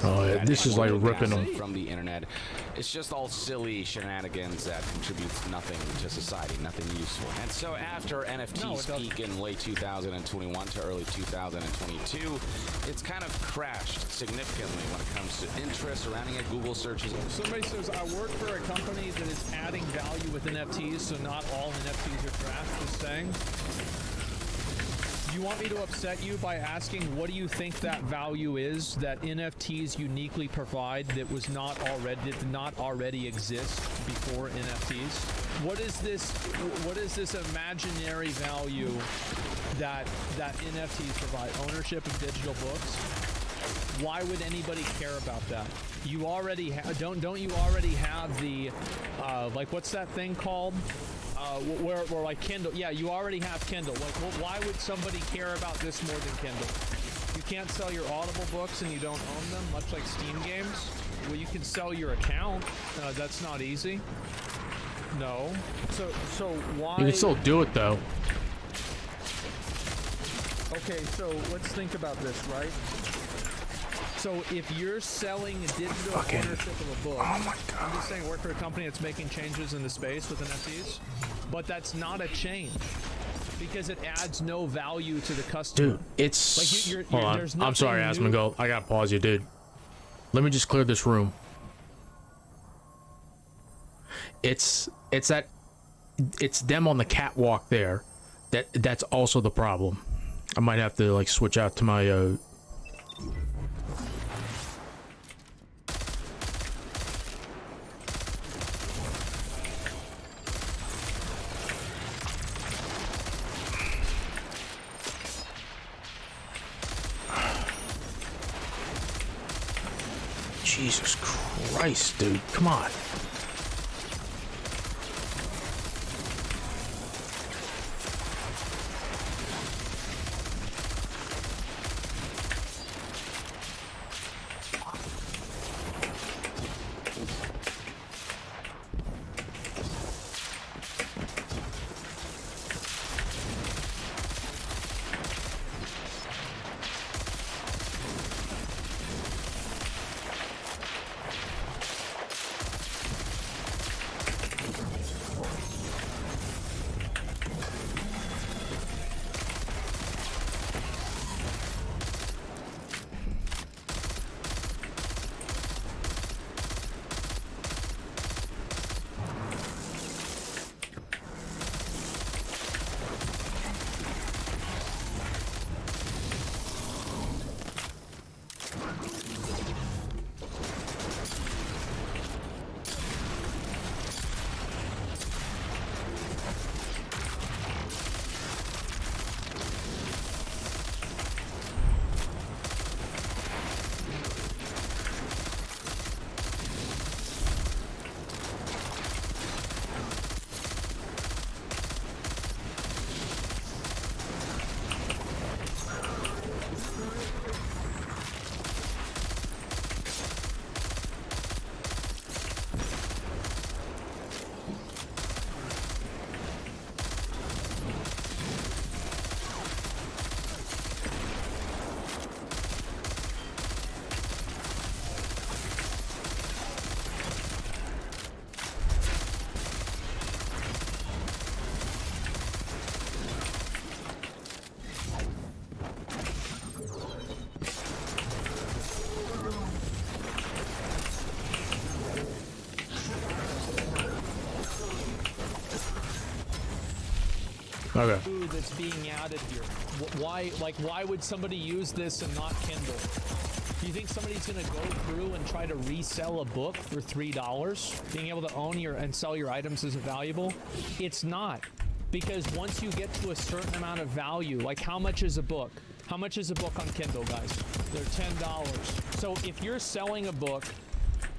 Oh, yeah, this is like ripping them from the internet. It's just all silly shenanigans that contributes nothing to society, nothing useful. And so after NFTs peak in late 2021 to early 2022, it's kind of crashed significantly when it comes to interest surrounding it. Google searches. Somebody says, I work for a company that is adding value with NFTs, so not all NFTs are trash. Just saying. You want me to upset you by asking what do you think that value is that NFTs uniquely provide that was not already did not already exist before NFTs? What is this imaginary value that NFTs provide? Ownership of digital books? Why would anybody care about that? You already don't you already have the like what's that thing called? Where like Kindle? Yeah, you already have Kindle. Like, why would somebody care about this more than Kindle? You can't sell your Audible books and you don't own them, much like Steam games. Well, you can sell your account. That's not easy. No. So why? You can still do it though. Okay, so let's think about this, right? So if you're selling a digital ownership of a book, oh my God. I'm just saying work for a company that's making changes in the space with NFTs, but that's not a change because it adds no value to the customer. Dude, it's like hold on. I'm sorry, Asmongold. I gotta pause you, dude. Let me just clear this room. It's them on the catwalk there. That's also the problem. I might have to like switch out to my Jesus Christ, dude. Come on. Okay. That's being added here. Why would somebody use this and not Kindle? Do you think somebody's gonna go through and try to resell a book for $3? Being able to own and sell your items isn't valuable? It's not. Because once you get to a certain amount of value, like how much is a book? How much is a book on Kindle, guys? They're $10. So if you're selling a book,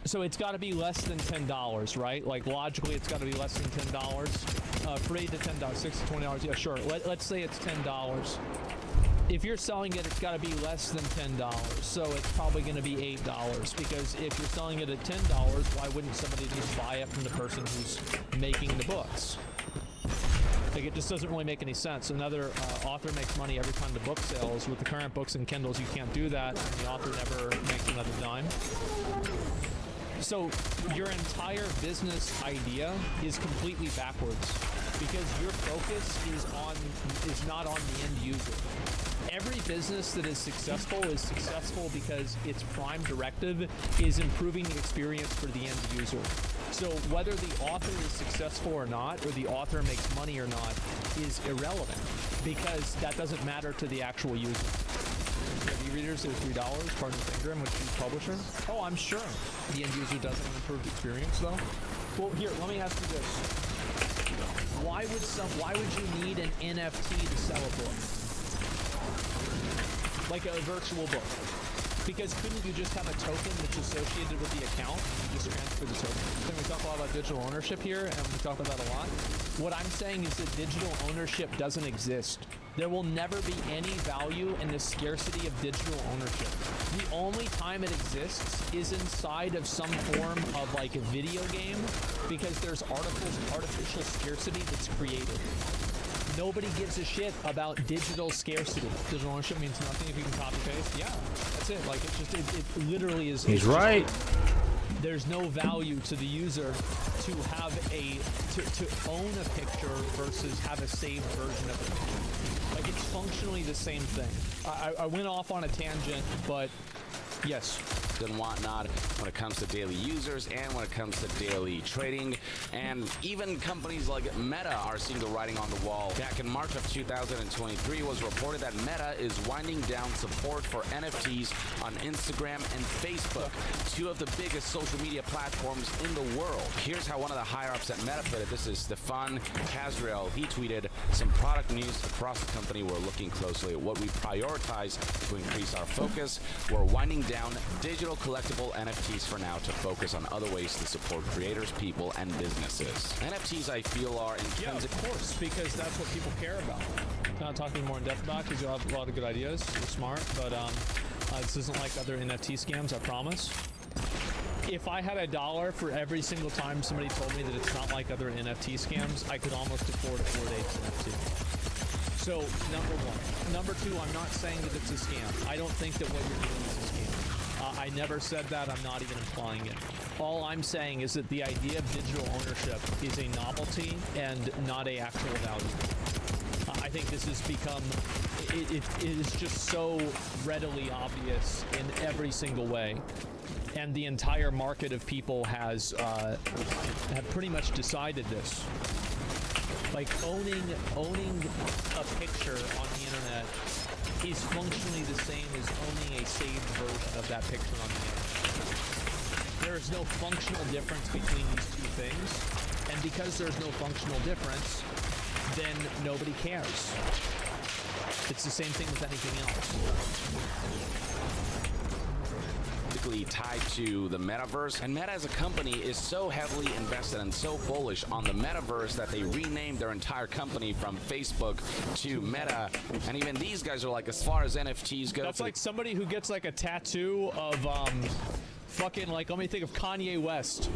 so it's got to be less than $10, right? Like logically, it's got to be less than $10. For $8 to $10, $6 to $20. Yeah, sure. Let's say it's $10. If you're selling it, it's got to be less than $10. So it's probably going to be $8 because if you're selling it at $10, why wouldn't somebody just buy it from the person who's making the books? Like it just doesn't really make any sense. Another author makes money every time the book sells. With the current books and Kindles, you can't do that. And the author never makes another dime. So your entire business idea is completely backwards because your focus is not on the end user. Every business that is successful because its prime directive is improving the experience for the end user. So whether the author is successful or not, or the author makes money or not, is irrelevant. because that doesn't matter to the actual user. Readers is $3, partner with Ingram, which is publisher. Oh, I'm sure the end user doesn't have an improved experience though. Well, here, let me ask you this: why would you need an NFT to sell a book, like a virtual book? Because couldn't you just have a token that's associated with the account? Just transfer the token. Then we talk a lot about digital ownership here, and we talk about that a lot. What I'm saying is that digital ownership doesn't exist. There will never be any value in the scarcity of digital ownership. The only time it exists is inside of some form of like a video game, because there's artificial scarcity that's created. Nobody gives a shit about digital scarcity. Digital ownership means nothing if you can copy paste. Yeah, that's it. Like it literally is. He's right. There's no value to the user to have to own a picture versus have a saved version of it. Like it's functionally the same thing. I went off on a tangent, but yes. And whatnot when it comes to daily users and when it comes to daily trading, and even companies like Meta are seeing the writing on the wall. Back in March of 2023, it was reported that Meta is winding down support for NFTs on Instagram and Facebook, two of the biggest social media platforms in the world. Here's how one of the higher-ups at Meta put it. This is Stefan Casriel. He tweeted, "Some product news across the company. We're looking closely at what we prioritize to increase our focus. We're winding down digital collectible NFTs for now to focus on other ways to support creators, people, and businesses." NFTs, I feel, are intrinsic. Yeah, of course, because that's what people care about. Not talking more in depth about because you'll have a lot of good ideas. You're smart, but this isn't like other NFT scams, I promise. If I had $1 for every single time somebody told me that it's not like other NFT scams, I could almost afford a 4-day NFT. So, number one. Number two, I'm not saying that it's a scam. I don't think that what you're doing is a scam. I never said that. I'm not even implying it. All I'm saying is that the idea of digital ownership is a novelty and not a actual value. I think this has become, it is just so readily obvious in every single way. And the entire market of people have pretty much decided this. Like owning a picture on the internet is functionally the same as owning a saved version of that picture on the internet. There is no functional difference between these two things, and because there's no functional difference, then nobody cares. It's the same thing with anything else. Tied to the metaverse, and Meta as a company is so heavily invested and so bullish on the metaverse that they renamed their entire company from Facebook to Meta. And even these guys are like, as far as NFTs go, that's like somebody who gets like a tattoo of fucking, like, let me think of Kanye West.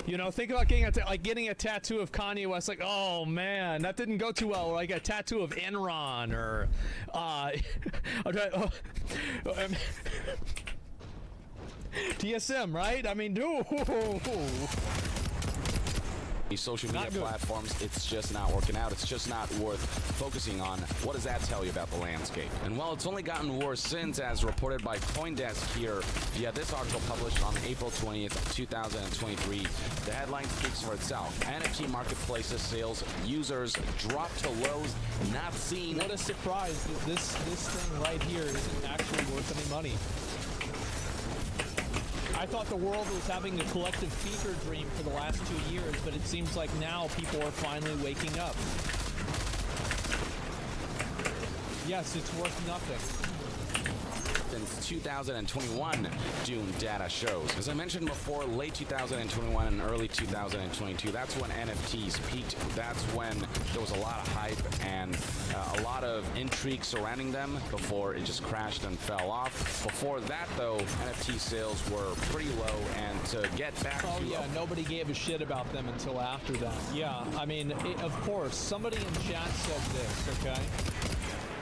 You know, think about getting a tattoo of Kanye West. Like, oh man, that didn't go too well. Or like a tattoo of Enron, or TSM, right? I mean, these social media platforms, it's just not working out. It's just not worth focusing on. What does that tell you about the landscape? And well, it's only gotten worse since, as reported by CoinDesk here via this article published on April 20th, 2023. The headline speaks for itself. NFT marketplaces sales users dropped to lows not seen. What a surprise. This thing right here isn't actually worth any money. I thought the world was having a collective fever dream for the last 2 years, but it seems like now people are finally waking up. Yes, it's worth nothing. Since 2021, June data shows. As I mentioned before, late 2021 and early 2022, that's when NFTs peaked. That's when there was a lot of hype and a lot of intrigue surrounding them before it just crashed and fell off. Before that, though, NFT sales were pretty low, and to get back to... yeah, nobody gave a shit about them until after that. Yeah, I mean, of course, somebody in chat said this, okay?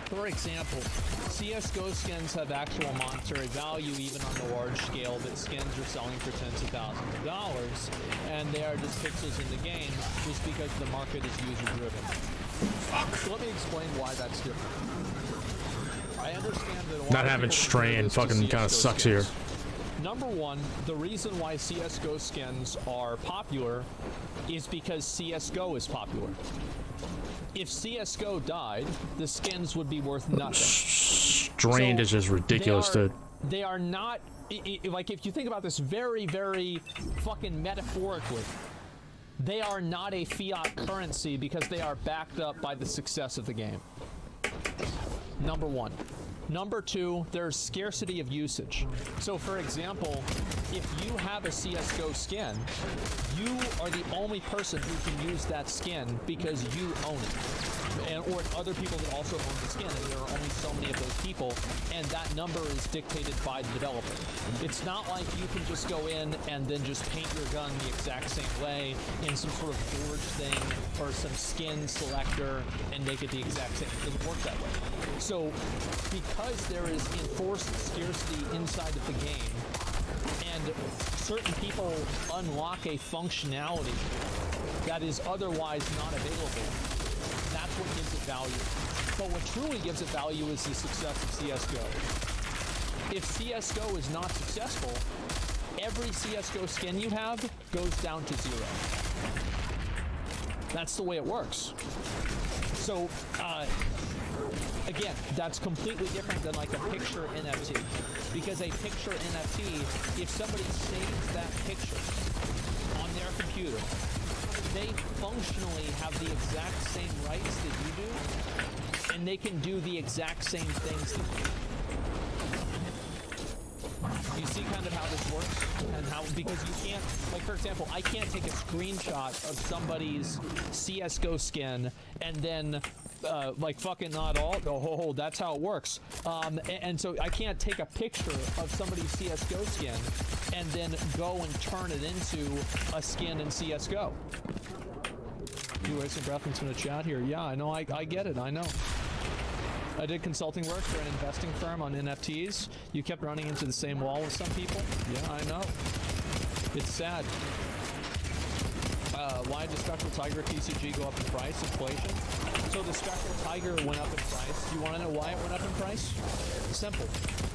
For example, CSGO skins have actual monetary value even on the large scale that skins are selling for tens of thousands of dollars, and they are just pixels in the game just because the market is user-driven. So let me explain why that's different. I understand that not having strain fucking kind of sucks here. Number one, the reason why CSGO skins are popular is because CSGO is popular. If CSGO died, the skins would be worth nothing. Strained is just ridiculous, dude. They are not, like, if you think about this very, very fucking metaphorically, they are not a fiat currency because they are backed up by the success of the game. Number one. Number two, there's scarcity of usage. So for example, if you have a CSGO skin, you are the only person who can use that skin because you own it. Or other people that also own the skin, and there are only so many of those people, and that number is dictated by the developer. It's not like you can just go in and then just paint your gun the exact same way in some sort of forge thing or some skin selector and make it the exact same. It doesn't work that way. So because there is enforced scarcity inside of the game, and certain people unlock a functionality that is otherwise not available, that's what gives it value. But what truly gives it value is the success of CSGO. If CSGO is not successful, every CSGO skin you have goes down to 0. That's the way it works. So, again, that's completely different than like a picture NFT. Because a picture NFT, if somebody saves that picture on their computer, they functionally have the exact same rights that you do, and they can do the exact same things that you do. You see kind of how this works? And how, because you can't, like for example, I can't take a screenshot of somebody's CSGO skin and then like fucking not all, oh, that's how it works. And so I can't take a picture of somebody's CSGO skin and then go and turn it into a skin in CSGO. You wasting breath into the chat here. Yeah, I know, I get it, I know. I did consulting work for an investing firm on NFTs. You kept running into the same wall with some people. Yeah, I know. It's sad. Why did Spectral Tiger TCG go up in price? Inflation. So the Spectral Tiger went up in price. You want to know why it went up in price? Simple.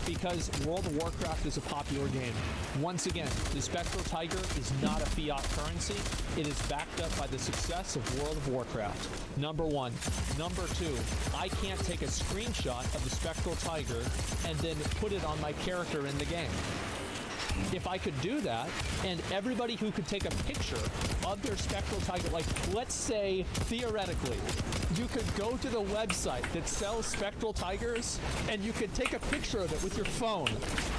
Because World of Warcraft is a popular game. Once again, the Spectral Tiger is not a fiat currency. It is backed up by the success of World of Warcraft. Number one. Number two, I can't take a screenshot of the Spectral Tiger and then put it on my character in the game. If I could do that, and everybody who could take a picture of their Spectral Tiger, like let's say theoretically, you could go to the website that sells Spectral Tigers and you could take a picture of it with your phone,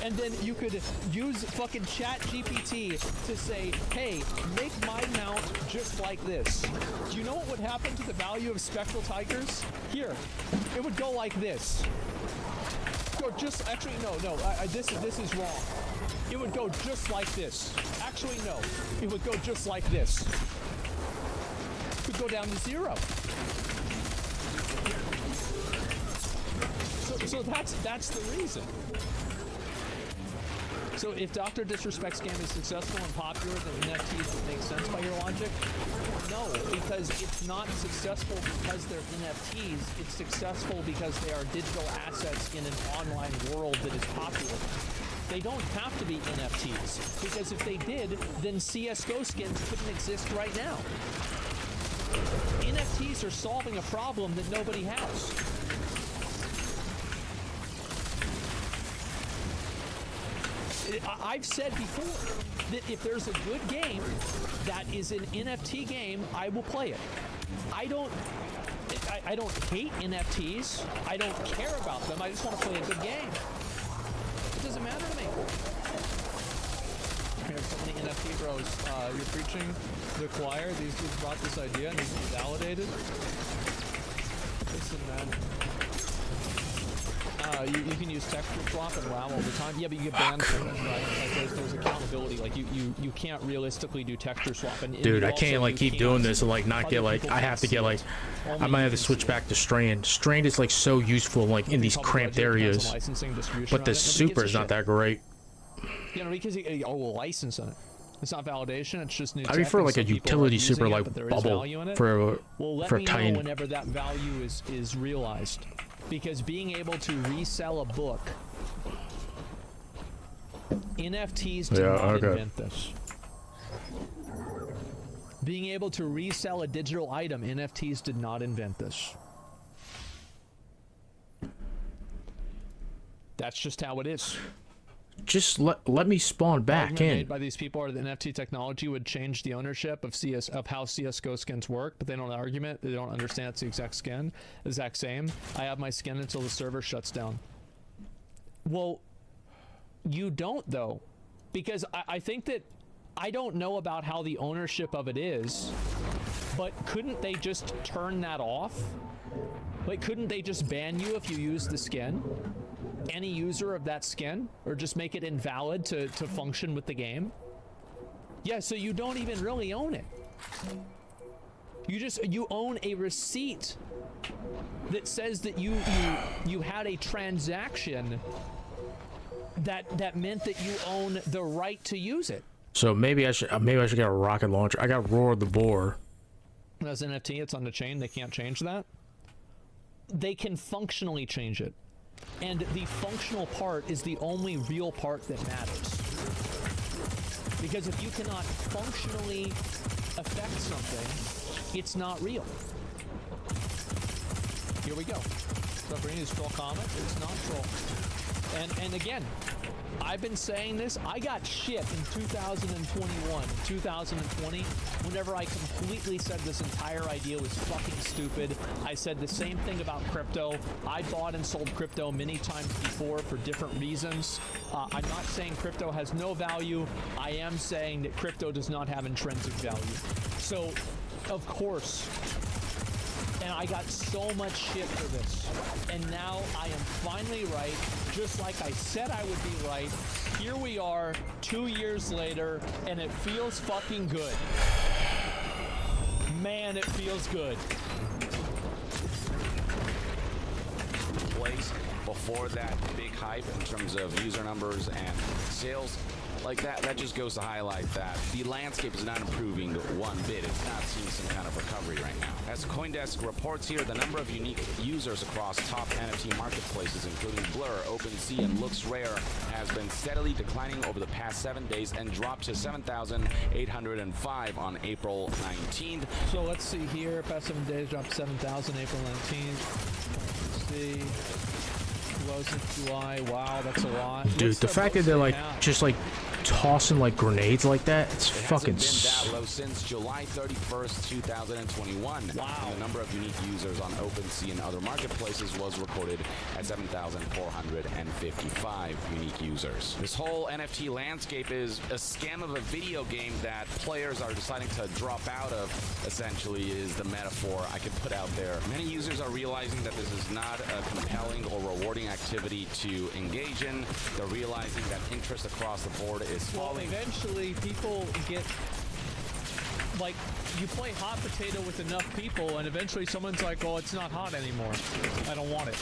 and then you could use fucking ChatGPT to say, hey, make my mount just like this. Do you know what would happen to the value of Spectral Tigers? Here, it would go like this. Go just, actually no, this is wrong. It would go just like this. Actually, no. It would go just like this. It would go down to 0. So that's the reason. So if Dr. Disrespect's game is successful and popular, then NFTs would make sense by your logic? No, because it's not successful because they're NFTs. It's successful because they are digital assets in an online world that is popular. They don't have to be NFTs, because if they did, then CSGO skins couldn't exist right now. NFTs are solving a problem that nobody has. I've said before that if there's a good game that is an NFT game, I will play it. I don't hate NFTs. I don't care about them. I just want to play a good game. It doesn't matter to me. We have so many NFT bros. You're preaching the choir. These dudes brought this idea and needs to be validated. Listen, man. You can use texture swap and WoW all the time. Yeah, but you get banned from it, right? Like there's accountability. Like you can't realistically do texture swap. And dude, I can't like keep doing this and like not get like I have to get like I might have to switch back to Strand. Strand is like so useful like in these cramped areas, but the super is not that great. You know, because license on it. It's not validation. It's just new. I prefer like a utility super like bubble for let Titan. me know whenever that value is realized. Because being able to resell a book NFTs did not invent this. Being able to resell a digital item, NFTs did not invent this. That's just how it is. Just let me spawn back in. Made by these people are the NFT technology would change the ownership of how CS:GO skins work, but they don't argument. They don't understand it's the exact skin, exact same. I have my skin until the server shuts down. Well, you don't though, because I think that I don't know about how the ownership of it is, but couldn't they just turn that off? Like, couldn't they just ban you if you use the skin? Any user of that skin, or just make it invalid to function with the game? Yeah, so you don't even really own it. You own a receipt that says that you had a transaction that meant that you own the right to use it. So maybe I should get a rocket launcher. I got Roar the Boar. As NFT, it's on the chain. They can't change that. They can functionally change it. And the functional part is the only real part that matters. Because if you cannot functionally affect something, it's not real. Here we go. Submarine is troll comment. It's not troll. And again, I've been saying this. I got shit in 2021, 2020, whenever I completely said this entire idea was fucking stupid. I said the same thing about crypto. I bought and sold crypto many times before for different reasons. I'm not saying crypto has no value. I am saying that crypto does not have intrinsic value. So, of course, and I got so much shit for this. And now I am finally right, just like I said I would be right. Here we are, 2 years later, and it feels fucking good. Man, it feels good. Place before that big hype in terms of user numbers and sales. Like that just goes to highlight that the landscape is not improving one bit. It's not seeing some kind of recovery right now. As CoinDesk reports here, the number of unique users across top NFT marketplaces, including Blur, OpenSea, and LooksRare, has been steadily declining over the past 7 days and dropped to 7,805 on April 19th. So let's see here. Past 7 days, dropped 7,000 April 19th. Let's see. July. Wow, that's a lot. Dude, the fact that they're like just like tossing like grenades like that, it's fucking. It hasn't been that low since July 31st, 2021. Wow. And the number of unique users on OpenSea and other marketplaces was recorded at 7,455 unique users. This whole NFT landscape is a scam of a video game that players are deciding to drop out of, essentially, is the metaphor I could put out there. Many users are realizing that this is not a compelling or rewarding activity to engage in. They're realizing that interest across the board is falling. Well, eventually people get, like, you play hot potato with enough people and eventually someone's like, oh, it's not hot anymore. I don't want it.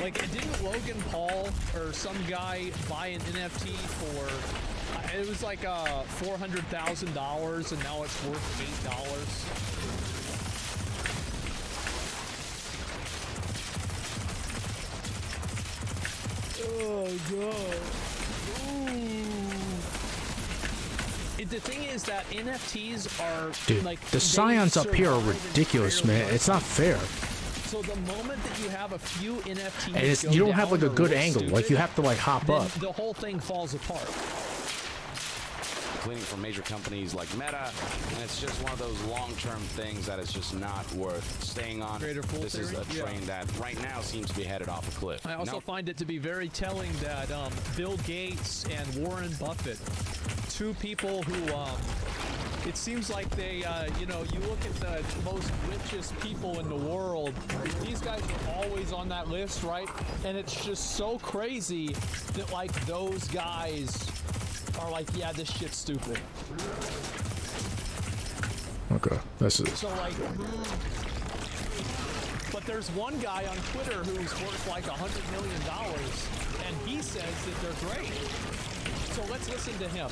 Like, didn't Logan Paul or some guy buy an NFT for, it was like $400,000 and now it's worth $8? Oh god. The thing is that NFTs are, dude, like, the scions up here are ridiculous, man. It's not fair. So the moment that you have a few NFTs, and it's, you don't have like a good angle. Stupid, like you have to like hop up. The whole thing falls apart. Including from major companies like Meta, and it's just one of those long-term things that is just not worth staying on. This is a train that right now seems to be headed off a cliff. I also find it to be very telling that Bill Gates and Warren Buffett, two people who, it seems like they, you know, you look at the most richest people in the world, these guys are always on that list, right? And it's just so crazy that, like, those guys are like, yeah, this shit's stupid. Okay, that's it. So, like, but there's one guy on Twitter who's worth like $100 million, and he says that they're great. So let's listen to him.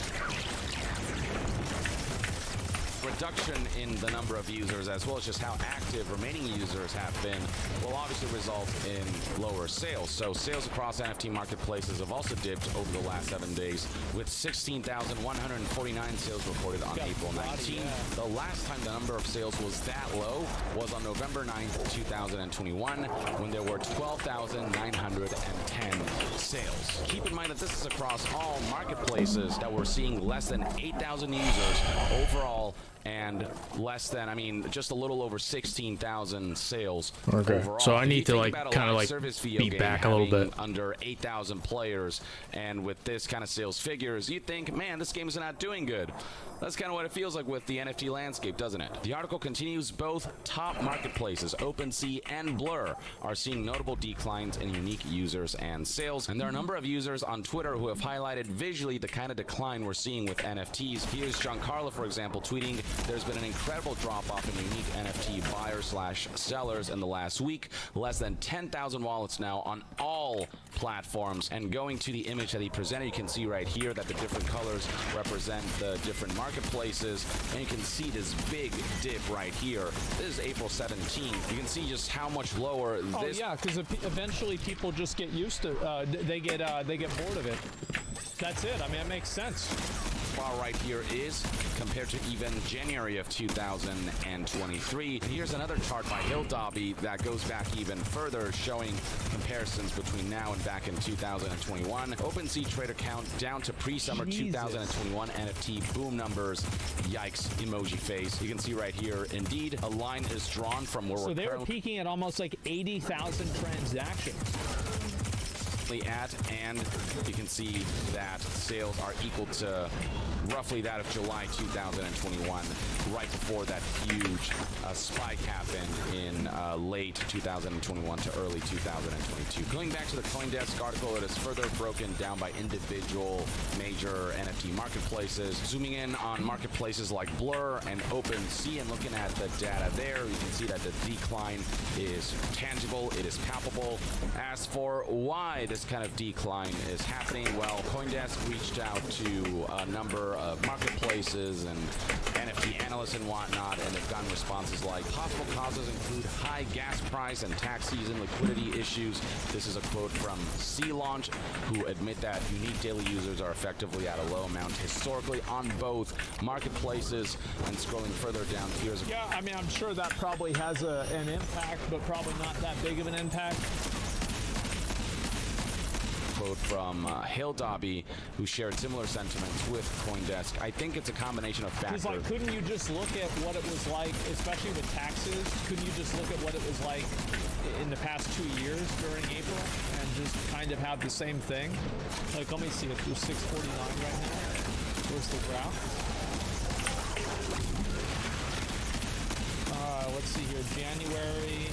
reduction in the number of users, as well as just how active remaining users have been, will obviously result in lower sales. So sales across NFT marketplaces have also dipped over the last 7 days, with 16,149 sales reported on April 19th. The last time the number of sales was that low was on November 9th, 2021, when there were 12,910 sales. Keep in mind that this is across all marketplaces that we're seeing less than 8,000 users overall, and less than, I mean, just a little over 16,000 sales overall. So I need to like kind of like beat back a little bit. Under 8,000 players, and with this kind of sales figures, you'd think, man, this game is not doing good. That's kind of what it feels like with the NFT landscape, doesn't it? The article continues, both top marketplaces, OpenSea and Blur, are seeing notable declines in unique users and sales. And there are a number of users on Twitter who have highlighted visually the kind of decline we're seeing with NFTs. Here's Giancarlo, for example, tweeting, there's been an incredible drop-off in unique NFT buyers/sellers in the last week. Less than 10,000 wallets now on all platforms. And going to the image that he presented, you can see right here that the different colors represent the different marketplaces, and you can see this big dip right here. This is April 17th. You can see just how much lower this. Oh yeah, because eventually people just get used to. They get bored of it. That's it. I mean, it makes sense. Far right here is compared to even January of 2023. Here's another chart by Hildobby that goes back even further, showing comparisons between now and back in 2021. OpenSea trader count down to pre-summer 2021 NFT boom numbers. Yikes, emoji face. You can see right here, indeed, a line is drawn from where so they were peaking at almost like 80,000 transactions. At, and you can see that sales are equal to roughly that of July 2021, right before that huge spike happened in late 2021 to early 2022. Going back to the CoinDesk article, it is further broken down by individual major NFT marketplaces. Zooming in on marketplaces like Blur and OpenSea and looking at the data there, you can see that the decline is tangible, it is palpable. As for why this kind of decline is happening, well, CoinDesk reached out to a number of marketplaces and NFT analysts and whatnot, and they've gotten responses like, possible causes include high gas price and tax season liquidity issues. This is a quote from C-Launch, who admit that unique daily users are effectively at a low amount historically on both marketplaces. And scrolling further down, here's yeah, I mean, I'm sure that probably has an impact, but probably not that big of an impact. Quote from Hildobby, who shared similar sentiments with CoinDesk. I think it's a combination of factors. Like, couldn't you just look at what it was like, especially with taxes? Couldn't you just look at what it was like in the past 2 years during April and just kind of have the same thing? Like, let me see, it's 649 right now. Where's the graph? Let's see here, January.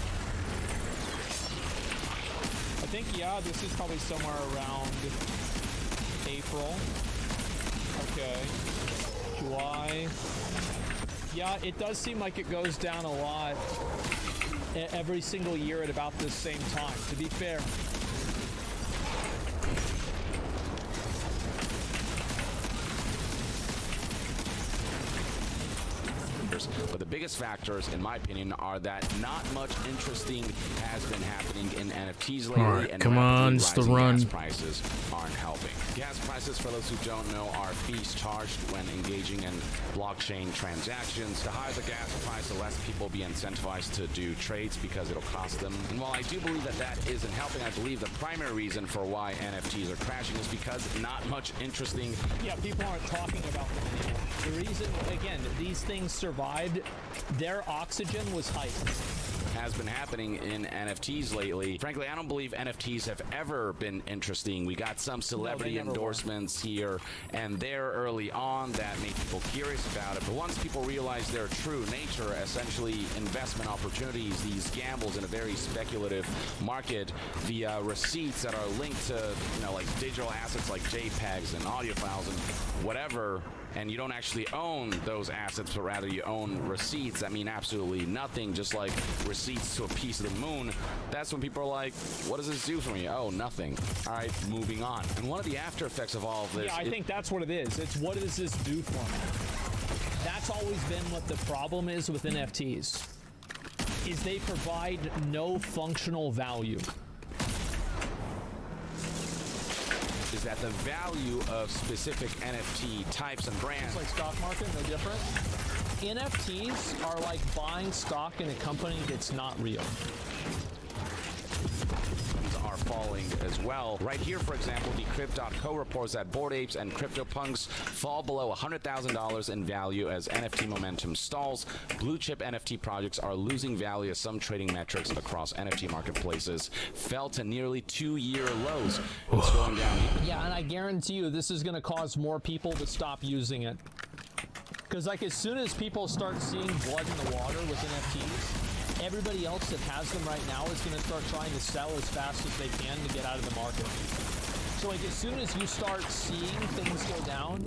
I think, yeah, this is probably somewhere around April. Okay. July. Yeah, it does seem like it goes down a lot every single year at about the same time, to be fair. But the biggest factors, in my opinion, are that not much interesting has been happening in NFTs lately, right, and come on, it's the run. Gas prices aren't helping. Gas prices, for those who don't know, are fees charged when engaging in blockchain transactions. The higher the gas price, the less people will be incentivized to do trades because it'll cost them. And while I do believe that that isn't helping, I believe the primary reason for why NFTs are crashing is because not much interesting. Yeah, people aren't talking about them anymore. The reason, again, these things survived, their oxygen was hype. Has been happening in NFTs lately. Frankly, I don't believe NFTs have ever been interesting. We got some celebrity endorsements here and there early on that made people curious about it. But once people realize their true nature, essentially investment opportunities, these gambles in a very speculative market via receipts that are linked to, you know, like digital assets like JPEGs and audio files and whatever, and you don't actually own those assets, but rather you own receipts that mean absolutely nothing, just like receipts to a piece of the moon. That's when people are like, what does this do for me? Oh, nothing. All right, moving on. And one of the after effects of all of this... Yeah, I think that's what it is. It's what does this do for me? That's that's always been what the problem is with NFTs, is they provide no functional value. Is that the value of specific NFT types and brands? It's like stock market, no different. NFTs are like buying stock in a company that's not real. Are falling as well. Right here, for example, Decrypt.co reports that Bored Apes and CryptoPunks fall below $100,000 in value as NFT momentum stalls. Blue chip NFT projects are losing value as some trading metrics across NFT marketplaces fell to nearly 2-year lows. It's going down. Yeah, and I guarantee you this is going to cause more people to stop using it. Because like as soon as people start seeing blood in the water with NFTs, everybody else that has them right now is going to start trying to sell as fast as they can to get out of the market. So like as soon as you start seeing things go down,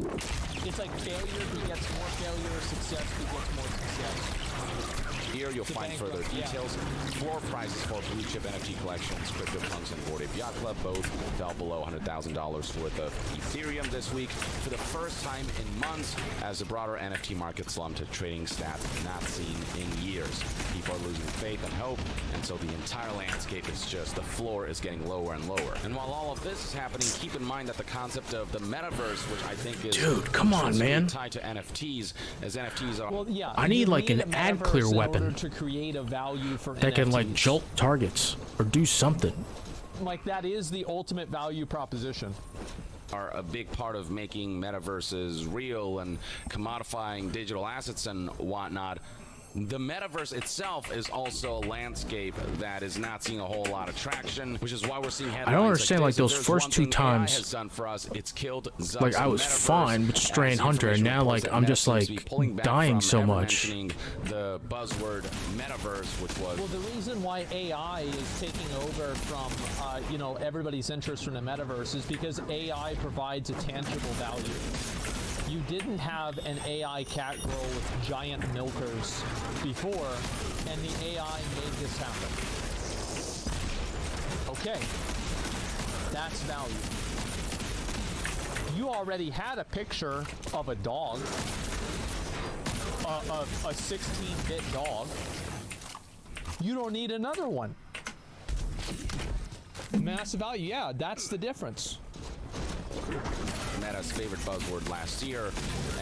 it's like failure begets more failure, success begets more success. Here you'll find further details. Floor prices for blue chip NFT collections, CryptoPunks and Bored Ape Yacht Club both fell below $100,000 worth of Ethereum this week for the first time in months as the broader NFT market slumped to trading stats not seen in years. People are losing faith and hope, and so the entire landscape is just, the floor is getting lower and lower. And while all of this is happening, keep in mind that the concept of the metaverse, which I think is come on, man, tied to NFTs, as NFTs are. Well, yeah, I need like an ad clear weapon to create a value for that can like jolt targets or do something. Like that is the ultimate value proposition. Are a big part of making metaverses real and commodifying digital assets and whatnot. The metaverse itself is also a landscape that is not seeing a whole lot of traction, which is why we're seeing headlines. I don't understand like those first two times. has done for us, it's killed like I was fine with Stray and Hunter, and now like I'm just like dying so much. The buzzword metaverse, which was well, the reason why AI is taking over from you know, everybody's interest in the metaverse is because AI provides a tangible value. You didn't have an AI cat girl with giant milkers before, and the AI made this happen. Okay, that's value. You already had a picture of a dog, a 16-bit dog. You don't need another one. Massive value, yeah, that's the difference. Meta's favorite buzzword last year,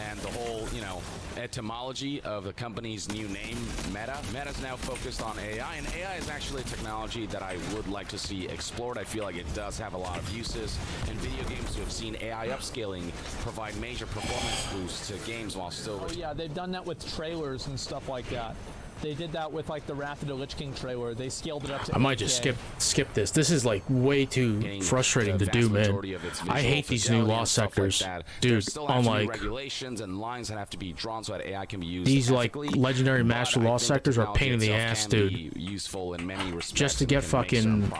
and the whole, you know, etymology of the company's new name, Meta. Meta's now focused on AI, and AI is actually a technology that I would like to see explored. I feel like it does have a lot of uses, and video games who have seen AI upscaling provide major performance boosts to games while still... Oh yeah, they've done that with trailers and stuff like that. They did that with like the Wrath of the Lich King trailer. They scaled it up to 8K. I might just skip this. This is like way too frustrating to do, man. I hate these new law sectors, dude. On like regulations and lines that have to be drawn so that AI can be used. These like legendary master law sectors are a pain in the ass, dude. Useful in many respects. Just to get fucking,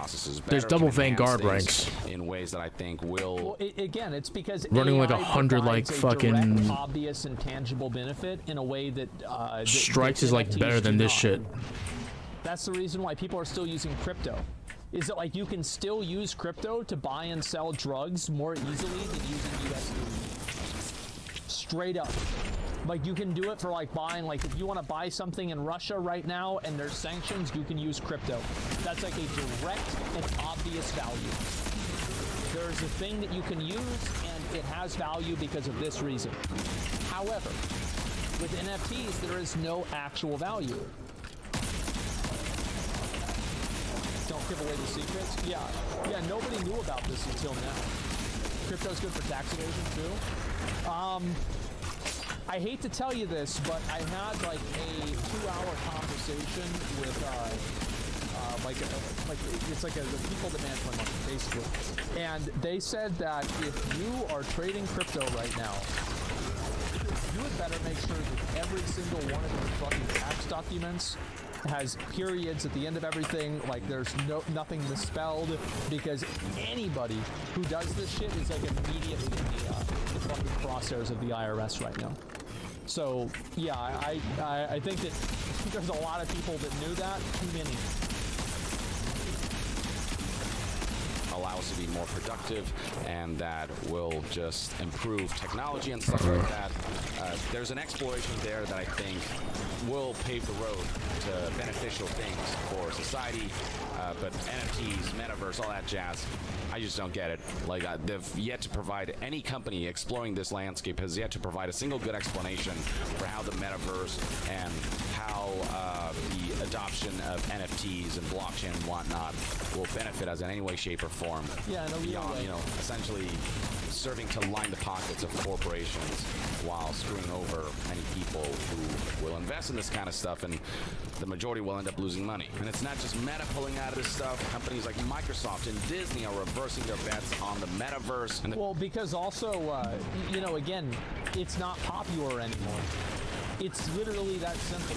there's double Vanguard ranks in ways that I think will. Well, again, it's because running AI like 100 like fucking direct, obvious and tangible benefit in a way that strikes is like better than this shit. That's the reason why people are still using crypto. Is that like you can still use crypto to buy and sell drugs more easily than using USD. Straight up. Like you can do it for like buying, like if you want to buy something in Russia right now and there's sanctions, you can use crypto. That's like a direct and obvious value. There's a thing that you can use and it has value because of this reason. However, with NFTs, there is no actual value. Don't give away the secrets. Yeah, nobody knew about this until now. Crypto's good for tax evasion too. I hate to tell you this, but I had like a 2-hour conversation with it's like the people that manage my money, basically. And they said that if you are trading crypto right now, you would better make sure that every single one of your fucking tax documents has periods at the end of everything, like there's nothing misspelled, because anybody who does this shit is like immediately in the fucking crosshairs of the IRS right now. So yeah, I think that there's a lot of people that knew that, too many. Allow us to be more productive, and that will just improve technology and stuff like that. there's an exploration there that I think will pave the road to beneficial things for society. But NFTs, metaverse, all that jazz, I just don't get it. Like, they've yet to provide, any company exploring this landscape has yet to provide a single good explanation for how the metaverse and how the adoption of NFTs and blockchain and whatnot will benefit us in any way, shape, or form. Yeah, in a real beyond, way. you know, essentially serving to line the pockets of corporations while screwing over many people who will invest in this kind of stuff, and the majority will end up losing money. And it's not just Meta pulling out of this stuff. Companies like Microsoft and Disney are reversing their bets on the metaverse. And Well, because also, you know, again, it's not popular anymore. It's literally that simple.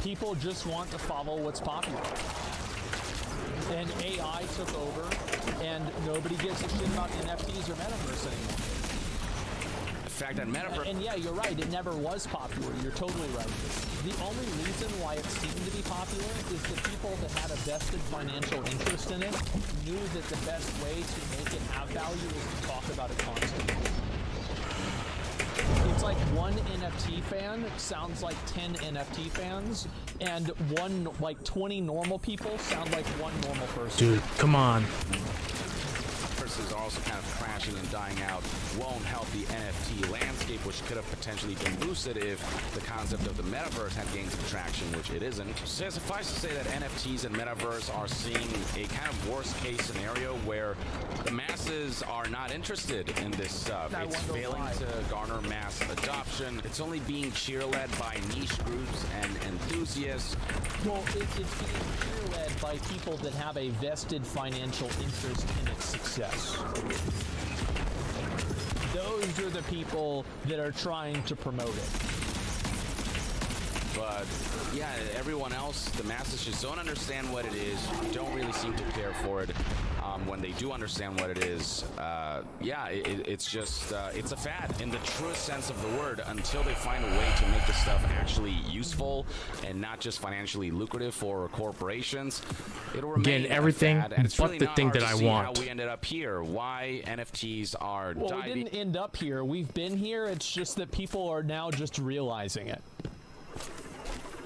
People just want to follow what's popular. And AI took over, and nobody gives a shit about NFTs or metaverse anymore. the fact that metaverse... And yeah, you're right, it never was popular. You're totally right. The only reason why it seemed to be popular is the people that had a vested financial interest in it knew that the best way to make it have value was to talk about it constantly. It's like one NFT fan sounds like 10 NFT fans, and 20 normal people sound like one normal person. Dude, come on. Are also kind of crashing and dying out, won't help the NFT landscape, which could have potentially been boosted if the concept of the metaverse had gained some traction, which it isn't. So suffice to say that NFTs and metaverse are seeing a kind of worst case scenario where the masses are not interested in this stuff. It's failing to garner mass adoption. It's only being cheer-led by niche groups and enthusiasts. Well, it's being cheer-led by people that have a vested financial interest in its success. Those are the people that are trying to promote it. But yeah, everyone else, the masses just don't understand what it is, don't really seem to care for it. When they do understand what it is, it's just, it's a fad in the truest sense of the word until they find a way to make the stuff actually useful and not just financially lucrative for corporations. It'll remain Getting everything a fad, and it's but really the not thing hard that to I see want. how we ended up here, why NFTs are Well, we diving. didn't end up here. We've been here. It's just that people are now just realizing it.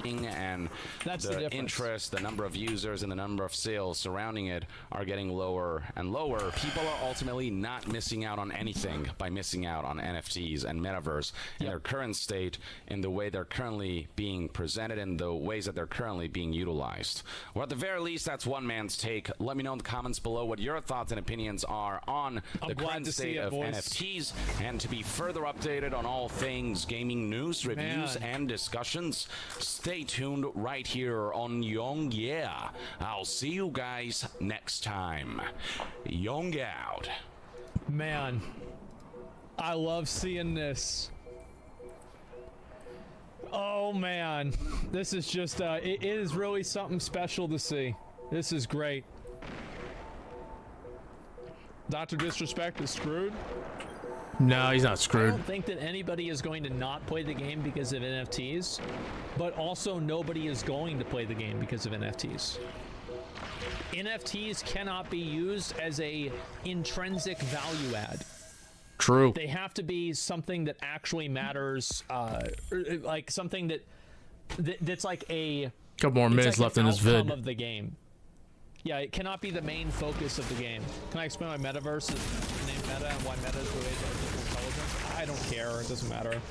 And That's the the difference. interest, the number of users, and the number of sales surrounding it are getting lower and lower. People are ultimately not missing out on anything by missing out on NFTs and metaverse in their current state, in the way they're currently being presented, in the ways that they're currently being utilized. Or at the very least, that's one man's take. Let me know in the comments below what your thoughts and opinions are on the current state of NFTs, and to be further updated on all things gaming news, reviews, and discussions, stay tuned right here on Young Yeah. I'll see you guys next time. Young out. Man, I love seeing this. Oh man, this is just, it is really something special to see. This is great. Dr. Disrespect is screwed. No, he's not I screwed. don't think that anybody is going to not play the game because of NFTs, but also nobody is going to play the game because of NFTs. NFTs cannot be used as a intrinsic value add. True. They have to be something that actually matters, like something that's like a Couple more minutes left in this vid. of the game. Yeah, it cannot be the main focus of the game. Can I explain why Metaverse is named Meta and why Meta is related to artificial intelligence? I don't care. It doesn't matter.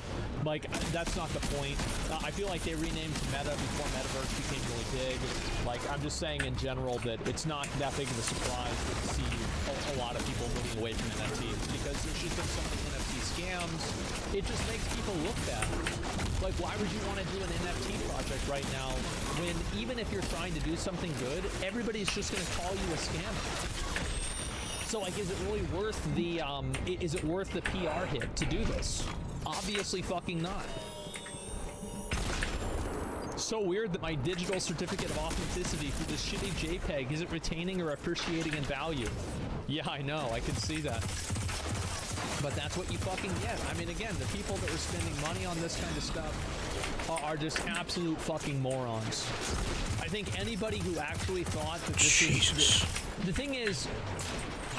Like, that's not the point. I feel like they renamed Meta before Metaverse became really big. Like, I'm just saying in general that it's not that big of a surprise to see a lot of people moving away from NFTs because there's just been so many NFT scams. It just makes people look bad. Like, why would you want to do an NFT project right now when even if you're trying to do something good, everybody's just going to call you a scammer? So, like, is it really worth the is it worth the PR hit to do this? Obviously fucking not. So weird that my digital certificate of authenticity for this shitty JPEG isn't retaining or appreciating in value. Yeah, I know, I can see that. But that's what you fucking get. I mean, again, the people that are spending money on this kind of stuff are just absolute fucking morons. I think anybody who actually thought that this is... The thing is,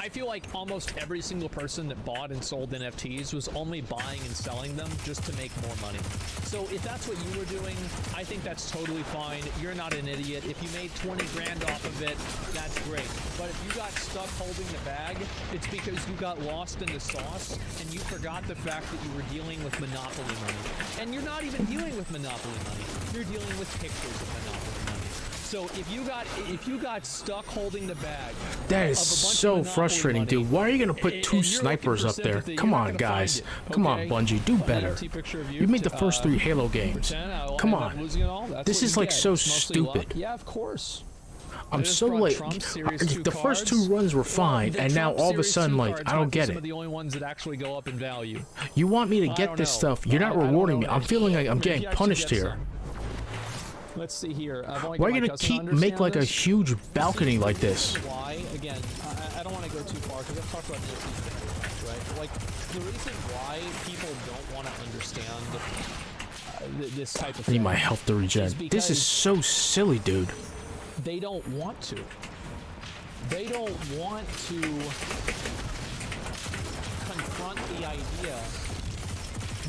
I feel like almost every single person that bought and sold NFTs was only buying and selling them just to make more money. So if that's what you were doing, I think that's totally fine. You're not an idiot. If you made 20 grand off of it, that's great. But if you got stuck holding the bag, it's because you got lost in the sauce and you forgot the fact that you were dealing with Monopoly money. And you're not even dealing with Monopoly money. You're dealing with pictures of Monopoly money. So if you got stuck holding the bag, that is so frustrating, dude. Why are you gonna put two snipers up there? Come on, guys. Come on, Bungie, do better. You made the first 3 Halo games. Come on. This is like so stupid. Yeah, of course. I'm so like, the first 2 runs were fine, and now all of a sudden, like, I don't get it. The only ones that actually go up in value. You want me to get this stuff? You're not rewarding me. I'm feeling like I'm getting punished here. Let's see here. Why are you gonna make like a huge balcony like this? Why? Again, I don't want to go too far because I've talked about NFTs, right? But like the reason why people don't want to understand this type of I need my health to regen. This is so silly, dude. They don't want to. They don't want to confront the idea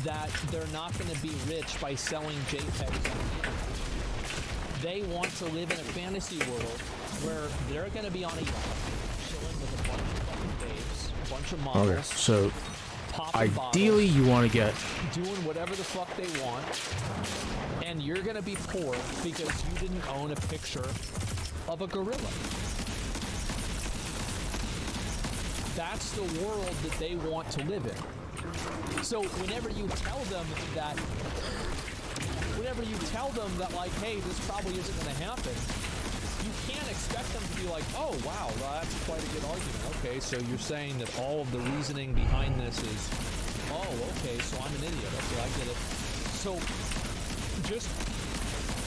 that they're not going to be rich by selling JPEGs on the internet. They want to live in a fantasy world where they're going to be on a yacht, chilling with a bunch of fucking babes, a bunch of models. Okay, so ideally you want to get doing whatever the fuck they want, and you're going to be poor because you didn't own a picture of a gorilla. That's the world that they want to live in. So whenever you tell them that like, hey, this probably isn't going to happen, you can't expect them to be like, oh, wow, well, that's quite a good argument. Okay, so you're saying that all of the reasoning behind this is, oh, okay, so I'm an idiot. Okay, I get it. So just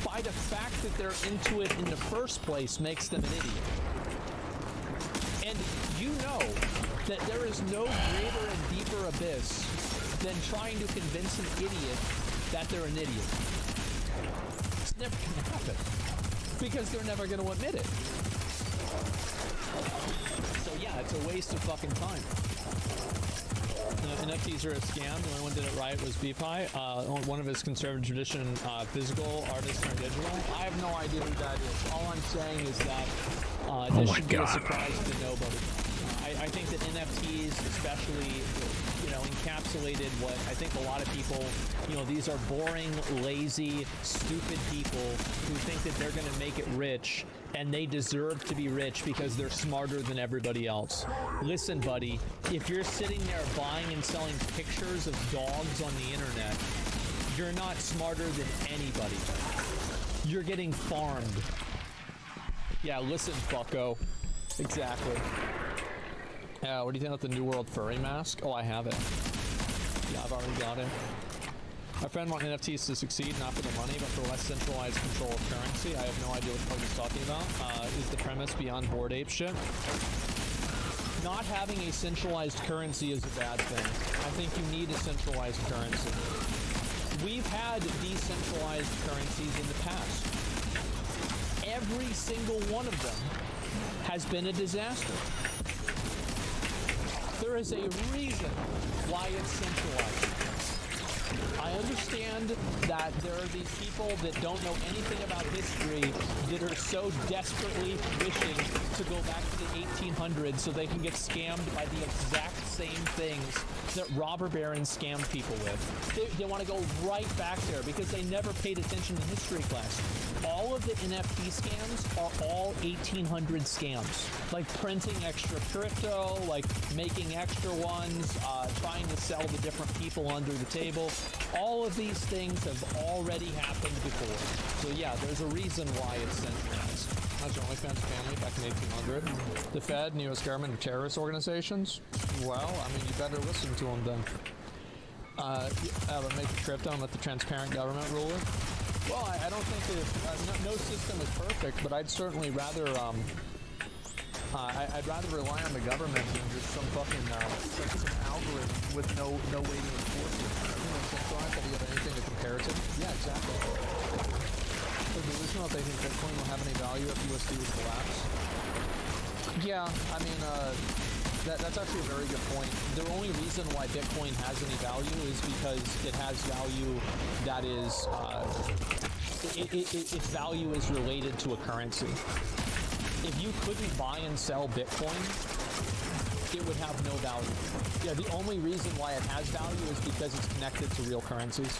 by the fact that they're into it in the first place makes them an idiot. And you know that there is no greater and deeper abyss than trying to convince an idiot that they're an idiot. It's never going to happen because they're never going to admit it. So yeah, it's a waste of fucking time. NFTs are a scam. The only one that did it right was BPI. One of his conservative tradition, physical artists turned digital. I have no idea who that is. All I'm saying is that this should be a surprise to nobody. I think that NFTs, especially, encapsulated what I think a lot of people, these are boring, lazy, stupid people who think that they're going to make it rich, and they deserve to be rich because they're smarter than everybody else. Listen, buddy, if you're sitting there buying and selling pictures of dogs on the internet, you're not smarter than anybody. You're getting farmed. Yeah, listen, fucko. Exactly. Yeah, what do you think about the New World furry mask? Oh, I have it. Yeah, I've already got it. My friend wants NFTs to succeed, not for the money, but for less centralized control of currency. I have no idea what the fuck he's talking about. Is the premise beyond Bored Ape shit? Not having a centralized currency is a bad thing. I think you need a centralized currency. We've had decentralized currencies in the past. Every single one of them has been a disaster. There is a reason why it's centralized. I understand that there are these people that don't know anything about history that are so desperately wishing to go back to the 1800s so they can get scammed by the exact same things that robber barons scammed people with. They want to go right back there because they never paid attention in history class. All of the NFT scams are all 1800 scams. Like printing extra crypto, like making extra ones, trying to sell to different people under the table. All of these things have already happened before. So yeah, there's a reason why it's centralized. How's your OnlyFans family back in 1800? The Fed and U.S. government are terrorist organizations? Well, I mean, you better listen to them then. But make the crypto and let the transparent government rule it? Well, I don't think that no system is perfect, but I'd certainly rather I'd rather rely on the government than just some fucking some algorithm with no way to enforce it. Centralized, have you got anything to compare it to? Yeah, exactly. So delusional if they think Bitcoin will have any value if USD would collapse. Yeah, I mean, That's actually a very good point. The only reason why Bitcoin has any value is because it has value that is, its value is related to a currency. If you couldn't buy and sell Bitcoin, it would have no value. Yeah, the only reason why it has value is because it's connected to real currencies.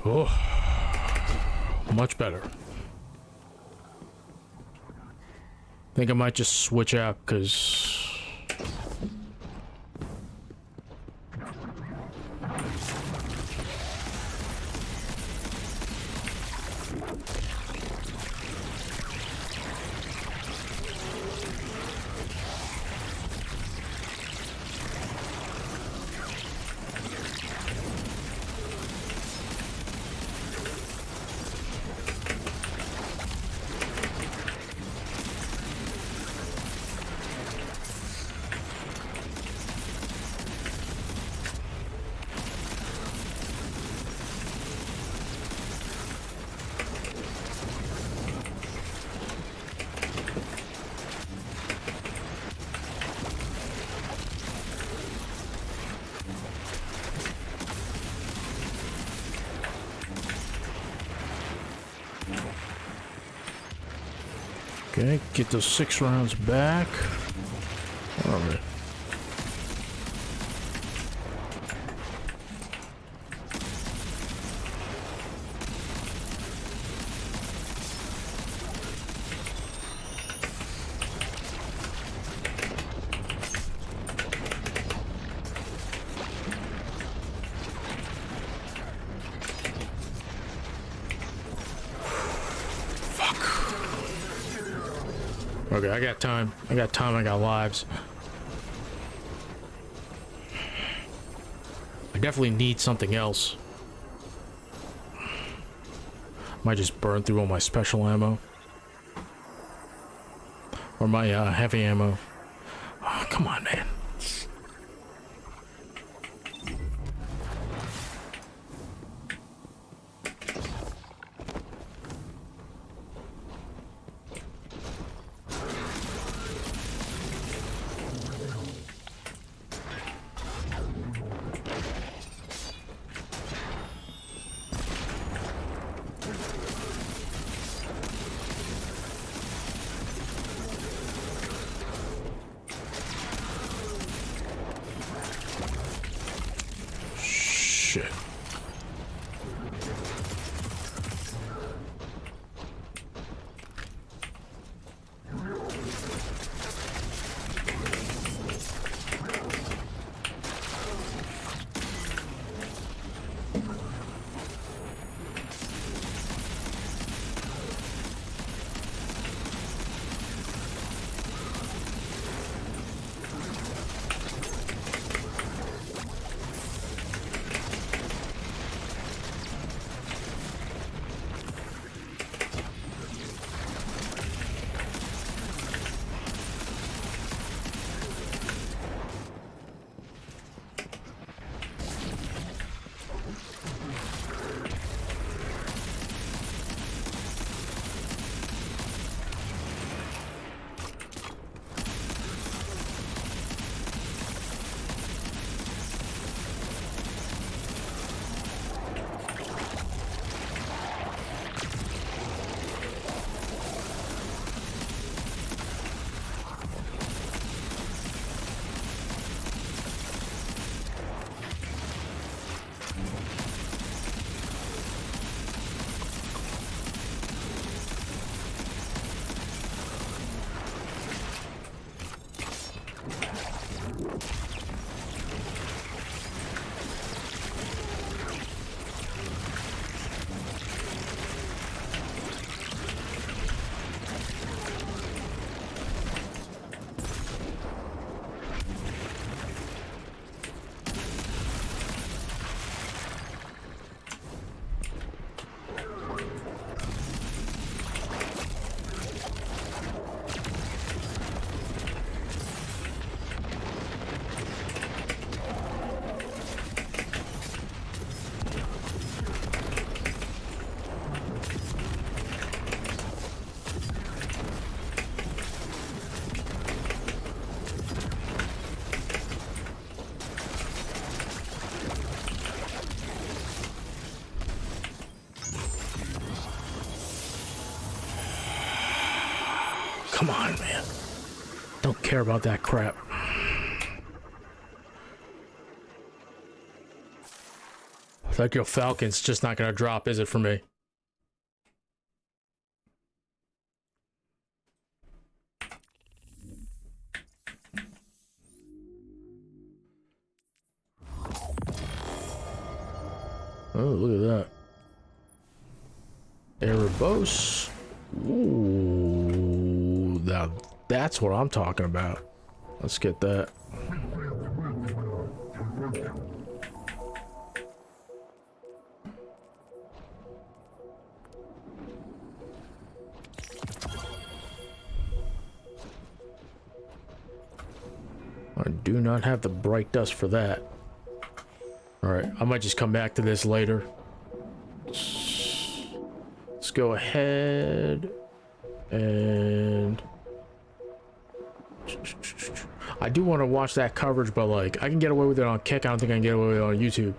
Oh, much better. Think I might just switch out because okay, get those 6 rounds back. All right. Okay, I got time. I got lives. I definitely need something else. Might just burn through all my special ammo. Or my heavy ammo. Oh, come on, man. come on, man. Don't care about that crap. Like your Falcon's just not gonna drop, is it, for me? Oh, look at that. Erebos. Ooh, now that's what I'm talking about. Let's get that. I do not have the bright dust for that. Alright, I might just come back to this later. Let's go ahead and... I do want to watch that coverage, but like, I can get away with it on Kick. I don't think I can get away with it on YouTube.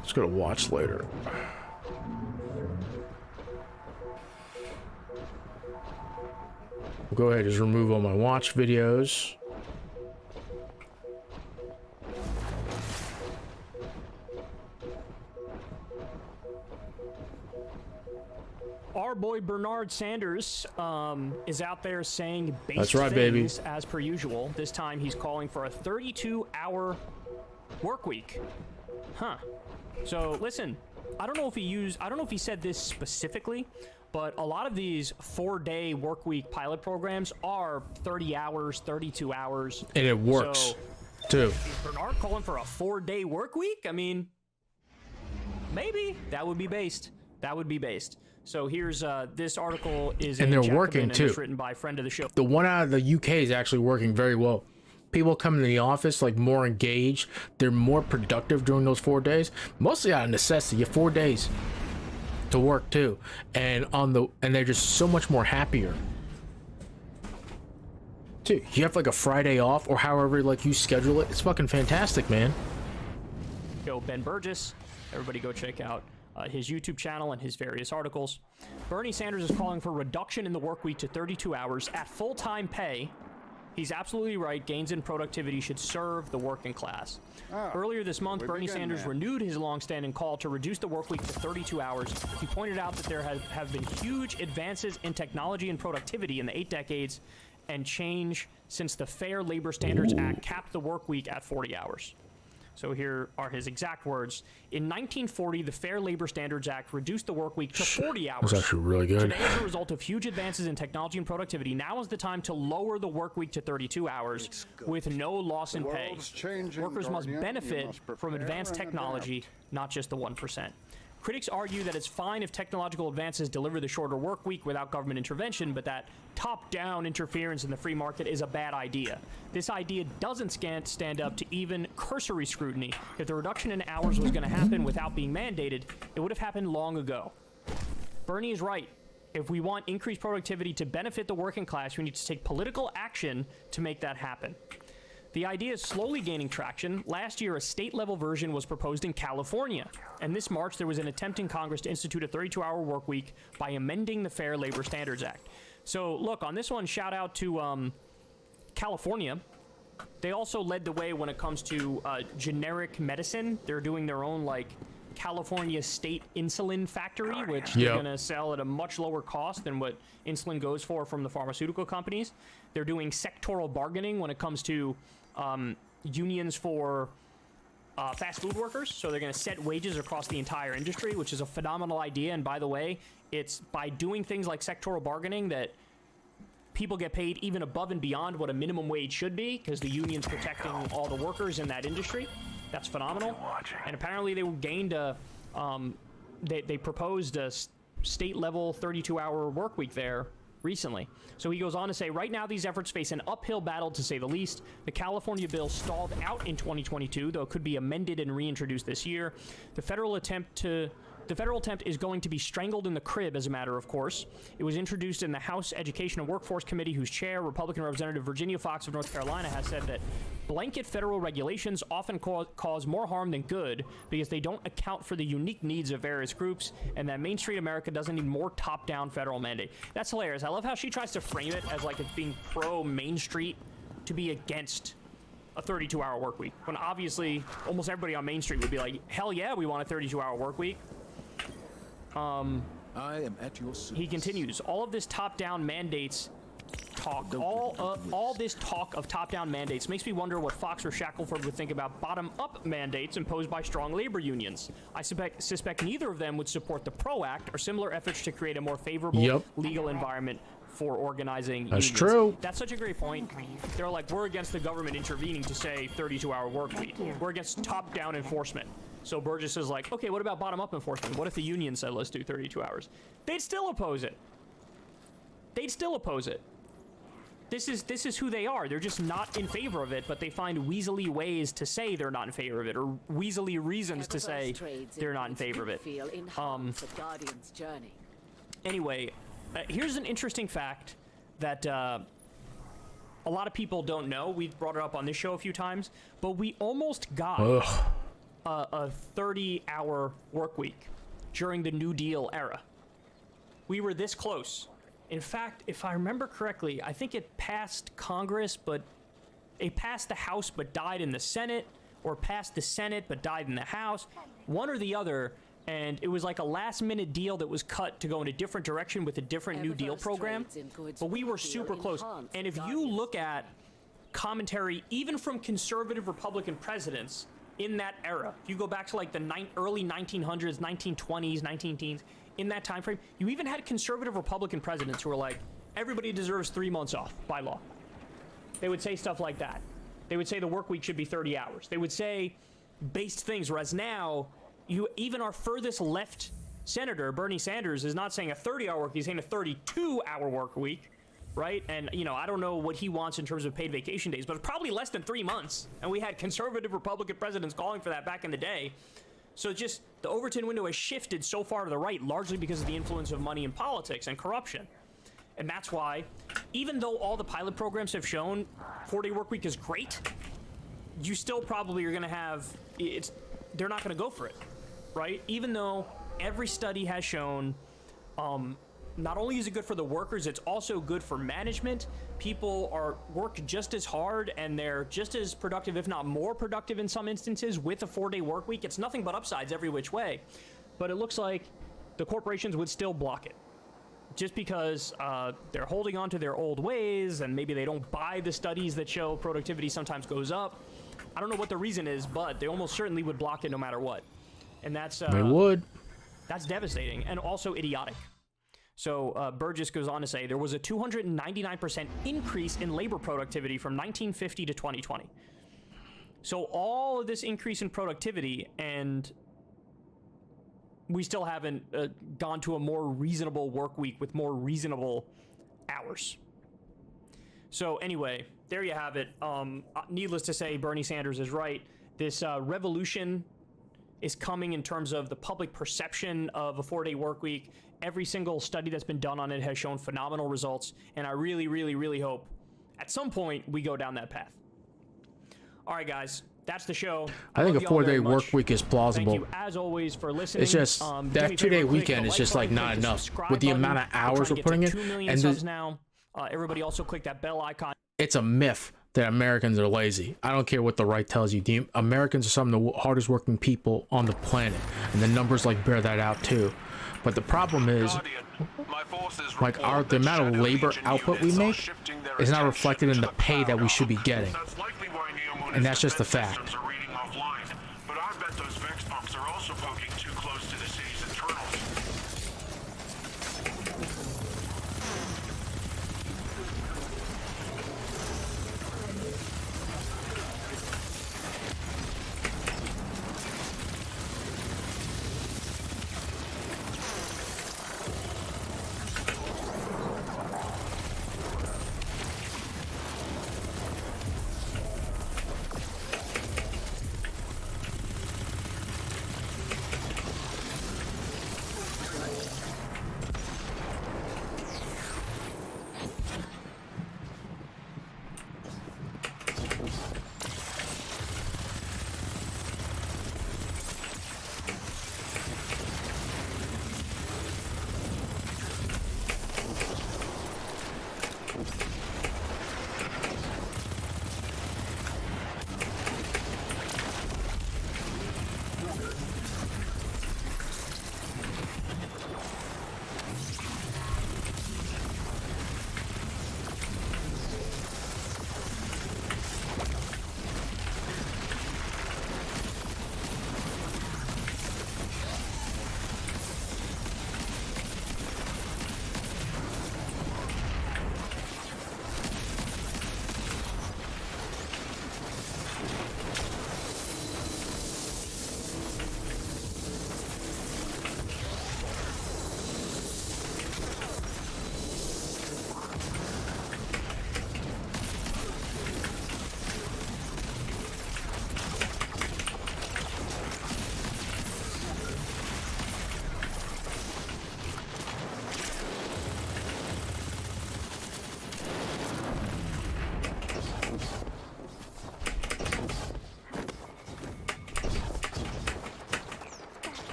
Let's go to watch later. We'll go ahead and just remove all my watch videos. Our boy Bernard Sanders is out there saying base That's right, things baby. as per usual. This time he's calling for a 32-hour work week. Huh. So listen, I don't know if he said this specifically, but a lot of these 4-day work week pilot programs are 30 hours, 32 hours. And it works, so, too. Is Bernard calling for a 4-day work week? I mean, maybe. That would be based. That would be based. So here's this article is And in they're working, Jacobin, and too. it's written by a friend of the show. The one out of the UK is actually working very well. People come to the office like more engaged. They're more productive during those 4 days. Mostly out of necessity. You have 4 days to work too, and they're just so much more happier. Dude, you have like a Friday off or however like you schedule it. It's fucking fantastic, man. Yo, Ben Burgess. Everybody go check out his YouTube channel and his various articles. Bernie Sanders is calling for reduction in the work week to 32 hours at full-time pay. He's absolutely right. Gains in productivity should serve the working class. Earlier this month, Bernie Sanders renewed his long-standing call to reduce the work week to 32 hours. He pointed out that there have been huge advances in technology and productivity in the 8 decades and change since the Fair Labor Standards Act capped the work week at 40 hours. So here are his exact words. In 1940, the Fair Labor Standards Act reduced the work week to 40 hours. That's actually really good. Today, as a result of huge advances in technology and productivity, now is the time to lower the work week to 32 hours with no loss in pay. Workers must benefit from advanced technology, not just the 1%. Critics argue that it's fine if technological advances deliver the shorter work week without government intervention, but that top-down interference in the free market is a bad idea. This idea doesn't stand up to even cursory scrutiny. If the reduction in hours was going to happen without being mandated, it would have happened long ago. Bernie is right. If we want increased productivity to benefit the working class, we need to take political action to make that happen. The idea is slowly gaining traction. Last year, a state-level version was proposed in California. And this March, there was an attempt in Congress to institute a 32-hour work week by amending the Fair Labor Standards Act. So, look, on this one, shout out to California. They also led the way when it comes to generic medicine. They're doing their own, like, California State Insulin Factory, which they're going to sell at a much lower cost than what insulin goes for from the pharmaceutical companies. They're doing sectoral bargaining when it comes to unions for fast food workers. So they're going to set wages across the entire industry, which is a phenomenal idea. And by the way, it's by doing things like sectoral bargaining that people get paid even above and beyond what a minimum wage should be, because the union's protecting all the workers in that industry. That's phenomenal. And apparently they gained they proposed a state-level 32-hour work week there recently. So he goes on to say, right now these efforts face an uphill battle, to say the least. The California bill stalled out in 2022, though it could be amended and reintroduced this year. The federal attempt to The federal attempt is going to be strangled in the crib, as a matter of course. It was introduced in the House Education and Workforce Committee, whose chair, Republican Representative Virginia Foxx of North Carolina, has said that blanket federal regulations often cause more harm than good because they don't account for the unique needs of various groups, and that Main Street America doesn't need more top-down federal mandate. That's hilarious. I love how she tries to frame it as like it's being pro-Main Street to be against a 32-hour work week, when obviously almost everybody on Main Street would be like, hell yeah, we want a 32-hour work week. I am at your service. He continues, all of this top-down mandates talk, all this talk of top-down mandates makes me wonder what Fox or Shackelford would think about bottom-up mandates imposed by strong labor unions. I suspect neither of them would support the PRO Act or similar efforts to create a more favorable legal environment for organizing That's unions. true. That's such a great point. They're like, we're against the government intervening to say 32-hour work week. We're against top-down enforcement. So Burgess is like, okay, what about bottom-up enforcement? What if the union said, let's do 32 hours? They'd still oppose it. They'd still oppose it. This is who they are. They're just not in favor of it, but they find weaselly ways to say they're not in favor of it, or weaselly reasons to say they're not in favor of it. Anyway, here's an interesting fact that a lot of people don't know. We've brought it up on this show a few times, but we almost got a 30-hour work week during the New Deal era. We were this close. In fact, if I remember correctly, I think it passed Congress, but it passed the House but died in the Senate, or passed the Senate but died in the House, one or the other, and it was like a last-minute deal that was cut to go in a different direction with a different New Deal program, but we were super close. And if you look at commentary, even from conservative Republican presidents in that era, if you go back to like the early 1900s, 1920s, 19-teens, in that time frame, you even had conservative Republican presidents who were like, everybody deserves 3 months off by law. They would say stuff like that. They would say the work week should be 30 hours. They would say based things, whereas now, even our furthest left senator, Bernie Sanders, is not saying a 30-hour work, he's saying a 32-hour work week, right? And, you know, I don't know what he wants in terms of paid vacation days, but it's probably less than 3 months. And we had conservative Republican presidents calling for that back in the day. So just the Overton window has shifted so far to the right, largely because of the influence of money in politics and corruption. And that's why, even though all the pilot programs have shown 4-day work week is great, you still probably are going to have, they're not going to go for it, right? Even though every study has shown, not only is it good for the workers, it's also good for management. People work just as hard and they're just as productive, if not more productive in some instances, with a 4-day work week. It's nothing but upsides every which way. But it looks like the corporations would still block it. Just because they're holding on to their old ways, and maybe they don't buy the studies that show productivity sometimes goes up. I don't know what the reason is, but they almost certainly would block it no matter what. And that's they would. That's devastating and also idiotic. So Burgess goes on to say there was a 299% increase in labor productivity from 1950 to 2020. So all of this increase in productivity, and we still haven't gone to a more reasonable work week with more reasonable hours. So anyway, there you have it. Needless to say, Bernie Sanders is right. This revolution is coming in terms of the public perception of a 4-day work week. Every single study that's been done on it has shown phenomenal results, and I really, really, really hope at some point we go down that path. All right, guys, that's the show. I think a 4-day work week is plausible. Thank you, as always, for listening. It's just that 2-day weekend is just like not enough with the amount of hours we're putting in. 2 million subs now. Everybody also click that bell icon. It's a myth that Americans are lazy. I don't care what the right tells you. The Americans are some of the hardest working people on the planet, and the numbers like bear that out too. But the problem is, like the amount of labor output we make is not reflected in the pay that we should be getting, and that's just a fact. But I bet those Vex pumps are also poking too close to the city's internals.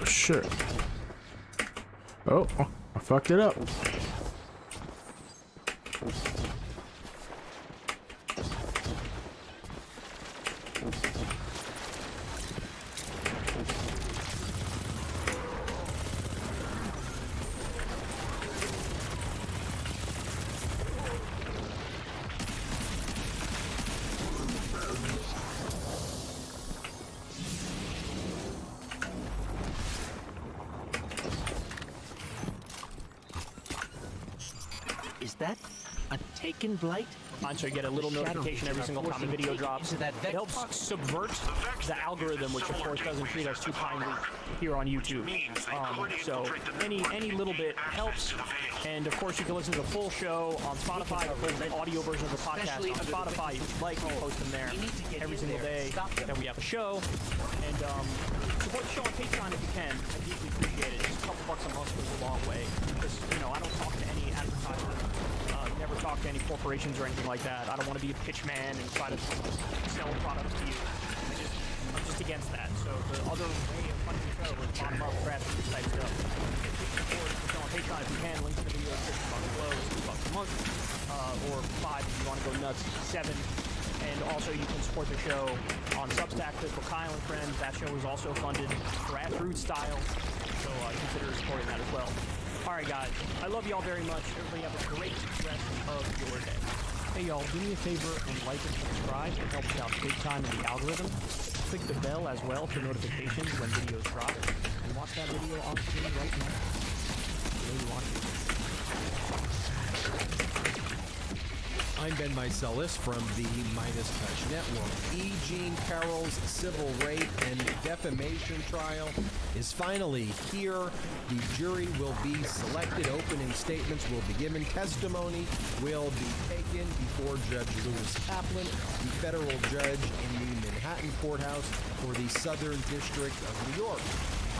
shit. Oh, I fucked it up. Is that a taken blight? So you get a little notification every single time a video drops. It helps subvert the algorithm, which of course doesn't treat us too kindly here on YouTube. So any little bit helps. And of course you can listen to the full show on Spotify, the full audio version of the podcast on Spotify. If you'd like, we post them there every single day. Then we have a show. And support the show on Patreon if you can. I deeply appreciate it. Just a couple bucks a month goes a long way. Because, you know, I don't talk to any advertisers. Never talk to any corporations or anything like that. I don't want to be a pitch man and try to sell products to you. I'm just against that. So the other way of funding the show is bottom up, grassroots type stuff. Support the show on Patreon if you can. Link to the video description box below. It's $2 a month, or $5 if you want to go nuts. $7. And also you can support the show on Substack, Physical Kyle and Friends. That show is also funded grassroots style. So consider supporting that as well. Alright guys, I love y'all very much. Everybody have a great rest of your day. Hey y'all, do me a favor and like and subscribe. It helps out big time in the algorithm. Click the bell as well for notifications when videos drop. And watch that video on screen right now. Really watch it. I'm Ben Meiselas from the Midas Touch Network. E. Jean Carroll's civil rape and defamation trial is finally here. The jury will be selected. Opening statements will be given. Testimony will be taken before Judge Lewis Kaplan, the federal judge in the Manhattan courthouse for the Southern District of New York.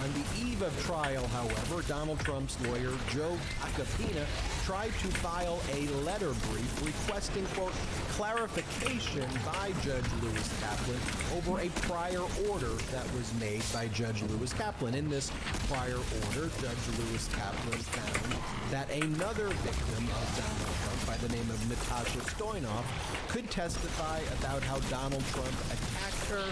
On the eve of trial, however, Donald Trump's lawyer, Joe Tacopina, tried to file a letter brief requesting, quote, clarification by Judge Lewis Kaplan over a prior order that was made by Judge Lewis Kaplan. In this prior order, Judge Lewis Kaplan found that another victim of Donald Trump by the name of Natasha Stoynoff could testify about how Donald Trump attacked her,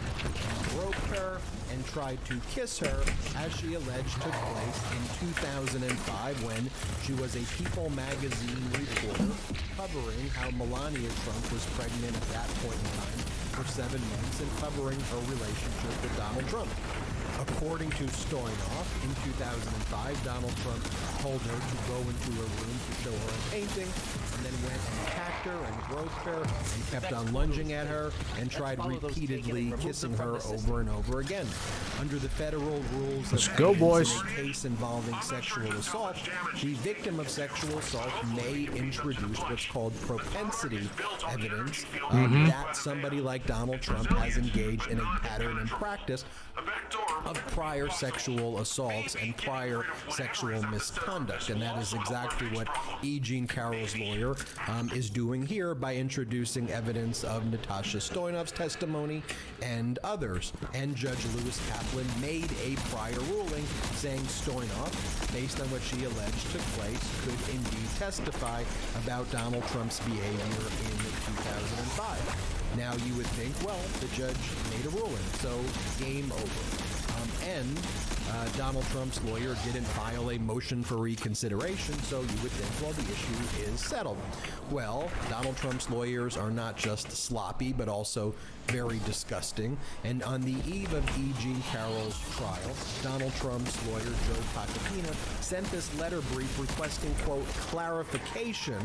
broke her, and tried to kiss her, as she alleged took place in 2005 when she was a People magazine reporter covering how Melania Trump was pregnant at that point in time for 7 months and covering her relationship with Donald Trump. According to Stoynoff, in 2005, Donald Trump told her to go into her room to show her a painting, and then went and attacked her and broke her and kept on lunging at her and tried repeatedly kissing her over and over again. Under the federal rules Let's go, boys. In a case involving sexual assault, the victim of sexual assault may introduce what's called propensity evidence that somebody like Donald Trump has engaged in a pattern and practice of prior sexual assaults and prior sexual misconduct. And that is exactly what E. Jean Carroll's lawyer is doing here by introducing evidence of Natasha Stoynoff's testimony and others. And Judge Lewis Kaplan made a prior ruling saying Stoynoff, based on what she alleged took place, could indeed testify about Donald Trump's behavior in 2005. Now you would think, well, the judge made a ruling, so game over. And Donald Trump's lawyer didn't file a motion for reconsideration, so you would think, well, the issue is settled. Well, Donald Trump's lawyers are not just sloppy, but also very disgusting. And on the eve of E. Jean Carroll's trial, Donald Trump's lawyer, Joe Tacopina, sent this letter brief requesting, quote, clarification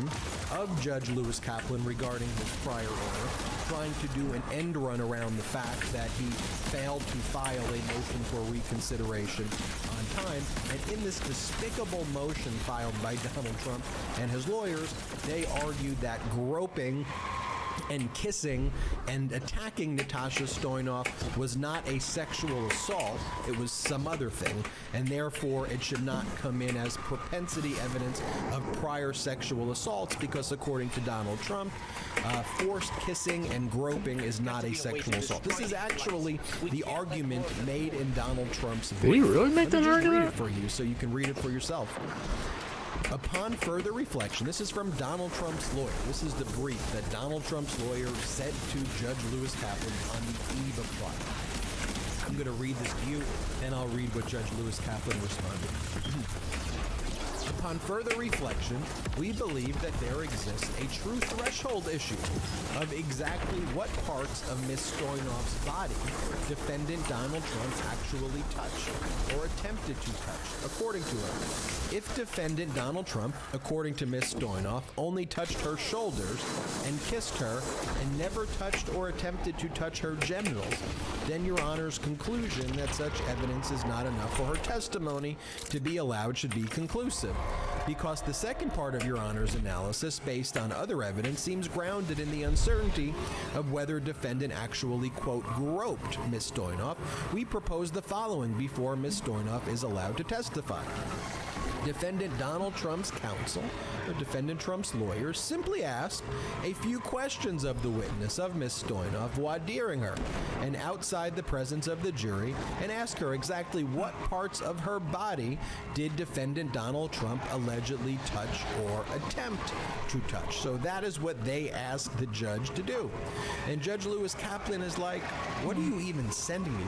of Judge Lewis Kaplan regarding his prior order, trying to do an end run around the fact that he failed to file a motion for reconsideration on time. And in this despicable motion filed by Donald Trump and his lawyers, they argued that groping and kissing and attacking Natasha Stoyanov was not a sexual assault, it was some other thing, and therefore it should not come in as propensity evidence of prior sexual assaults, because according to Donald Trump, forced kissing and groping is not a sexual assault. This is actually the argument made in Donald Trump's Did he brief. really make Let me that just read argument? it for you so you can read it for yourself. Upon further reflection, this is from Donald Trump's lawyer. This is the brief that Donald Trump's lawyer sent to Judge Lewis Kaplan on the eve of trial. I'm going to read this to you, and I'll read what Judge Lewis Kaplan responded. Upon further reflection, we believe that there exists a true threshold issue of exactly what parts of Ms. Stoyanov's body defendant Donald Trump actually touched or attempted to touch, according to her. If defendant Donald Trump, according to Ms. Stoyanov, only touched her shoulders and kissed her and never touched or attempted to touch her genitals, then Your Honor's conclusion that such evidence is not enough for her testimony to be allowed should be conclusive. Because the second part of Your Honor's analysis, based on other evidence, seems grounded in the uncertainty of whether defendant actually, quote, groped Ms. Stoyanov, we propose the following before Ms. Stoyanov is allowed to testify. Defendant Donald Trump's counsel, or Defendant Trump's lawyer, simply asked a few questions of the witness, of Ms. Stoyanov, while daring her, and outside the presence of the jury, and ask her exactly what parts of her body did Defendant Donald Trump allegedly touch or attempt to touch. So that is what they asked the judge to do. And Judge Lewis Kaplan is like, what are you even sending me?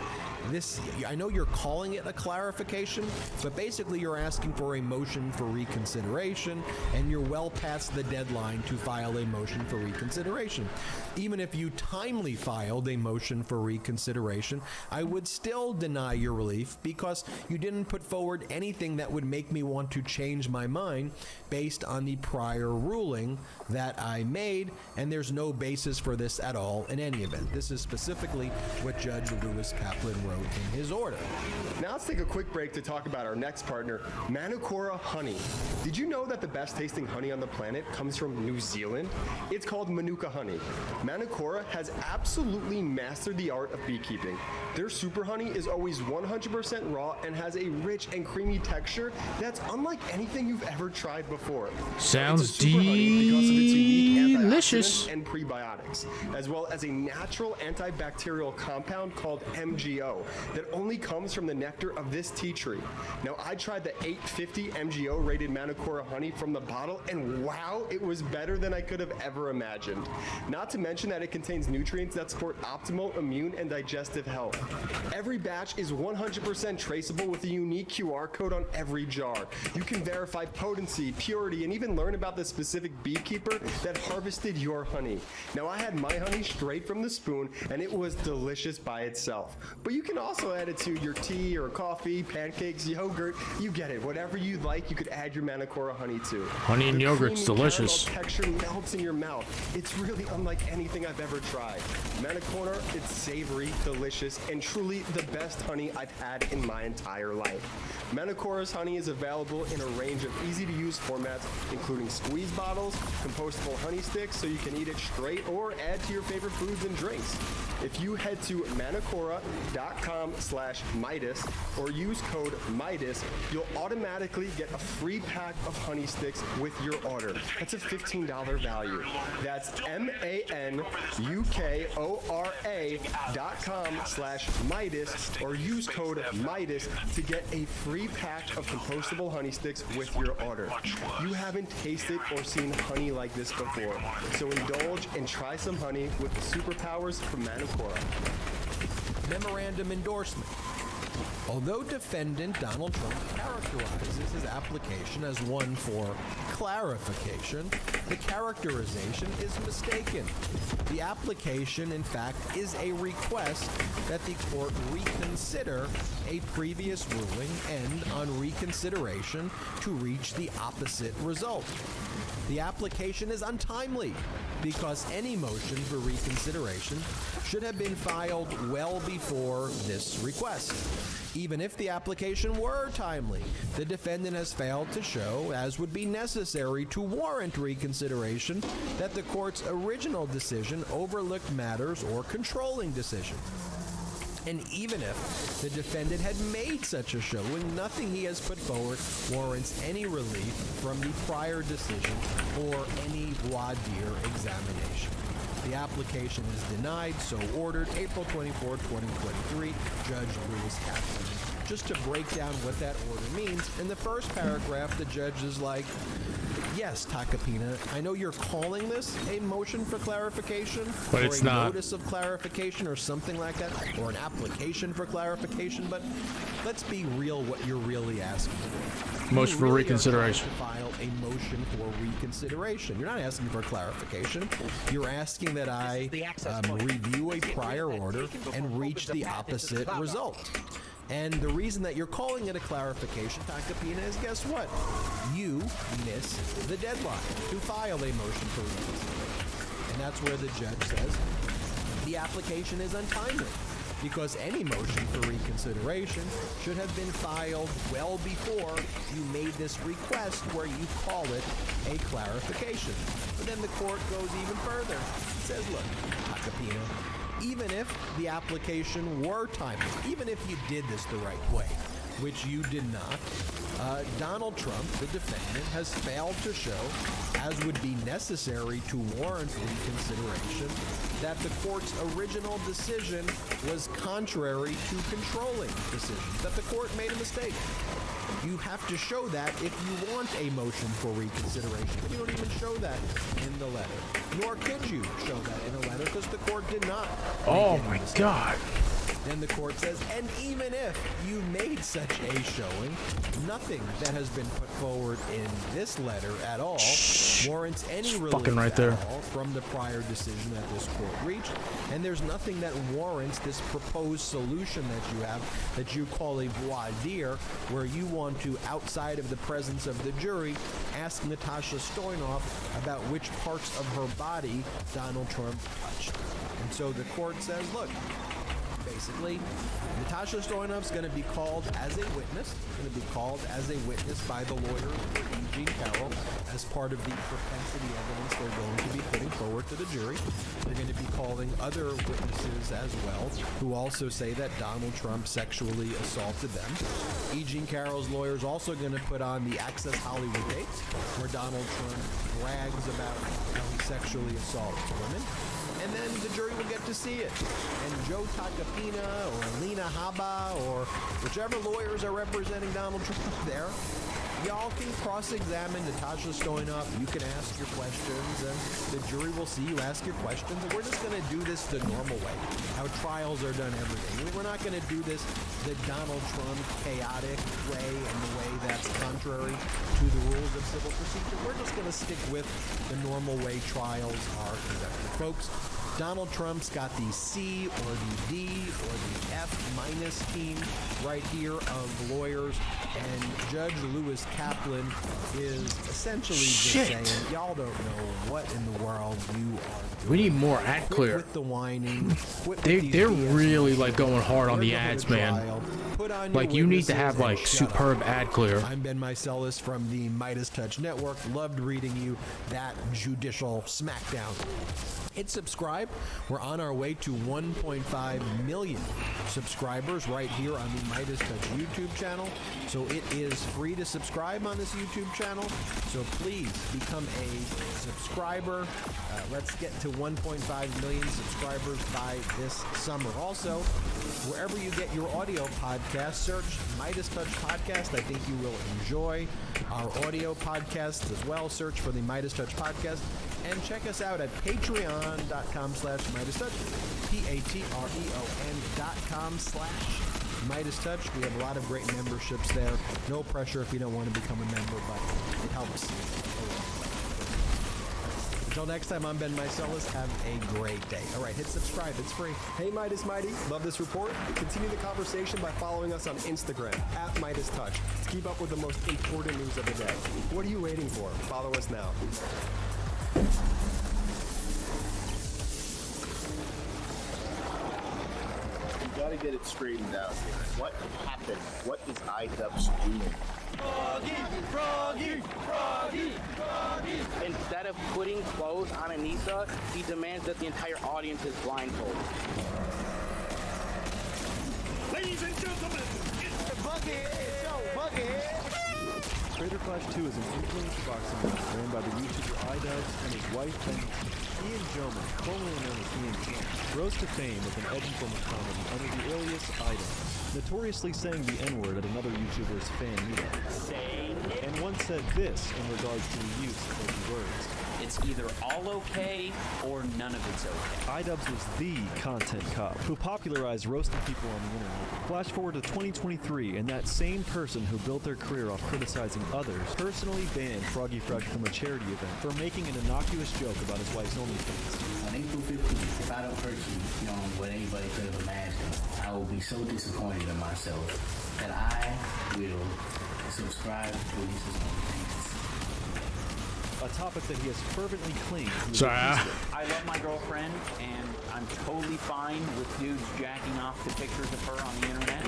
This, I know you're calling it a clarification, but basically you're asking for a motion for reconsideration, and you're well past the deadline to file a motion for reconsideration. Even if you timely filed a motion for reconsideration, I would still deny your relief because you didn't put forward anything that would make me want to change my mind based on the prior ruling that I made, and there's no basis for this at all in any event. This is specifically what Judge Lewis Kaplan wrote in his order. Now let's take a quick break to talk about our next partner, Manukora Honey. Did you know that the best tasting honey on the planet comes from New Zealand? It's called Manuka Honey. Manukora has absolutely mastered the art of beekeeping. Their super honey is always 100% raw and has a rich and creamy texture that's unlike anything you've ever tried before. Sounds delicious. And prebiotics, as well as a natural antibacterial compound called MGO that only comes from the nectar of this tea tree. Now, I tried the 850 MGO rated Manukora honey from the bottle, and wow, it was better than I could have ever imagined. Not to mention that it contains nutrients that support optimal immune and digestive health. Every batch is 100% traceable with a unique QR code on every jar. You can verify potency, purity, and even learn about the specific beekeeper that harvested your honey. Now, I had my honey straight from the spoon, and it was delicious by itself. But you can also add it to your tea or coffee, pancakes, yogurt. You get it. Whatever you like, you could add your Manukora honey to. Honey and yogurt's delicious. The texture melts in your mouth. It's really unlike anything I've ever tried. Manukora, it's savory, delicious, and truly the best honey I've had in my entire life. Manukora's honey is available in a range of easy-to-use formats, including squeeze bottles, compostable honey sticks, so you can eat it straight or add to your favorite foods and drinks. If you head to manukora.com/Midas or use code Midas, you'll automatically get a free pack of honey sticks with your order. That's a $15 value. That's manukora.com/Midas or use code Midas to get a free pack of compostable honey sticks with your order. You haven't tasted or seen honey like this before, so indulge and try some honey with the superpowers from Manukora. Memorandum endorsement. Although defendant Donald Trump characterizes his application as one for clarification, the characterization is mistaken. The application, in fact, is a request that the court reconsider a previous ruling and, on reconsideration, to reach the opposite result. The application is untimely because any motion for reconsideration should have been filed well before this request. Even if the application were timely, the defendant has failed to show, as would be necessary to warrant reconsideration, that the court's original decision overlooked matters or controlling decisions. And even if the defendant had made such a showing, nothing he has put forward warrants any relief from the prior decision or any voir dire examination. The application is denied, so ordered, April 24, 2023, Judge Louis Kaplan. Just to break down what that order means, in the first paragraph, the judge is like, yes, Tacopina, I know you're calling this a motion for clarification, but or it's a not. Notice of clarification or something like that, or an application for clarification, but let's be real what you're really asking. Motion for reconsideration. To file a motion for reconsideration. You're not asking for clarification. You're asking that I review a prior order and reach the opposite result. And the reason that you're calling it a clarification, Tacopina, is guess what? You miss the deadline to file a motion for reconsideration. And that's where the judge says the application is untimely because any motion for reconsideration should have been filed well before you made this request where you call it a clarification. But then the court goes even further. It says, look, Tacopina, even if the application were timely, even if you did this the right way, which you did not, Donald Trump, the defendant, has failed to show, as would be necessary to warrant reconsideration, that the court's original decision was contrary to controlling decisions, that the court made a mistake. You have to show that if you want a motion for reconsideration. But you don't even show that in the letter. Nor could you show that in a letter because the court did not. Oh my God. Then the court says, and even if you made such a showing, nothing that has been put forward in this letter at all warrants any relief fucking right there. at all from the prior decision that this court reached. And there's nothing that warrants this proposed solution that you have that you call a voir dire, where you want to, outside of the presence of the jury, ask Natasha Stoyanov about which parts of her body Donald Trump touched. And so the court says, look, basically, Natasha Stoyanov's going to be called as a witness. Going to be called as a witness by the lawyer Eugene Carroll as part of the propensity evidence they're going to be putting forward to the jury. They're going to be calling other witnesses as well who also say that Donald Trump sexually assaulted them. Eugene Carroll's lawyer is also going to put on the Access Hollywood tapes where Donald Trump brags about how he sexually assaults women. And then the jury will get to see it. And Joe Tacopina or Alina Habba or whichever lawyers are representing Donald Trump there, y'all can cross-examine Natasha Stoyanov. You can ask your questions, and the jury will see you ask your questions. And we're just going to do this the normal way, how trials are done every day. We're not going to do this the Donald Trump chaotic way and the way that's contrary to the rules of civil procedure. We're just going to stick with the normal way trials are conducted. Folks, Donald Trump's got the C or the D or the F minus team right here of lawyers, and Judge Louis Kaplan is essentially just saying, y'all don't know what in the world you are doing. We need more ad clear. Quit with the whining. They're really like going hard on the ads, man. Like you need to have like superb ad clear. I'm Ben Meiselas from the Midas Touch Network. Loved reading you that judicial smackdown. Hit subscribe. We're on our way to 1.5 million subscribers right here on the Midas Touch YouTube channel. So it is free to subscribe on this YouTube channel. So please become a subscriber. Let's get to 1.5 million subscribers by this summer. Also, wherever you get your audio podcast, search Midas Touch Podcast. I think you will enjoy our audio podcasts as well. Search for the Midas Touch Podcast. And check us out at patreon.com/MidasTouch, patreon.com/MidasTouch. We have a lot of great memberships there. No pressure if you don't want to become a member, but it helps a lot. Until next time, I'm Ben Meiselas. Have a great day. All right, hit subscribe. It's free. Hey, Midas Mighty. Love this report? Continue the conversation by following us on Instagram, @MidasTouch, to keep up with the most important news of the day. What are you waiting for? Follow us now. We gotta get it straightened out here. What happened? What is iDubbbz doing? Froggy, Froggy, Froggy, Froggy. Instead of putting clothes on Anissa, he demands that the entire audience is blindfolded. Ladies and gentlemen, it's the Bucket Show, Bucket. Crater Clash 2 is an influencer boxing match ran by the YouTuber iDubbbz and his wife, Ian Joman, formerly known as Ian Camp, rose to fame with an edgy form of comedy under the alias iDubbbz, notoriously saying the N-word at another YouTuber's fan meetup. And once said this in regards to the use of those words. It's either all okay or none of it's okay. iDubbbz was the content cop who popularized roasting people on the internet. Flash forward to 2023, and that same person who built their career off criticizing others personally banned Froggy Fresh from a charity event for making an innocuous joke about his wife's OnlyFans. On April 15th, if I don't hurt you, what anybody could have imagined, I will be so disappointed in myself that I will subscribe to Lisa's OnlyFans. A topic that he has fervently claimed. I love my girlfriend, and I'm totally fine with dudes jacking off to pictures of her on the internet.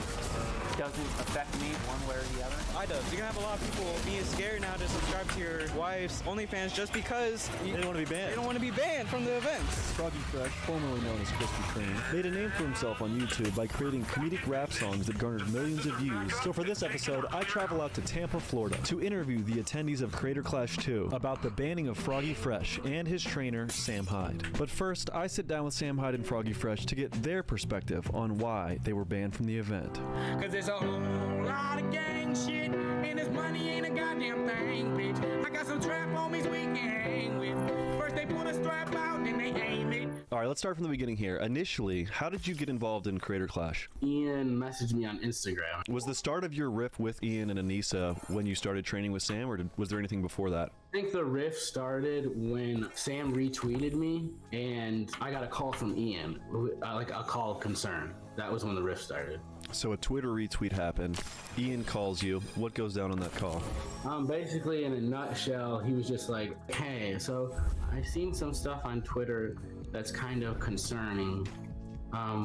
Doesn't affect me one way or the other. iDubbbz, you're gonna have a lot of people being scared now to subscribe to your wife's OnlyFans just because they don't want to be banned. They don't want to be banned from the events. Froggy Fresh, formerly known as Krispy Kreme, made a name for himself on YouTube by creating comedic rap songs that garnered millions of views. So for this episode, I travel out to Tampa, Florida, to interview the attendees of Crater Clash 2 about the banning of Froggy Fresh and his trainer, Sam Hyde. But first, I sit down with Sam Hyde and Froggy Fresh to get their perspective on why they were banned from the event. Cause there's a whole lot of gang shit, and this money ain't a goddamn thing, bitch. I got some trap homies we can hang with. First they put a strap out, then they aim it. All right, let's start from the beginning here. Initially, how did you get involved in Crater Clash? Ian messaged me on Instagram. Was the start of your riff with Ian and Anissa when you started training with Sam, or was there anything before that? I think the riff started when Sam retweeted me, and I got a call from Ian, like a call of concern. That was when the riff started. So a Twitter retweet happened. Ian calls you. What goes down on that call? Basically, in a nutshell, he was just like, hey, so I've seen some stuff on Twitter that's kind of concerning.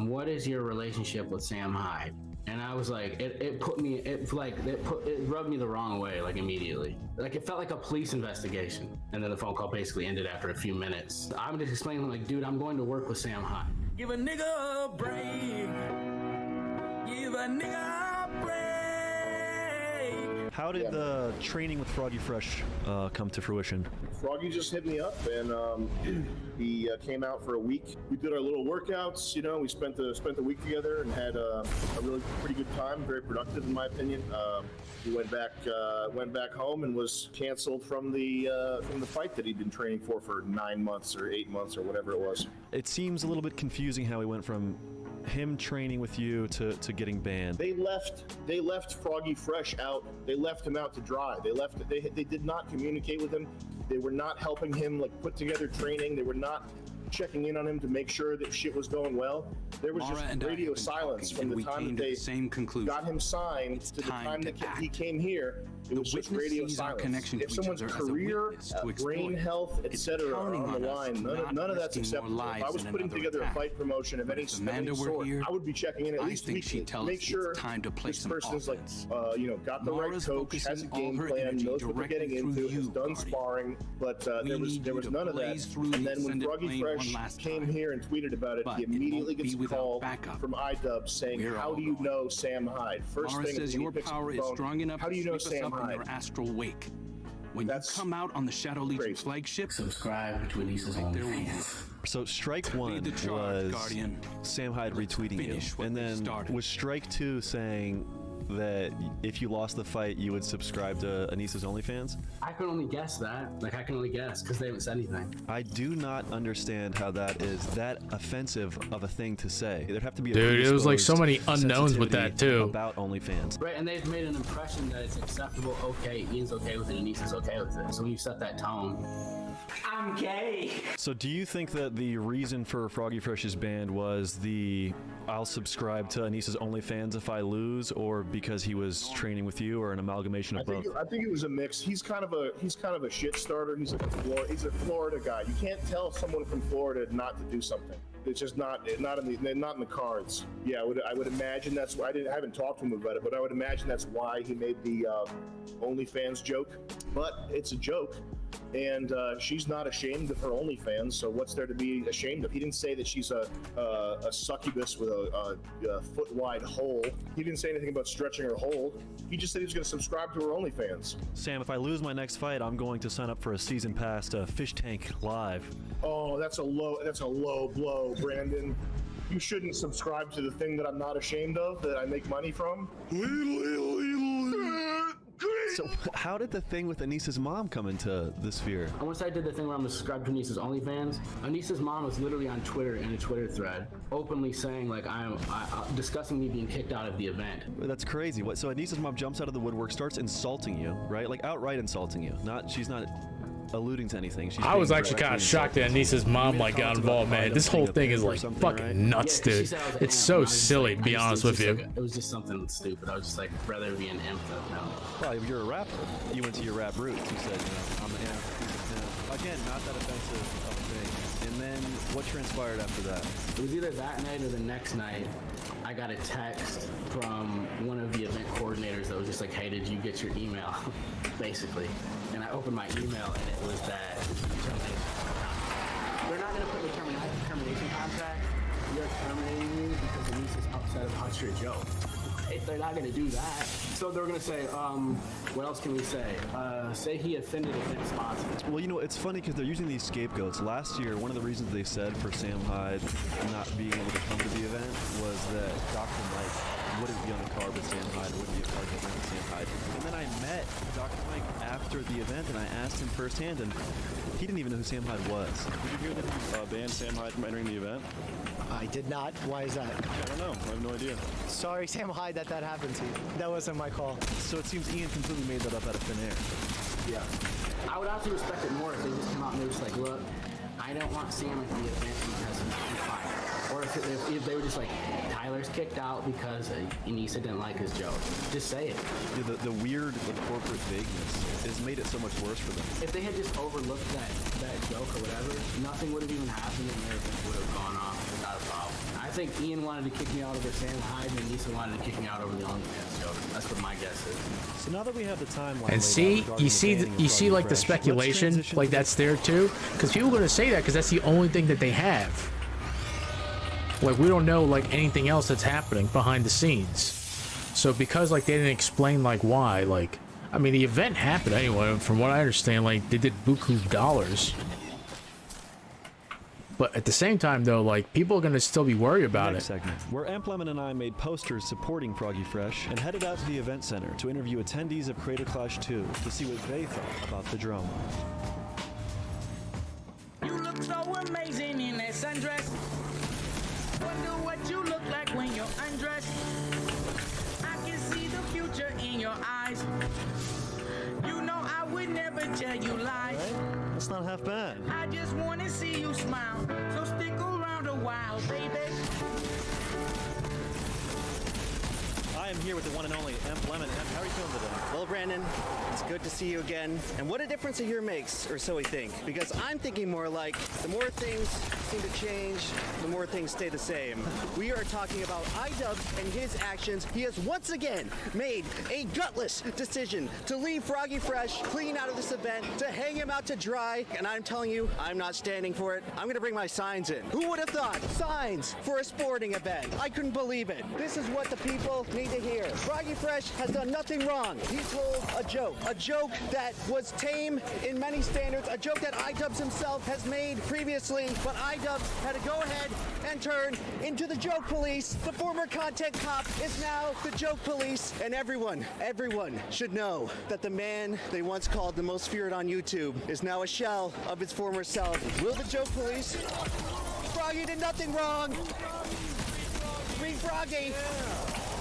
What is your relationship with Sam Hyde? And I was like, it rubbed me the wrong way, like immediately. Like it felt like a police investigation. And then the phone call basically ended after a few minutes. I'm just explaining like, dude, I'm going to work with Sam Hyde. Give a nigga a break. Give a nigga a break. How did the training with Froggy Fresh come to fruition? Froggy just hit me up, and he came out for a week. We did our little workouts. We spent the week together and had a really pretty good time. Very productive, in my opinion. He went back home and was canceled from the fight that he'd been training for 9 months or 8 months or whatever it was. It seems a little bit confusing how he went from him training with you to getting banned. They left Froggy Fresh out. They left him out to dry. They did not communicate with him. They were not helping him put together training. They were not checking in on him to make sure that shit was going well. There was just radio silence from the time that they got him signed to the time that he came here. It was just radio silence. If someone's career, brain health, etc. are on the line, none of that's acceptable. If I was putting together a fight promotion of any sort, I would be checking in at least weekly to make sure this person's got the right coach, has a game plan, knows what they're getting into, has done sparring. But there was none of that. And then when Froggy Fresh came here and tweeted about it, he immediately gets a call from iDubbbz saying, "How do you know Sam Hyde?" First thing is your power is strong enough. How do you know Sam Hyde? Your astral wake. When you come out on the Shadow Legion flagship, subscribe to Lisa's OnlyFans. So strike one was Sam Hyde retweeting you, and then was strike two saying that if you lost the fight, you would subscribe to Anissa's OnlyFans? I can only guess that. I can only guess because they haven't said anything. I do not understand how that is that offensive of a thing to say. There'd have to be a dude, it was like so many unknowns with that too. About OnlyFans. Right, and they've made an impression that it's acceptable, okay, Ian's okay with it, Anissa's okay with it. So when you set that tone, I'm gay. So do you think that the reason for Froggy Fresh's ban was the I'll subscribe to Anissa's OnlyFans if I lose, or because he was training with you, or an amalgamation of both? I think it was a mix. He's kind of a shit starter. He's a Florida guy. You can't tell someone from Florida not to do something. It's just not in the cards. Yeah, I would imagine that's why. I haven't talked to him about it, but I would imagine that's why he made the OnlyFans joke. But it's a joke, and she's not ashamed of her OnlyFans. So what's there to be ashamed of? He didn't say that she's a succubus with a foot-wide hole. He didn't say anything about stretching her hold. He just said he was going to subscribe to her OnlyFans. Sam, if I lose my next fight, I'm going to sign up for a season pass to Fish Tank Live. Oh, that's a low blow, Brandon. You shouldn't subscribe to the thing that I'm not ashamed of, that I make money from. So how did the thing with Anissa's mom come into the sphere? Once I did the thing where I'm subscribed to Anissa's OnlyFans, Anissa's mom was literally on Twitter in a Twitter thread, openly saying like discussing me being kicked out of the event. That's crazy. What? So Anissa's mom jumps out of the woodwork, starts insulting you, right? Like outright insulting you. She's not alluding to anything. I was actually kind of shocked that Anissa's mom like got involved, man. This whole thing is like fucking nuts, dude. It's so silly, to be honest with you. It was just something stupid. I was just like, rather be an imp than no. Well, you're a rapper. You went to your rap roots. You said, I'm an imp. Again, not that offensive of a thing. And then what transpired after that? It was either that night or the next night. I got a text from one of the event coordinators that was just like, hey, did you get your email? Basically. And I opened my email and it was that they're not going to put the termination contract. You're terminating me because Anissa's upset about your joke. If they're not going to do that, so they're going to say, what else can we say? Say he offended event sponsors. Well, it's funny because they're using these scapegoats. Last year, one of the reasons they said for Sam Hyde not being able to come to the event was that Dr. Mike wouldn't be on the card with Sam Hyde, wouldn't be a part of the event with Sam Hyde. And then I met Dr. Mike after the event, and I asked him firsthand, and he didn't even know who Sam Hyde was. Did you hear that you banned Sam Hyde from entering the event? I did not. Why is that? I don't know. I have no idea. Sorry, Sam Hyde, that happened to you. That wasn't my call. So it seems Ian completely made that up out of thin air. Yeah. I would actually respect it more if they just come out and they were just like, look, I don't want Sam at the event because he's fired. Or if they were just like, Tyler's kicked out because Anissa didn't like his joke. Just say it. Yeah, the weird corporate vagueness has made it so much worse for them. If they had just overlooked that joke or whatever, nothing would have even happened and everything would have gone off without a problem. I think Ian wanted to kick me out over Sam Hyde and Anissa wanted to kick me out over the OnlyFans joke. That's what my guess is. So now that we have the timeline, and you see like the speculation, like that's there too, because people are going to say that because that's the only thing that they have. Like we don't know like anything else that's happening behind the scenes. So because like they didn't explain like why, like I mean the event happened anyway. From what I understand, like they did buku dollars. But at the same time though, like people are gonna still be worried about it. Segment, where Amp Lemon and I made posters supporting Froggy Fresh and headed out to the event center to interview attendees of Creator Clash 2 to see what they thought about the drama. You look so amazing in that sundress. Wonder what you look like when you're undressed. I can see the future in your eyes. You know I would never tell you lies. Right? That's not half bad. I just want to see you smile. So stick around a while, baby. I am here with the one and only Amp Lemon. Amp, how are you feeling today? Well, Brandon, it's good to see you again. And what a difference a year makes, or so we think. Because I'm thinking more like the more things seem to change, the more things stay the same. We are talking about iDubbbz and his actions. He has once again made a gutless decision to leave Froggy Fresh clean out of this event, to hang him out to dry. And I'm telling you, I'm not standing for it. I'm going to bring my signs in. Who would have thought? Signs for a sporting event. I couldn't believe it. This is what the people need to hear. Froggy Fresh has done nothing wrong. He told a joke that was tame in many standards, a joke that iDubbbz himself has made previously, but iDubbbz had to go ahead and turn into the joke police. The former content cop is now the joke police, and everyone should know that the man they once called the most feared on YouTube is now a shell of his former self. Will the joke police? Froggy did nothing wrong. Free Froggy.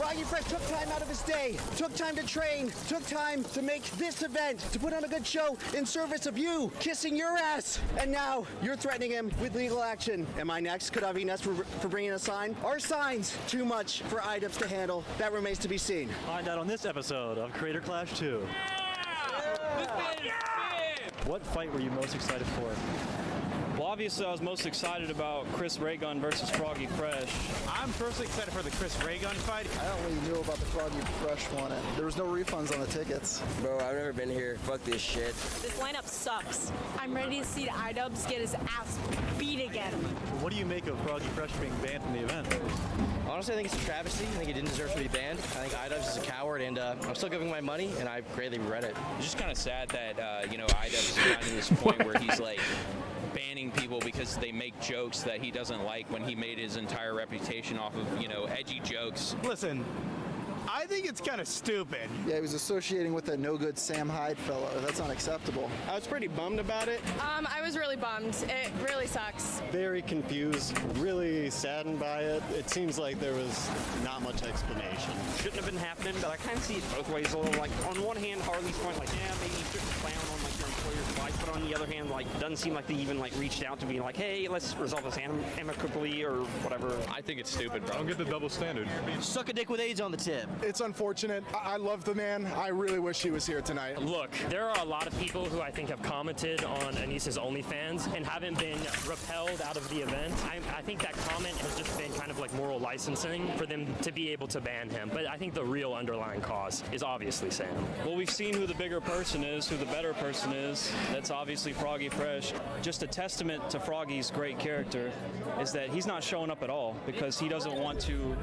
Froggy Fresh took time out of his day, took time to train, took time to make this event, to put on a good show in service of you, kissing your ass. And now you're threatening him with legal action. Am I next? Could I be next for bringing a sign? Are signs too much for IDubbbz to handle? That remains to be seen. Find out on this episode of Creator Clash 2. What fight were you most excited for? Well, obviously, I was most excited about Chris Raygun versus Froggy Fresh. I'm personally excited for the Chris Raygun fight. I don't really know about the Froggy Fresh one. There was no refunds on the tickets. Bro, I've never been here. Fuck this shit. This lineup sucks. I'm ready to see IDubbbz get his ass beat again. What do you make of Froggy Fresh being banned from the event? Honestly, I think it's a travesty. I think he didn't deserve to be banned. I think IDubbbz is a coward, and I'm still giving my money, and I greatly regret it. It's just kind of sad that, IDubbbz has gotten to this point where he's like banning people because they make jokes that he doesn't like when he made his entire reputation off of, edgy jokes. Listen, I think it's kind of stupid. Yeah, he was associating with that no-good Sam Hyde fellow. That's unacceptable. I was pretty bummed about it. I was really bummed. It really sucks. Very confused, really saddened by it. It seems like there was not much explanation. Shouldn't have been happening, but I kind of see it both ways. A little, like, on one hand, Harley's point, like, yeah, maybe you shouldn't clown on, like, your employer's advice, but on the other hand, like, doesn't seem like they even, like, reached out to be like, hey, let's resolve this amicably or whatever. I think it's stupid, bro. I don't get the double standard. Suck a dick with AIDS on the tip. It's unfortunate. I love the man. I really wish he was here tonight. Look, there are a lot of people who I think have commented on Anissa's OnlyFans and haven't been repelled out of the event. I think that comment has just been kind of like moral licensing for them to be able to ban him. But I think the real underlying cause is obviously Sam. Well, we've seen who the bigger person is, who the better person is. That's obviously Froggy Fresh. Just a testament to Froggy's great character is that he's not showing up at all because he doesn't want to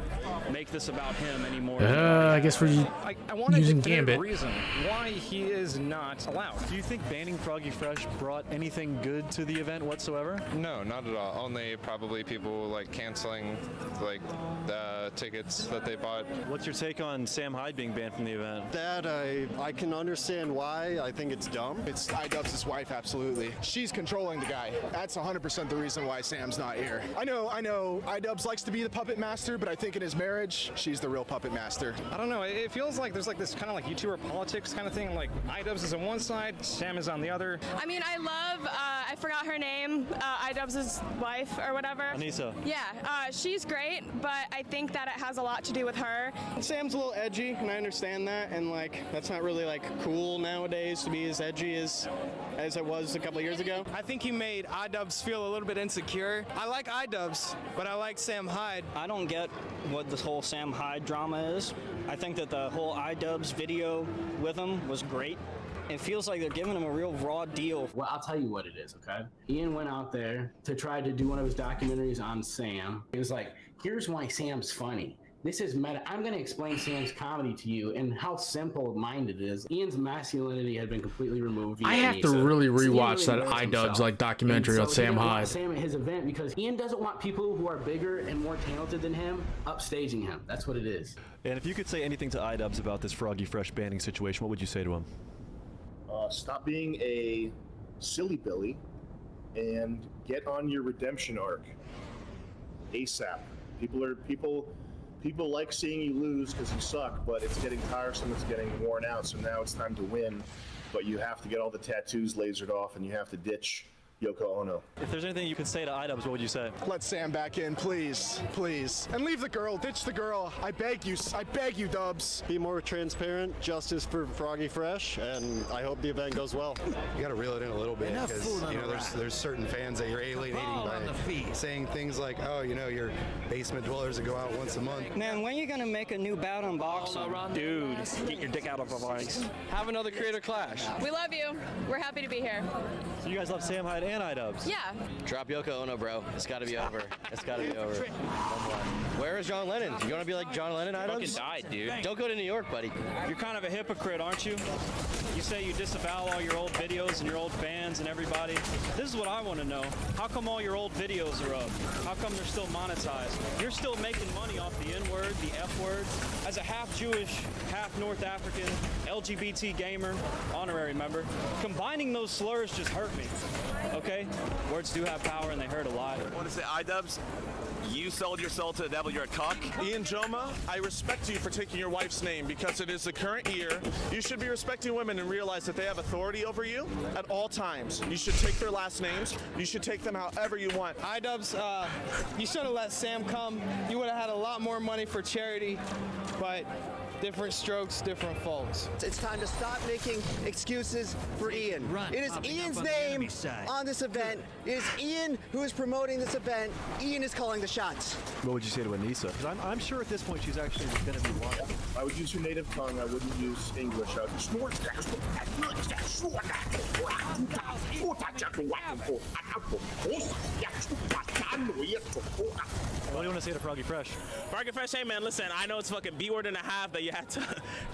make this about him anymore. I guess we're I want using a definitive Gambit. reason why he is not allowed. Do you think banning Froggy Fresh brought anything good to the event whatsoever? No, not at all. Only probably people like canceling like the tickets that they bought. What's your take on Sam Hyde being banned from the event? That I can understand why. I think it's dumb. It's IDubbbz' wife, absolutely. She's controlling the guy. That's 100% the reason why Sam's not here. I know IDubbbz likes to be the puppet master, but I think in his marriage, she's the real puppet master. I don't know. It feels like there's like this kind of like YouTuber politics kind of thing. Like IDubbbz is on one side, Sam is on the other. I mean, I love, I forgot her name, IDubbbz's wife or whatever. Anissa. Yeah, she's great, but I think that it has a lot to do with her. Sam's a little edgy, and I understand that, and like that's not really like cool nowadays to be as edgy as it was a couple of years ago. I think he made IDubbbz feel a little bit insecure. I like IDubbbz, but I like Sam Hyde. I don't get what this whole Sam Hyde drama is. I think that the whole IDubbbz video with him was great. It feels like they're giving him a real raw deal. Well, I'll tell you what it is, okay? Ian went out there to try to do one of his documentaries on Sam. He was like, here's why Sam's funny. This is meta. I'm going to explain Sam's comedy to you and how simple-minded it is. Ian's masculinity had been completely removed. I have to really rewatch that IDubbbz like documentary on Sam Hyde. Sam at his event because Ian doesn't want people who are bigger and more talented than him upstaging him. That's what it is. And if you could say anything to IDubbbz about this Froggy Fresh banning situation, what would you say to him? Stop being a silly Billy and get on your redemption arc ASAP. People like seeing you lose because you suck, but it's getting tiresome, it's getting worn out, so now it's time to win. But you have to get all the tattoos lasered off and you have to ditch Yoko Ono. If there's anything you could say to IDubbbz, what would you say? Let Sam back in, please, please. And leave the girl, ditch the girl. I beg you, Dubs. Be more transparent, justice for Froggy Fresh, and I hope the event goes well. You got to reel it in a little bit because there's certain fans that you're alienating by saying things like, oh, you're basement dwellers that go out once a month. Man, when are you gonna make a new bout unboxing? Dude, get your dick out of a vice. Have another Creator Clash. We love you. We're happy to be here. So you guys love Sam Hyde and IDubbbz? Yeah. Drop Yoko Ono, bro. It's got to be over. It's got to be over. Where is John Lennon? You want to be like John Lennon, IDubbbz? Fucking died, dude. Don't go to New York, buddy. You're kind of a hypocrite, aren't you? You say you disavow all your old videos and your old fans and everybody. This is what I want to know. How come all your old videos are up? How come they're still monetized? You're still making money off the N-word, the F-word. As a half Jewish, half North African, LGBT gamer, honorary member, combining those slurs just hurt me. Okay? okay. Words do have power, and they hurt a lot. I want to say, iDubbbz, you sold your soul to the devil. You're a cuck. Ian Joma, I respect you for taking your wife's name because it is the current year. You should be respecting women and realize that they have authority over you at all times. You should take their last names. You should take them however you want. iDubbbz, you should have let Sam come. You would have had a lot more money for charity, but different strokes, different folks. It's time to stop making excuses for Ian. It is Ian's name on this event. It is Ian who is promoting this event. Ian is calling the shots. What would you say to Anissa? Because I'm sure at this point she's actually going to be watching. I would use your native tongue. I wouldn't use English. What do you want to say to Froggy Fresh? Froggy Fresh, hey man, listen, I know it's fucking B-word and a half that you had to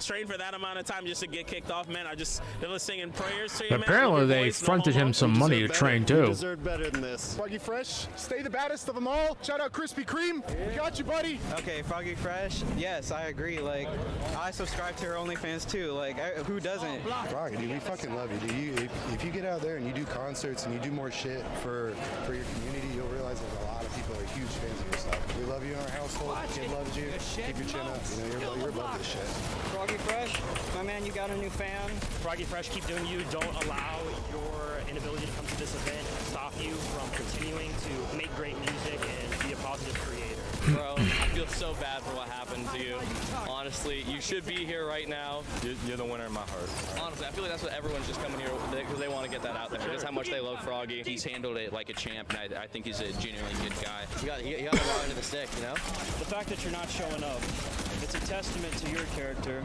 train for that amount of time just to get kicked off, man. I just been singing prayers to you, man. Apparently they fronted him some money to train You too. deserve better than this. Froggy Fresh, stay the baddest of them all. Shout out Krispy Kreme. We got you, buddy. Okay, Froggy Fresh. Yes, I agree. Like, I subscribe to her OnlyFans too. Like, who doesn't? Froggy, dude, we fucking love you, dude. If you get out there and you do concerts and you do more shit for your community, you'll realize that a lot of people are huge fans of your stuff. We love you in our household. The kid loves you. Keep your chin up. You know, you're above this shit. Froggy Fresh, my man, you got a new fan. Froggy Fresh, keep doing you. Don't allow your inability to come to this event stop you from continuing to make great music and be a positive creator. Bro, I feel so bad for what happened to you. Honestly, you should be here right now. You're the winner in my heart. Honestly, I feel like that's what everyone's just coming here because they want to get that out there. Just how much they love Froggy. He's handled it like a champ, and I think he's a genuinely good guy. You got to go into the stick, you know? The fact that you're not showing up, it's a testament to your character,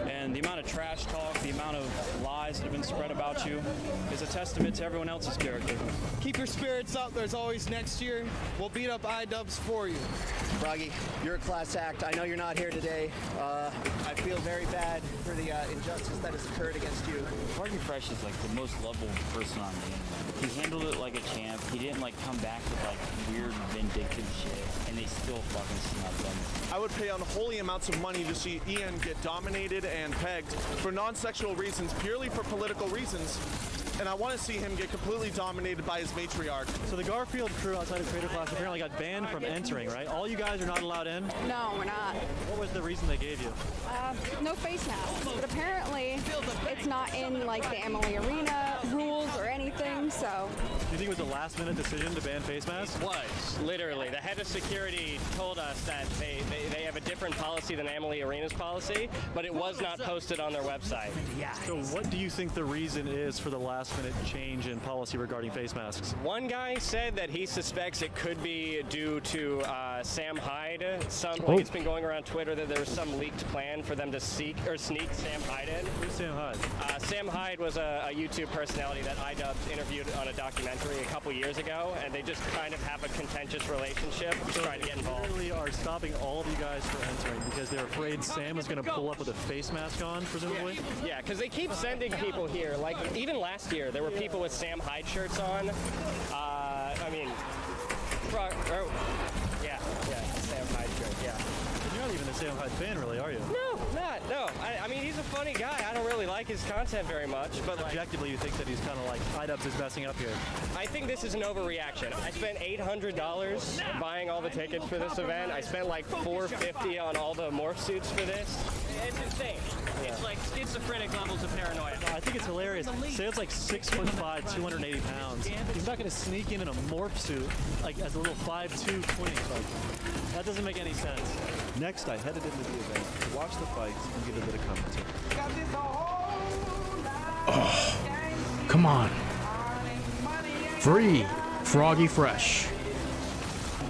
and the amount of trash talk, the amount of lies that have been spread about you is a testament to everyone else's character. Keep your spirits up. There's always next year. We'll beat up iDubbbz for you. Froggy, you're a class act. I know you're not here today. I feel very bad for the injustice that has occurred against you. Froggy Fresh is like the most lovable person on the internet. He handled it like a champ. He didn't like come back with like weird vindictive shit, and they still fucking snubbed him. I would pay unholy amounts of money to see Ian get dominated and pegged for non-sexual reasons, purely for political reasons. And I want to see him get completely dominated by his matriarch. So the Garfield crew outside of Creator Clash apparently got banned from entering, right? All you guys are not allowed in? No, we're not. What was the reason they gave you? No face masks. But apparently, it's not in like the Emily Arena rules or anything. So. Do you think it was a last-minute decision to ban face masks? It was, literally. The head of security told us that they have a different policy than Emily Arena's policy, but it was not posted on their website. So what do you think the reason is for the last-minute change in policy regarding face masks? One guy said that he suspects it could be due to Sam Hyde. It's been going around Twitter that there was some leaked plan for them to sneak Sam Hyde in. Who's Sam Hyde? Sam Hyde was a YouTube personality that iDubbbz interviewed on a documentary a couple years ago, and they just kind of have a contentious relationship, trying to get involved. They literally are stopping all of you guys from entering because they're afraid Sam is going to pull up with a face mask on, presumably? Yeah, because they keep sending people here. Like, even last year, there were people with Sam Hyde shirts on. Sam Hyde shirt, yeah. You're not even a Sam Hyde fan, really, are you? No. I mean, he's a funny guy. I don't really like his content very much, but like, objectively, you think that he's kind of like iDubbbz is messing up here. I think this is an overreaction. I spent $800 buying all the tickets for this event. I spent like $450 on all the morph suits for this. It's insane. It's like schizophrenic levels of paranoia. I think it's hilarious. Sam's like 6'5", 280 pounds. He's not going to sneak in a morph suit like as a little 5'2" twink. Like, that doesn't make any sense. Next, I headed into the event to watch the fights and give a bit of commentary. Oh, come on. Free Froggy Fresh.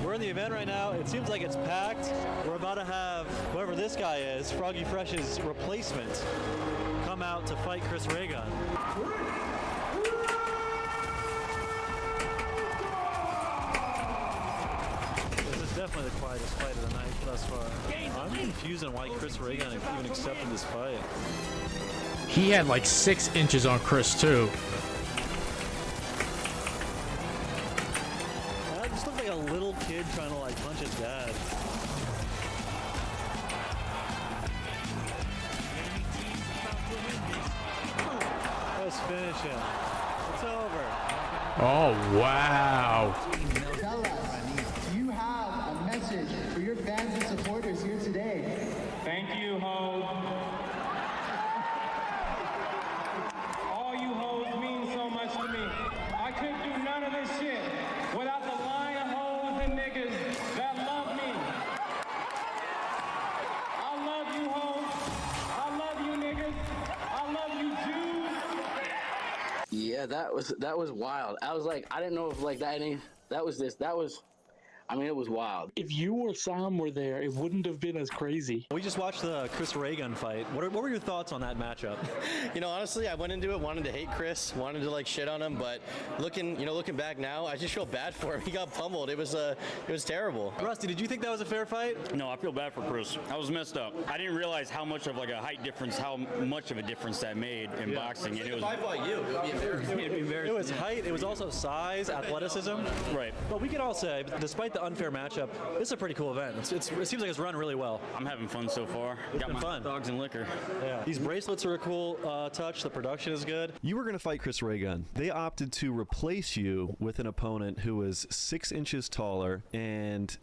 We're in the event right now. It seems like it's packed. We're about to have whoever this guy is, Froggy Fresh's replacement, come out to fight Chris Ray Gun. This is definitely the quietest fight of the night thus far. I'm confused on why Chris Ray Gun even accepted this fight. He had like 6 inches on Chris too. That just looked like a little kid trying to like punch his dad. Let's finish him. It's over. Oh, wow. Tell us, do you have a message for your fans and supporters here today? Thank you, Ho. All you hoes mean so much to me. I couldn't do none of this shit without the line of hoes and niggas that love me. I love you, hoes. I love you, niggas. I love you, Jews. Yeah, that was wild. I was like, I didn't know if like that was I mean, it was wild. If you or Sam were there, it wouldn't have been as crazy. We just watched the Chris Ray Gun fight. What were your thoughts on that matchup? You know, honestly, I went into it wanting to hate Chris, wanted to like shit on him, but looking back now, I just feel bad for him. He got pummeled. It was terrible. Rusty, did you think that was a fair fight? No, I feel bad for Chris. I was messed up. I didn't realize how much of like a height difference, how much of a difference that made in boxing. And it was. If I fought you, it would be embarrassing. It'd be embarrassing. It was height. It was also size, athleticism. Right. But we can all say, despite the unfair matchup, this is a pretty cool event. It seems like it's run really well. I'm having fun so far. Got my fun. dogs and liquor. Yeah. These bracelets are a cool touch. The production is good. You were going to fight Chris Ray Gun. They opted to replace you with an opponent who was 6 inches taller and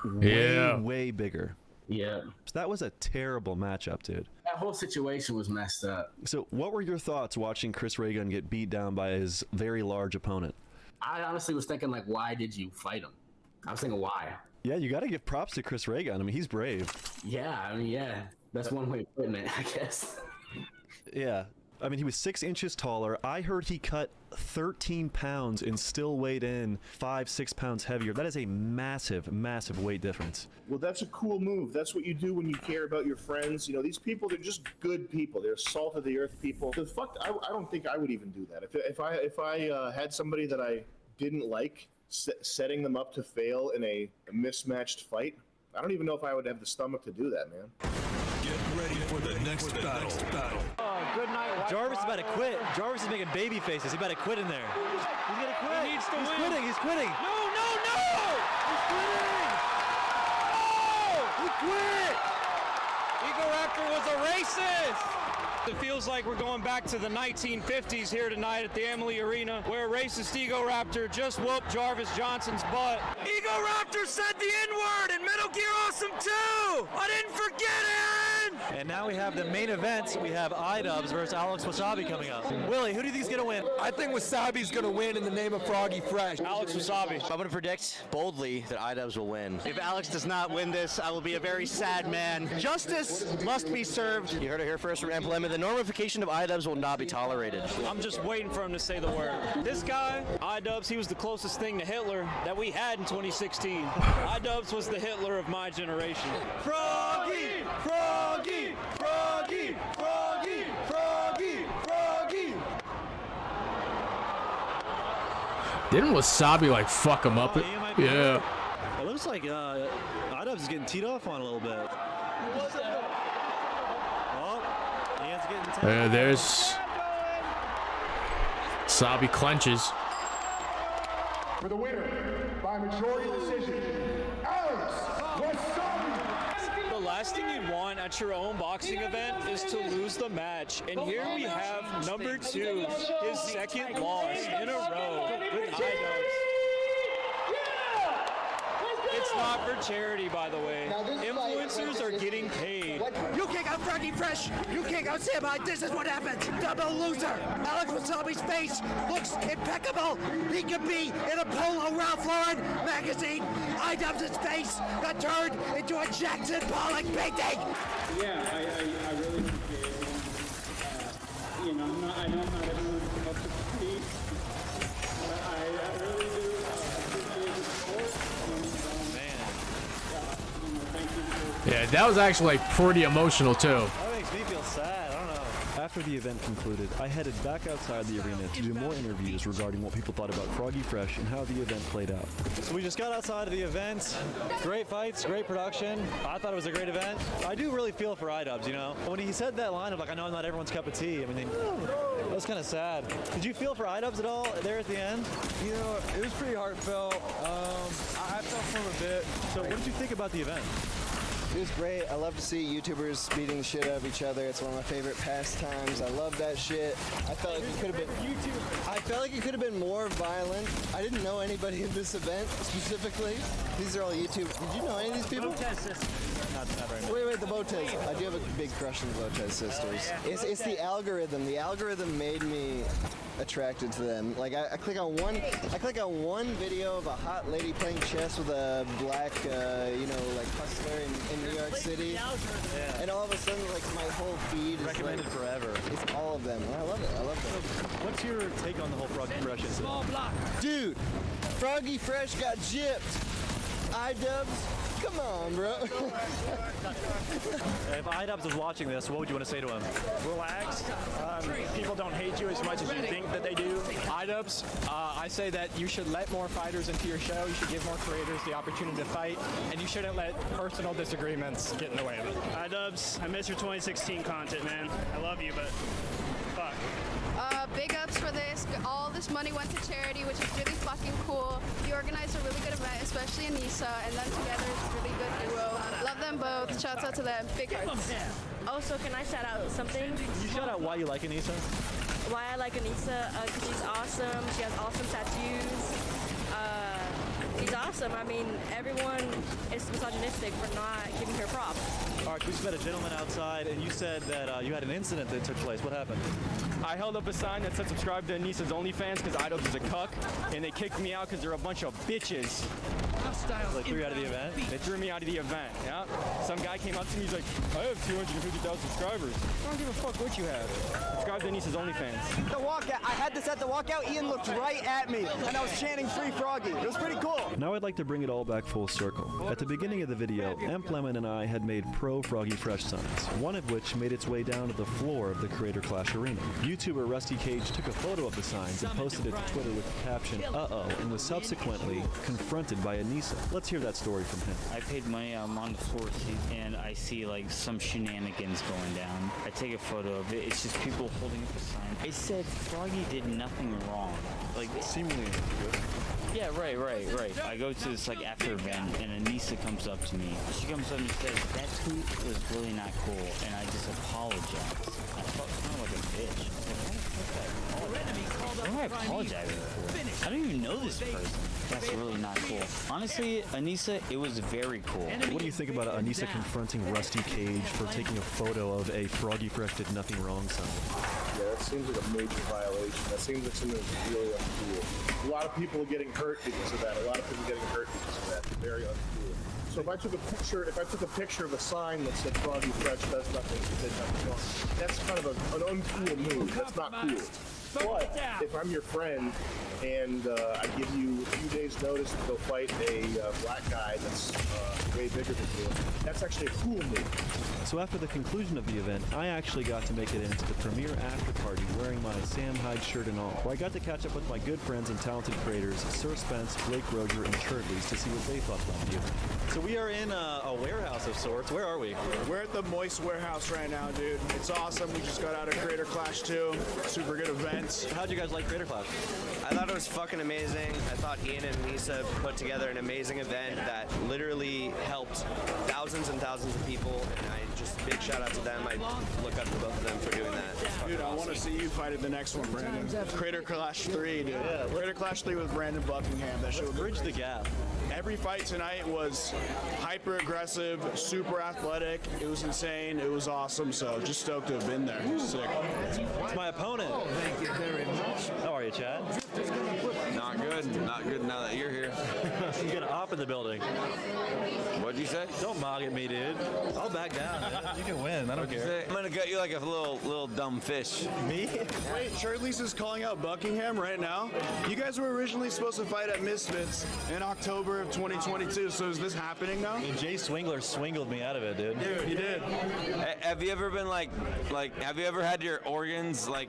way bigger. Yeah. So that was a terrible matchup, dude. That whole situation was messed up. So what were your thoughts watching Chris Ray Gun get beat down by his very large opponent? I honestly was thinking, like, why did you fight him? I was thinking, why? Yeah, you got to give props to Chris Ray Gun. I mean, he's brave. Yeah, I mean, yeah. That's one way of putting it, I guess. Yeah. I mean, he was 6 inches taller. I heard he cut 13 pounds and still weighed in 5-6 pounds heavier. That is a massive, massive weight difference. Well, that's a cool move. That's what you do when you care about your friends. You know, these people, they're just good people. They're salt of the earth people. So fuck, I don't think I would even do that. If I had somebody that I didn't like, setting them up to fail in a mismatched fight, I don't even know if I would have the stomach to do that, man. Get ready for the next battle. Good night, Jarvis is about to quit. Jarvis is making baby faces. He's about to quit in there. He's gonna quit. He needs to He's win. quitting. He's quitting. No! He's quitting! He quit. Ego Raptor was a racist! It feels like we're going back to the 1950s here tonight at the Emily Arena, where a racist Ego Raptor just whooped Jarvis Johnson's butt. Ego Raptor said the N-word in Metal Gear Awesome 2! I didn't forget, Aaron! And now we have the main event. We have iDubbbz versus Alex Wasabi coming up. Willie, who do you think is going to win? I think Wasabi's going to win in the name of Froggy Fresh. Alex Wasabi. I'm going to predict boldly that iDubbbz will win. If Alex does not win this, I will be a very sad man. Justice must be served. You heard it here first from Emblem. The normification of iDubbbz will not be tolerated. I'm just waiting for him to say the word. This guy, iDubbbz, he was the closest thing to Hitler that we had in 2016. iDubbbz was the Hitler of my generation. Froggy! Froggy! Froggy! Froggy! Froggy! Froggy! Didn't Wasabi like fuck him up? Yeah. It looks like iDubbbz is getting teed off on a little bit. There's Sabi clenches. For the winner, by majority decision, Alex Wasabi! The last thing you'd want at your own boxing event is to lose the match. And here we have number 2, his second loss in a row with iDubbbz. It's not for charity, by the way. Influencers are getting paid. You kick out Froggy Fresh! You kick out Sam Hyde! This is what happens! Double loser! Alex Wasabi's face looks impeccable! He could be in a polo Ralph Lauren magazine! iDubbbz's face got turned into a Jackson Pollock painting! Yeah, I really appreciate it. You know, I know not everyone's up to speed, but I really do appreciate the support. Yeah, that was actually like pretty emotional too. That makes me feel sad. I don't know. After the event concluded, I headed back outside the arena to do more interviews regarding what people thought about Froggy Fresh and how the event played out. So we just got outside of the event. Great fights, great production. I thought it was a great event. I do really feel for iDubbbz, you know? When he said that line of like, I know I'm not everyone's cup of tea, I mean, that was kind of sad. Did you feel for iDubbbz at all there at the end? You know, it was pretty heartfelt. I felt for him a bit. So what did you think about the event? It was great. I love to see YouTubers beating the shit out of each other. It's one of my favorite pastimes. I love that shit. I felt like it could have been more violent. I didn't know anybody in this event specifically. These are all YouTube. Did you know any of these people? Not right now. Wait, the Botez. I do have a big crush on the Botez sisters. It's the algorithm. The algorithm made me attracted to them. Like I click on one video of a hot lady playing chess with a black, like hustler in New York City, and all of a sudden, like my whole feed is Recommended like, forever. It's all of them. I love it. I love them. What's your take on the whole Froggy Fresh incident? Dude, Froggy Fresh got gypped. iDubbbz. Come on, bro. If iDubbbz was watching this, what would you want to say to him? Relax. People don't hate you as much as you think that they do. iDubbbz, I say that you should let more fighters into your show. You should give more creators the opportunity to fight, and you shouldn't let personal disagreements get in the way of it. iDubbbz, I miss your 2016 content, man. I love you, but fuck. Big ups for this. All this money went to charity, which is really fucking cool. You organized a really good event, especially Anissa, and them together is a really good duo. Love them both. Shouts out to them. Big hearts. Also, can I shout out something? You shout out why you like Anissa? Why I like Anissa? Because she's awesome. She has awesome tattoos. She's awesome. I mean, everyone is misogynistic for not giving her props. All right, we just met a gentleman outside, and you said that you had an incident that took place. What happened? I held up a sign that said subscribe to Anissa's OnlyFans because iDubbbz is a cuck, and they kicked me out because they're a bunch of bitches. They threw you out of the event? They threw me out of the event, yeah. Some guy came up to me, he's like, I have 250,000 subscribers. I don't give a fuck what you have. Subscribe to Anissa's OnlyFans. The walkout, I had this at the walkout. Ian looked right at me, and I was chanting Free Froggy. It was pretty cool. Now I'd like to bring it all back full circle. At the beginning of the video, Lemon and I had made pro Froggy Fresh signs, one of which made its way down to the floor of the Creator Clash Arena. YouTuber Rusty Cage took a photo of the signs and posted it to Twitter with the caption, "Uh-oh," and was subsequently confronted by Anissa. Let's hear that story from him. I paid money, I'm on the floor seat, and I see like some shenanigans going down. I take a photo of it. It's just people holding up a sign. I said Froggy did nothing wrong. Like seemingly good. Yeah, right. I go to this like after event, and Anissa comes up to me. She comes up and says, "That tweet was really not cool," and I just apologized. I felt kind of like a bitch. I was like, what am I apologizing for? I don't even know this person. That's really not cool. Honestly, Anissa, it was very cool. What do you think about Anissa confronting Rusty Cage for taking a photo of a Froggy Fresh did nothing wrong sign? Yeah, that seems like a major violation. That seems like something that's really uncool. A lot of people are getting hurt because of that. A lot of people are getting hurt because of that. Very uncool. So if I took a picture of a sign that said Froggy Fresh does nothing, did nothing wrong, that's kind of an uncool move. That's not cool. But if I'm your friend and I give you a few days notice to go fight a black guy that's way bigger than you, that's actually a cool move. So after the conclusion of the event, I actually got to make it into the premiere after party wearing my Sam Hyde shirt and all, where I got to catch up with my good friends and talented creators, Sir Spence, Blake Roger, and Shirtley's to see what they thought about the event. So we are in a warehouse of sorts. Where are we? We're at the Moist Warehouse right now, dude. It's awesome. We just got out of Creator Clash 2. Super good events. How'd you guys like Creator Clash? I thought it was fucking amazing. I thought Ian and Anissa put together an amazing event that literally helped thousands and thousands of people, and just big shout out to them. I look up to both of them for doing that. Dude, I want to see you fight at the next one, Brandon. Creator Clash 3, dude. Yeah, Creator Clash 3 with Brandon Buckingham. That should bridge the gap. Every fight tonight was hyper aggressive, super athletic. It was insane. It was awesome. So just stoked to have been there. Sick. It's my opponent. Oh, thank you very much. How are you, Chad? Not good. Not good now that you're here. You got an op in the building. What'd you say? Don't mog at me, dude. I'll back down. Man. You can win. I don't care. I'm gonna gut you like a little dumb fish. Me? Wait, Shirtley's is calling out Buckingham right now. You guys were originally supposed to fight at Misfits in October of 2022. So is this happening now? And Jay Swingler swingled me out of it, dude. Dude, he did. Have you ever been like have you ever had your organs like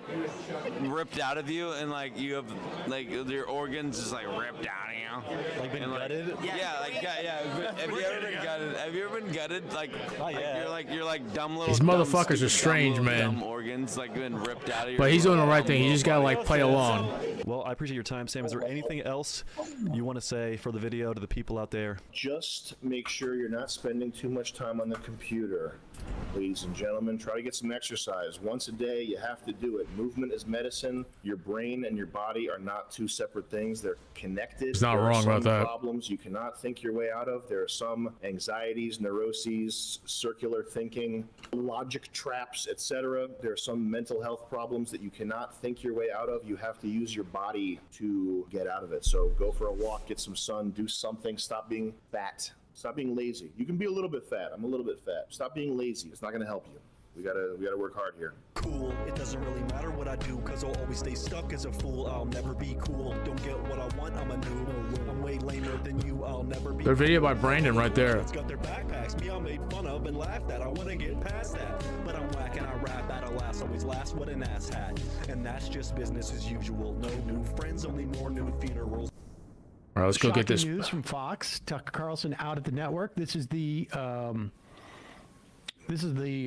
ripped out of you and like you have like your organs just like ripped out of you? Like been gutted? Yeah, Have you ever been gutted? Have you ever been gutted? Like you're like dumb little. These dumb, motherfuckers stupid, are strange, dumb little, man. Dumb organs like been ripped out of your. But he's doing the right thing. He just gotta like play along. Well, I appreciate your time, Sam. Is there anything else you want to say for the video to the people out there? Just make sure you're not spending too much time on the computer. Ladies and gentlemen, try to get some exercise. Once a day, you have to do it. Movement is medicine. Your brain and your body are not two separate things. They're connected. He's not There are wrong about some that. problems you cannot think your way out of. There are some anxieties, neuroses, circular thinking, logic traps, etc. There are some mental health problems that you cannot think your way out of. You have to use your body to get out of it. So go for a walk, get some sun, do something. Stop being fat. Stop being lazy. You can be a little bit fat. I'm a little bit fat. Stop being lazy. It's not going to help you. We gotta work hard here. Cool, it doesn't really matter what I do, cause I'll always stay stuck as a fool. I'll never be cool. Don't get what I want, I'm a noob. I'm way lamer than you, I'll never be. Their video by Brandon right there. It's got their backpacks, me I'm made fun of and laughed at. I wanna get past that, but I'm whack and I rap at a last. Always last, what an ass hat. And that's just business as usual. No new friends, only more new funerals. All right, let's go get this. Shocking news from Fox. Tucker Carlson out at the network. This is the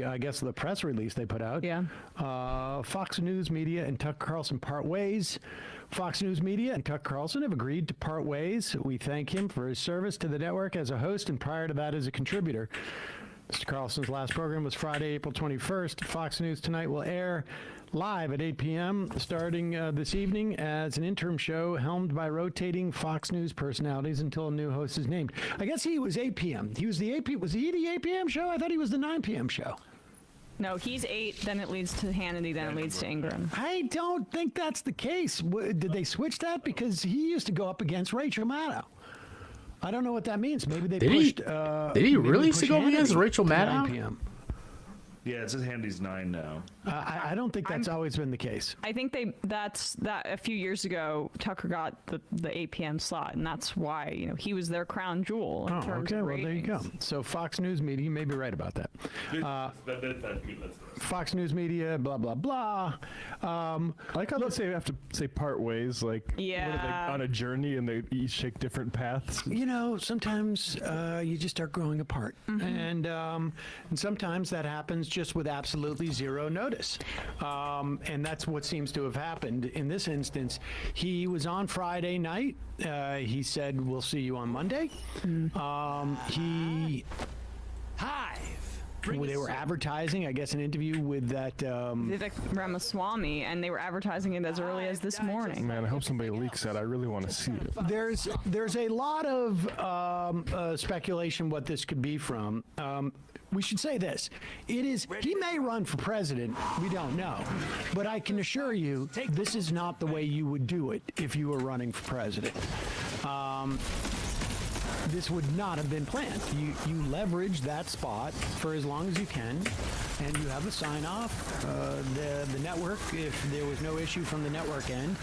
I guess the press release they put out. Yeah. Fox News Media and Tucker Carlson part ways. Fox News Media and Tucker Carlson have agreed to part ways. We thank him for his service to the network as a host and prior to that as a contributor. Mr. Carlson's last program was Friday, April 21st. Fox News Tonight will air live at 8 p.m. starting this evening as an interim show helmed by rotating Fox News personalities until a new host is named. I guess he was 8 p.m. Was he the 8 p.m. show? I thought he was the 9 p.m. show. No, he's 8, then it leads to Hannity, then it leads to Ingram. I don't think that's the case. Did they switch that? Because he used to go up against Rachel Maddow. I don't know what that means. Maybe they pushed. Did he really used to go against Rachel Maddow? 9 p.m. Yeah, it says Handy's 9 now. I don't think that's always been the case. I think that a few years ago, Tucker got the 8 p.m. slot, and that's why he was their crown jewel. In terms of Well, there you go. So Fox News Media, you may be right about that. Fox News Media, blah blah blah. I like how they have to say part ways, like what are they on a journey and they each take different paths. Sometimes you just start growing apart, and sometimes that happens just with absolutely zero notice, and that's what seems to have happened in this instance. He was on Friday night. He said, "We'll see you on Monday." They were advertising, I guess, an interview with that Vivek Ramaswamy, and they were advertising it as early as this morning. Man, I hope somebody leaks that. I really want to see it. There's a lot of speculation what this could be from. We should say this. He may run for president. We don't know. But I can assure you, this is not the way you would do it if you were running for president. This would not have been planned. You leverage that spot for as long as you can, and you have a sign-off. The network, if there was no issue from the network end,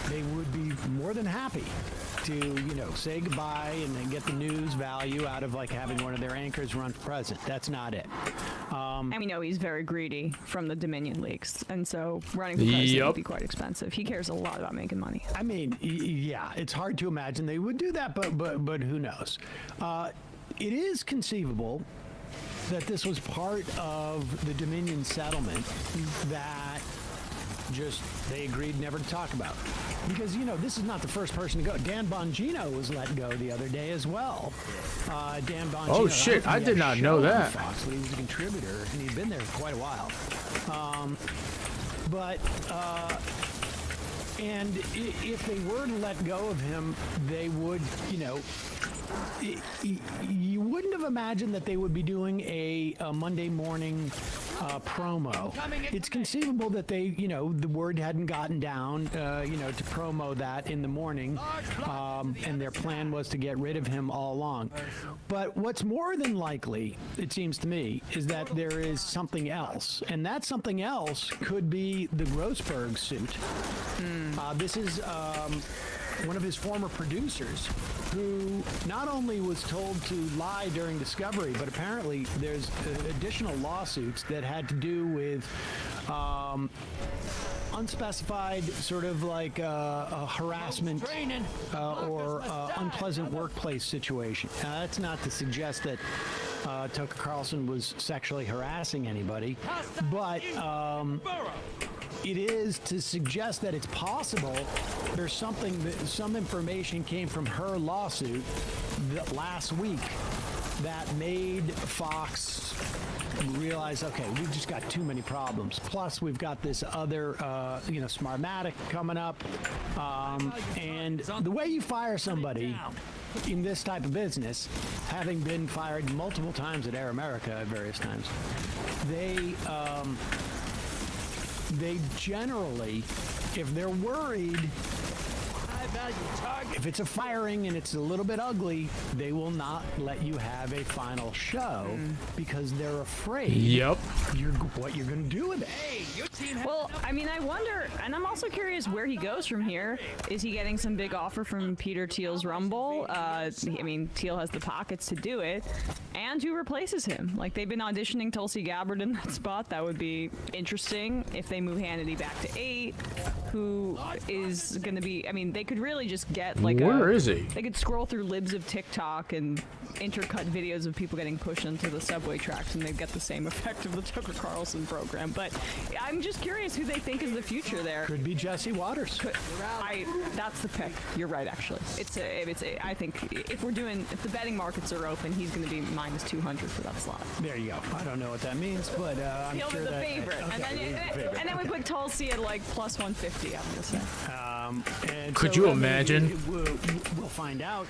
they would be more than happy to, say goodbye and then get the news value out of like having one of their anchors run for president. That's not it. And we know he's very greedy from the Dominion leaks, and so running for president would be quite expensive. He cares a lot about making money. I mean, yeah, it's hard to imagine they would do that, but who knows? It is conceivable that this was part of the Dominion settlement that just they agreed never to talk about. Because, this is not the first person to go. Dan Bongino was let go the other day as well. Dan Bongino. Oh, shit. I did not know that. Fox, but he was a contributor, and he'd been there for quite a while. And if they were to let go of him, they would, you wouldn't have imagined that they would be doing a Monday morning promo. It's conceivable that they, the word hadn't gotten down, to promo that in the morning, and their plan was to get rid of him all along. But what's more than likely, it seems to me, is that there is something else, and that something else could be the Grossberg suit. This is one of his former producers who not only was told to lie during discovery, but apparently there's additional lawsuits that had to do with unspecified sort of like a harassment or unpleasant workplace situation. That's not to suggest that Tucker Carlson was sexually harassing anybody, but it is to suggest that it's possible there's something that some information came from her lawsuit last week that made Fox realize, okay, we've just got too many problems. Plus, we've got this other, Smartmatic coming up. And the way you fire somebody in this type of business, having been fired multiple times at Air America at various times, they generally, if they're worried, if it's a firing and it's a little bit ugly, they will not let you have a final show because they're afraid what you're going to do with it. Well, I mean, I wonder, and I'm also curious where he goes from here. Is he getting some big offer from Peter Thiel's Rumble? I mean, Thiel has the pockets to do it. And who replaces him? Like, they've been auditioning Tulsi Gabbard in that spot. That would be interesting if they move Hannity back to 8. Who is going to be, I mean, they could really just get like Where is he? They could scroll through libs of TikTok and intercut videos of people getting pushed into the subway tracks, and they'd get the same effect of the Tucker Carlson program. But I'm just curious who they think is the future there. Could be Jesse Waters. That's the pick. You're right, actually. I think if the betting markets are open, he's going to be minus 200 for that slot. There you go. I don't know what that means, but I'm He'll sure be the that favorite. And then we put Tulsi at like plus 150, I'm going to say. Could you imagine? We'll find out.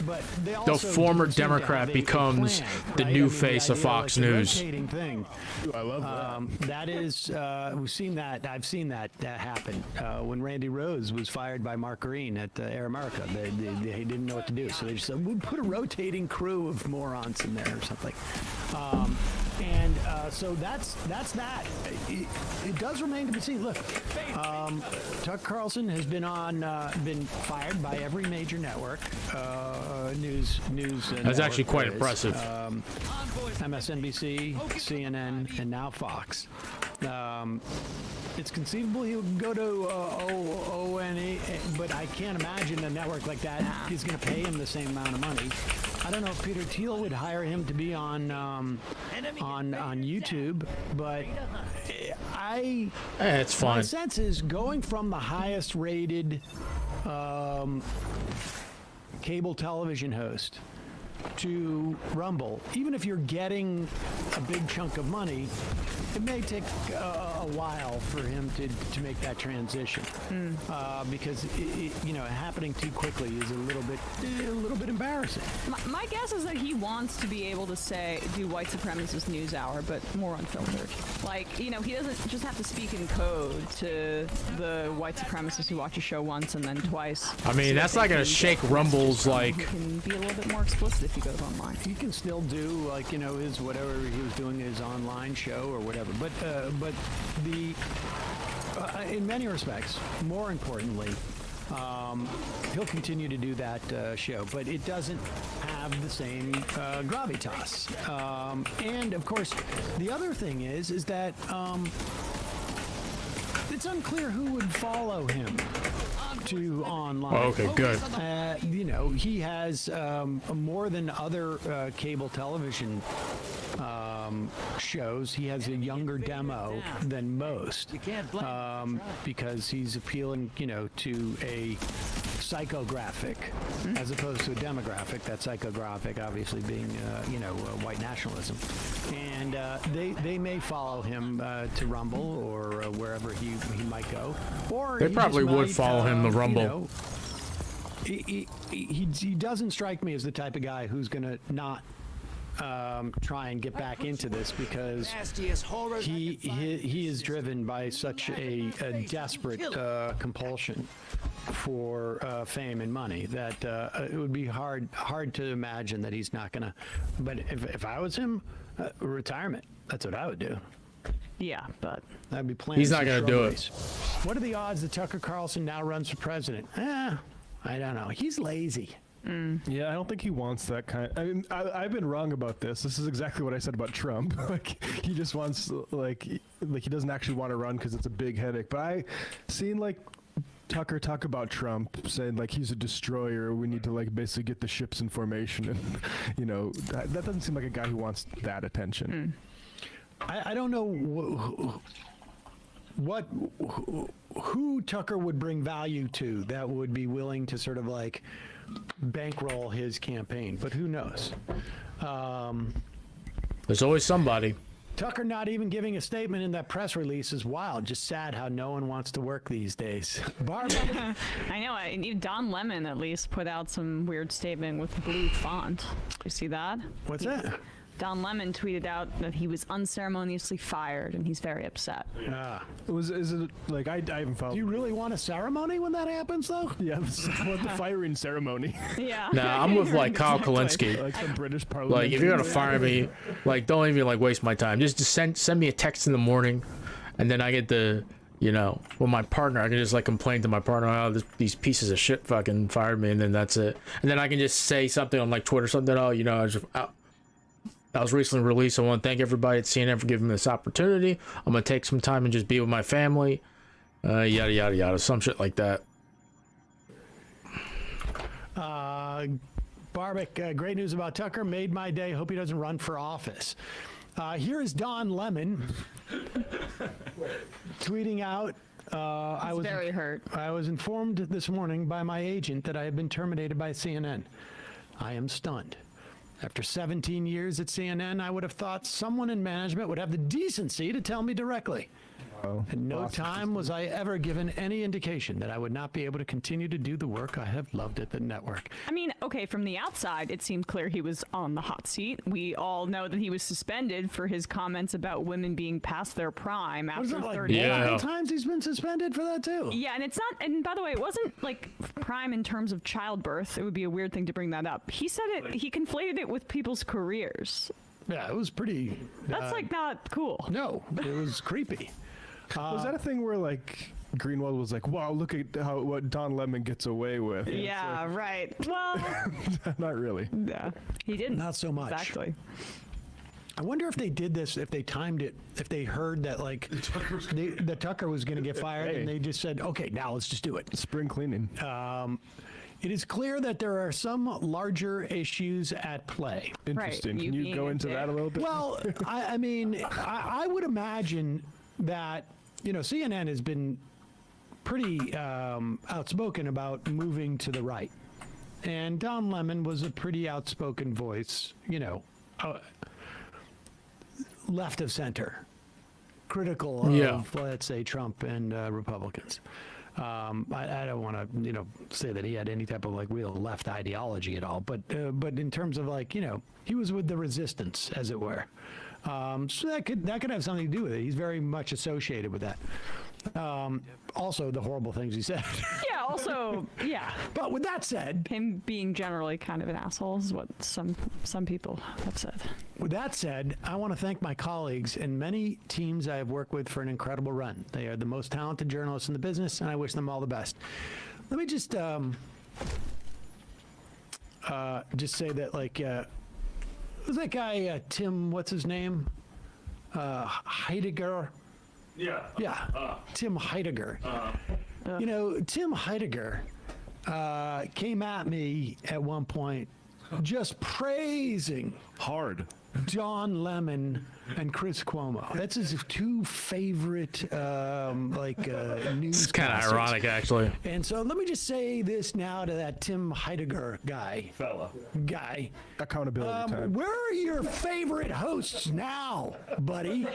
But they The also former do seem to Democrat have a becomes plan, the right? new I mean, face the of idea, Fox like, the News. rotating thing. I love that. That is, we've seen that. I've seen that happen when Randy Rose was fired by Mark Green at Air America. They didn't know what to do, so they just said, we'll put a rotating crew of morons in there or something. So that's that. It does remain to be seen. Look, Tucker Carlson has been been fired by every major network, news. That's actually quite impressive. MSNBC, CNN, and now Fox. It's conceivable he would go to ONE, but I can't imagine a network like that is going to pay him the same amount of money. I don't know if Peter Thiel would hire him to be on YouTube, but it's fine. My sense is going from the highest rated cable television host to Rumble, even if you're getting a big chunk of money, it may take a while for him to make that transition because happening too quickly is a little bit embarrassing. My guess is that he wants to be able to do white supremacist news hour, but more unfiltered. Like, he doesn't just have to speak in code to the white supremacists who watch a show once and then twice. I mean, that's not going to shake Rumble's like. He can be a little bit more explicit if he goes online. He can still do his whatever he was doing, his online show or whatever. But in many respects, more importantly, he'll continue to do that show, but it doesn't have the same gravitas. And of course, the other thing is that it's unclear who would follow him to online. Oh, okay, good. He has more than other cable television shows. He has a younger demo than most because he's appealing, to a psychographic as opposed to a demographic. That psychographic obviously being, white nationalism. And they may follow him to Rumble or wherever he might go. Or They he probably just would might, follow him to Rumble. He doesn't strike me as the type of guy who's going to not try and get back into this because he is driven by such a desperate compulsion for fame and money that it would be hard to imagine that he's not going to. But if I was him, retirement. That's what I would do. Yeah, but I'd be planning. He's not going to do it. What are the odds that Tucker Carlson now runs for president? I don't know. He's lazy. Yeah, I don't think he wants that kind. I mean, I've been wrong about this. This is exactly what I said about Trump. Like, he just wants, like he doesn't actually want to run because it's a big headache. But I seen like Tucker talk about Trump, saying like he's a destroyer. We need to like basically get the ships in formation, and you know that doesn't seem like a guy who wants that attention. I don't know who Tucker would bring value to that would be willing to sort of like bankroll his campaign, but who knows? There's always somebody. Tucker not even giving a statement in that press release is wild. Just sad how no one wants to work these days. Barbara? I know. Don Lemon at least put out some weird statement with blue font. You see that? What's that? Don Lemon tweeted out that he was unceremoniously fired, and he's very upset. Is it like I haven't followed? Do you really want a ceremony when that happens, though? Yeah, I want the firing ceremony. Yeah. Nah, I'm with like Kyle Kalinske. Like some British parliament. Like, if you're gonna fire me, like, don't even like waste my time. Just send me a text in the morning, and then I get the, you know, well, my partner, I can just like complain to my partner, oh, these pieces of shit fucking fired me, and then that's it. And then I can just say something on like Twitter, something, oh, you know, I was recently released. I want to thank everybody at CNN for giving me this opportunity. I'm gonna take some time and just be with my family. Yada yada yada, some shit like that. Barbic, great news about Tucker. Made my day. Hope he doesn't run for office. Here is Don Lemon tweeting out. I was very hurt. I was informed this morning by my agent that I have been terminated by CNN. I am stunned. After 17 years at CNN, I would have thought someone in management would have the decency to tell me directly. In no time was I ever given any indication that I would not be able to continue to do the work I have loved at the network. I mean, okay, from the outside, it seemed clear he was on the hot seat. We all know that he was suspended for his comments about women being past their prime after Was it like 30 nine times he's been suspended for that too? Yeah, and it's not, and by the way, it wasn't like prime in terms of childbirth. It would be a weird thing to bring that up. He said it, he conflated it with people's careers. Yeah, it was pretty... That's like not cool. No, it was creepy. Was that a thing where like Greenwald was like, "Wow, look at what Don Lemon gets away with"? Yeah, right. Well, not really. Yeah, he didn't. Not so much. Exactly. I wonder if they did this, if they timed it, if they heard that like the Tucker was going to get fired, and they just said, "Okay, now let's just do it." Spring cleaning. It is clear that there are some larger issues at play. Interesting. Can you go into that a little bit? Well, I mean, I would imagine that, you know, CNN has been pretty outspoken about moving to the right. And Don Lemon was a pretty outspoken voice, you know, left of center, critical of, let's say, Trump and Republicans. I don't want to, you know, say that he had any type of like real left ideology at all, but in terms of like, you know, he was with the resistance, as it were. So that could have something to do with it. He's very much associated with that. Also, the horrible things he said. Yeah, also, yeah. But with that said... Him being generally kind of an asshole is what some people have said. With that said, I want to thank my colleagues and many teams I have worked with for an incredible run. They are the most talented journalists in the business, and I wish them all the best. Let me just say that, like... who's that guy, Tim, what's his name? Heidegger? Yeah. Tim Heidegger. You know, Tim Heidegger came at me at one point just praising hard Don Lemon and Chris Cuomo. That's his two favorite news. It's kind of ironic, actually. And so let me just say this now to that Tim Heidegger guy. Accountability time. Where are your favorite hosts now, buddy?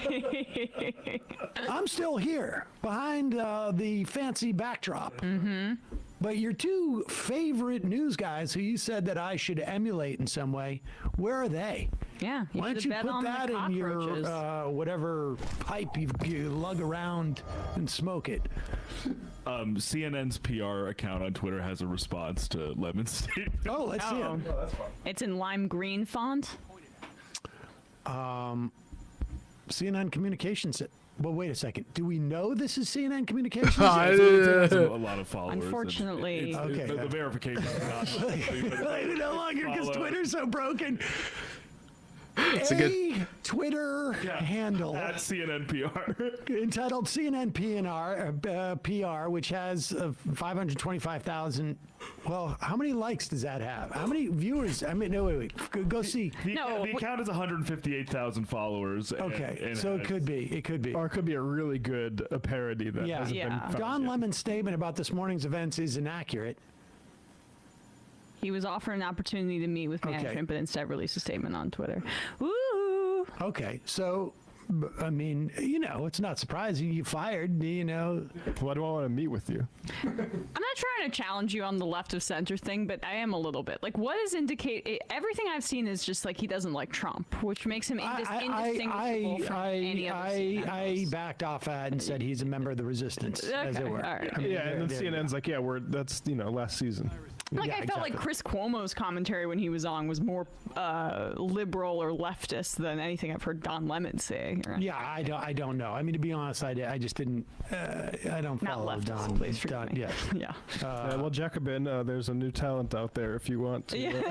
I'm still here behind the fancy backdrop. Mm-hmm. But your two favorite news guys who you said that I should emulate in some way, where are they? Yeah, why don't you put that in your whatever pipe you lug around and smoke it? CNN's PR account on Twitter has a response to Lemon's statement. Oh, let's see it. Oh, that's fun. It's in lime green font. CNN Communications Well, wait a second. Do we know this is CNN Communications? It has a lot of followers. Unfortunately. Okay. The verification is not. No longer because Twitter's so broken. It's a good Twitter handle at CNN PR entitled CNN PR, which has 525,000. Well, how many likes does that have? How many viewers? I mean, no, wait. Go see. The account has 158,000 followers. Okay, so it could be. It could be. Or it could be a really good parody that hasn't been found Don yet. Lemon's statement about this morning's events is inaccurate. He was offered an opportunity to meet with management, but instead released a statement on Twitter. Woo! Okay, so, I mean, you know, it's not surprising you fired, you know. Why do I want to meet with you? I'm not trying to challenge you on the left of center thing, but I am a little bit. Like, what does indicate? Everything I've seen is just like he doesn't like Trump, which makes him indistinguishable from any other I backed off that and said he's a member of the resistance, as it were. All right. I mean, Yeah, and then CNN's like, yeah, that's last season. Like, I felt like Chris Cuomo's commentary when he was on was more liberal or leftist than anything I've heard Don Lemon say. Yeah, I don't know. I mean, to be honest, I just didn't. I don't Not follow leftist, Don. please forgive me. Yeah. Yeah. Well, Jacobin, there's a new talent out there if you want to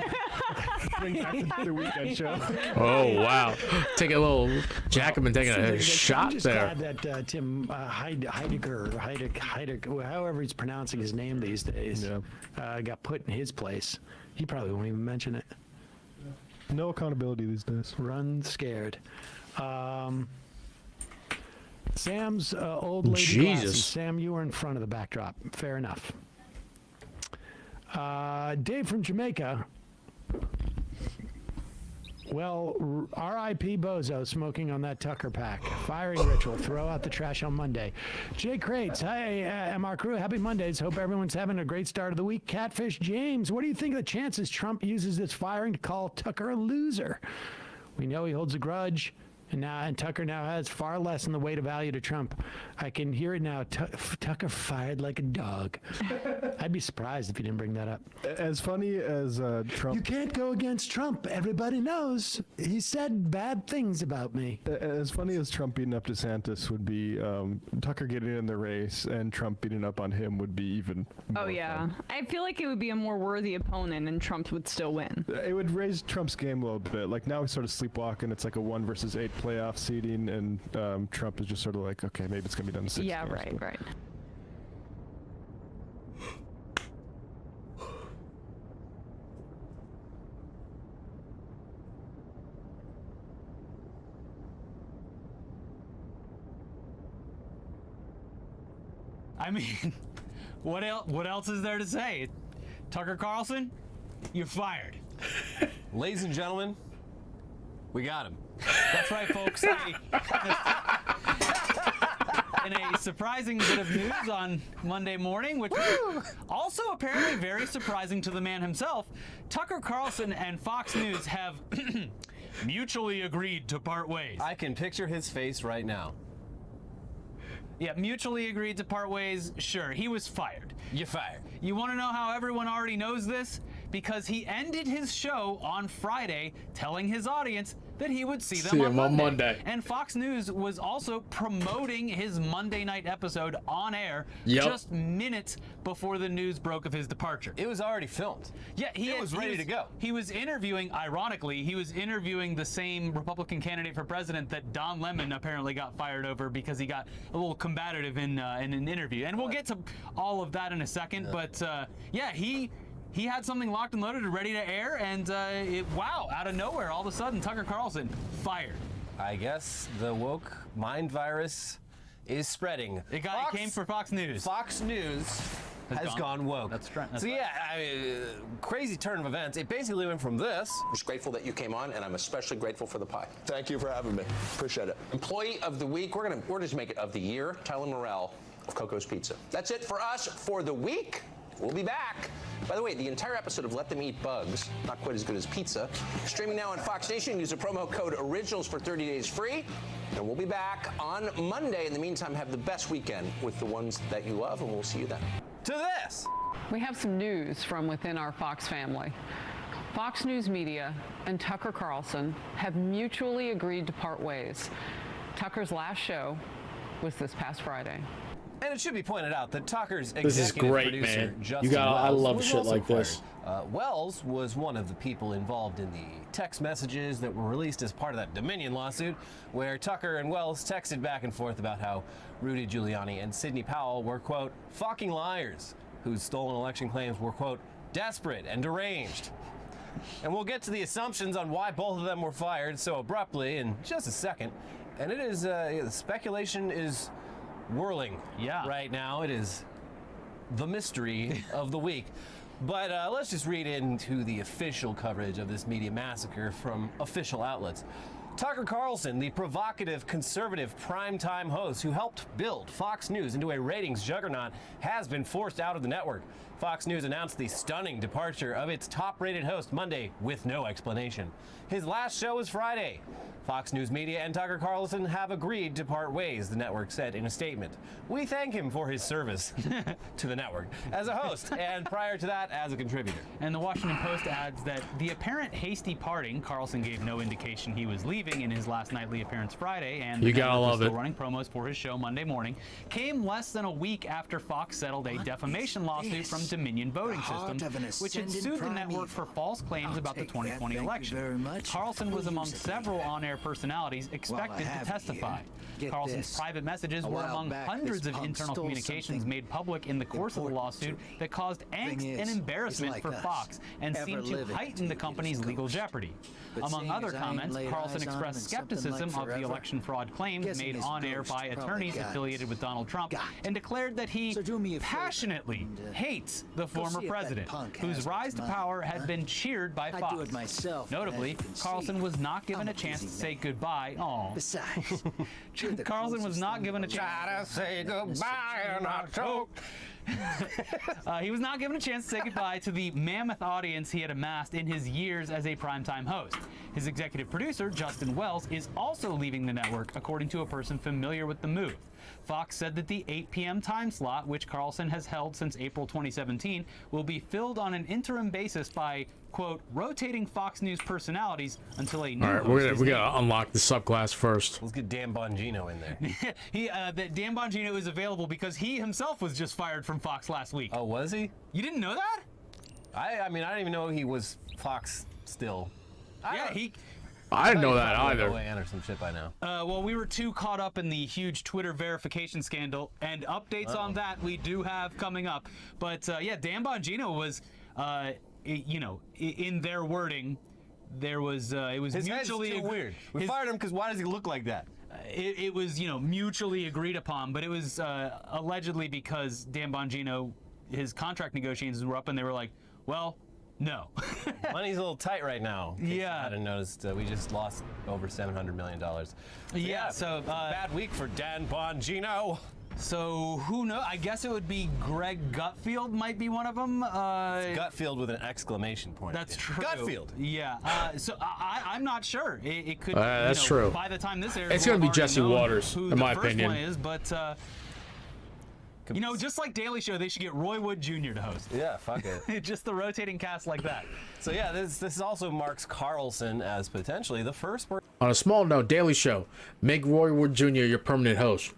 bring back the weekend show. Oh wow! Take a little Jacobin taking a shot I'm just there. glad that Tim Heidegger, however he's pronouncing his name these days, got put in his place. He probably won't even mention it. No accountability these days. Run scared. Sam's old lady Jesus. glasses. Sam, you were in front of the backdrop. Fair enough. Dave from Jamaica. Well, R.I.P. Bozo smoking on that Tucker pack. Firing ritual. Throw out the trash on Monday. Jay Crates. Hi, MR Crew. Happy Mondays. Hope everyone's having a great start of the week. Catfish James. What do you think of the chances Trump uses this firing to call Tucker a loser? We know he holds a grudge. And Tucker now has far less in the weight of value to Trump. I can hear it now. Tucker fired like a dog. I'd be surprised if he didn't bring that up. As funny as Trump... You can't go against Trump. Everybody knows. He said bad things about me. As funny as Trump beating up DeSantis would be, Tucker getting in the race and Trump beating up on him would be even more Oh, yeah. fun. I feel like it would be a more worthy opponent and Trump would still win. It would raise Trump's game a little bit. Like now he's sort of sleepwalking. It's like a 1 versus 8 playoff seeding, and Trump is just sort of like, okay, maybe it's going to be done in 6 Yeah, games, right, but- right. I mean, what else is there to say? Tucker Carlson, you're fired. Ladies and gentlemen, we got him. That's right, folks. In a surprising bit of news on Monday morning, which was also apparently very surprising to the man himself, Tucker Carlson and Fox News have mutually agreed to part ways. I can picture his face right now. Yeah, mutually agreed to part ways. Sure, he was fired. You're fired. You want to know how everyone already knows this? Because he ended his show on Friday telling his audience that he would see them on Monday. And Fox News was also promoting his Monday night episode on air just minutes before the news broke of his departure. It was already filmed. Yeah, It was ready to go. He was interviewing, ironically, he was interviewing the same Republican candidate for president that Don Lemon apparently got fired over because he got a little combative in an interview. And we'll get to all of that in a second, but yeah, he had something locked and loaded and ready to air, and wow, out of nowhere, all of a sudden, Tucker Carlson fired. I guess the woke mind virus is spreading. It came for Fox News. Fox News has gone woke. That's right. So yeah, I mean, crazy turn of events. It basically went from this. I'm just grateful that you came on, and I'm especially grateful for the pie. Thank you for having me. Appreciate it. Employee of the week, we're just make it of the year. Tyler Morrell of Coco's Pizza. That's it for us for the week. We'll be back. By the way, the entire episode of Let Them Eat Bugs, not quite as good as pizza, streaming now on Fox Nation. Use the promo code ORIGINALS for 30 days free. And we'll be back on Monday. In the meantime, have the best weekend with the ones that you love, and we'll see you then. To this. We have some news from within our Fox family. Fox News Media and Tucker Carlson have mutually agreed to part ways. Tucker's last show was this past Friday. And it should be pointed out that Tucker's This is executive great, producer, man. Justin I Wells, love was shit also like this. fired. Wells was one of the people involved in the text messages that were released as part of that Dominion lawsuit, where Tucker and Wells texted back and forth about how Rudy Giuliani and Sidney Powell were, quote, fucking liars, whose stolen election claims were, quote, desperate and deranged. And we'll get to the assumptions on why both of them were fired so abruptly in just a second. And it is, the speculation is whirling right now. It is the mystery of the week. But let's just read into the official coverage of this media massacre from official outlets. Tucker Carlson, the provocative conservative primetime host who helped build Fox News into a ratings juggernaut, has been forced out of the network. Fox News announced the stunning departure of its top-rated host Monday with no explanation. His last show was Friday. Fox News Media and Tucker Carlson have agreed to part ways, the network said in a statement. We thank him for his service to the network as a host and prior to that as a contributor. And the Washington Post adds that the apparent hasty parting, Carlson gave no indication he was leaving in his last nightly appearance Friday, and You the gotta network was love still it. running promos for his show Monday morning, came less than a week after Fox settled a defamation lawsuit from Dominion Voting Systems, which had sued the network for false claims about the 2020 election. Carlson was among several on-air personalities expected to testify. Carlson's private messages were among hundreds of internal communications made public in the course of the lawsuit that caused angst and embarrassment for Fox and seemed to heighten the company's legal jeopardy. Among other comments, Carlson expressed skepticism of the election fraud claims made on air by attorneys affiliated with Donald Trump and declared that he passionately hates the former president, whose rise to power had been cheered by Fox. Notably, Carlson was not given a chance to say goodbye. Besides, Carlson was not given a chance to say goodbye and I choked. He was not given a chance to say goodbye to the mammoth audience he had amassed in his years as a primetime host. His executive producer, Justin Wells, is also leaving the network, according to a person familiar with the move. Fox said that the 8 p.m. time slot, which Carlson has held since April 2017, will be filled on an interim basis by, quote, rotating Fox News personalities until a new All right, host we gotta unlock the subclass first. Let's get Dan Bongino in there. Dan Bongino is available because he himself was just fired from Fox last week. Oh, was he? You didn't know that? I mean, I didn't even know he was Fox still. I didn't know that either. Or some shit by now. Well, we were too caught up in the huge Twitter verification scandal, and updates on that we do have coming up. But yeah, Dan Bongino was, in their wording, there was it was His mutually head's too weird. We fired him because why does he look like that? It was mutually agreed upon, but it was allegedly because Dan Bongino, his contract negotiations were up, and they were like, well. No. Money's a little tight right now. Yeah. I hadn't noticed. We just lost over $700 million. So, bad week for Dan Bongino. So who knows? I guess it would be Greg Gutfield might be one of them. Gutfield with an exclamation point. That's true. Gutfield. Yeah. So I'm not sure. It could. That's true. By the time this airs, It's we'll gonna be already Jesse know Waters, who in the my first opinion. one is, but. Just like Daily Show, they should get Roy Wood Jr. to host. Yeah, fuck it. Just the rotating cast like that. So yeah, this also marks Carlson as potentially the first person. On a small note, Daily Show, make Roy Wood Jr. your permanent host.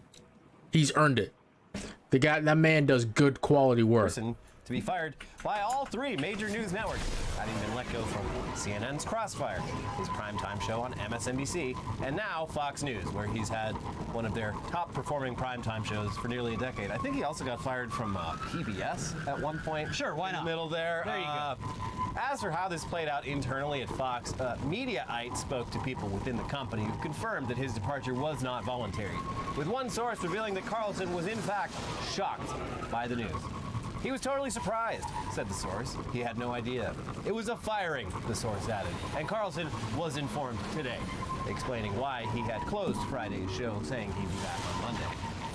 He's earned it. That man does good quality work. To be fired by all three major news networks, having been let go from CNN's Crossfire, his primetime show on MSNBC, and now Fox News, where he's had one of their top-performing primetime shows for nearly a decade. I think he also got fired from PBS at one point. Sure, why not? In the middle there. There you go. As for how this played out internally at Fox, Mediaite spoke to people within the company who confirmed that his departure was not voluntary, with one source revealing that Carlson was in fact shocked by the news. He was totally surprised, said the source. He had no idea. It was a firing, the source added, and Carlson was informed today, explaining why he had closed Friday's show, saying he'd be back on Monday.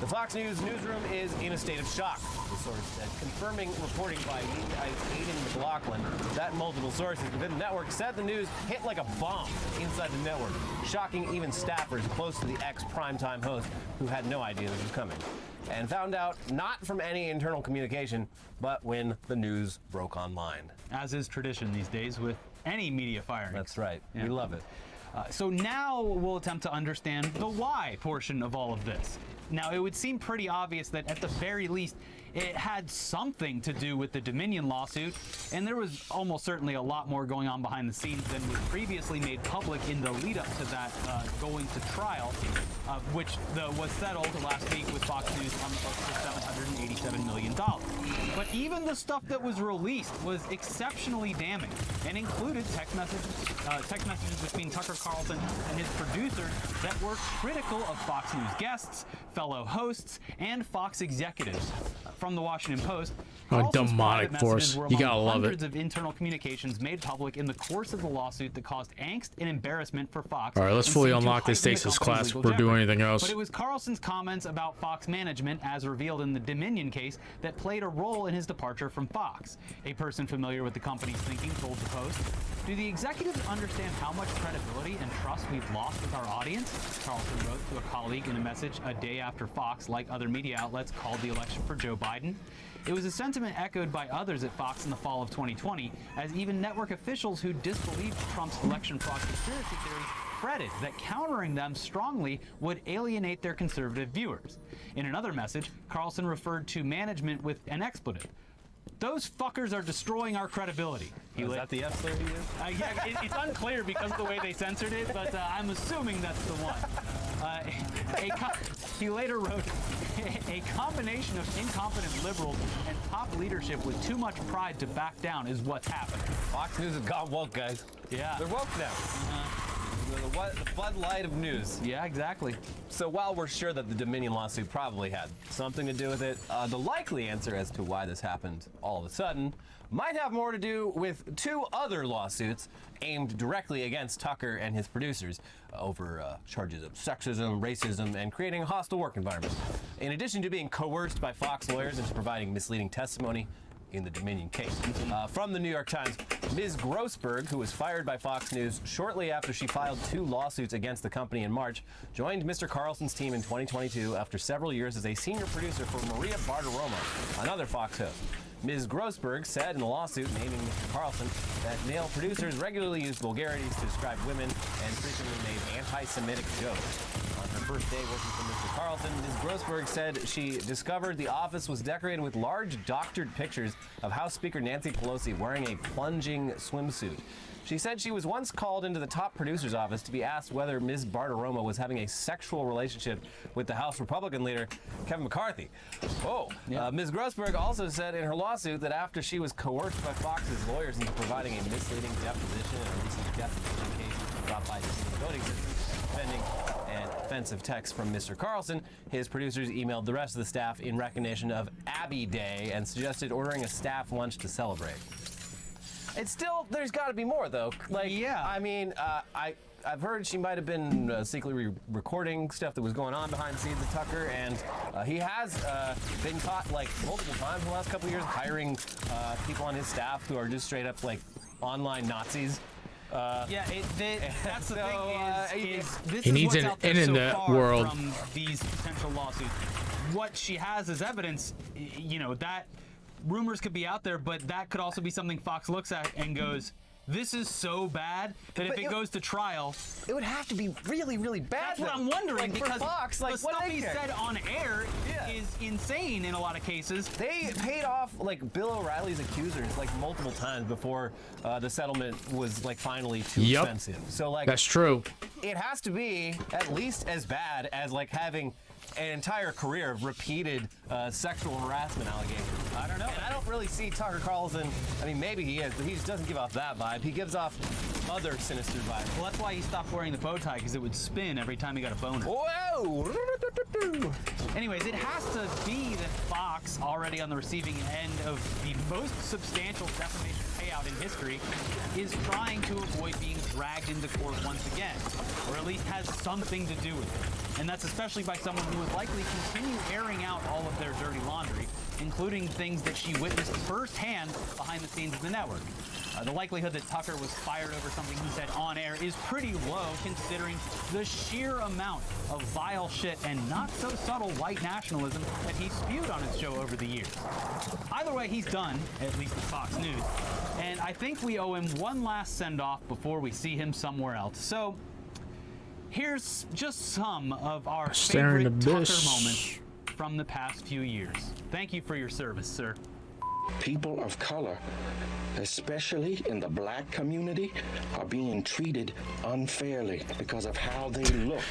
The Fox News newsroom is in a state of shock, the source said, confirming reporting by Aidan McLaughlin that multiple sources within the network said the news hit like a bomb inside the network, shocking even staffers close to the ex-primetime host who had no idea this was coming, and found out not from any internal communication, but when the news broke online. As is tradition these days with any media firing. That's right. Yeah. We love it. So now we'll attempt to understand the why portion of all of this. Now, it would seem pretty obvious that at the very least, it had something to do with the Dominion lawsuit, and there was almost certainly a lot more going on behind the scenes than was previously made public in the lead up to that going to trial, which was settled last week with Fox News on the hook for $787 million. But even the stuff that was released was exceptionally damning and included text messages between Tucker Carlson and his producers that were critical of Fox News guests, fellow hosts, and Fox executives. From the Washington Post, Carlson's demonic private force. messages were You among gotta love it. hundreds of internal communications made public in the course of the lawsuit that caused angst and embarrassment for Fox. All right, let's and fully seemed to unlock this heighten the stasis company's class legal before doing jeopardy. anything else. But it was Carlson's comments about Fox management, as revealed in the Dominion case, that played a role in his departure from Fox. A person familiar with the company's thinking told the Post, "Do the executives understand how much credibility and trust we've lost with our audience?" Carlson wrote to a colleague in a message a day after Fox, like other media outlets, called the election for Joe Biden. It was a sentiment echoed by others at Fox in the fall of 2020, as even network officials who disbelieved Trump's election fraud conspiracy theories fretted that countering them strongly would alienate their conservative viewers. In another message, Carlson referred to management with an expletive. "Those fuckers are destroying our credibility." Is that the F slur he used? Yeah, it's unclear because of the way they censored it, but I'm assuming that's the one. He later wrote, "A combination of incompetent liberals and top leadership with too much pride to back down is what's happening." Fox News has gone woke, guys. Yeah. They're woke now. The floodlight of news. Yeah, exactly. So while we're sure that the Dominion lawsuit probably had something to do with it, the likely answer as to why this happened all of a sudden might have more to do with two other lawsuits aimed directly against Tucker and his producers over charges of sexism, racism, and creating a hostile work environment. In addition to being coerced by Fox lawyers into providing misleading testimony in the Dominion case. From the New York Times, Ms. Grossberg, who was fired by Fox News shortly after she filed 2 lawsuits against the company in March, joined Mr. Carlson's team in 2022 after several years as a senior producer for Maria Bartiromo, another Fox host. Ms. Grossberg said in the lawsuit naming Mr. Carlson that male producers regularly used vulgarities to describe women and frequently made anti-Semitic jokes. On her first day working for Mr. Carlson, Ms. Grossberg said she discovered the office was decorated with large doctored pictures of House Speaker Nancy Pelosi wearing a plunging swimsuit. She said she was once called into the top producer's office to be asked whether Ms. Bartiromo was having a sexual relationship with the House Republican leader, Kevin McCarthy. Oh, Ms. Grossberg also said in her lawsuit that after she was coerced by Fox's lawyers into providing a misleading deposition in a recent deposition case brought by voting systems, defending an offensive text from Mr. Carlson, his producers emailed the rest of the staff in recognition of Abby Day and suggested ordering a staff lunch to celebrate. It's still, there's got to be more though. Like, yeah. I mean, I've heard she might have been secretly recording stuff that was going on behind the scenes of Tucker, and he has been caught like multiple times in the last couple of years hiring people on his staff who are just straight up like online Nazis. That's the thing is this He is needs what's an out there internet so far world. from these potential lawsuits. What she has as evidence, you know, that rumors could be out there, but that could also be something Fox looks at and goes, "This is so bad that if it goes to trial, it would have to be really, really bad." That's what I'm wondering, like, for because Fox, like, the what stuff do they he care? said on air is insane in a lot of cases. They paid off like Bill O'Reilly's accusers like multiple times before the settlement was like finally too expensive. So like that's true. It has to be at least as bad as like having an entire career of repeated sexual harassment allegations. I don't know. And I don't really see Tucker Carlson. I mean, maybe he is, but he just doesn't give off that vibe. He gives off other sinister vibes. Well, that's why he stopped wearing the bow tie, because it would spin every time he got a boner. Whoa! Anyways, it has to be that Fox, already on the receiving end of the most substantial defamation payout in history, is trying to avoid being dragged into court once again, or at least has something to do with it. And that's especially by someone who would likely continue airing out all of their dirty laundry, including things that she witnessed firsthand behind the scenes of the network. The likelihood that Tucker was fired over something he said on air is pretty low, considering the sheer amount of vile shit and not so subtle white nationalism that he spewed on his show over the years. Either way, he's done, at least with Fox News, and I think we owe him one last send-off before we see him somewhere else. So Here's just some of our Staring favorite Tucker abyss. moments from the past few years. Thank you for your service, sir. People of color, especially in the black community, are being treated unfairly because of how they look.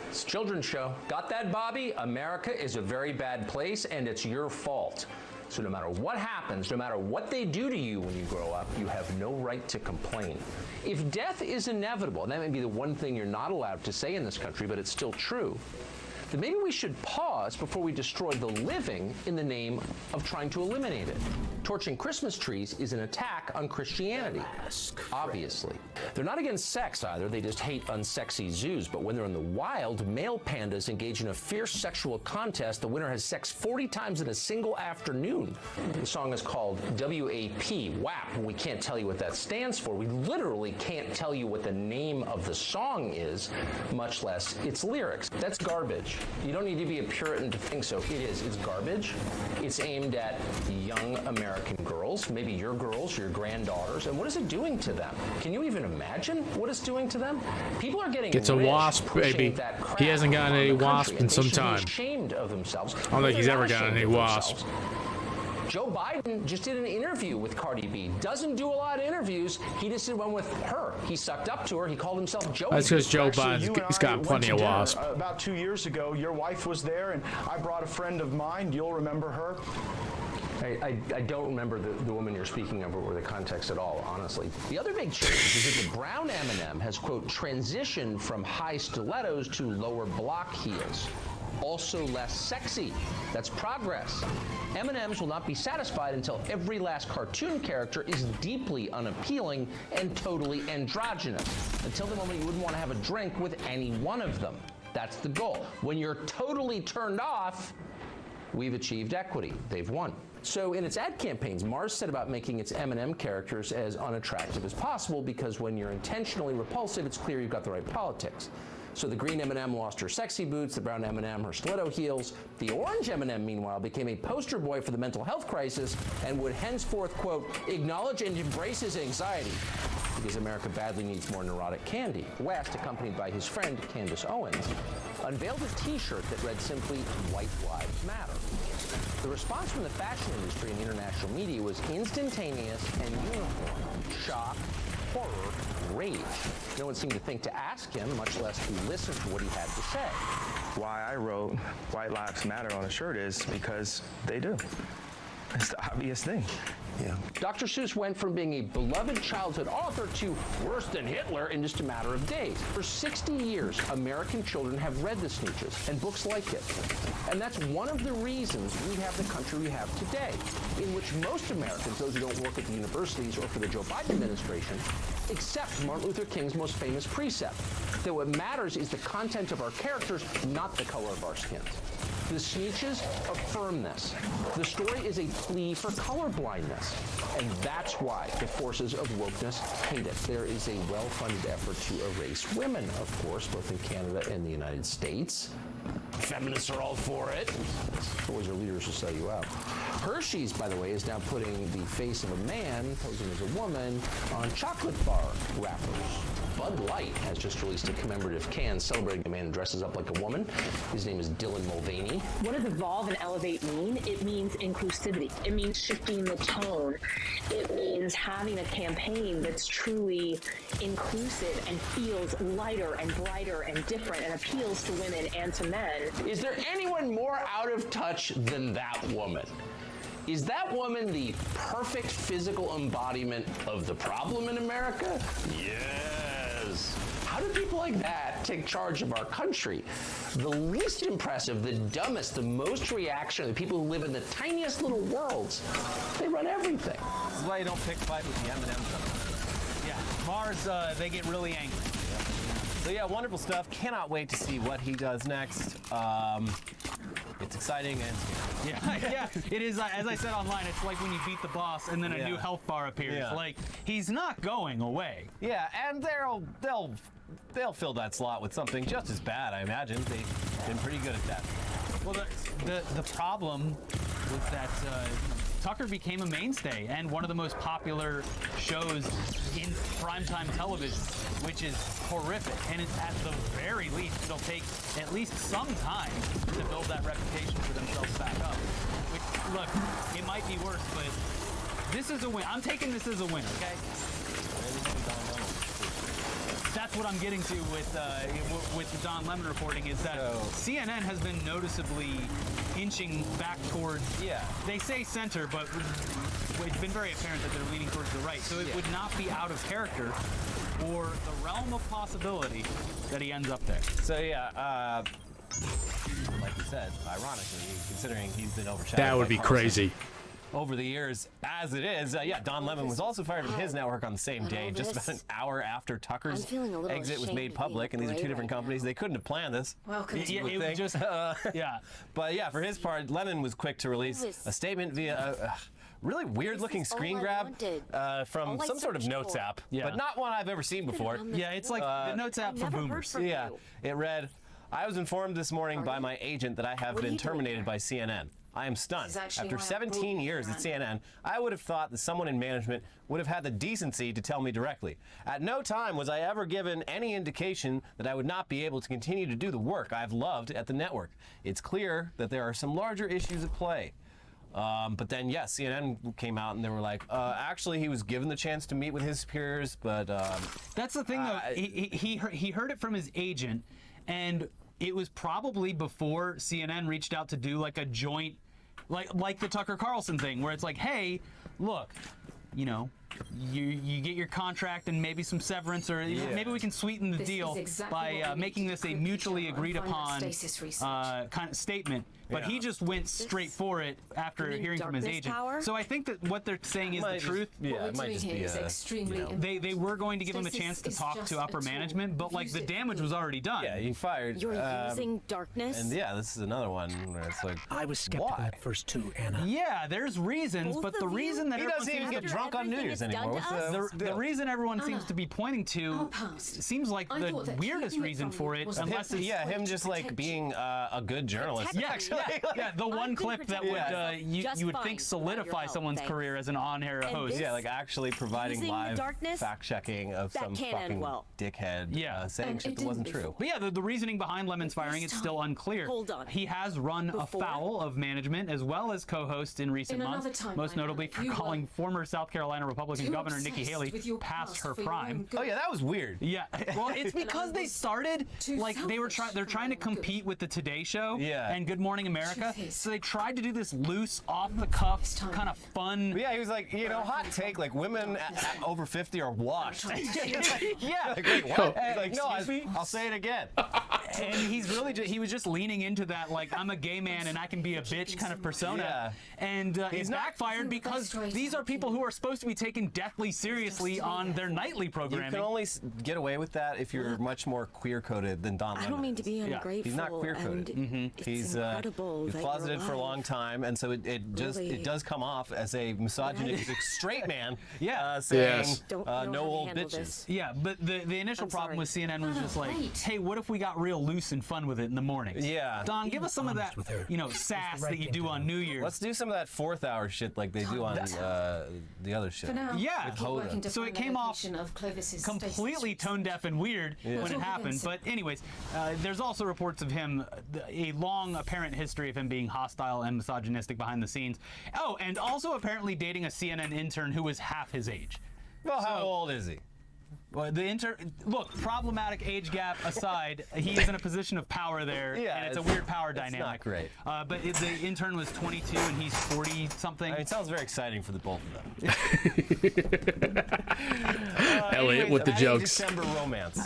It's a children's show. Got that, Bobby? America is a very bad place, and it's your fault. So no matter what happens, no matter what they do to you when you grow up, you have no right to complain. If death is inevitable, and that may be the one thing you're not allowed to say in this country, but it's still true, then maybe we should pause before we destroy the living in the name of trying to eliminate it. Torching Christmas trees is an attack on Christianity, obviously. They're not against sex either, they just hate unsexy zoos, but when they're in the wild, male pandas engage in a fierce sexual contest. The winner has sex 40 times in a single afternoon. The song is called WAP, WAP. We can't tell you what that stands for. We literally can't tell you what the name of the song is, much less its lyrics. That's garbage. You don't need to be a Puritan to think so. It is. It's garbage. It's aimed at young American girls, maybe your girls, your granddaughters. And what is it doing to them? Can you even imagine what it's doing to them? People are getting It's a rich wasp, pushing baby. that crap He hasn't gotten on any the wasp country, in and they some should be time. ashamed of themselves. I don't think he's They're ever not gotten ashamed any of wasp. themselves. Joe Biden just did an interview with Cardi B. Doesn't do a lot of interviews. He just did one with her. He sucked up to her. He called himself Joey. That's because Joe Actually, you and Biden's I got went plenty to of dinner, wasp. About 2 years ago, your wife was there, and I brought a friend of mine. You'll remember her. I don't remember the woman you're speaking of or the context at all, honestly. The other big change is that the brown M&M has, quote, transitioned from high stilettos to lower block heels. Also less sexy. That's progress. M&Ms will not be satisfied until every last cartoon character is deeply unappealing and totally androgynous. Until the moment you wouldn't want to have a drink with any one of them. That's the goal. When you're totally turned off, we've achieved equity. They've won. So in its ad campaigns, Mars set about making its M&M characters as unattractive as possible because when you're intentionally repulsive, it's clear you've got the right politics. So the green M&M lost her sexy boots, the brown M&M her stiletto heels. The orange M&M, meanwhile, became a poster boy for the mental health crisis and would henceforth, quote, acknowledge and embrace his anxiety because America badly needs more neurotic candy. West, accompanied by his friend Candace Owens, unveiled a T-shirt that read simply, White Lives Matter. The response from the fashion industry and international media was instantaneous and uniform. Shock, horror, rage. No one seemed to think to ask him, much less to listen to what he had to say. Why I wrote White Lives Matter on a shirt is because they do. It's the obvious thing. Yeah. Dr. Seuss went from being a beloved childhood author to worse than Hitler in just a matter of days. For 60 years, American children have read the Snooches and books like it. And that's one of the reasons we have the country we have today, in which most Americans, those who don't work at the universities or for the Joe Biden administration, accept Martin Luther King's most famous precept, that what matters is the content of our characters, not the color of our skins. The Snooches affirm this. The story is a plea for colorblindness. And that's why the forces of wokeness hate it. There is a well-funded effort to erase women, of course, both in Canada and the United States. Feminists are all for it. Always our leaders will sell you out. Hershey's, by the way, is now putting the face of a man posing as a woman on chocolate bar wrappers. Bud Light has just released a commemorative can celebrating a man who dresses up like a woman. His name is Dylan Mulvaney. What does evolve and elevate mean? It means inclusivity. It means shifting the tone. It means having a campaign that's truly inclusive and feels lighter and brighter and different and appeals to women and to men. Is there anyone more out of touch than that woman? Is that woman the perfect physical embodiment of the problem in America? Yes. How do people like that take charge of our country? The least impressive, the dumbest, the most reactionary, the people who live in the tiniest little worlds, they run everything. This is why you don't pick a fight with the M&Ms. Yeah, Mars, they get really angry. So yeah, wonderful stuff. Cannot wait to see what he does next. It's exciting and scary. Yeah, it is. As I said online, it's like when you beat the boss and then a new health bar appears. Yeah. Like, he's not going away. Yeah, and they'll fill that slot with something just as bad, I imagine. They've been pretty good at that. Well, the problem was that Tucker became a mainstay and one of the most popular shows in primetime television, which is horrific. And at the very least, it'll take at least some time to build that reputation for themselves back up. Which, look, it might be worse, but this is a win. I'm taking this as a win, okay? That's what I'm getting to with the Don Lemon reporting, is that CNN has been noticeably inching back towards, they say center, but it's been very apparent that they're leaning towards the right. So it would not be out of character or the realm of possibility that he ends up there. So like you said, ironically, considering he's been overshadowed. That would by be Carlson crazy. over the years as it is. Don Lemon was also fired from his network on the same day, just about an hour after Tucker's exit was made public, and these are two different companies. They couldn't have planned this. It was just, But yeah, for his part, Lemon was quick to release a statement via a really weird-looking screen grab from some sort of notes app, but not one I've ever seen before. Yeah, it's like the notes app for boomers. Yeah, it read, "I was informed this morning by my agent that I have been terminated by CNN. I am stunned. After 17 years at CNN, I would have thought that someone in management would have had the decency to tell me directly. At no time was I ever given any indication that I would not be able to continue to do the work I've loved at the network. It's clear that there are some larger issues at play." But then, CNN came out and they were like, actually, he was given the chance to meet with his superiors, but... That's the thing, though. He heard it from his agent, and it was probably before CNN reached out to do like a joint, like the Tucker Carlson thing, where it's like, hey, look, you get your contract and maybe some severance, or maybe we can sweeten the deal by making this a mutually agreed upon kind of statement. But he just went straight for it after hearing from his agent. So I think that what they're saying is the truth. It might just be they were going to give him a chance to talk to upper management, but like the damage was already done. Yeah, he fired. You're using darkness? And this is another one where it's like, I was skeptical at first too, Anna. Yeah, there's reasons, but the reason that he doesn't even get drunk on New Year's anymore. The reason everyone seems to be pointing to seems like the weirdest reason for it, unless it's him just like being a good journalist. Yeah, the one clip that would you would think solidify someone's career as an on-air host. Like actually providing live fact-checking of some fucking dickhead saying shit that wasn't true. But yeah, the reasoning behind Lemon's firing, it's still unclear. Hold on. He has run afoul of management as well as co-host in recent months, most notably for calling former South Carolina Republican Governor Nikki Haley past her prime. Oh yeah, that was weird. Yeah, well, it's because they started like they're trying to compete with the Today Show and Good Morning America. So they tried to do this loose, off-the-cuff, kind of fun. Yeah, he was like, hot take, like women over 50 are washed. Yeah. Like, wait, what? Like, no, I'll say it again. And he was just leaning into that, like, I'm a gay man and I can be a bitch kind of persona. Yeah. And he's backfired because these are people who are supposed to be taken deathly seriously on their nightly programming. You can only get away with that if you're much more queer-coded than Don Lemon. I don't mean to be ungrateful. He's not queer-coded. He's incredible. Closeted for a long time, and so it does come off as a misogynistic straight man saying no old bitches. Yeah, but the initial problem with CNN was just like, hey, what if we got real loose and fun with it in the mornings? Yeah. Don, give us some of that, sass that you do on New Year's. Let's do some of that fourth hour shit like they do on the other shit. Yeah. So it came off completely tone deaf and weird when it happened. But anyways, there's also reports of him, a long apparent history of him being hostile and misogynistic behind the scenes. Oh, and also apparently dating a CNN intern who was half his age. Well, how old is he? Well, look, problematic age gap aside, he is in a position of power there, and it's a weird power dynamic. It's not great. But the intern was 22 and he's 40-something. It sounds very exciting for the both of them. Elliot with the jokes. December romance.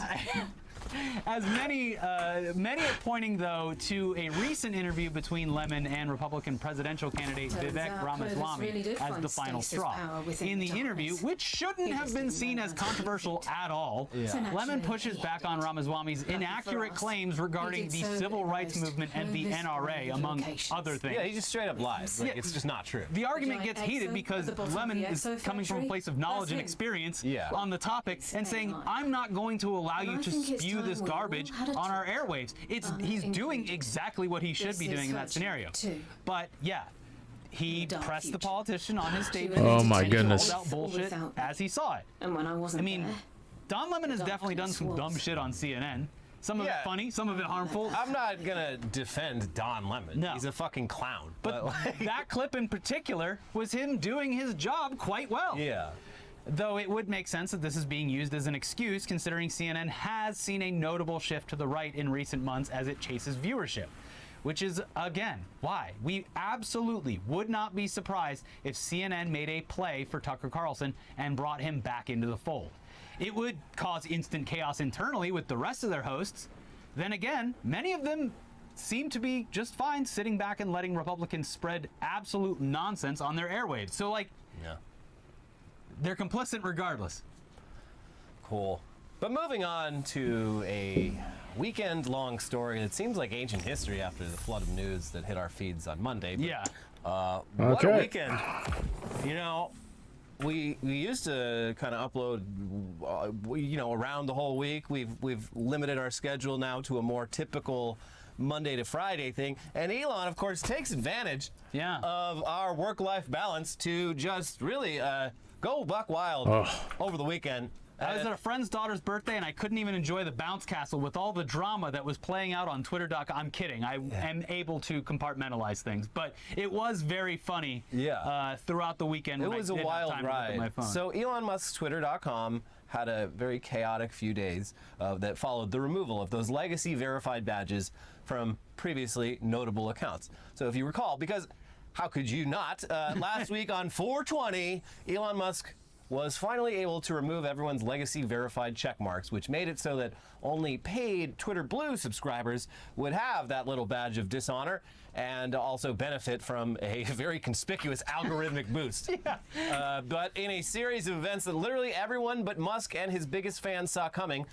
As many are pointing, though, to a recent interview between Lemon and Republican presidential candidate Vivek Ramaswamy as the final straw. In the interview, which shouldn't have been seen as controversial at all, Lemon pushes back on Ramaswamy's inaccurate claims regarding the civil rights movement and the NRA, among other things. Yeah, he just straight up lies. Like, it's just not true. The argument gets heated because Lemon is coming from a place of knowledge and experience on the topic and saying, I'm not going to allow you to spew this garbage on our airwaves. He's doing exactly what he should be doing in that scenario. But yeah, he pressed the politician on his statement. Oh, my and he goodness. called out bullshit as he saw it. And when I wasn't I mean, there, Don Lemon has definitely done some dumb shit on CNN. Some of it funny, some of it harmful. I'm not gonna defend Don Lemon. No. He's a fucking clown. But that clip in particular was him doing his job quite well. Yeah. Though it would make sense that this is being used as an excuse, considering CNN has seen a notable shift to the right in recent months as it chases viewership. Which is, again, why we absolutely would not be surprised if CNN made a play for Tucker Carlson and brought him back into the fold. It would cause instant chaos internally with the rest of their hosts. Then again, many of them seem to be just fine sitting back and letting Republicans spread absolute nonsense on their airwaves. So, like, they're complicit regardless. Cool. But moving on to a weekend-long story that seems like ancient history after the flood of news that hit our feeds on Monday. But, what a weekend. You know, we used to kind of upload, around the whole week. We've limited our schedule now to a more typical Monday to Friday thing. And Elon, of course, takes advantage of our work-life balance to just really go buck wild over the weekend. I was at a friend's daughter's birthday, and I couldn't even enjoy the bounce castle with all the drama that was playing out on Twitter.com. I'm kidding. I am able to compartmentalize things, but it was very funny. Throughout the weekend. It was a wild ride. So Elon Musk's Twitter.com had a very chaotic few days that followed the removal of those legacy verified badges from previously notable accounts. So if you recall, because how could you not? Last week on 420, Elon Musk was finally able to remove everyone's legacy verified check marks, which made it so that only paid Twitter Blue subscribers would have that little badge of dishonor and also benefit from a very conspicuous algorithmic boost. But in a series of events that literally everyone but Musk and his biggest fans saw coming,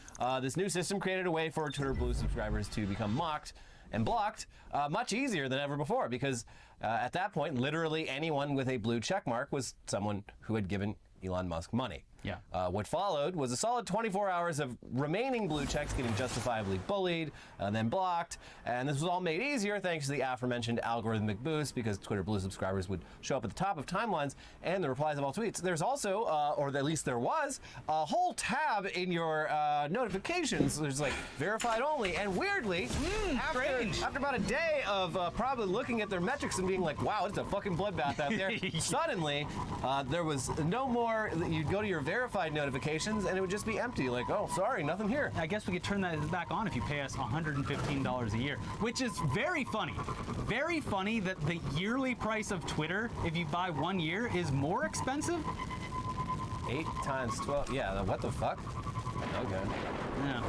this new system created a way for Twitter Blue subscribers to become mocked and blocked much easier than ever before, because at that point, literally anyone with a blue check mark was someone who had given Elon Musk money. What followed was a solid 24 hours of remaining blue checks getting justifiably bullied and then blocked, and this was all made easier thanks to the aforementioned algorithmic boost, because Twitter Blue subscribers would show up at the top of timelines and the replies of all tweets. There's also, or at least there was, a whole tab in your notifications. There's like verified only, and weirdly, after about a day of probably looking at their metrics and being like, wow, it's a fucking bloodbath out there, suddenly there was no more. You'd go to your verified notifications and it would just be empty, like, oh, sorry, nothing here. I guess we could turn that back on if you pay us $115 a year, which is very funny. Very funny that the yearly price of Twitter, if you buy 1 year, is more expensive. 8 times 12, yeah, what the fuck? Okay. Yeah.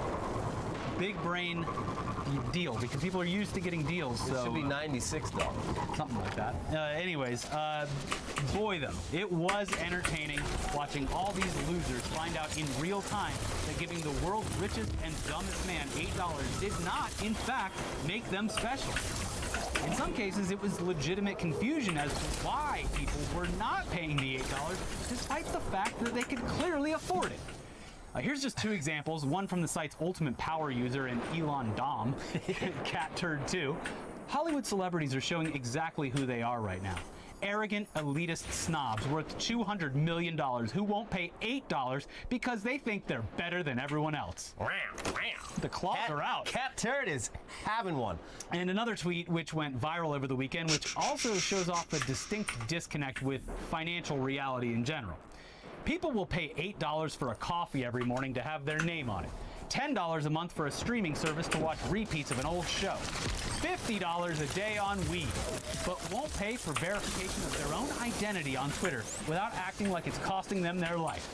Big brain deal, because people are used to getting deals. It so should be $96. Something like that. Anyways, boy, though, it was entertaining watching all these losers find out in real time that giving the world's richest and dumbest man $8 did not, in fact, make them special. In some cases, it was legitimate confusion as to why people were not paying the $8, despite the fact that they could clearly afford it. Here's just 2 examples, one from the site's ultimate power user and Elon Dom, Cat Turd 2. Hollywood celebrities are showing exactly who they are right now. Arrogant, elitist snobs worth $200 million who won't pay $8 because they think they're better than everyone else. The claws are out. Cat Turd is having one. And another tweet which went viral over the weekend, which also shows off a distinct disconnect with financial reality in general. People will pay $8 for a coffee every morning to have their name on it. $10 a month for a streaming service to watch repeats of an old show. $50 a day on weed, but won't pay for verification of their own identity on Twitter without acting like it's costing them their life.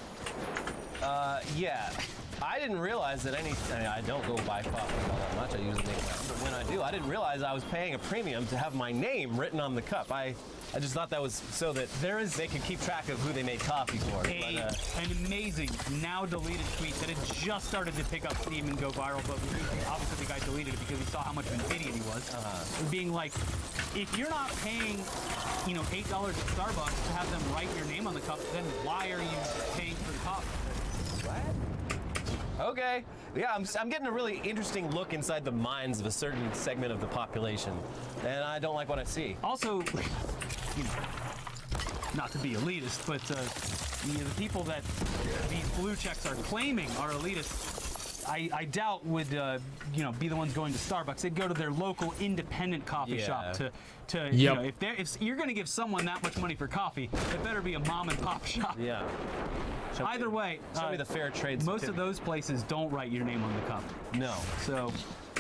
Yeah. I didn't realize that I don't go buy coffee all that much. I usually make my own. But when I do, I didn't realize I was paying a premium to have my name written on the cup. I just thought that was so that they could keep track of who they made coffee for. An amazing, now deleted tweet that had just started to pick up steam and go viral, but obviously the guy deleted it because he saw how much of an idiot he was. Being like, if you're not paying, $8 at Starbucks to have them write your name on the cup, then why are you paying for the coffee? What? Okay. Yeah, I'm getting a really interesting look inside the minds of a certain segment of the population, and I don't like what I see. Also, you know, not to be elitist, but you know, the people that these blue checks are claiming are elitist, I doubt would you know, be the ones going to Starbucks. They'd go to their local independent coffee shop to you know, if you're going to give someone that much money for coffee, it better be a mom and pop shop. Yeah. Either way, show me the fair trade most of certificate. those places don't write your name on the cup. No. So,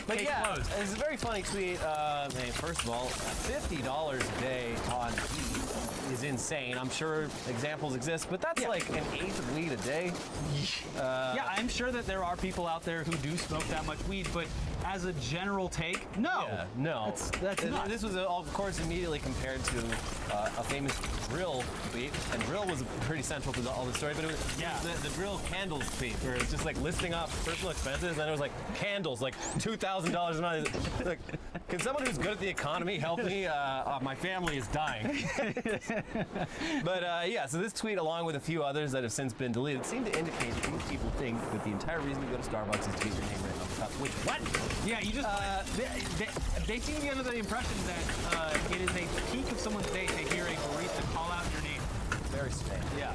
But case yeah, closed. it's a very funny tweet. Hey, first of all, $50 a day on weed is insane. I'm sure examples exist, but that's like an eighth of weed a day. Yeah, I'm sure that there are people out there who do smoke that much weed, but as a general take, no. Yeah, no. That's nuts. This was, of course, immediately compared to a famous drill tweet, and drill was pretty central to all the story, but it was the drill candles tweet, where it's just like listing off personal expenses, and then it was like candles, like $2,000 a month. Like, can someone who's good at the economy help me? My family is dying. But yeah, so this tweet, along with a few others that have since been deleted, seem to indicate that these people think that the entire reason you go to Starbucks is to get your name written on the cup. Which, what? Yeah, you just they seem to be under the impression that it is a peak of someone's day to hear a barista call out your name. Very strange. Yeah.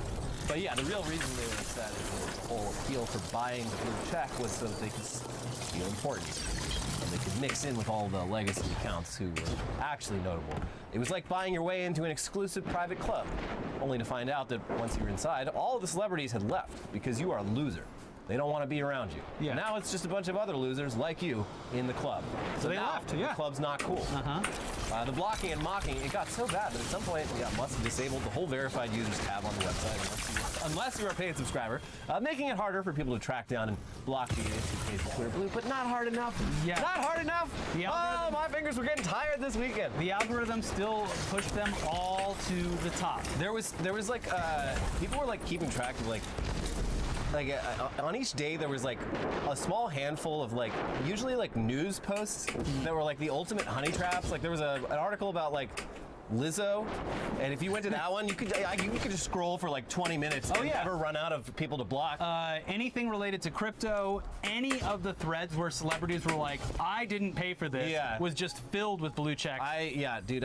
But yeah, the real reason they were upset is the whole appeal for buying the blue check was so that they could feel important. And they could mix in with all the legacy accounts who were actually notable. It was like buying your way into an exclusive private club, only to find out that once you were inside, all of the celebrities had left because you are a loser. They don't want to be around you. Yeah. Now it's just a bunch of other losers like you in the club. So they now left, the club's not cool. The blocking and mocking, it got so bad that at some point, must have disabled the whole verified users tab on the website unless you are a paid subscriber, making it harder for people to track down and block the paid for Twitter Blue, but not hard enough. Yeah. Not hard enough. Oh, my fingers were getting tired this weekend. The algorithm still pushed them all to the top. There was like people were like keeping track of like on each day there was like a small handful of like usually like news posts that were like the ultimate honey traps. Like there was an article about like Lizzo, and if you went to that one, you could just scroll for like 20 minutes and never run out of people to block. Anything related to crypto, any of the threads where celebrities were like, "I didn't pay for this," was just filled with blue checks. Dude,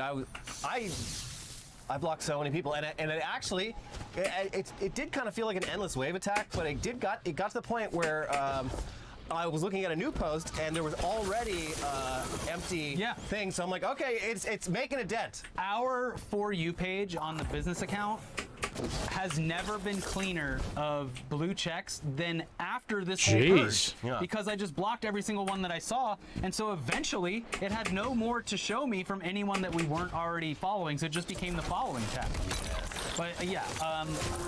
I blocked so many people, and it actually, it did kind of feel like an endless wave attack, but it got to the point where I was looking at a new post, and there was already empty thing, so I'm like, okay, it's making a dent. Our For You page on the business account has never been cleaner of blue checks than after this whole purge. Because I just blocked every single one that I saw, and so eventually it had no more to show me from anyone that we weren't already following, so it just became the following tab. But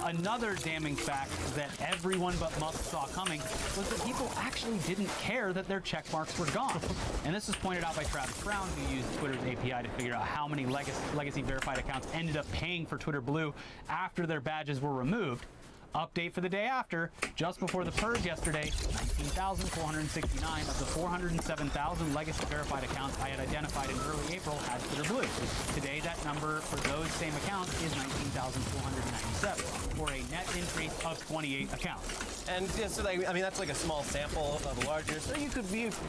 another damning fact that everyone but Musk saw coming was that people actually didn't care that their check marks were gone. And this was pointed out by Travis Brown, who used Twitter's API to figure out how many legacy verified accounts ended up paying for Twitter Blue after their badges were removed. Update for the day after, just before the purge yesterday, 19,469 of the 407,000 legacy verified accounts I had identified in early April had Twitter Blue. Today, that number for those same accounts is 19,497, for a net increase of 28 accounts. And so that's like a small sample of a larger, so you could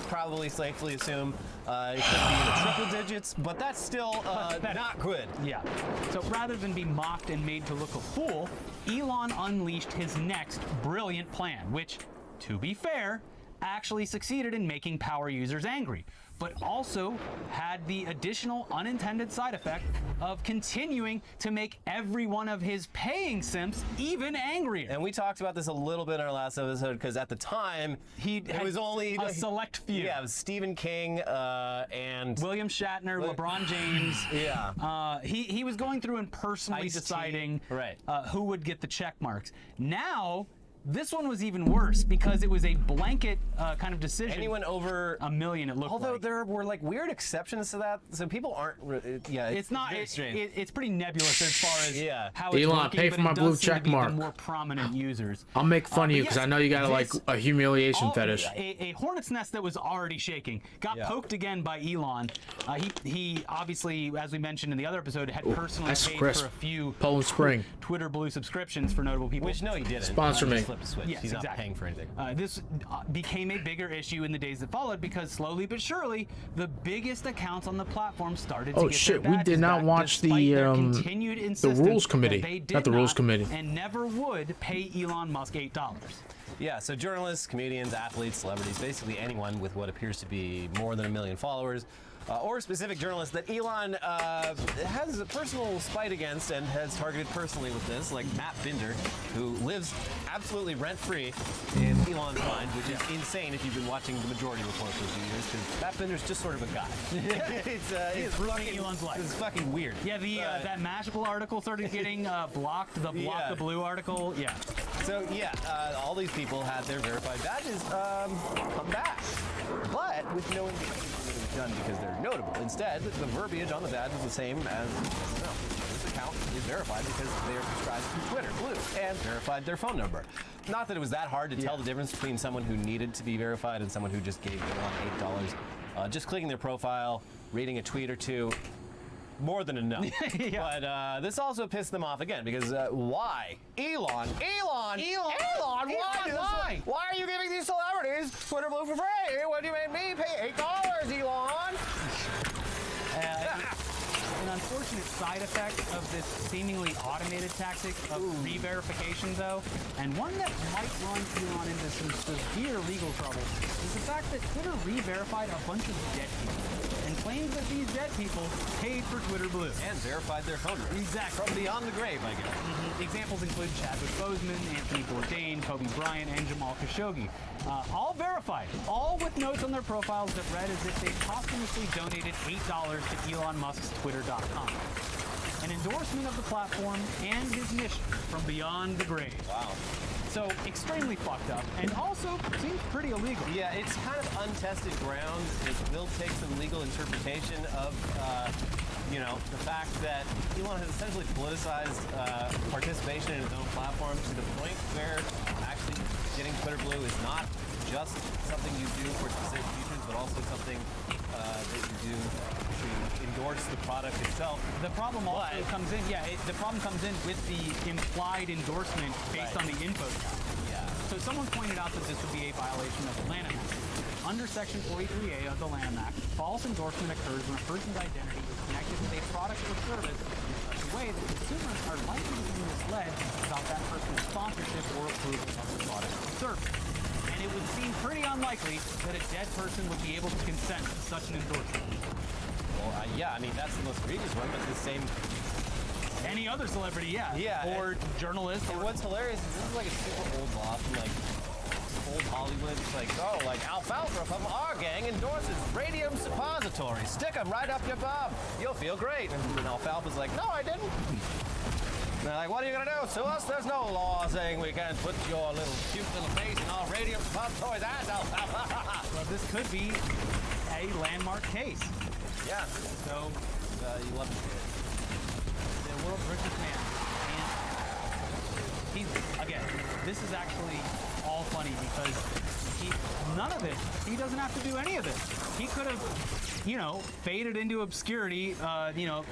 probably safely assume it could be in the triple digits, but that's still not good. Yeah. So rather than be mocked and made to look a fool, Elon unleashed his next brilliant plan, which, to be fair, actually succeeded in making power users angry, but also had the additional unintended side effect of continuing to make every one of his paying simps even angrier. And we talked about this a little bit in our last episode, because at the time, it was only a select few. Yeah, it was Stephen King and William Shatner, LeBron James. He was going through and personally deciding who would get the check marks. Now, this one was even worse because it was a blanket kind of decision. Anyone over $1 million, it looked like. Although there were like weird exceptions to that, so people aren't. It's not. It's pretty nebulous as far as how Elon, it's working, pay but for my it does blue seem to check be mark. The more prominent users. I'll make fun of you because I know you got like a humiliation fetish. A hornet's nest that was already shaking got poked again by Elon. He obviously, as we mentioned in the other episode, had personally paid for a few Poland Spring Twitter Blue subscriptions for notable people. Which no, he didn't. Sponsor me. flipped a switch. Yes, He's not exactly. paying for anything. This became a bigger issue in the days that followed because slowly but surely, the biggest accounts on the platform started to Oh get shit, their we badges did not back watch despite the their continued insistence rules that committee. they did Not the rules committee. and never would pay Elon Musk $8. Yeah, so journalists, comedians, athletes, celebrities, basically anyone with what appears to be more than 1 million followers, or specific journalists that Elon has a personal spite against and has targeted personally with this, like Matt Binder, who lives absolutely rent-free in Elon's mind, which is insane if you've been watching the Majority Report for a few years, because Matt Binder's just sort of a guy. He is ruining Elon's life. It's fucking weird. Yeah, that Mashable article started getting blocked. The Block the Blue article. Yeah. So yeah, all these people had their verified badges come back, but with no indication that it was done because they're notable. Instead, the verbiage on the badge is the same as, no, this account is verified because they are subscribed to Twitter Blue and verified their phone number. Not that it was that hard to tell the difference between someone who needed to be verified and someone who just gave Elon $8. Just clicking their profile, reading a tweet or two, more than enough. But this also pissed them off again because why? Elon, why are you giving these celebrities Twitter Blue for free? What do you make me pay $8, Elon? An unfortunate side effect of this seemingly automated tactic of re-verification, though, and one that might run Elon into some severe legal trouble, is the fact that Twitter re-verified a bunch of dead people and claims that these dead people paid for Twitter Blue. And verified their phone number. Exactly. From beyond the grave, I guess. Examples include Chadwick Boseman, Anthony Bourdain, Kobe Bryant, and Jamal Khashoggi. All verified, all with notes on their profiles that read as if they posthumously donated $8 to Elon Musk's Twitter.com. An endorsement of the platform and his mission from beyond the grave. Wow. So extremely fucked up, and also seems pretty illegal. Yeah, it's kind of untested ground. It will take some legal interpretation of, the fact that Elon has essentially politicized participation in his own platform to the point where actually getting Twitter Blue is not just something you do for specific features, but also something that you do to endorse the product itself. The problem also comes in, the problem comes in with the implied endorsement based on the info count. Yeah. So someone pointed out that this would be a violation of the Lanham Act. Under Section 43A of the Lanham Act, false endorsement occurs when a person's identity is connected with a product or service in such a way that consumers are likely to be misled about that person's sponsorship or approval of the product or service. And it would seem pretty unlikely that a dead person would be able to consent to such an endorsement. Well, I mean, that's the most egregious one, but the same... Any other celebrity, yeah. Or journalist. And what's hilarious is this is like a super old law from old Hollywood. It's like, alfalfa from our gang endorses radium suppositories. Stick them right up your bum. You'll feel great. And then alfalfa's like, no, I didn't. And they're like, what are you going to do? To us, there's no law saying we can't put your little cute little face in our radium suppositories as alfalfa. Well, this could be a landmark case. Yeah. So, you love to see it. The world's richest man. And he's, again, this is actually all funny because none of it, he doesn't have to do any of this. He could have, faded into obscurity, you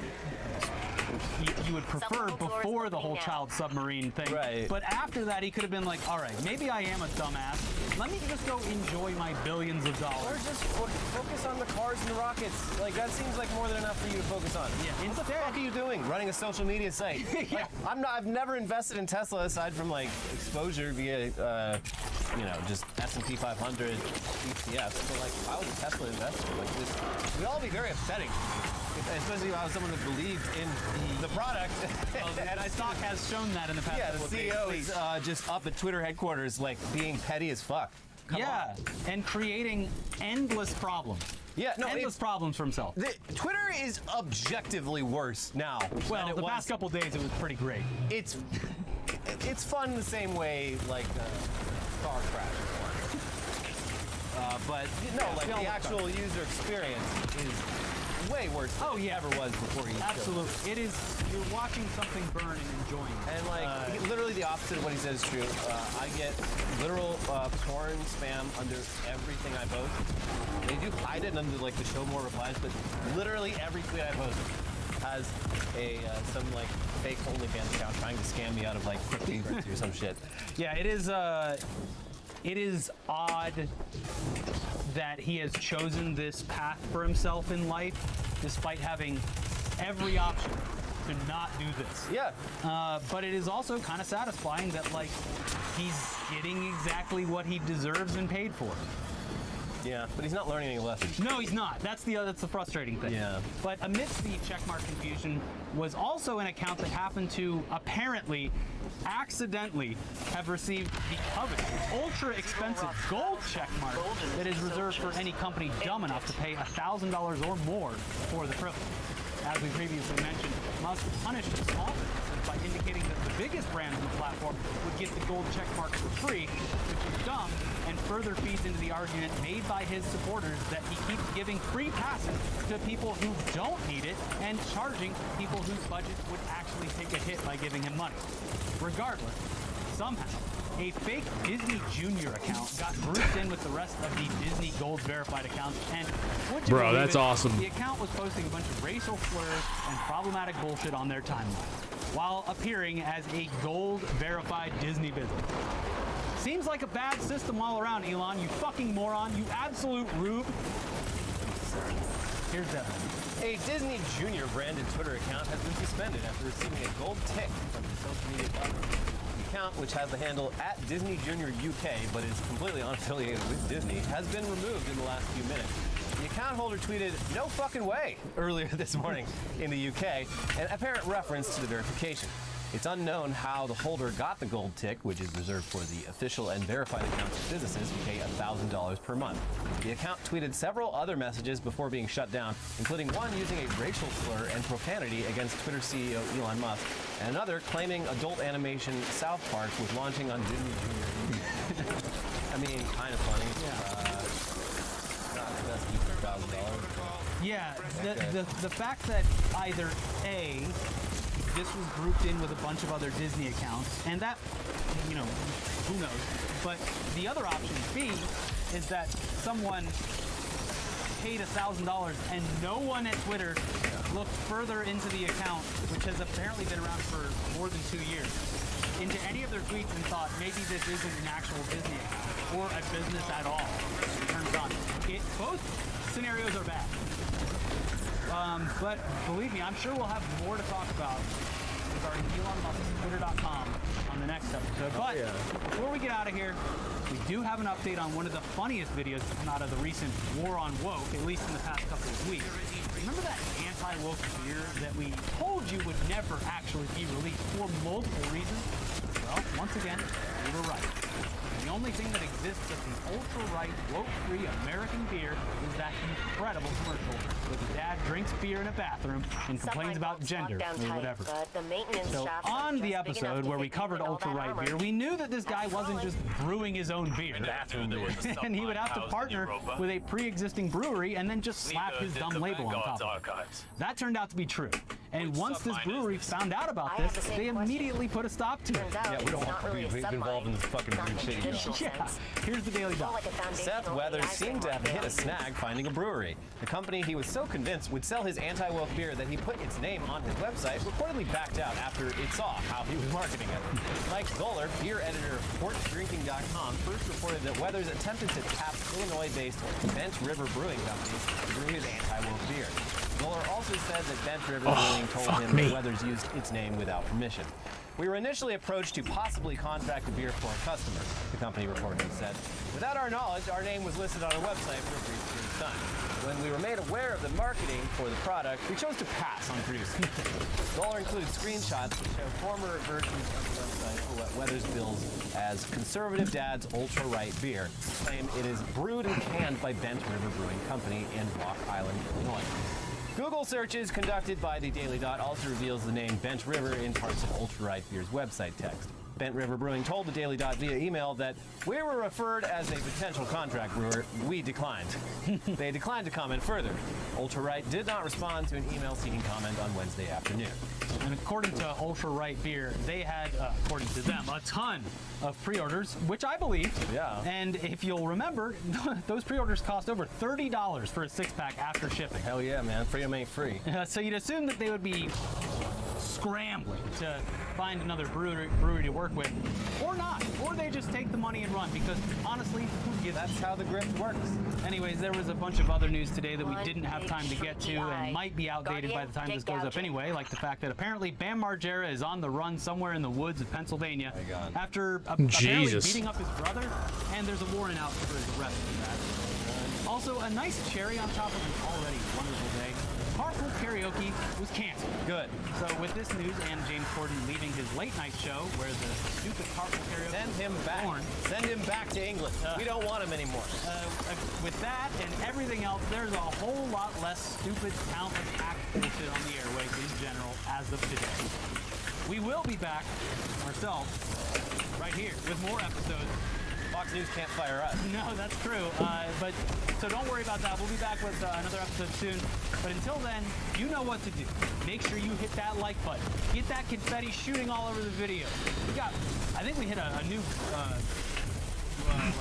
would prefer before the whole child submarine thing. Right. But after that, he could have been like, all right, maybe I am a dumbass. Let me just go enjoy my billions of dollars. Or just focus on the cars and the rockets. Like, that seems like more than enough for you to focus on. Yeah. What the fuck are you doing? Running a social media site. Yeah. I've never invested in Tesla aside from exposure via, just S&P 500 ETFs. So I was a Tesla investor. This would all be very upsetting. Especially if I was someone that believed in the product. And stock has shown that in the past. Yeah, the CEO is just up at Twitter headquarters, being petty as fuck. Come on. And creating endless problems. Yeah, no, endless problems for himself. Twitter is objectively worse now. Well, the past couple days it was pretty great. It's fun the same way car crash is fun. But the actual user experience is way worse than it ever was before you. Absolutely. It is, you're watching something burn and enjoying it. And literally the opposite of what he says is true. I get literal porn spam under everything I post. They do hide it under the show more replies, but literally every tweet I post has some like fake OnlyFans account trying to scam me out of like cryptocurrency or some shit. Yeah, it is odd that he has chosen this path for himself in life, despite having every option to not do this. Yeah. But it is also kind of satisfying that like he's getting exactly what he deserves and paid for. Yeah, but he's not learning any lessons. No, he's not. That's the frustrating thing. Yeah. But amidst the checkmark confusion was also an account that happened to apparently accidentally have received the coveted, ultra expensive gold checkmark that is reserved for any company dumb enough to pay $1,000 or more for the privilege. As we previously mentioned, Musk punished small businesses by indicating that the biggest brands on the platform would get the gold checkmark for free, which is dumb and further feeds into the argument made by his supporters that he keeps giving free passes to people who don't need it and charging people whose budgets would actually take a hit by giving him money. Regardless, somehow, a fake Disney Junior account got grouped in with the rest of the Disney Gold verified accounts, and would you Bro, believe that's it, awesome. The account was posting a bunch of racial slurs and problematic bullshit on their timeline, while appearing as a gold verified Disney business. Seems like a bad system all around, Elon. You fucking moron. You absolute rube. Here's Devin. A Disney Junior branded Twitter account has been suspended after receiving a gold tick from the social media platform. The account, which has the handle @DisneyJuniorUK but is completely unaffiliated with Disney, has been removed in the last few minutes. The account holder tweeted, "No fucking way," earlier this morning in the UK, an apparent reference to the verification. It's unknown how the holder got the gold tick, which is reserved for the official and verified accounts of businesses who pay $1,000 per month. The account tweeted several other messages before being shut down, including one using a racial slur and profanity against Twitter CEO Elon Musk, and another claiming adult animation South Park was launching on Disney Junior. I mean, kind of funny. Not the best use of $1,000. Yeah, the fact that either A, this was grouped in with a bunch of other Disney accounts, and that, you know, who knows. But the other option, B, is that someone paid $1,000 and no one at Twitter looked further into the account, which has apparently been around for more than 2 years, into any of their tweets and thought maybe this isn't an actual Disney account or a business at all. It turns out both scenarios are bad. But believe me, I'm sure we'll have more to talk about regarding Elon Musk's Twitter.com on the next episode. But before we get out of here, we do have an update on one of the funniest videos to come out of the recent war on woke, at least in the past couple of weeks. Remember that anti-woke beer that we told you would never actually be released for multiple reasons? Well, once again, we were right. The only thing that exists of the ultra-right, woke-free American beer is that incredible commercial where the dad drinks beer in a bathroom and complains about gender or whatever. So on the episode where we covered ultra-right beer, we knew that this guy wasn't just brewing his own beer, and he would have to partner with a pre-existing brewery and then just slap his dumb label on top of it. That turned out to be true. And once this brewery found out about this, they immediately put a stop to it. Yeah, we don't want to be involved in this fucking weird shit. Yeah, here's the Daily Dot. Seth Weathers seemed to have hit a snag finding a brewery. The company he was so convinced would sell his anti-woke beer that he put its name on his website reportedly backed out after it saw how he was marketing it. Mike Zoller, beer editor of PortDrinking.com, first reported that Weathers attempted to tap Illinois-based Bent River Brewing Company to brew his anti-woke beer. Zoller also said that Bent River Brewing told him that Weathers used its name without permission. We were initially approached to possibly contract the beer for a customer, the company reportedly said. Without our knowledge, our name was listed on our website for a brief period of time. When we were made aware of the marketing for the product, we chose to pass on producing it. Zoller included screenshots that show former versions of the website for what Weathers bills as Conservative Dad's Ultra-Right Beer, claim it is brewed and canned by Bent River Brewing Company in Block Island, Illinois. Google searches conducted by the Daily Dot also reveals the name Bent River in parts of Ultra-Right Beer's website text. Bent River Brewing told the Daily Dot via email that we were referred as a potential contract brewer. We declined. They declined to comment further. Ultra Right did not respond to an email seeking comment on Wednesday afternoon. And according to Ultra Right Beer, they had, according to them, a ton of pre-orders, which I believe. Yeah. And if you'll remember, those pre-orders cost over $30 for a six-pack after shipping. Hell yeah, man. Freedom ain't free. So you'd assume that they would be scrambling to find another brewery to work with, or not, or they just take the money and run, because honestly, who gives? That's how the grift works. Anyways, there was a bunch of other news today that we didn't have time to get to and might be outdated by the time this goes up anyway, like the fact that apparently Bam Margera is on the run somewhere in the woods of Pennsylvania after apparently beating up his brother, and there's a warrant out for his arrest for that. Also, a nice cherry on top of an already wonderful day. Carpool Karaoke was canceled. Good. So with this news and James Corden leaving his late night show where the stupid Carpool Karaoke Send him back. Send him back to England. We don't want him anymore. With that and everything else, there's a whole lot less stupid, talented, hack bullshit on the airwaves in general as of today. We will be back ourselves right here with more episodes. Fox News can't fire us. No, that's true. But so don't worry about that. We'll be back with another episode soon. But until then, you know what to do. Make sure you hit that like button. Get that confetti shooting all over the video. I think we hit a new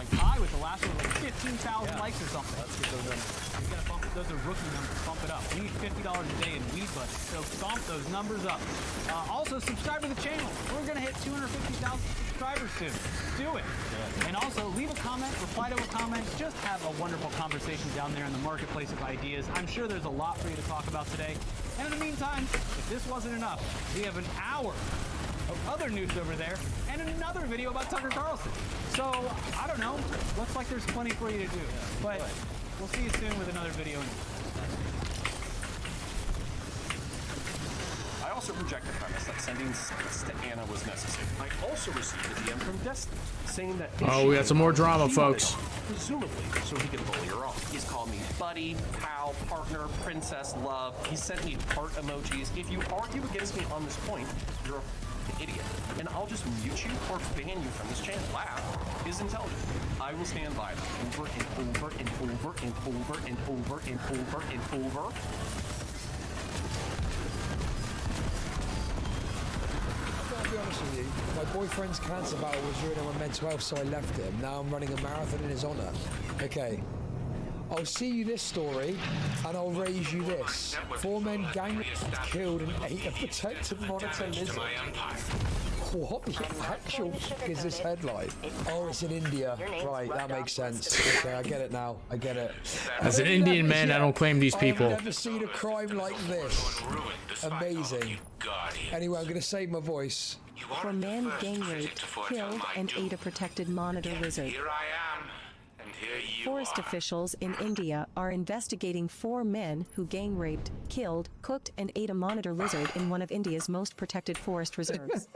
like high with the last one, like 15,000 likes or something. Let's get those numbers. We gotta bump it. Those are rookie numbers. Bump it up. We need $50 a day in weed budget. So bump those numbers up. Also, subscribe to the channel. We're gonna hit 250,000 subscribers soon. Do it. And also, leave a comment, reply to a comment. Just have a wonderful conversation down there in the marketplace of ideas. I'm sure there's a lot for you to talk about today. And in the meantime, if this wasn't enough, we have an hour of other news over there and another video about Tucker Carlson. So, I don't know. Looks like there's plenty for you to do. But we'll see you soon with another video. I also reject the premise that sending sticks to Anna was necessary. I also received a DM from Destiny saying that. Oh, we got some more drama, folks. Presumably, so he could bully her off. He's called me buddy, pal, partner, princess, love. He sent me heart emojis. If you argue against me on this point, you're an idiot. And I'll just mute you or ban you from this channel. Laugh is intelligent. I will stand by them over and over and over and over and over and over and over. I'll be honest with you, my boyfriend's cancer battle was ruining my mental health, so I left him. Now I'm running a marathon in his honor. Okay. I'll see you this story, and I'll raise you this. 4 men gang killed and 8 a protected monitor lizard. What the actual fuck is this headline? Oh, it's in India. Right, that makes sense. Okay, I get it now. I get it. As an Indian man, I don't claim these people. I've never seen a crime like this. Amazing. Anyway, I'm going to save my voice. 4 men gang raped, killed, and ate a protected monitor lizard. Forest officials in India are investigating 4 men who gang raped, killed, cooked, and ate a monitor lizard in one of India's most protected forest reserves.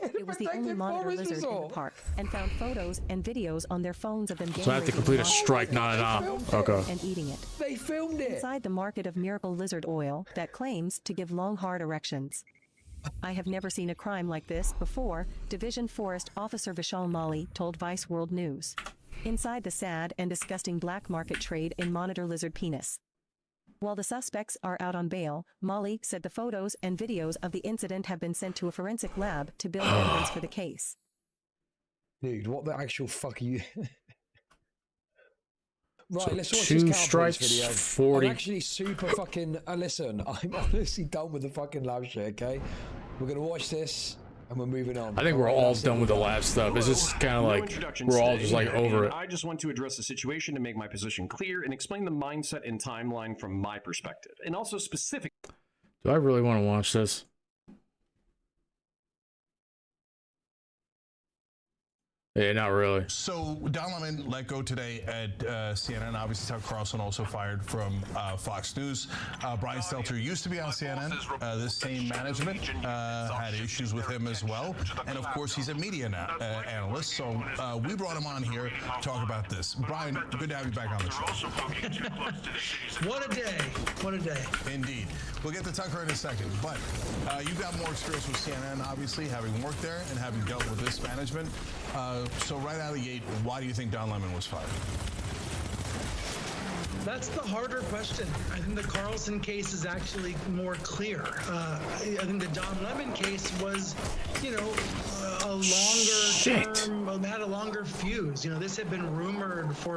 It was the only monitor lizard in the park, and found photos and videos on their phones of them gang So I have to raping complete a the strike, not an op. Okay. and eating it. They filmed it inside the market of miracle lizard oil that claims to give long, hard erections. I have never seen a crime like this before, Division Forest Officer Vishal Mali told Vice World News. Inside the sad and disgusting black market trade in monitor lizard penis. While the suspects are out on bail, Mali said the photos and videos of the incident have been sent to a forensic lab to build evidence for the case. Dude, what the actual fuck are you... Right, So let's watch 2 this strikes, video. 40. I'm actually super fucking... listen, I'm honestly done with the fucking lab shit, okay? We're going to watch this, and we're moving on. I think we're all done with the lab stuff. It's just kind of like we're all just like over it. I just want to address the situation to make my position clear and explain the mindset and timeline from my perspective, and also specific. Do I really want to watch this? Yeah, not really. So Don Lemon let go today at CNN. Obviously, Tucker Carlson also fired from Fox News. Brian Stelter used to be on CNN. This same management had issues with him as well. And of course, he's a media analyst. So we brought him on here to talk about this. Brian, good to have you back on the show. What a day. What a day. Indeed. We'll get to Tucker in a second. But you've got more experience with CNN, obviously, having worked there and having dealt with this management. So right out of the gate, why do you think Don Lemon was fired? That's the harder question. I think the Carlson case is actually more clear. I think the Don Lemon case was, a longer term, had a longer fuse. This had been rumored for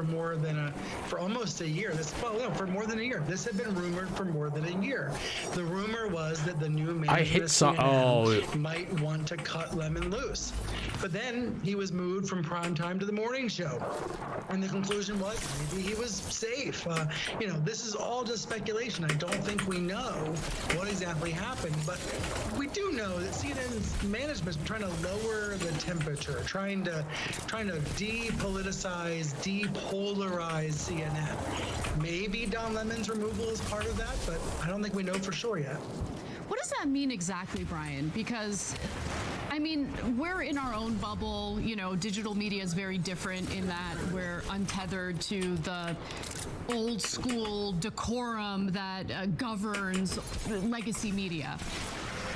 almost a year. For more than a year. This had been rumored for more than a year. The rumor was that the new management might want to cut Lemon loose. But then he was moved from primetime to the morning show. And the conclusion was maybe he was safe. This is all just speculation. I don't think we know what exactly happened, but we do know that CNN's management is trying to lower the temperature, trying to depoliticize, depolarize CNN. Maybe Don Lemon's removal is part of that, but I don't think we know for sure yet. What does that mean exactly, Brian? Because we're in our own bubble. Digital media is very different in that we're untethered to the old school decorum that governs legacy media.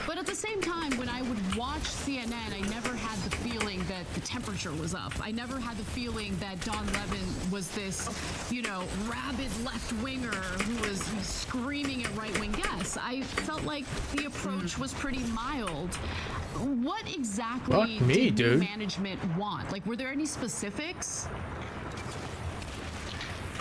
But at the same time, when I would watch CNN, I never had the feeling that the temperature was up. I never had the feeling that Don Lemon was this, rabid left-winger who was screaming at right-wing guests. I felt like the approach was pretty mild. What exactly did management want? Were there any specifics?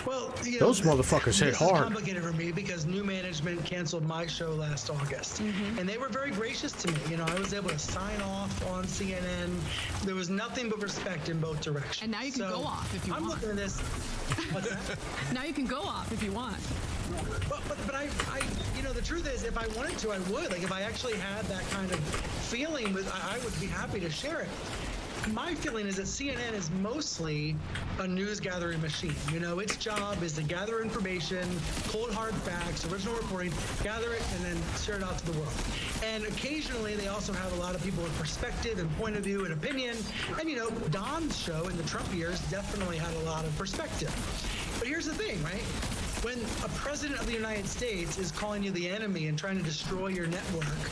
Well, those motherfuckers hit hard. It's complicated for me because new management canceled my show last August, and they were very gracious to me. I was able to sign off on CNN. There was nothing but respect in both directions. And now you can go off if you want. I'm looking at this. What's that? Now you can go off if you want. But I the truth is, if I wanted to, I would. If I actually had that kind of feeling, I would be happy to share it. My feeling is that CNN is mostly a news gathering machine. Its job is to gather information, cold hard facts, original reporting, gather it, and then share it out to the world. And occasionally they also have a lot of people with perspective and point of view and opinion. And Don's show in the Trump years definitely had a lot of perspective. But here's the thing, right? When a president of the United States is calling you the enemy and trying to destroy your network,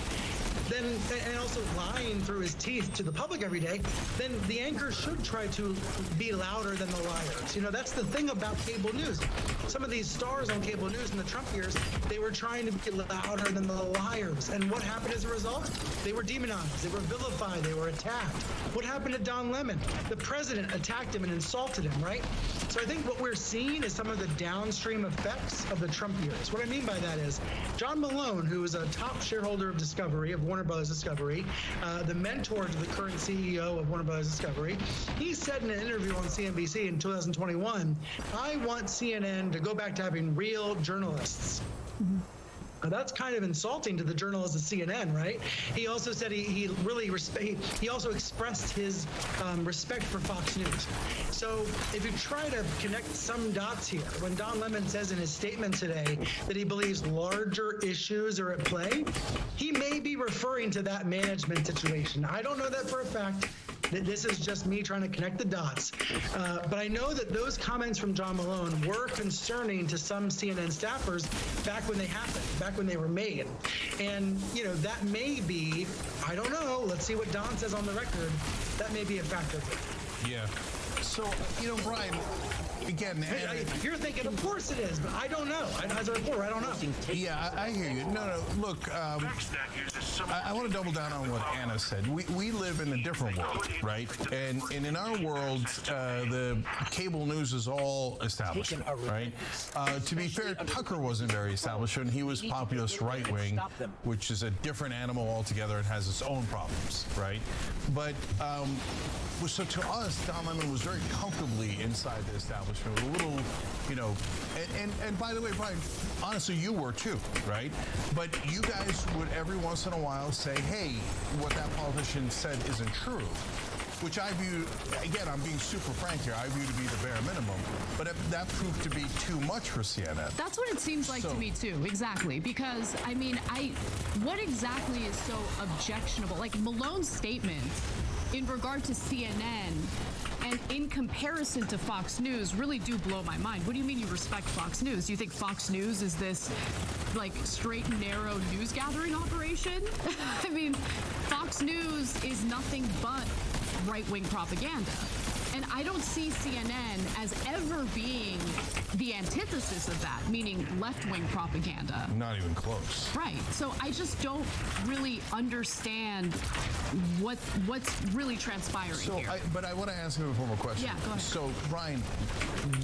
and also lying through his teeth to the public every day, then the anchor should try to be louder than the liars. That's the thing about cable news. Some of these stars on cable news in the Trump years, they were trying to be louder than the liars. And what happened as a result? They were demonized, they were vilified, they were attacked. What happened to Don Lemon? The president attacked him and insulted him, right? So I think what we're seeing is some of the downstream effects of the Trump years. What I mean by that is John Malone, who is a top shareholder of Discovery, of Warner Bros. Discovery, the mentor to the current CEO of Warner Bros. Discovery, he said in an interview on CNBC in 2021, I want CNN to go back to having real journalists. That's kind of insulting to the journalists at CNN, right? He also said he also expressed his respect for Fox News. So if you try to connect some dots here, when Don Lemon says in his statement today that he believes larger issues are at play, he may be referring to that management situation. I don't know that for a fact. This is just me trying to connect the dots. But I know that those comments from John Malone were concerning to some CNN staffers back when they happened, back when they were made. And, that may be, I don't know, let's see what Don says on the record, that may be a factor. Yeah. So, Brian, again, you're thinking, of course it is, but I don't know. As a reporter, I don't know. Yeah, I hear you. No, look, I want to double down on what Anna said. We live in a different world, right? And in our world, the cable news is all established, right? To be fair, Tucker wasn't very established, and he was populist right-wing, which is a different animal altogether and has its own problems, right? But so to us, Don Lemon was very comfortably inside the establishment, a little, and by the way, Brian, honestly, you were too, right? But you guys would every once in a while say, hey, what that politician said isn't true. which I view, again, I'm being super frank here, I view to be the bare minimum, but that proved to be too much for CNN. That's what it seems like to me too, exactly. Because I mean, what exactly is so objectionable? Like Malone's statements in regard to CNN and in comparison to Fox News really do blow my mind. What do you mean you respect Fox News? Do you think Fox News is this like straight and narrow news gathering operation? I mean, Fox News is nothing but right-wing propaganda. And I don't see CNN as ever being the antithesis of that, meaning left-wing propaganda. Not even close. Right. So I just don't really understand what's really transpiring here. But I want to ask you a formal question. Yeah, go ahead. So, Brian,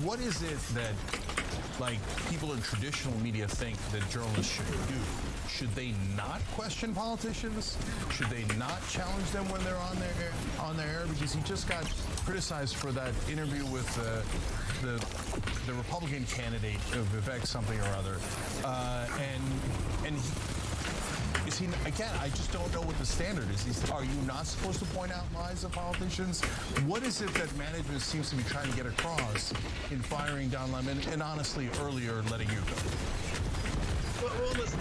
what is it that, like, people in traditional media think that journalists should do? Should they not question politicians? Should they not challenge them when they're on their air? Because he just got criticized for that interview with the Republican candidate of Vivek something or other, and is he again? I just don't know what the standard is. Are you not supposed to point out lies of politicians? What is it that management seems to be trying to get across in firing Don Lemon and honestly earlier letting you go? Well, listen,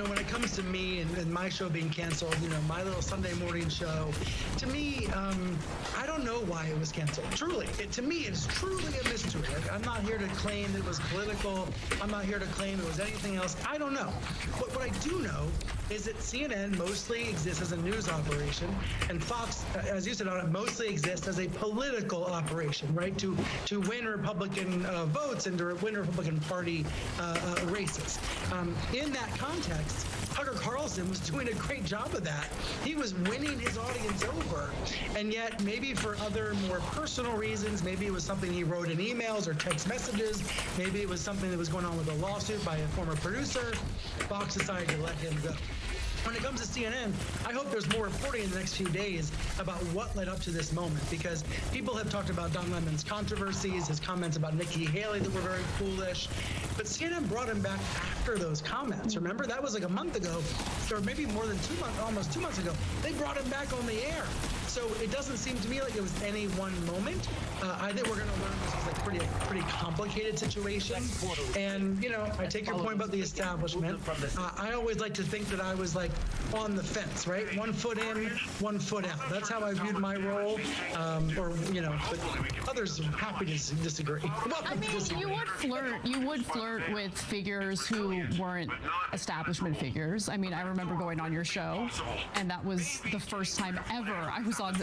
when it comes to me and my show being canceled, my little Sunday morning show, to me, I don't know why it was canceled. Truly, to me, it's truly a mystery. Like, I'm not here to claim it was political. I'm not here to claim it was anything else. I don't know. But what I do know is that CNN mostly exists as a news operation, and Fox, as you said, mostly exists as a political operation, right? To win Republican votes and to win Republican Party races. In that context, Tucker Carlson was doing a great job of that. He was winning his audience over, and yet maybe for other more personal reasons, maybe it was something he wrote in emails or text messages, maybe it was something that was going on with a lawsuit by a former producer, Fox decided to let him go. When it comes to CNN, I hope there's more reporting in the next few days about what led up to this moment, because people have talked about Don Lemon's controversies, his comments about Nikki Haley that were very foolish, but CNN brought him back after those comments. Remember, that was like a month ago, or maybe more than 2 months, almost 2 months ago. They brought him back on the air. So it doesn't seem to me like it was any one moment. I think we're going to learn this is a pretty complicated situation. And, I take your point about the establishment. I always like to think that I was like on the fence, right? 1 foot in, 1 foot out. That's how I viewed my role. But others are happy to disagree. I mean, you would flirt with figures who weren't establishment figures. I mean, I remember going on your show, and that was the first time ever I was on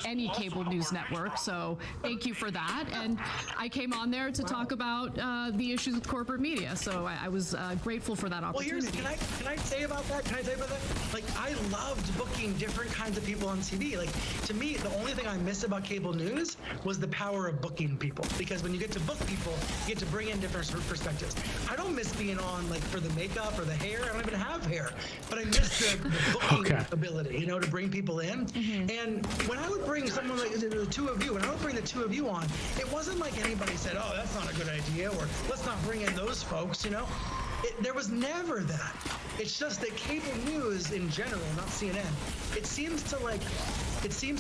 any cable news network. So thank you for that. And I came on there to talk about the issues with corporate media. So I was grateful for that opportunity. Well, can I say about that? Like, I loved booking different kinds of people on TV. Like, to me, the only thing I miss about cable news was the power of booking people. Because when you get to book people, you get to bring in different perspectives. I don't miss being on, like, for the makeup or the hair. I don't even have hair. But I miss the booking ability, to bring people in. Mm-hmm. And when I would bring someone like the two of you, when I would bring the two of you on, it wasn't like anybody said, oh, that's not a good idea, or let's not bring in those folks, There was never that. It's just that cable news in general, not CNN, it seems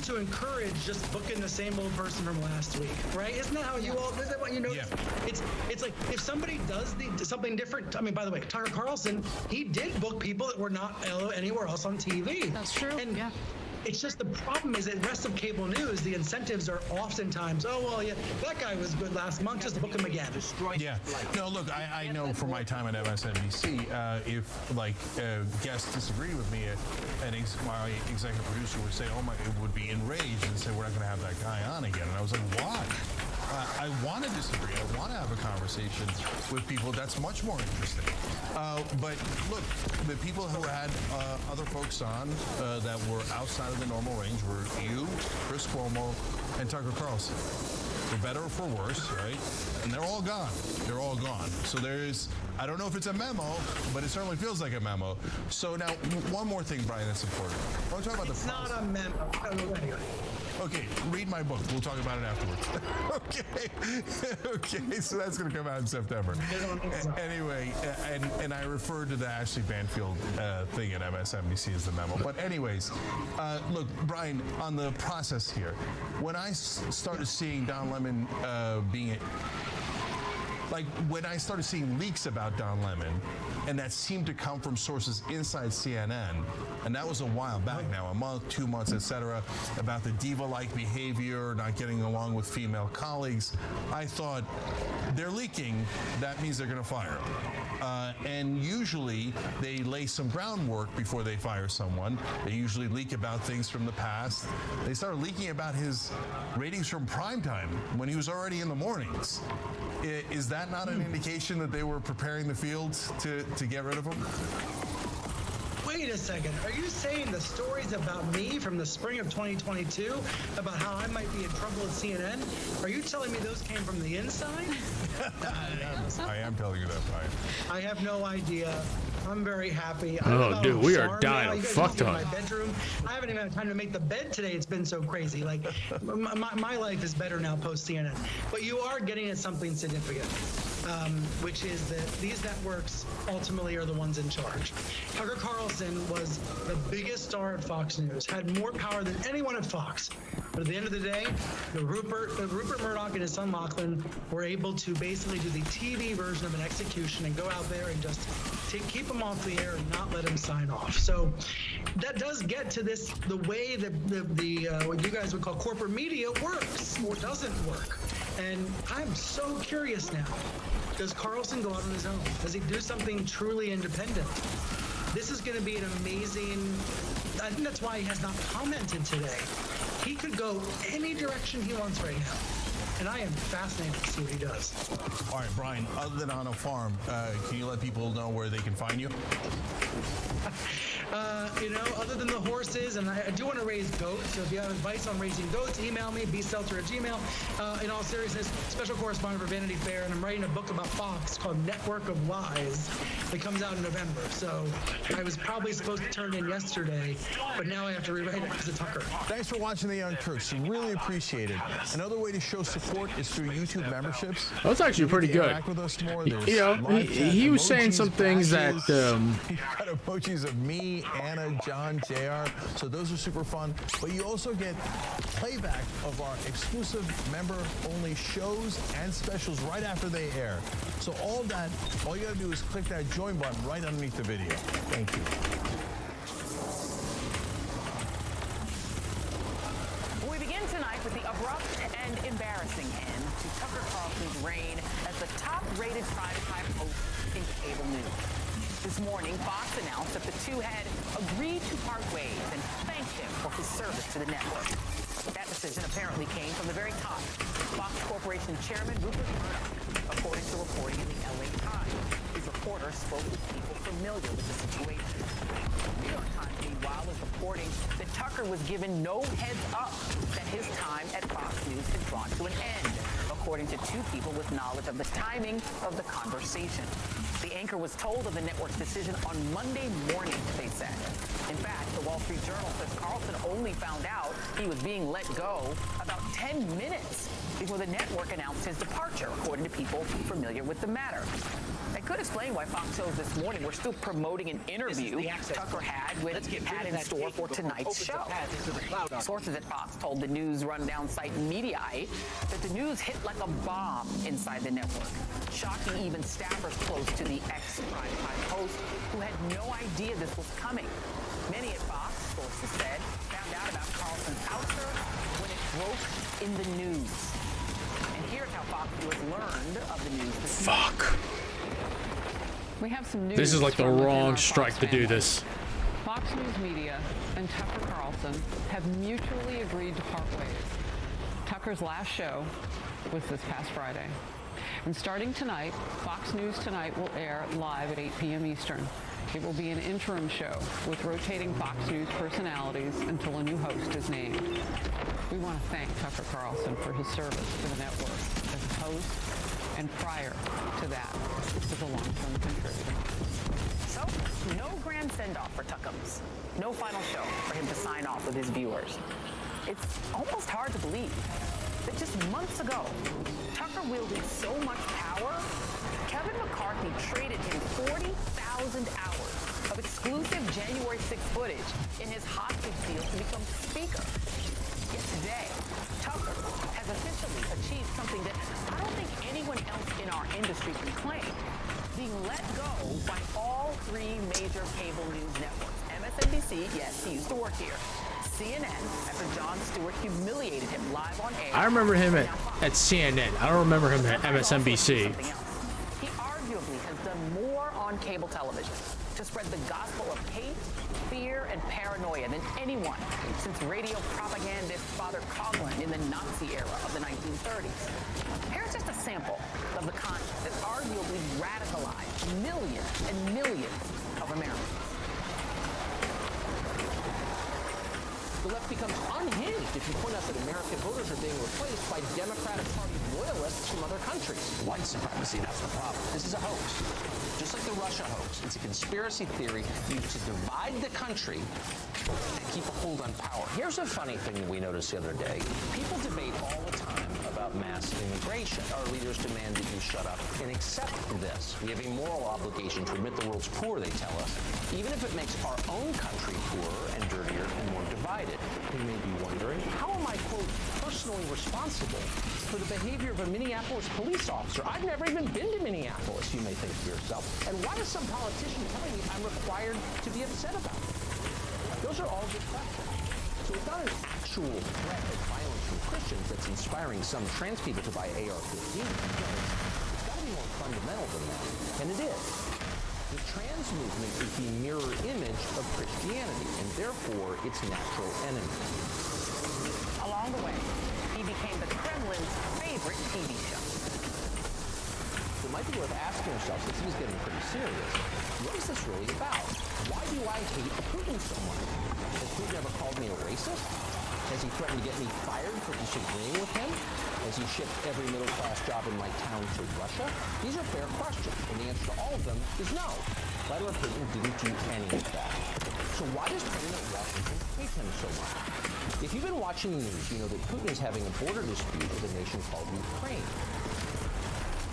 to encourage just booking the same old person from last week, right? Isn't that how you all? Is that what you notice? Yeah. It's like if somebody does something different. I mean, by the way, Tucker Carlson, he did book people that were not anywhere else on TV. That's true. And yeah. It's just the problem is that the rest of cable news, the incentives are oftentimes, oh, well, yeah, that guy was good last month, just book him again. Yeah. No, look, I know from my time at MSNBC, if, guests disagree with me, my executive producer would say, would be enraged and say, we're not going to have that guy on again. And I was like, why? I want to disagree. I want to have a conversation with people. That's much more interesting. But look, the people who had other folks on that were outside of the normal range were you, Chris Cuomo, and Tucker Carlson. For better or for worse, right? And they're all gone. They're all gone. So I don't know if it's a memo, but it certainly feels like a memo. So now, one more thing, Brian, that's important. I want to talk about it's not a memo. Okay, read my book. We'll talk about it afterwards. Okay. Okay, so that's going to come out in September. Anyway, and I referred to the Ashley Banfield thing at MSNBC as the memo. But anyways, look, Brian, on the process here, when I started seeing Don Lemon when I started seeing leaks about Don Lemon, and that seemed to come from sources inside CNN, and that was a while back now, a month, 2 months, etc., about the diva-like behavior, not getting along with female colleagues, I thought, they're leaking, that means they're going to fire him. And usually, they lay some groundwork before they fire someone. They usually leak about things from the past. They started leaking about his ratings from primetime when he was already in the mornings. Is that not an indication that they were preparing the field to get rid of him? Wait a second. Are you saying the stories about me from the spring of 2022 about how I might be in trouble at CNN? Are you telling me those came from the inside? I am telling you that, Brian. I have no idea. I'm very happy. Oh, dude, we are dying of fucked up. My bedroom. I haven't even had time to make the bed today. It's been so crazy. Like, my life is better now post CNN. But you are getting at something significant, which is that these networks ultimately are the ones in charge. Tucker Carlson was the biggest star at Fox News, had more power than anyone at Fox. But at the end of the day, Rupert Murdoch and his son Lachlan were able to basically do the TV version of an execution and go out there and just keep him off the air and not let him sign off. So that does get to the way that what you guys would call corporate media works or doesn't work. And I'm so curious now. Does Carlson go out on his own? Does he do something truly independent? This is going to be an amazing. I think that's why he has not commented today. He could go any direction he wants right now. And I am fascinated to see what he does. All right, Brian, other than on a farm, can you let people know where they can find you? Other than the horses, and I do want to raise goats, so if you have advice on raising goats, email me, bseltzer@gmail. In all seriousness, special correspondent for Vanity Fair, and I'm writing a book about Fox called Network of Lies that comes out in November. So I was probably supposed to turn in yesterday, but now I have to rewrite it because of Tucker. Thanks for watching The Young Turks. Really appreciate it. Another way to show support is through YouTube memberships. That's actually pretty good. Interact with us more. You know, he was saying some things that You've got emojis of me, Anna, John, JR. So those are super fun. But you also get playback of our exclusive member-only shows and specials right after they air. So all you gotta do is click that join button right underneath the video. Thank you. We begin tonight with the abrupt and embarrassing end to Tucker Carlson's reign as the top-rated primetime host in cable news. This morning, Fox announced that the two had agreed to part ways and thanked him for his service to the network. That decision apparently came from the very top, Fox Corporation Chairman Rupert Murdoch, according to reporting in the LA Times. His reporter spoke with people familiar with the situation. The New York Times, meanwhile, is reporting that Tucker was given no heads up that his time at Fox News had drawn to an end, according to two people with knowledge of the timing of the conversation. The anchor was told of the network's decision on Monday morning, they said. In fact, the Wall Street Journal says Carlson only found out he was being let go about 10 minutes before the network announced his departure, according to people familiar with the matter. That could explain why Fox shows this morning were still promoting an interview Tucker had in store for tonight's show. Sources at Fox told the news rundown site Mediaite that the news hit like a bomb inside the network, shocking even staffers close to the ex-primetime host who had no idea this was coming. Many at Fox, sources said, found out about Carlson's ouster when it broke in the news. And here's how Fox viewers learned of the news this morning. Fuck. We have some news. This is like the from within wrong our strike Fox to do family. this. Fox News Media and Tucker Carlson have mutually agreed to part ways. Tucker's last show was this past Friday. And starting tonight, Fox News Tonight will air live at 8 p.m. Eastern. It will be an interim show with rotating Fox News personalities until a new host is named. We want to thank Tucker Carlson for his service to the network as a host and prior to that as a long-term contributor. So, no grand send-off for Tuckums. No final show for him to sign off with his viewers. It's almost hard to believe. that just months ago, Tucker wielded so much power, Kevin McCarthy traded him 40,000 hours of exclusive January 6th footage in his hostage deal to become Speaker. Yet today, Tucker has officially achieved something that I don't think anyone else in our industry can claim. Being let go by all three major cable news networks. MSNBC, yes, he used to work here. CNN, after Jon Stewart humiliated him live on air. I remember him at CNN. I don't remember him at MSNBC. He arguably has done more on cable television to spread the gospel of hate, fear, and paranoia than anyone since radio propagandist Father Coughlin in the Nazi era of the 1930s. Here's just a sample of the content that arguably radicalized millions and millions of Americans. The left becomes unhinged if you point out that American voters are being replaced by Democratic Party loyalists from other countries. White supremacy, that's the problem. This is a hoax. Just like the Russia hoax, it's a conspiracy theory used to divide the country and keep a hold on power. Here's a funny thing we noticed the other day. People debate all the time about mass immigration. Our leaders demand that you shut up and accept this. We have a moral obligation to admit the world's poor, they tell us, even if it makes our own country poorer and dirtier and more divided. You may be wondering, how am I, quote, personally responsible for the behavior of a Minneapolis police officer? I've never even been to Minneapolis, you may think to yourself. And why is some politician telling me I'm required to be upset about it? Those are all good questions. So it's not an actual threat of violence from Christians that's inspiring some trans people to buy AR-15. It's got to be more fundamental than that. And it is. The trans movement is the mirror image of Christianity, and therefore its natural enemy. Along the way, he became the Kremlin's favorite TV show. It might be worth asking yourself, since he's getting pretty serious, what is this really about? Why do I hate Putin so much? Has Putin ever called me a racist? Has he threatened to get me fired for disagreeing with him? Has he shipped every middle-class job in my town to Russia? These are fair questions, and the answer to all of them is no. Vladimir Putin didn't do any of that. So why does President Washington hate him so much? If you've been watching the news, you know that Putin is having a border dispute with a nation called Ukraine.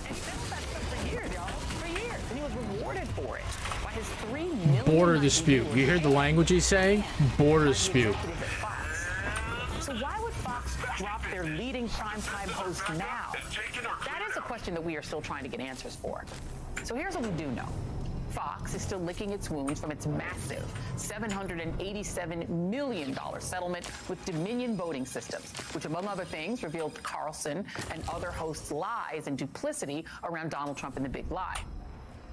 And he built that stuff for years, y'all. For years. And he was rewarded for it by his $3 million Border dispute. You hear the language he's saying? Border dispute. So why would Fox drop their leading primetime host now? That is a question that we are still trying to get answers for. So here's what we do know. Fox is still licking its wounds from its massive $787 million settlement with Dominion Voting Systems, which, among other things, revealed Carlson and other hosts' lies and duplicity around Donald Trump and the big lie.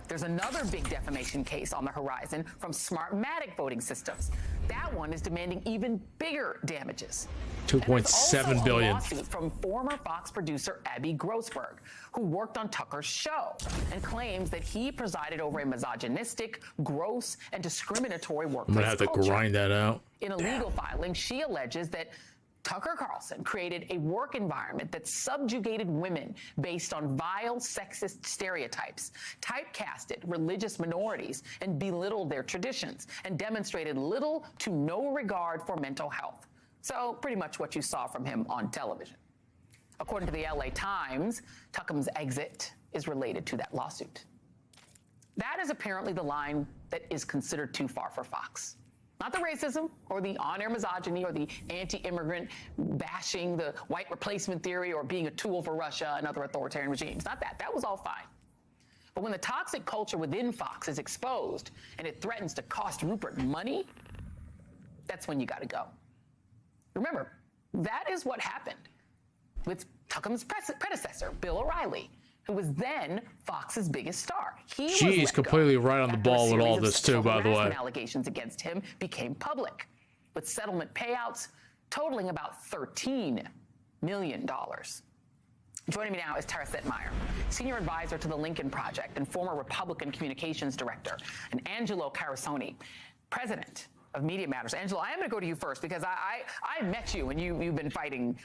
There's another big defamation case on the horizon from Smartmatic Voting Systems. That one is demanding even bigger damages. $2.7 billion. A lawsuit from former Fox producer Abby Grossberg, who worked on Tucker's show and claims that he presided over a misogynistic, gross, and discriminatory workplace I'm gonna have to culture. grind that out. In a legal filing, she alleges that Tucker Carlson created a work environment that subjugated women based on vile sexist stereotypes, typecasted religious minorities, and belittled their traditions, and demonstrated little to no regard for mental health. So pretty much what you saw from him on television. According to the LA Times, Tucker's exit is related to that lawsuit. That is apparently the line that is considered too far for Fox. Not the racism or the on-air misogyny or the anti-immigrant bashing, the white replacement theory, or being a tool for Russia and other authoritarian regimes. Not that. That was all fine. But when the toxic culture within Fox is exposed and it threatens to cost Rupert money, that's when you got to go. Remember, that is what happened with Tucker's predecessor, Bill O'Reilly, who was then Fox's biggest star. She's completely right on the ball with all this too, by the way. Allegations against him became public, with settlement payouts totaling about $13 million. Joining me now is Tara Setmeyer, senior advisor to the Lincoln Project and former Republican communications director, and Angelo Carusone, president of Media Matters. Angelo, I am going to go to you first because I met you and you've been fighting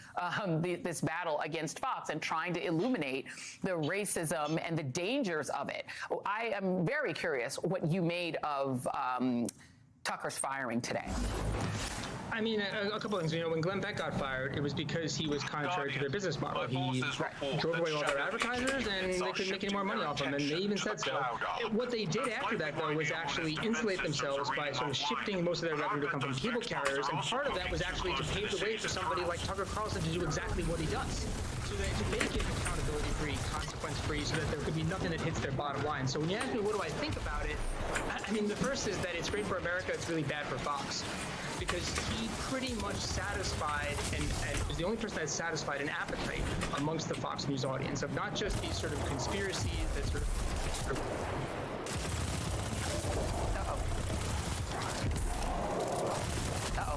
this battle against Fox and trying to illuminate the racism and the dangers of it. I am very curious what you made of Tucker's firing today. I mean, a couple things. When Glenn Beck got fired, it was because he was contrary to their business model. He drove away all their advertisers, and they couldn't make any more money off them, and they even said so. What they did after that, though, was actually insulate themselves by sort of shifting most of their revenue to come from cable carriers, and part of that was actually to pave the way for somebody like Tucker Carlson to do exactly what he does. So that to make it accountability-free, consequence-free, so that there could be nothing that hits their bottom line. So when you ask me what do I think about it, I mean, the first is that it's great for America, it's really bad for Fox. Because he pretty much satisfied and was the only person that satisfied an appetite amongst the Fox News audience of not just these sort of conspiracies that sort of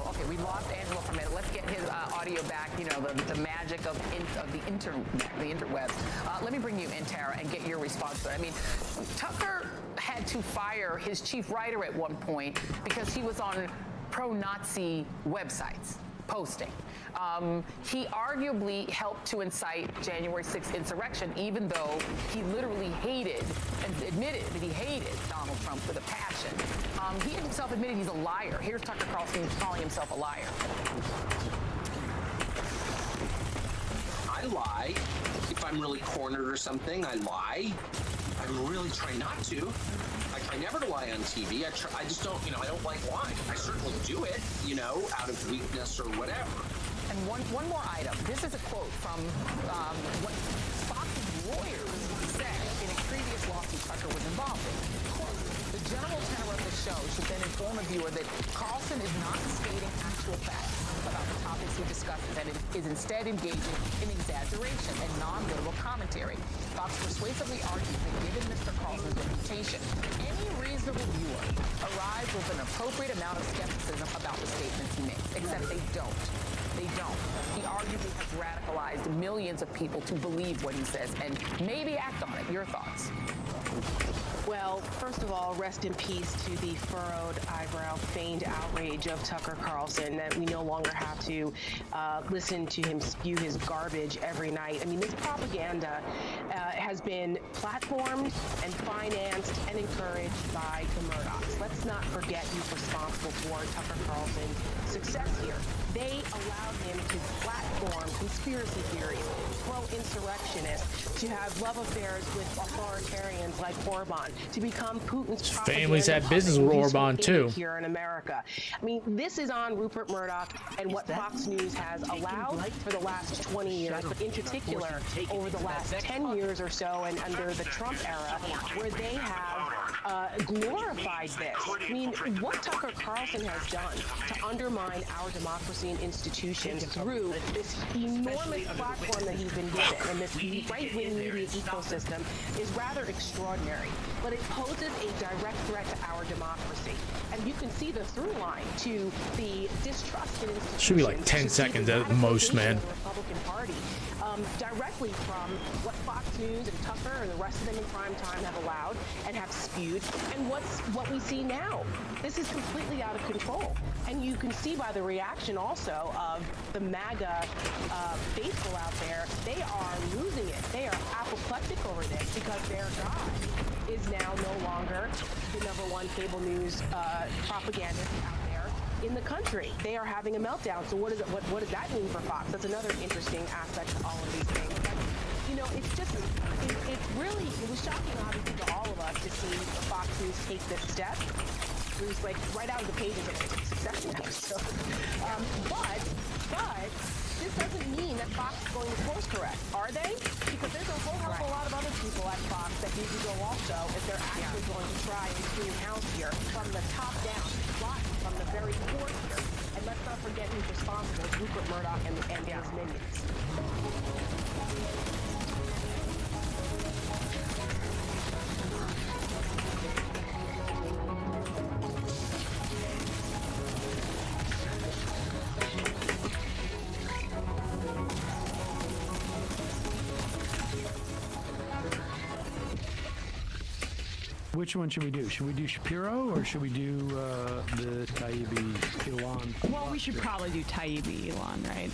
Okay, we lost Angelo for a minute. Let's get his audio back. You know, the magic of the interwebs. Let me bring you in, Tara, and get your response to it. I mean, Tucker had to fire his chief writer at one point because he was on pro-Nazi websites posting. He arguably helped to incite January 6th insurrection, even though he literally hated and admitted that he hated Donald Trump with a passion. He himself admitted he's a liar. Here's Tucker Carlson calling himself a liar. I lie. If I'm really cornered or something, I lie. I really try not to. I try never to lie on TV. I just don't, I don't like lying. I certainly do it, out of weakness or whatever. And one more item. This is a quote from what Fox's lawyers said in a previous lawsuit Tucker was involved in. Quote, the general tenor of the show should then inform a viewer that Carlson is not stating actual facts about the topics he discusses and is instead engaging in exaggeration and non-literal commentary. Fox persuasively argues that given Mr. Carlson's reputation, any reasonable viewer arrives with an appropriate amount of skepticism about the statements he makes, except they don't. They don't. He arguably has radicalized millions of people to believe what he says and maybe act on it. Your thoughts? Well, first of all, rest in peace to the furrowed eyebrow, feigned outrage of Tucker Carlson, that we no longer have to listen to him spew his garbage every night. I mean, this propaganda has been platformed and financed and encouraged by the Murdochs. Let's not forget who's responsible for Tucker Carlson's success here. They allowed him to platform conspiracy theories, pro-insurrectionists, to have love affairs with authoritarians like Orban, to become Putin's families had business with Orban too. Here in America. I mean, this is on Rupert Murdoch and what Fox News has allowed for the last 20 years, but in particular over the last 10 years or so and under the Trump era, where they have glorified this. I mean, what Tucker Carlson has done to undermine our democracy and institutions through this enormous platform that he's been given and this right-wing media ecosystem is rather extraordinary. But it poses a direct threat to our democracy. And you can see the through line to the distrust in institutions. Should be like 10 seconds at most, man. The Republican Party, directly from what Fox News and Tucker and the rest of them in prime time have allowed and have spewed, and what we see now. This is completely out of control. And you can see by the reaction also of the MAGA faithful out there, they are losing it. They are apoplectic over this because their God is now no longer the #1 cable news propagandist out there in the country. They are having a meltdown. So what does that mean for Fox? That's another interesting aspect to all of these things. But, it was shocking, obviously, to all of us to see Fox News take this step. It was like right out of the pages of a Succession episode. But this doesn't mean that Fox is going to course correct, are they? Because there's a whole hell of a lot of other people at Fox that need to go also if they're actually going to try and clean house here from the top down, from the very core here. And let's not forget who's responsible, Rupert Murdoch and his minions. Which one should we do? Should we do Shapiro or should we do the Taibbi Elon? Well, we should probably do Taibbi Elon, right?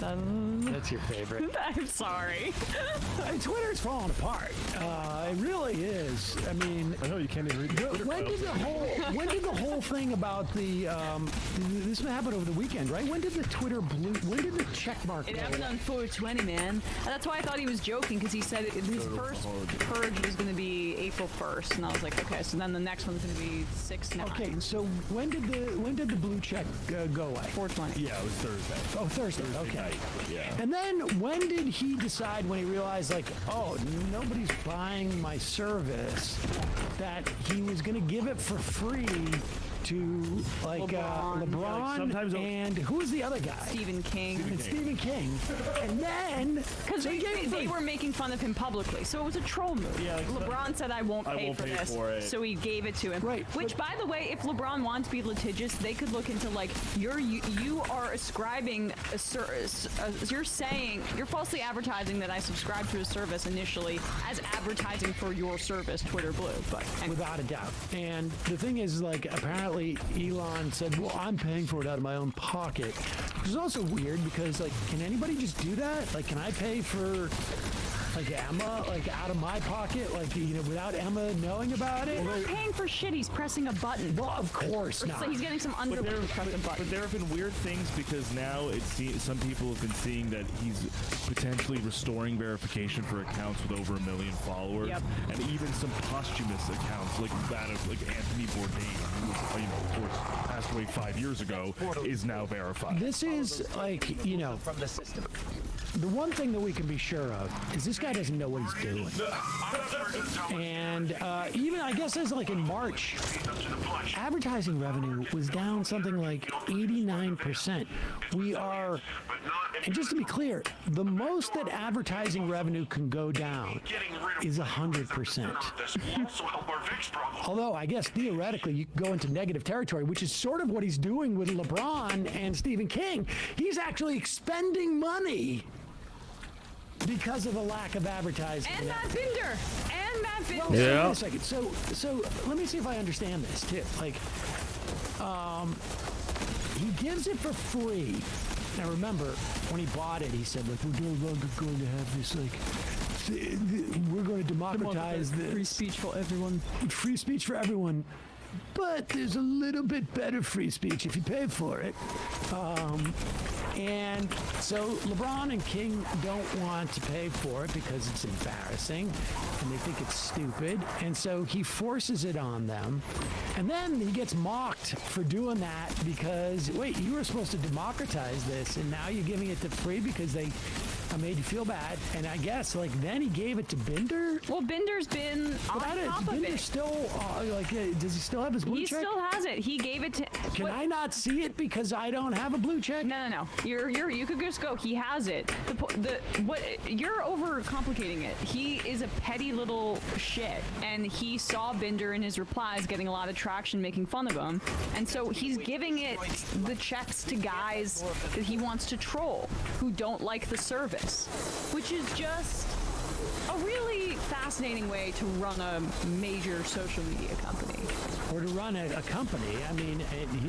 That's your favorite. I'm sorry. Twitter's falling apart. It really is. I mean, I know you can't even read the Twitter when did the whole thing about the this happened over the weekend, right? When did the Twitter blue? When did the check mark? It go happened away? on 420, man. And that's why I thought he was joking, because he said his first purge was going to be April 1st, and I was like, okay, so then the next one's going to be 6/9. Okay, so when did the blue check go away? 420. Yeah, it was Thursday. Oh, Thursday. Okay. Night, yeah. And then when did he decide, when he realized, like, oh, nobody's buying my service, that he was going to give it for free to, like, LeBron sometimes and who was the other guy? Stephen King. Stephen King. And then... Because they were making fun of him publicly, so it was a troll move. Yeah, LeBron said, I won't pay for this, so he gave it to him. Right. Which, by the way, if LeBron wanted to be litigious, they could look into, like, you are ascribing a service, you're saying, you're falsely advertising that I subscribed to a service initially as advertising for your service, Twitter Blue. But anyway. Without a doubt. And the thing is, like, apparently Elon said, well, I'm paying for it out of my own pocket. Which is also weird because, like, can anybody just do that? Like, can I pay for, like, Emma, like, out of my pocket, like, you know, without Emma knowing about it? He's not paying for shit, he's pressing a button. Well, of course not. So he's getting some underwear to press a button. But there have been weird things because now some people have been seeing that he's potentially restoring verification for accounts with over 1 million followers, and even some posthumous accounts like that of like Anthony Bourdain, who was, of course, passed away 5 years ago, is now verified. This is like, you know, from the system. The one thing that we can be sure of is this guy doesn't know what he's doing. And even, I guess, as like in March, advertising revenue was down something like 89%. We are, and just to be clear, the most that advertising revenue can go down is 100%. Although, I guess, theoretically, you can go into negative territory, which is sort of what he's doing with LeBron and Stephen King. He's actually expending money because of the lack of advertising. And Matt Binder. Well, wait a second. So let me see if I understand this too. Like, he gives it for free. Now remember, when he bought it, he said, like, we're no longer going to have this, like, we're going to democratize this. Free speech for everyone. Free speech for everyone. But there's a little bit better free speech if you pay for it. And so LeBron and King don't want to pay for it because it's embarrassing and they think it's stupid. And so he forces it on them. And then he gets mocked for doing that because, wait, you were supposed to democratize this and now you're giving it to free because they made you feel bad. And I guess, like, then he gave it to Binder? Well, Binder's been on top of it. Still, does he still have his blue check? He still has it. He gave it to... Can I not see it because I don't have a blue check? No. You could just go. He has it. You're overcomplicating it. He is a petty little shit, and he saw Binder in his replies getting a lot of traction, making fun of him, and so he's giving the checks to guys that he wants to troll who don't like the service, which is just a really fascinating way to run a major social media company. Or to run a company. I mean,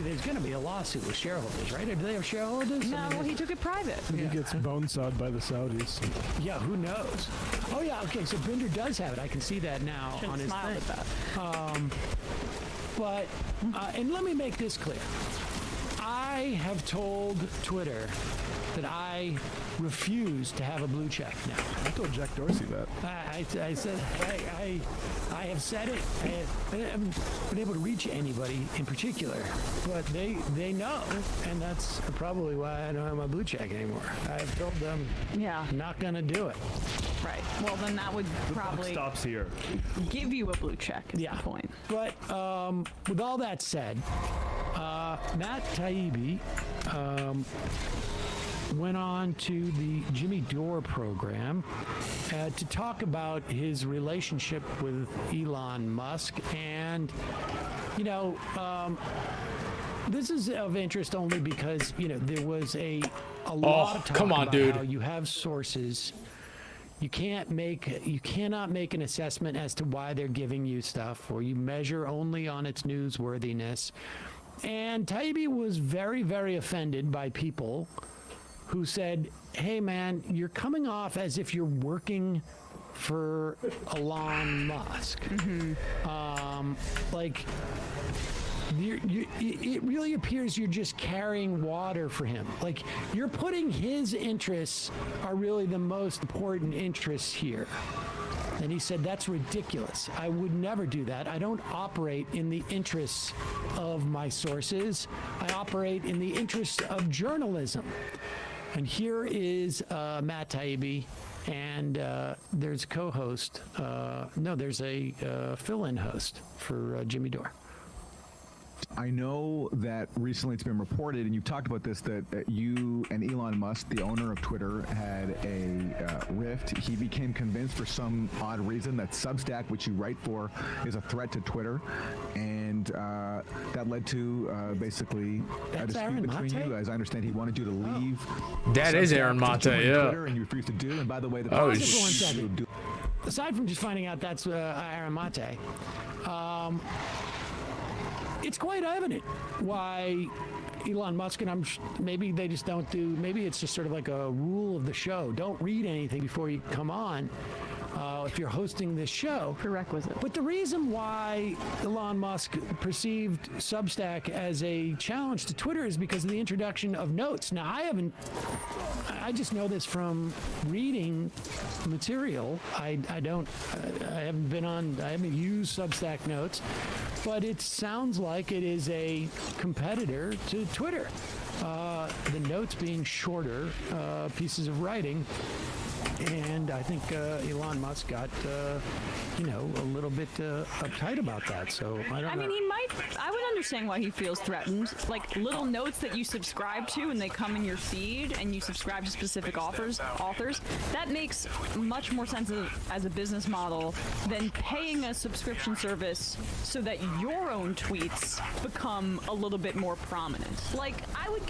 there's going to be a lawsuit with shareholders, right? Do they have shareholders? No, he took it private. He gets bonesawed by the Saudis. Yeah, who knows? Oh, yeah, okay, so Binder does have it. I can see that now on his thing. At that. But, and let me make this clear. I have told Twitter that I refuse to have a blue check now. I told Jack Dorsey that. I said, I have said it. I haven't been able to reach anybody in particular, but they know, and that's probably why I don't have my blue check anymore. I've told them, I'm not going to do it. Right. Well, then that would probably stops here. Give you a blue check. Is the point. But with all that said, Matt Taibbi went on to the Jimmy Dore program to talk about his relationship with Elon Musk. And, you know, this is of interest only because, you know, there was a lot of talk come on, about dude. how you have sources. You cannot make an assessment as to why they're giving you stuff, or you measure only on its newsworthiness. And Taibbi was very, very offended by people who said, hey man, you're coming off as if you're working for Elon Musk. Like, it really appears you're just carrying water for him. Like, you're putting his interests are really the most important interests here. And he said, that's ridiculous. I would never do that. I don't operate in the interests of my sources. I operate in the interests of journalism. And here is Matt Taibbi, and there's a co-host. There's a fill-in host for Jimmy Dore. I know that recently it's been reported, and you've talked about this, that you and Elon Musk, the owner of Twitter, had a rift. He became convinced for some odd reason that Substack, which you write for, is a threat to Twitter, and that led to basically a dispute between you. As I understand, he wanted you to leave. That is Aaron Mate, yeah. Twitter, and you refused to do. And by the way, Aside from just finding out that's Aaron Mate, it's quite evident why Elon Musk, and maybe they just don't do, maybe it's just sort of like a rule of the show. Don't read anything before you come on if you're hosting this show. Prerequisite. But the reason why Elon Musk perceived Substack as a challenge to Twitter is because of the introduction of notes. Now, I just know this from reading material. I haven't used Substack Notes, but it sounds like it is a competitor to Twitter. The notes being shorter pieces of writing. And I think Elon Musk got, a little bit uptight about that. So I don't know. I mean, I would understand why he feels threatened. Like little notes that you subscribe to and they come in your feed and you subscribe to specific authors, that makes much more sense as a business model than paying a subscription service so that your own tweets become a little bit more prominent. Like, I like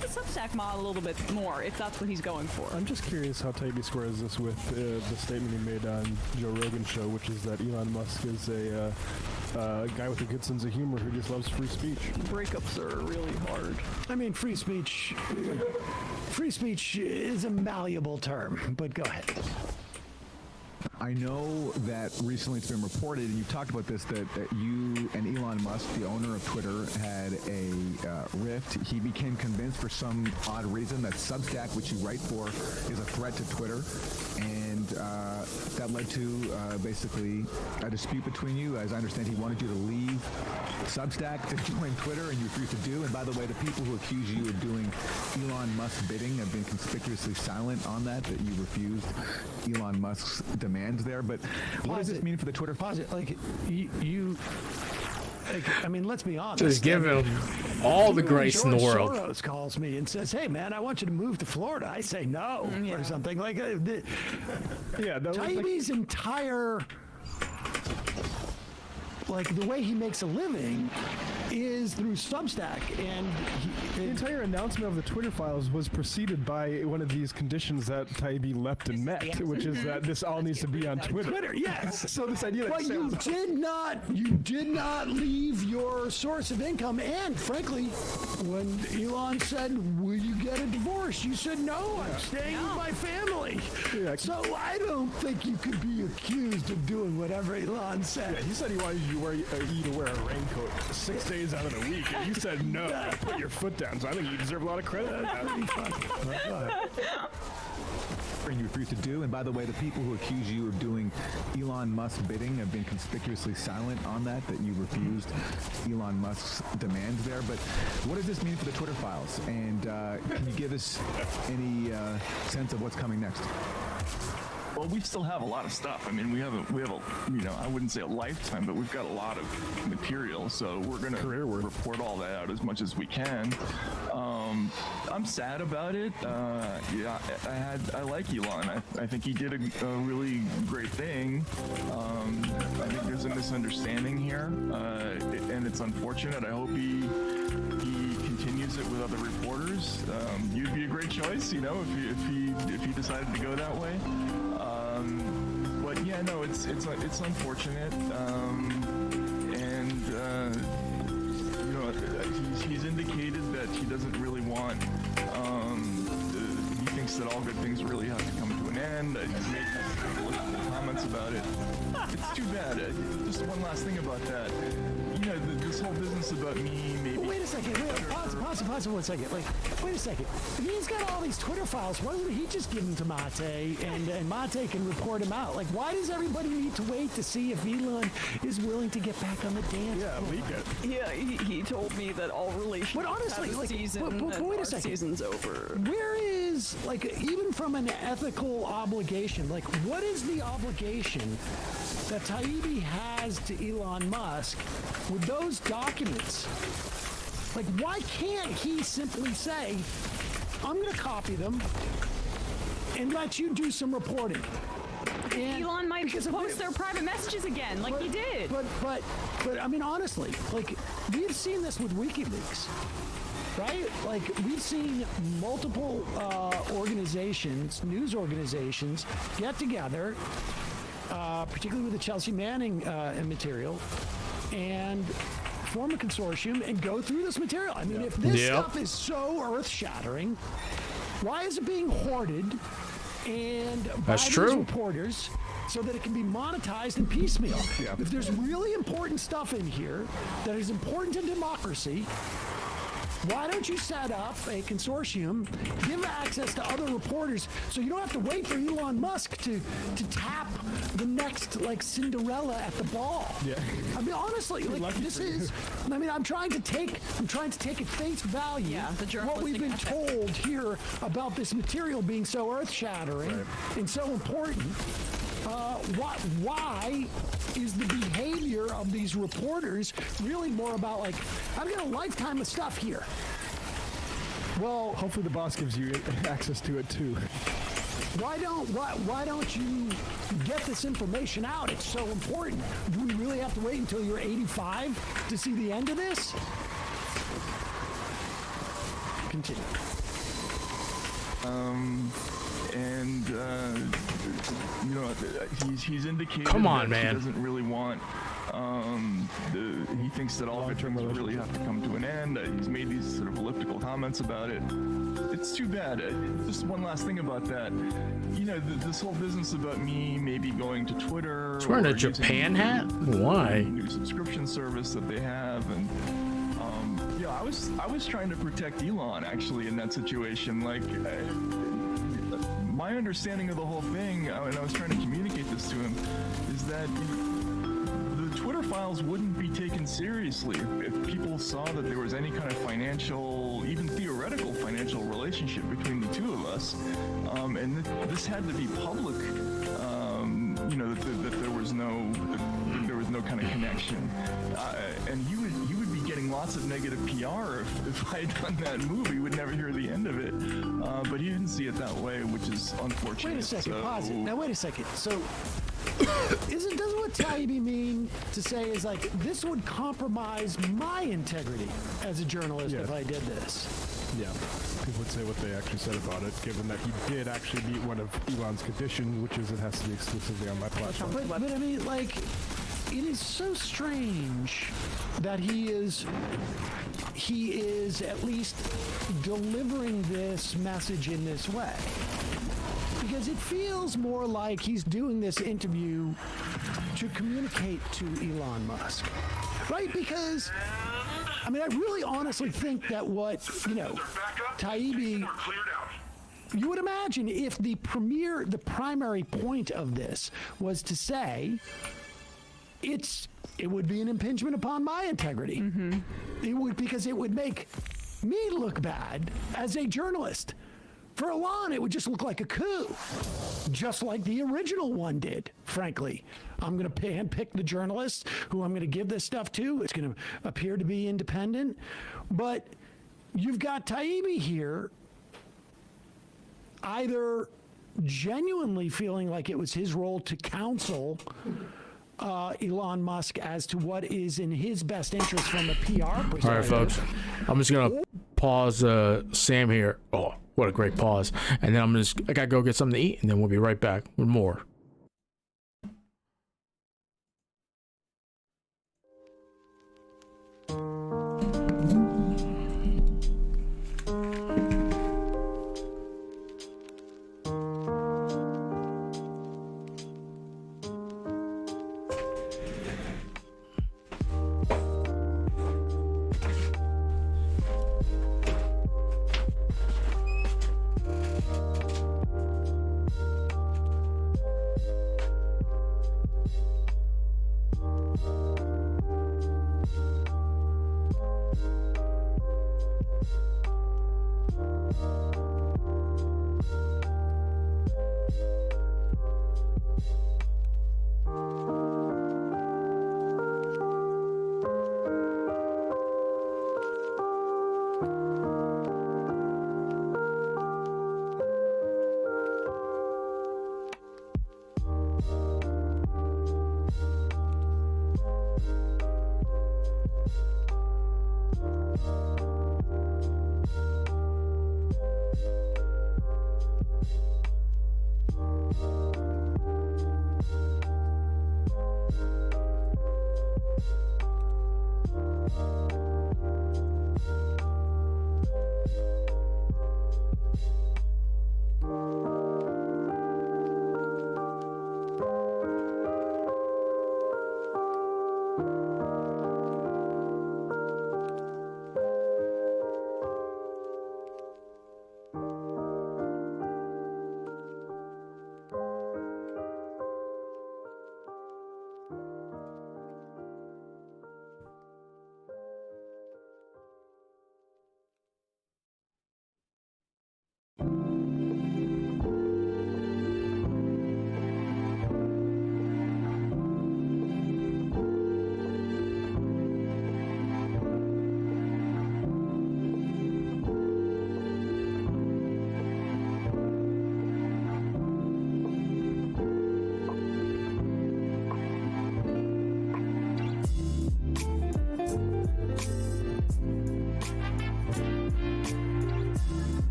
the Substack model a little bit more if that's what he's going for. I'm just curious how Taibbi squares this with the statement he made on Joe Rogan's show, which is that Elon Musk is a guy with a good sense of humor who just loves free speech. Breakups are really hard. I mean, free speech is a malleable term, but go ahead. I know that recently it's been reported, and you've talked about this, that you and Elon Musk, the owner of Twitter, had a rift. He became convinced for some odd reason that Substack, which you write for, is a threat to Twitter, and that led to basically a dispute between you. As I understand, he wanted you to leave Substack to join Twitter, and you refused to do. And by the way, the people who accuse you of doing Elon Musk bidding have been conspicuously silent on that you refused Elon Musk's demands there. But what does this mean for the Twitter? Like, I mean, let's be honest. Just give him all the grace in the world. Soros calls me and says, "Hey, man, I want you to move to Florida." I say no, or something like that. Taibbi's entire, like, the way he makes a living is through Substack, and the entire announcement of the Twitter files was preceded by one of these conditions that Taibbi leapt and met, which is that this all needs to be on Twitter. Yes. So this idea that but you did not leave your source of income, and frankly, when Elon said, "Will you get a divorce?" you said, "No, I'm staying with my family." So I don't think you could be accused of doing whatever Elon said. Yeah, he said he wanted you to wear a raincoat 6 days out of the week, and you said no. Put your foot down. So I think you deserve a lot of credit for that. And you refused to do. And by the way, the people who accuse you of doing Elon Musk bidding have been conspicuously silent on that you refused Elon Musk's demands there. But what does this mean for the Twitter files? And can you give us any sense of what's coming next? Well, we still have a lot of stuff. I mean, we have a, I wouldn't say a lifetime, but we've got a lot of material. So we're going to report all that out as much as we can. I'm sad about it. I like Elon. I think he did a really great thing. I think there's a misunderstanding here, and it's unfortunate. I hope he continues it with other reporters. You'd be a great choice, if he decided to go that way. Yeah, no, it's unfortunate, and you know, he's indicated that he doesn't really want. He thinks that all good things really have to come to an end. He's made political comments about it. It's too bad. Just one last thing about that. You know, this whole business about me maybe. Wait a second. Pause for 1 second. Like, wait a second. If he's got all these Twitter files, why doesn't he just give them to Mate and Mate can report them out? Like, why does everybody need to wait to see if Elon is willing to get back on the dance floor? Leak it. Yeah, he told me that all relations But honestly, have a like, season but and wait a our second. season's over. Where is, like, even from an ethical obligation, like, what is the obligation that Taibbi has to Elon Musk with those documents? Like, why can't he simply say, I'm going to copy them and let you do some reporting? And Elon might post their private messages again, like he did. But I mean, honestly, like, we've seen this with WikiLeaks. Right? Like, we've seen multiple organizations, news organizations, get together, particularly with the Chelsea Manning material, and form a consortium and go through this material. I mean, if this stuff is so earth-shattering, why is it being hoarded and by these reporters so that it can be monetized in piecemeal? If there's really important stuff in here that is important to democracy, why don't you set up a consortium, give access to other reporters, so you don't have to wait for Elon Musk to tap the next, like, Cinderella at the ball? Yeah. I mean, honestly, like, this is. I mean, I'm trying to take at face value what we've been told here about this material being so earth-shattering and so important. Why is the behavior of these reporters really more about, like, I've got a lifetime of stuff here? Well, hopefully the boss gives you access to it too. Why don't you get this information out? It's so important. Do we really have to wait until you're 85 to see the end of this? Continue. And you know, he's indicated Come on, that man. he doesn't really want. He thinks that all good things really have to come to an end. He's made these sort of elliptical comments about it. It's too bad. Just one last thing about that. You know, this whole business about me maybe going to Twitter. He's wearing a Japan hat? Why? New subscription service that they have, and yeah, I was trying to protect Elon actually in that situation. Like, my understanding of the whole thing, and I was trying to communicate this to him, is that the Twitter files wouldn't be taken seriously if people saw that there was any kind of financial, even theoretical financial relationship between the two of us, and this had to be public. You know, that there was no kind of connection, and you would be getting lots of negative PR if I had done that move. You would never hear the end of it, but he didn't see it that way, which is unfortunate. Wait a second, so... pause it. Now wait a second. So doesn't what Taibbi mean to say is, like, this would compromise my integrity as a journalist if I did this? Yeah, people would say what they actually said about it, given that he did actually meet one of Elon's conditions, which is it has to be exclusively on my platform. But I mean, like, it is so strange that he is at least delivering this message in this way. Because it feels more like he's doing this interview to communicate to Elon Musk. Right? Because, I mean, I really honestly think that what, you know, Taibbi, you would imagine if the primary point of this was to say, it would be an impingement upon my integrity. Mm-hmm. It would, because it would make me look bad as a journalist. For Elon, it would just look like a coup, just like the original one did, frankly. I'm going to handpick the journalists who I'm going to give this stuff to. It's going to appear to be independent. But you've got Taibbi here either genuinely feeling like it was his role to counsel Elon Musk as to what is in his best interest from a PR perspective. All right, folks. I'm just going to pause Sam here. Oh, what a great pause. And then I got to go get something to eat, and then we'll be right back with more.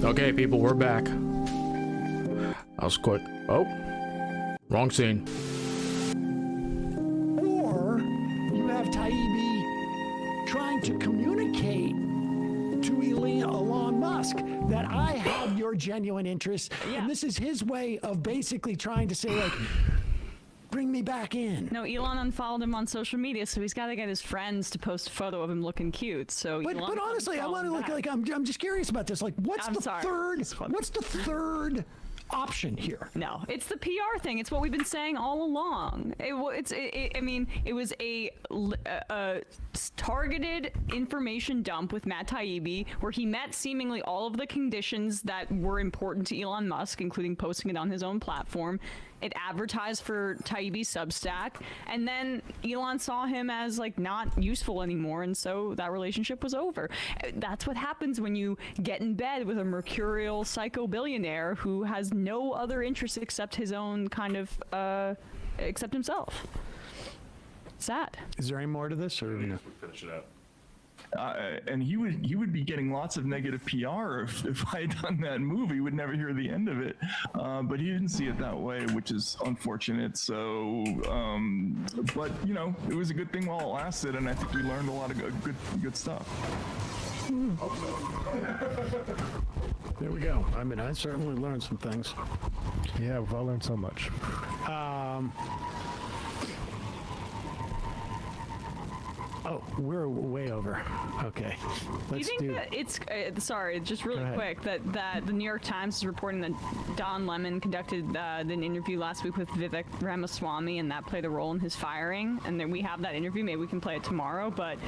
Okay, people, we're back. That was quick. Oh, wrong scene. Or you have Taibbi trying to communicate to Elon Musk that I have your genuine interest, and this is his way of basically trying to say, like, bring me back in. No, Elon unfollowed him on social media, so he's got to get his friends to post a photo of him looking cute. So, but honestly, I want to like I'm just curious about this. Like, what's the third option here? No, it's the PR thing. It's what we've been saying all along. It was a targeted information dump with Matt Taibbi, where he met seemingly all of the conditions that were important to Elon Musk, including posting it on his own platform. It advertised for Taibbi's Substack, and then Elon saw him as like not useful anymore, and so that relationship was over. That's what happens when you get in bed with a mercurial psycho billionaire who has no other interests except his own kind of except himself. Sad. Is there any more to this, or no? Finish it out. And he would be getting lots of negative PR if I had done that move. He would never hear the end of it. But he didn't see it that way, which is unfortunate. So, but you know, it was a good thing while it lasted, and I think we learned a lot of good stuff. There we go. I mean, I certainly learned some things. Yeah, we've all learned so much. Oh, we're way over. Okay, Do you think that it's sorry, just really quick, that the New York Times is reporting that Don Lemon conducted an interview last week with Vivek Ramaswamy, and that played a role in his firing, and then we have that interview. Maybe we can play it tomorrow. But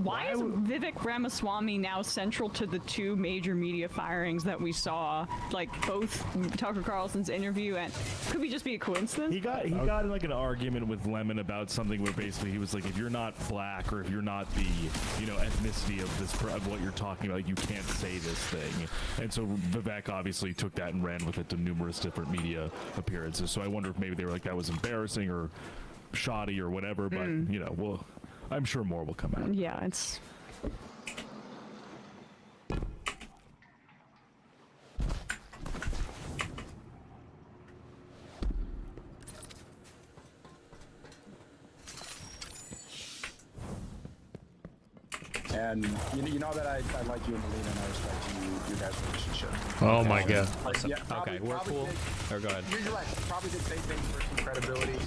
why is Vivek Ramaswamy now central to the two major media firings that we saw, like both Tucker Carlson's interview and could we just be a coincidence? He got in like an argument with Lemon about something where basically he was like, if you're not black or if you're not the ethnicity of what you're talking about, you can't say this thing. And so Vivek obviously took that and ran with it to numerous different media appearances. So I wonder if maybe they were like, that was embarrassing or shoddy or whatever. But well, I'm sure more will come out. Yeah, it's. And you know that I like you and Melina, and I respect you guys' relationship. Oh my God. Yeah, probably, we're cool. Or go ahead. You're right. Probably did say things for some credibility,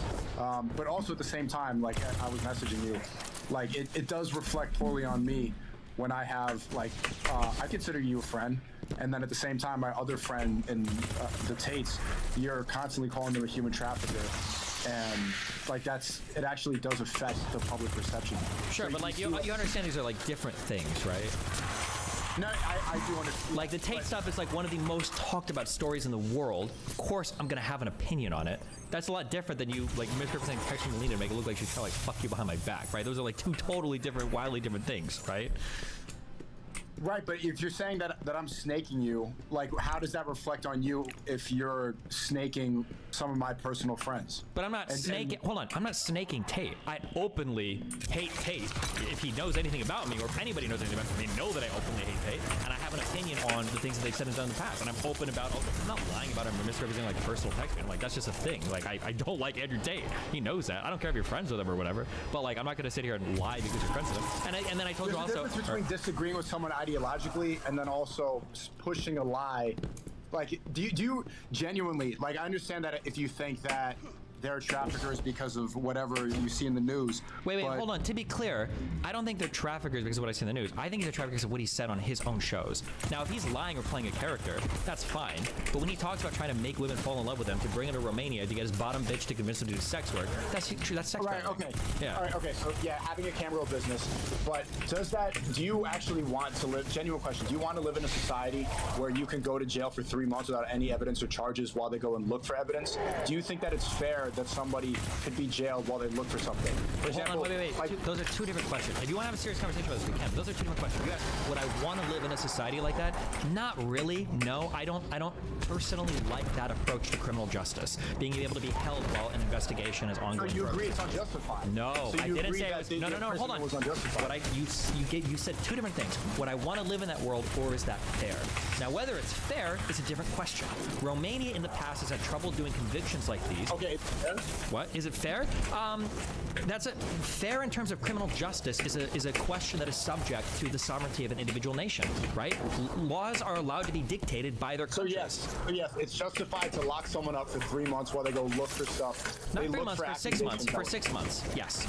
but also at the same time, like I was messaging you, like it does reflect poorly on me when I have like I consider you a friend, and then at the same time, my other friend in the Tates, you're constantly calling them a human trafficker. And like it actually does affect the public perception. Sure, so but like you understand these are like different things, right? No, I do understand. Like the Tate stuff is like one of the most talked about stories in the world. Of course, I'm gonna have an opinion on it. That's a lot different than you like misrepresenting texting Melina to make it look like she's trying to like fuck you behind my back, right? Those are like two totally different, wildly different things, right? Right, but if you're saying that I'm snaking you, like, how does that reflect on you if you're snaking some of my personal friends? But I'm not snaking. Hold on, I'm not snaking Tate. I openly hate Tate. If he knows anything about me, or if anybody knows anything about me, they know that I openly hate Tate, and I have an opinion on the things that they've said and done in the past. And I'm open about. I'm not lying about him or misrepresenting like personal texting. Like that's just a thing. Like I don't like Andrew Tate. He knows that. I don't care if you're friends with him or whatever. But like I'm not gonna sit here and lie because you're friends with him. And then I told you also. There's a difference between disagreeing with someone ideologically and then also pushing a lie. Like, do you genuinely, like, I understand that if you think that they're traffickers because of whatever you see in the news. Wait, hold on. To be clear, I don't think they're traffickers because of what I see in the news. I think they're traffickers of what he said on his own shows. Now, if he's lying or playing a character, that's fine. But when he talks about trying to make women fall in love with him, to bring him to Romania to get his bottom bitch to convince him to do sex work, that's sex right, trafficking. okay. Yeah. All right, okay. So, yeah, having a camera business. But do you actually want to live, genuine question, do you want to live in a society where you can go to jail for 3 months without any evidence or charges while they go and look for evidence? Do you think that it's fair fair that somebody could be jailed while they look for something. For example, wait. like, Those are two different questions. If you want to have a serious conversation about this, we can. But those are two different questions. You ask, would I want to live in a society like that? Not really. No, I don't personally like that approach to criminal justice. Being able to be held while an investigation is ongoing. so you agree it's unjustified? No, So I you didn't agree say it that was. the No, hold imprisonment on. was unjustified? You said two different things. Would I want to live in that world, or is that fair? Now, whether it's fair is a different question. Romania in the past has had trouble doing convictions like these. Okay, it's fair. What is it fair? That's fair in terms of criminal justice is a question that is subject to the sovereignty of an individual nation, right? Laws are allowed to be dictated by their countries. So yes, it's justified to lock someone up for 3 months while they go look for stuff. Not They 3 look months, for 6 months. For 6 months, yes.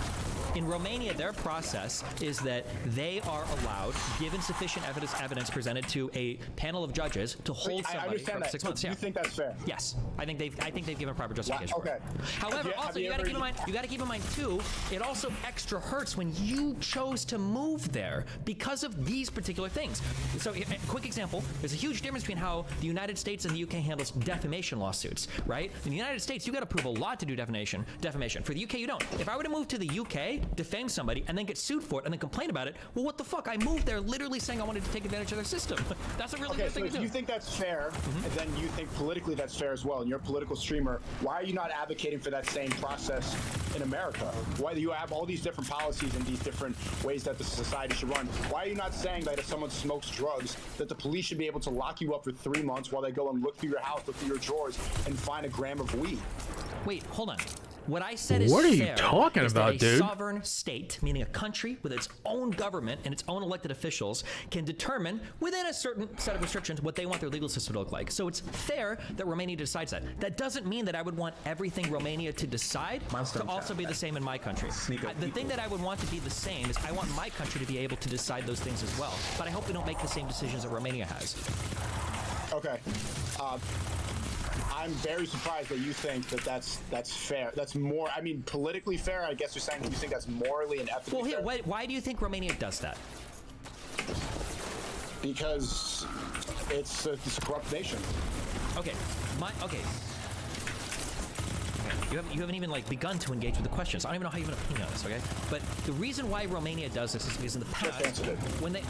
In Romania, their process is that they are allowed, given sufficient evidence presented to a panel of judges, to hold I somebody understand for that. 6 So months. do you think that's fair? Yes, I think they've given proper justification. okay. For it. However, also you got to keep in mind too. It also extra hurts when you chose to move there because of these particular things. So, a quick example: there's a huge difference between how the United States and the UK handles defamation lawsuits. Right? In the United States, you got to prove a lot to do defamation. For the UK, you don't. If I were to move to the UK, defame somebody, and then get sued for it, and then complain about it, well, what the fuck? I moved there literally saying I wanted to take advantage of their system. That's a really good thing to do. If you think that's fair, and then you think politically that's fair as well, and you're a political streamer, why are you not advocating for that same process in America? Why do you have all these different policies and these different ways that the society should run? Why are you not saying that if someone smokes drugs, that the police should be able to lock you up for 3 months while they go and look through your house, look through your drawers, and find a gram of weed? Wait, hold on. What I said is What are you fair talking is about, that a dude? sovereign state, meaning a country with its own government and its own elected officials, can determine within a certain set of restrictions what they want their legal system to look like. So it's fair that Romania decides that. That doesn't mean that I would want everything Romania to decide to also be the same in my country. The thing that I would want to be the same is I want my country to be able to decide those things as well. But I hope we don't make the same decisions that Romania has. Okay. I'm very surprised that you think that that's fair. That's more, I mean, politically fair. I guess you're saying you think that's morally and ethically fair. Why do you think Romania does that? Because it's a corrupt nation. Okay. You haven't even begun to engage with the questions. I don't even know how you have an opinion on this, okay? But the reason why Romania does this is because in the past, when they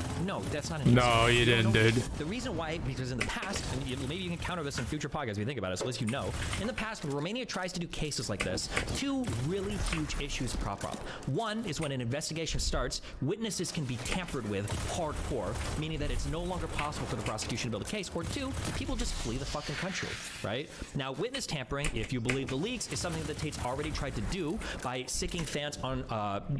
that's not an answer. No, you didn't, dude. The reason why, because in the past, and maybe you can counter this in future podcasts if you think about it, so at least you know. In the past, when Romania tries to do cases like this, two really huge issues crop up. One is when an investigation starts, witnesses can be tampered with hardcore, meaning that it's no longer possible for the prosecution to build a case. Or two, people just flee the fucking country, right? Now, witness tampering, if you believe the leaks, is something that Tate's already tried to do by sicking fans on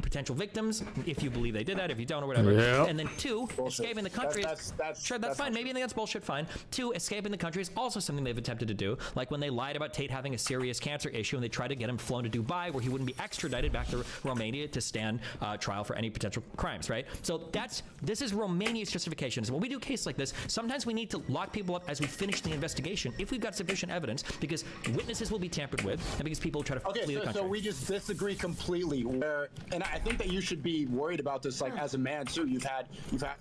potential victims, if you believe they did that, if you don't, or whatever. Yeah. And then two, escaping the country. That's Fine. Maybe you think that's bullshit. Fine. Two, escaping the country is also something they've attempted to do. Like when they lied about Tate having a serious cancer issue and they tried to get him flown to Dubai where he wouldn't be extradited back to Romania to stand trial for any potential crimes, right? So this is Romania's justification. So when we do cases like this, sometimes we need to lock people up as we finish the investigation if we've got sufficient evidence, because witnesses will be tampered with and because people try to flee the country. So we just disagree completely. And I think that you should be worried about this, as a man too. You've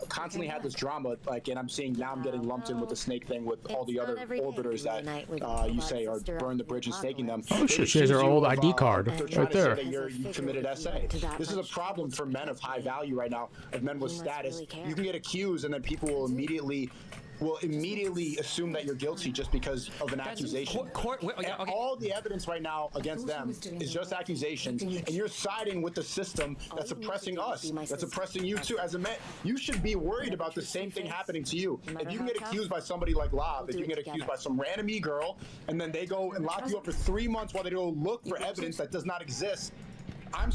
constantly had this drama, and I'm seeing now I'm getting lumped in with the snake thing with all the other orbiters that you say are burn the bridge and snaking them. Oh shit, she has her old ID card right there. You committed SA. This is a problem for men of high value right now, of men with status. You can get accused and then people will immediately assume that you're guilty just because of an accusation. All the evidence right now against them is just accusations, and you're siding with the system that's oppressing us, that's oppressing you too. As a man, you should be worried about the same thing happening to you. If you can get accused by somebody like Lav, if you can get accused by some random e-girl, and then they go and lock you up for 3 months while they go look for evidence that does not exist, I'm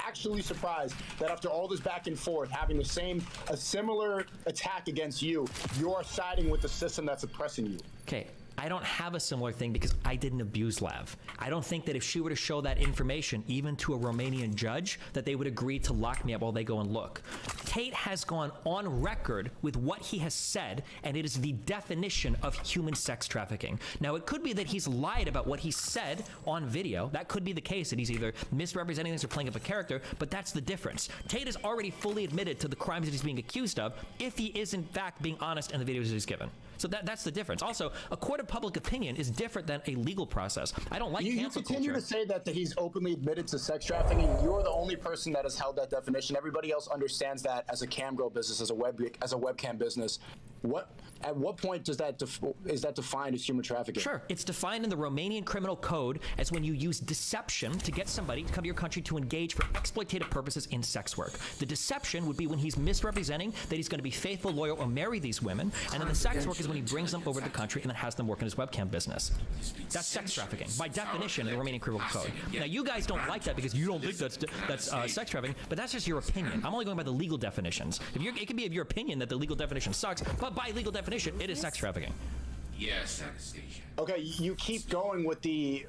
actually surprised that after all this back and forth, having a similar attack against you, you're siding with the system that's oppressing you. Okay. I don't have a similar thing because I didn't abuse Lav. I don't think that if she were to show that information, even to a Romanian judge, that they would agree to lock me up while they go and look. Tate has gone on record with what he has said, and it is the definition of human sex trafficking. Now, it could be that he's lied about what he said on video. That could be the case, that he's either misrepresenting this or playing up a character, but that's the difference. Tate has already fully admitted to the crimes that he's being accused of if he is in fact being honest in the videos he's given. So that's the difference. Also, a court of public opinion is different than a legal process. I don't like you cancel continue culture. to say that he's openly admitted to sex trafficking. You're the only person that has held that definition. Everybody else understands that as a cam girl business, as a webcam business. At what point is that defined as human trafficking? Sure, it's defined in the Romanian criminal code as when you use deception to get somebody to come to your country to engage for exploitative purposes in sex work. The deception would be when he's misrepresenting that he's going to be faithful, loyal, or marry these women, and then the sex work is when he brings them over to the country and then has them work in his webcam business. That's sex trafficking, by definition, in the Romanian criminal code. Now, you guys don't like that because you don't think that's sex trafficking, but that's just your opinion. I'm only going by the legal definitions. It can be of your opinion that the legal definition sucks, but by legal definition, it is sex trafficking. Yes, Anastasia. Okay, you keep going with the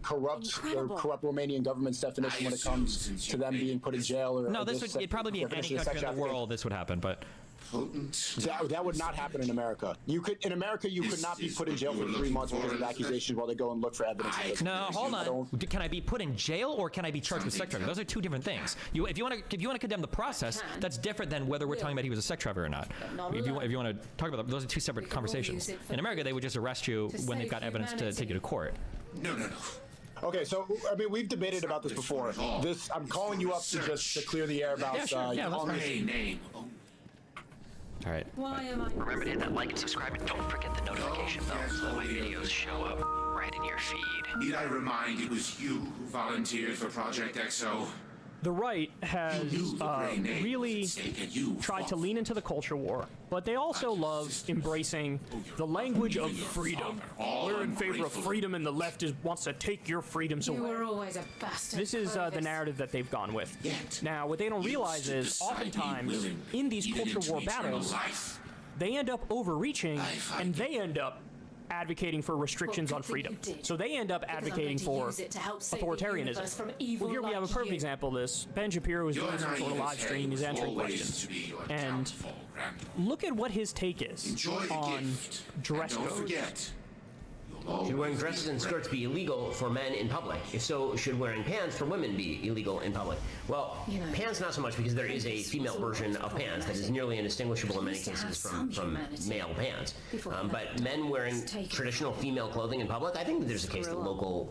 corrupt Romanian government's definition when it comes to them being put in jail or. No, it'd probably be in any country in the world this would happen, but. That would not happen in America. You could not be put in jail for 3 months because of accusations while they go and look for evidence. No, hold on. Can I be put in jail or can I be charged with sex trafficking? Those are two different things. If you want to condemn the process, that's different than whether we're talking about he was a sex trafficker or not. If you want to talk about that, those are two separate conversations. In America, they would just arrest you when they've got evidence to take you to court. No. Okay, so I mean we've debated about this before. I'm calling you up to clear the air about. Name. All right. Remember to hit that like and subscribe, and don't forget the notification bell so that my videos show up right in your feed. Need I remind it was you who volunteered for Project XO? The right has really tried to lean into the culture war, but they also love embracing the language of freedom. We're in favor of freedom, and the left wants to take your freedoms away. You were always a bastard. This is the narrative that they've gone with. Now, what they don't realize is, oftentimes, in these culture war battles, they end up overreaching, and they end up advocating for restrictions on freedom. So they end up advocating for authoritarianism. Well, here we have a perfect example of this. Ben Shapiro is doing some sort of live stream. He's answering questions. And look at what his take is on dress code. Should wearing dresses and skirts be illegal for men in public? If so, should wearing pants for women be illegal in public? Well, pants not so much, because there is a female version of pants that is nearly indistinguishable in many cases from male pants. But men wearing traditional female clothing in public, I think that there's a case that local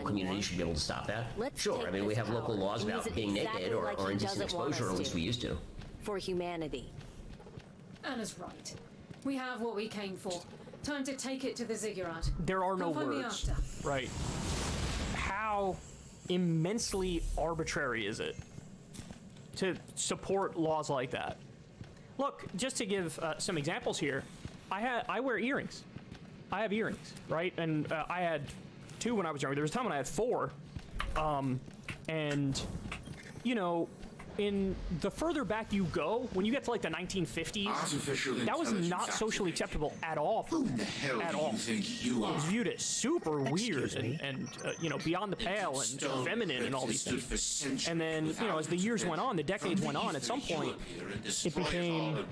communities should be able to stop that. Sure, I mean, we have local laws about being naked or indecent exposure, or at least we used to. For humanity. Anna's right. We have what we came for. Time to take it to the ziggurat. There are no Come find me words. after. Right. How immensely arbitrary is it to support laws like that? Look, just to give some examples here, I wear earrings. I have earrings, right? And I had 2 when I was younger. There was a time when I had 4. And, you know, in the further back you go, when you get to like the 1950s, that was not socially acceptable at all. At all. It was viewed as super weird and you know, beyond the pale and feminine and all these things. And then, you know, as the years went on, the decades went on, at some point, it became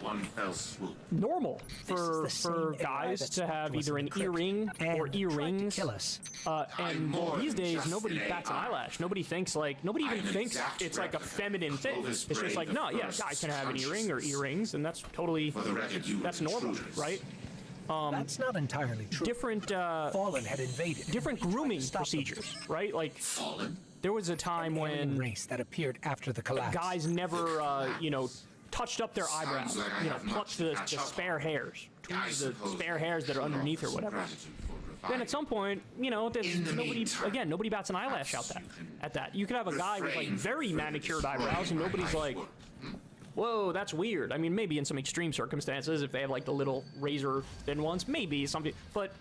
normal for guys to have either an earring or earrings. And these days, nobody bats an eyelash. Nobody even thinks it's like a feminine thing. It's just like, no, yeah, guys can have an earring or earrings, and that's totally, that's normal, right? That's not entirely true. Different, Fallen had invaded. Different grooming procedures, right? Like, there was a time when race that appeared after the collapse. Guys never, you know, touched up their eyebrows, you know, plucked the spare hairs, the spare hairs that are underneath or whatever. Then at some point, you know, nobody bats an eyelash at that. You could have a guy with like very manicured eyebrows, and nobody's like, whoa, that's weird. I mean, maybe in some extreme circumstances, if they have like the little razor thin ones, maybe something. But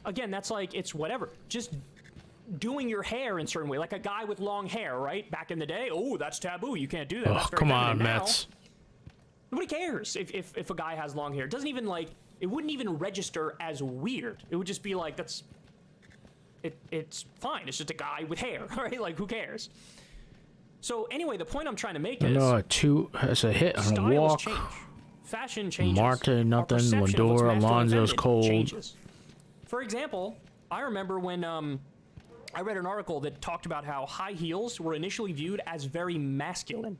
again, that's like, it's whatever. Just doing your hair in a certain way, like a guy with long hair, right? Back in the day, oh, that's taboo. You can't do that. That's very come on, now, Mets. Nobody cares if a guy has long hair. It doesn't even like. It wouldn't even register as weird. It would just be like, it's fine. It's just a guy with hair, right? Like, who cares? So anyway, the point I'm trying to make is... No, it's a hit on a walk. Change. Fashion changes. Marta, nothing. Lindor, Alonso's cold. Changes. For example, I remember when I read an article that talked about how high heels were initially viewed as very masculine.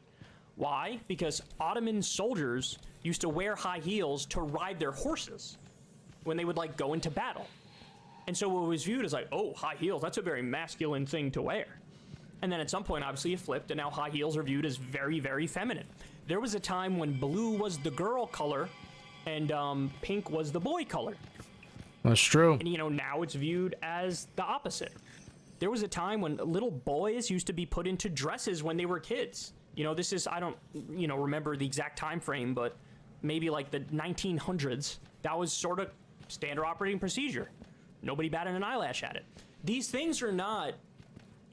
Why? Because Ottoman soldiers used to wear high heels to ride their horses when they would like go into battle. And so it was viewed as like, oh, high heels, that's a very masculine thing to wear. And then at some point, obviously, it flipped, and now high heels are viewed as very, very feminine. There was a time when blue was the girl color, and pink was the boy color. That's true. And, you know, now it's viewed as the opposite. There was a time when little boys used to be put into dresses when they were kids. You know, this is, I don't, you know, remember the exact time frame, but maybe like the 1900s. That was sort of standard operating procedure. Nobody batted an eyelash at it. These things are not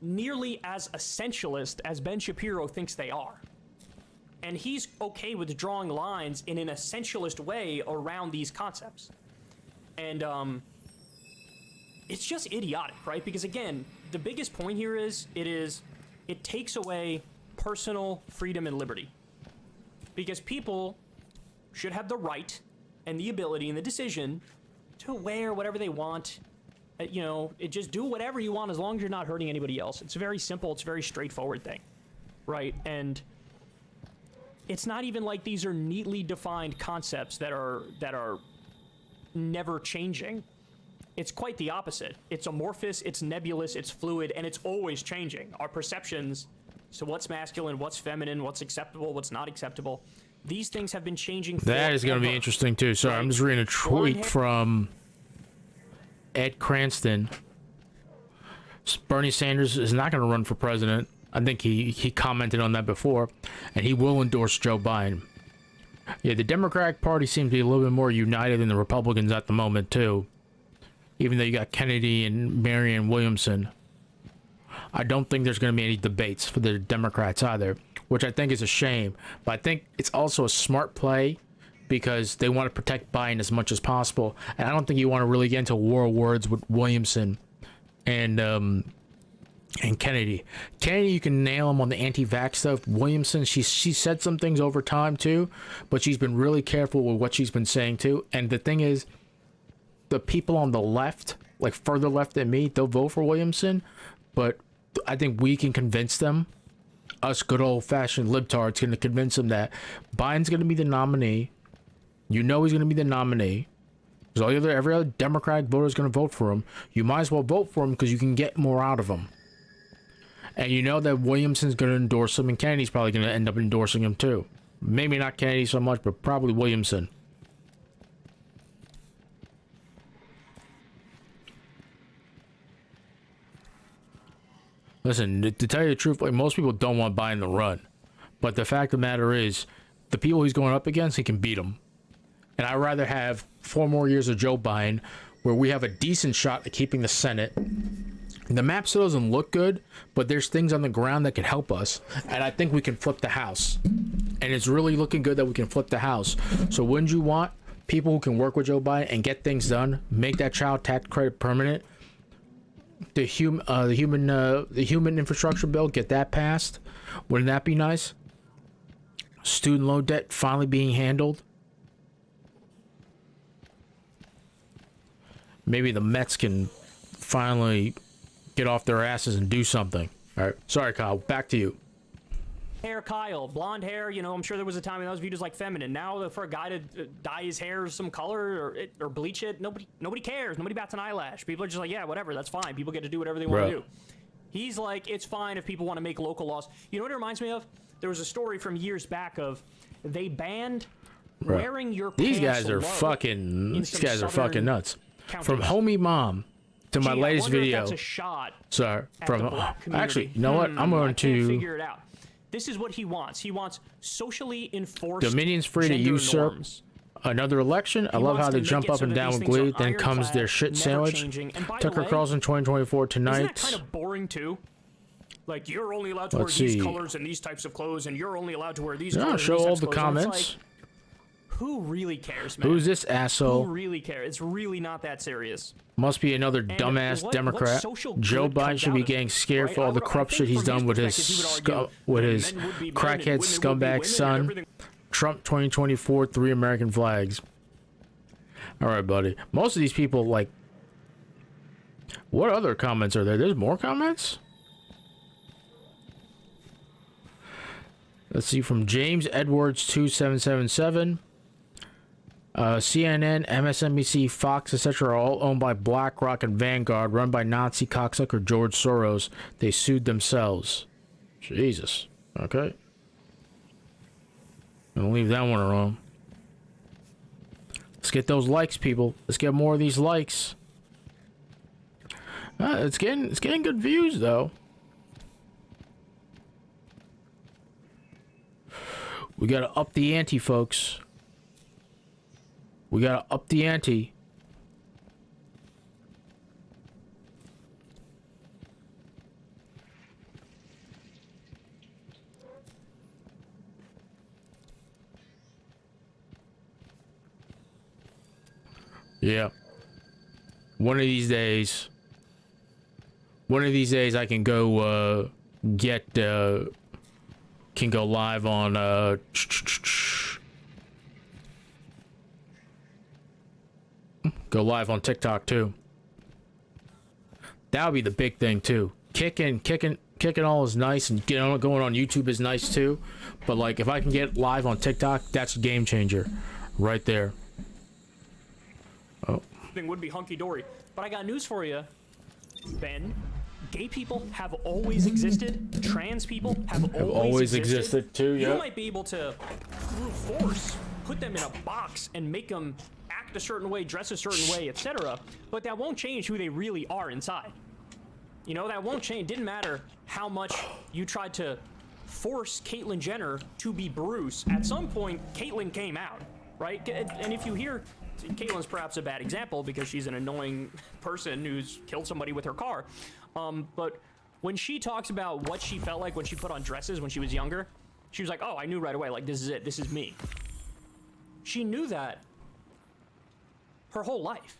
nearly as essentialist as Ben Shapiro thinks they are. And he's okay with drawing lines in an essentialist way around these concepts. And it's just idiotic, right? Because again, the biggest point here is it takes away personal freedom and liberty. Because people should have the right and the ability and the decision to wear whatever they want. You know, just do whatever you want as long as you're not hurting anybody else. It's very simple. It's a very straightforward thing, right? And it's not even like these are neatly defined concepts that are never changing. It's quite the opposite. It's amorphous, it's nebulous, it's fluid, and it's always changing. Our perceptions, so what's masculine, what's feminine, what's acceptable, what's not acceptable, these things have been changing forever. That is going to be interesting too. Sorry, I'm just reading a tweet from Ed Cranston. Bernie Sanders is not going to run for president. I think he commented on that before, and he will endorse Joe Biden. Yeah, the Democratic Party seems to be a little bit more united than the Republicans at the moment too. Even though you got Kennedy and Marianne Williamson, I don't think there's going to be any debates for the Democrats either, which I think is a shame. But I think it's also a smart play because they want to protect Biden as much as possible. And I don't think you want to really get into war words with Williamson and Kennedy. Kennedy, you can nail him on the anti-vax stuff. Williamson, she said some things over time too, but she's been really careful with what she's been saying too. And the thing is, the people on the left, like further left than me, they'll vote for Williamson, but I think we can convince them, us good old-fashioned libtards, going to convince them that Biden's going to be the nominee. You know he's going to be the nominee. Because every other Democratic voter is going to vote for him. You might as well vote for him because you can get more out of him. And you know that Williamson's going to endorse him, and Kennedy's probably going to end up endorsing him too. Maybe not Kennedy so much, but probably Williamson. Listen, to tell you the truth, like most people don't want Biden to run. But the fact of the matter is, the people he's going up against, he can beat them. And I'd rather have 4 more years of Joe Biden, where we have a decent shot at keeping the Senate. The map still doesn't look good, but there's things on the ground that can help us. And I think we can flip the House. And it's really looking good that we can flip the House. So wouldn't you want people who can work with Joe Biden and get things done, make that child tax credit permanent? The human infrastructure bill, get that passed. Wouldn't that be nice? Student loan debt finally being handled. Maybe the Mets can finally get off their asses and do something. All right, sorry, Kyle. Back to you. Hair, Kyle, blonde hair, you know, I'm sure there was a time when that was viewed as like feminine. Now for a guy to dye his hair some color or bleach it, nobody cares. Nobody bats an eyelash. People are just like, yeah, whatever, that's fine. People get to do whatever they want to do. He's like, it's fine if people want to make local laws. You know what it reminds me of? There was a story from years back of they banned wearing your pants These guys are fucking nuts. Counties. From Homie Mom to my latest video. That's a shot. Sorry, from actually, you know what? I'm going to figure it out. This is what he wants. He wants socially enforced Dominion's free to usurp another election. I love how they jump up and down with glee. Then comes their shit sandwich. Tucker Carlson 2024 tonight. Isn't that kind of boring too? Like, you're only allowed to wear these colors and these types of clothes, and you're only allowed to wear these colors. Show all the comments. Who really cares, man? Who's this asshole? Who really cares? It's really not that serious. Must be another dumbass Democrat. Joe Biden should be getting scared for all the corrupt shit he's done with his crackhead scumbag son. Trump 2024, 3 American flags. All right, buddy. Most of these people, like, what other comments are there? There's more comments? Let's see, from James Edwards 2777. CNN, MSNBC, Fox, etc. are all owned by BlackRock and Vanguard, run by Nazi cocksucker George Soros. They sued themselves. Jesus. Okay. I'll leave that one alone. Let's get those likes, people. Let's get more of these likes. It's getting good views though. We gotta up the ante, folks. We gotta up the ante. Yeah. One of these days I can go can go live on go live on TikTok too. That would be the big thing too. Kicking all is nice, and going on YouTube is nice too. But like, if I can get live on TikTok, that's a game changer, right there. Oh. Thing would be hunky dory, but I got news for you, Ben. Gay people have always existed. Trans people have always existed too. Yeah. You might be able to, through force, put them in a box and make them act a certain way, dress a certain way, etc. But that won't change who they really are inside. You know, that won't change. It didn't matter how much you tried to force Caitlyn Jenner to be Bruce. At some point, Caitlyn came out, right? And if you hear, Caitlyn's perhaps a bad example because she's an annoying person who's killed somebody with her car. But when she talks about what she felt like when she put on dresses when she was younger, she was like, oh, I knew right away, like, this is it, this is me. She knew that her whole life.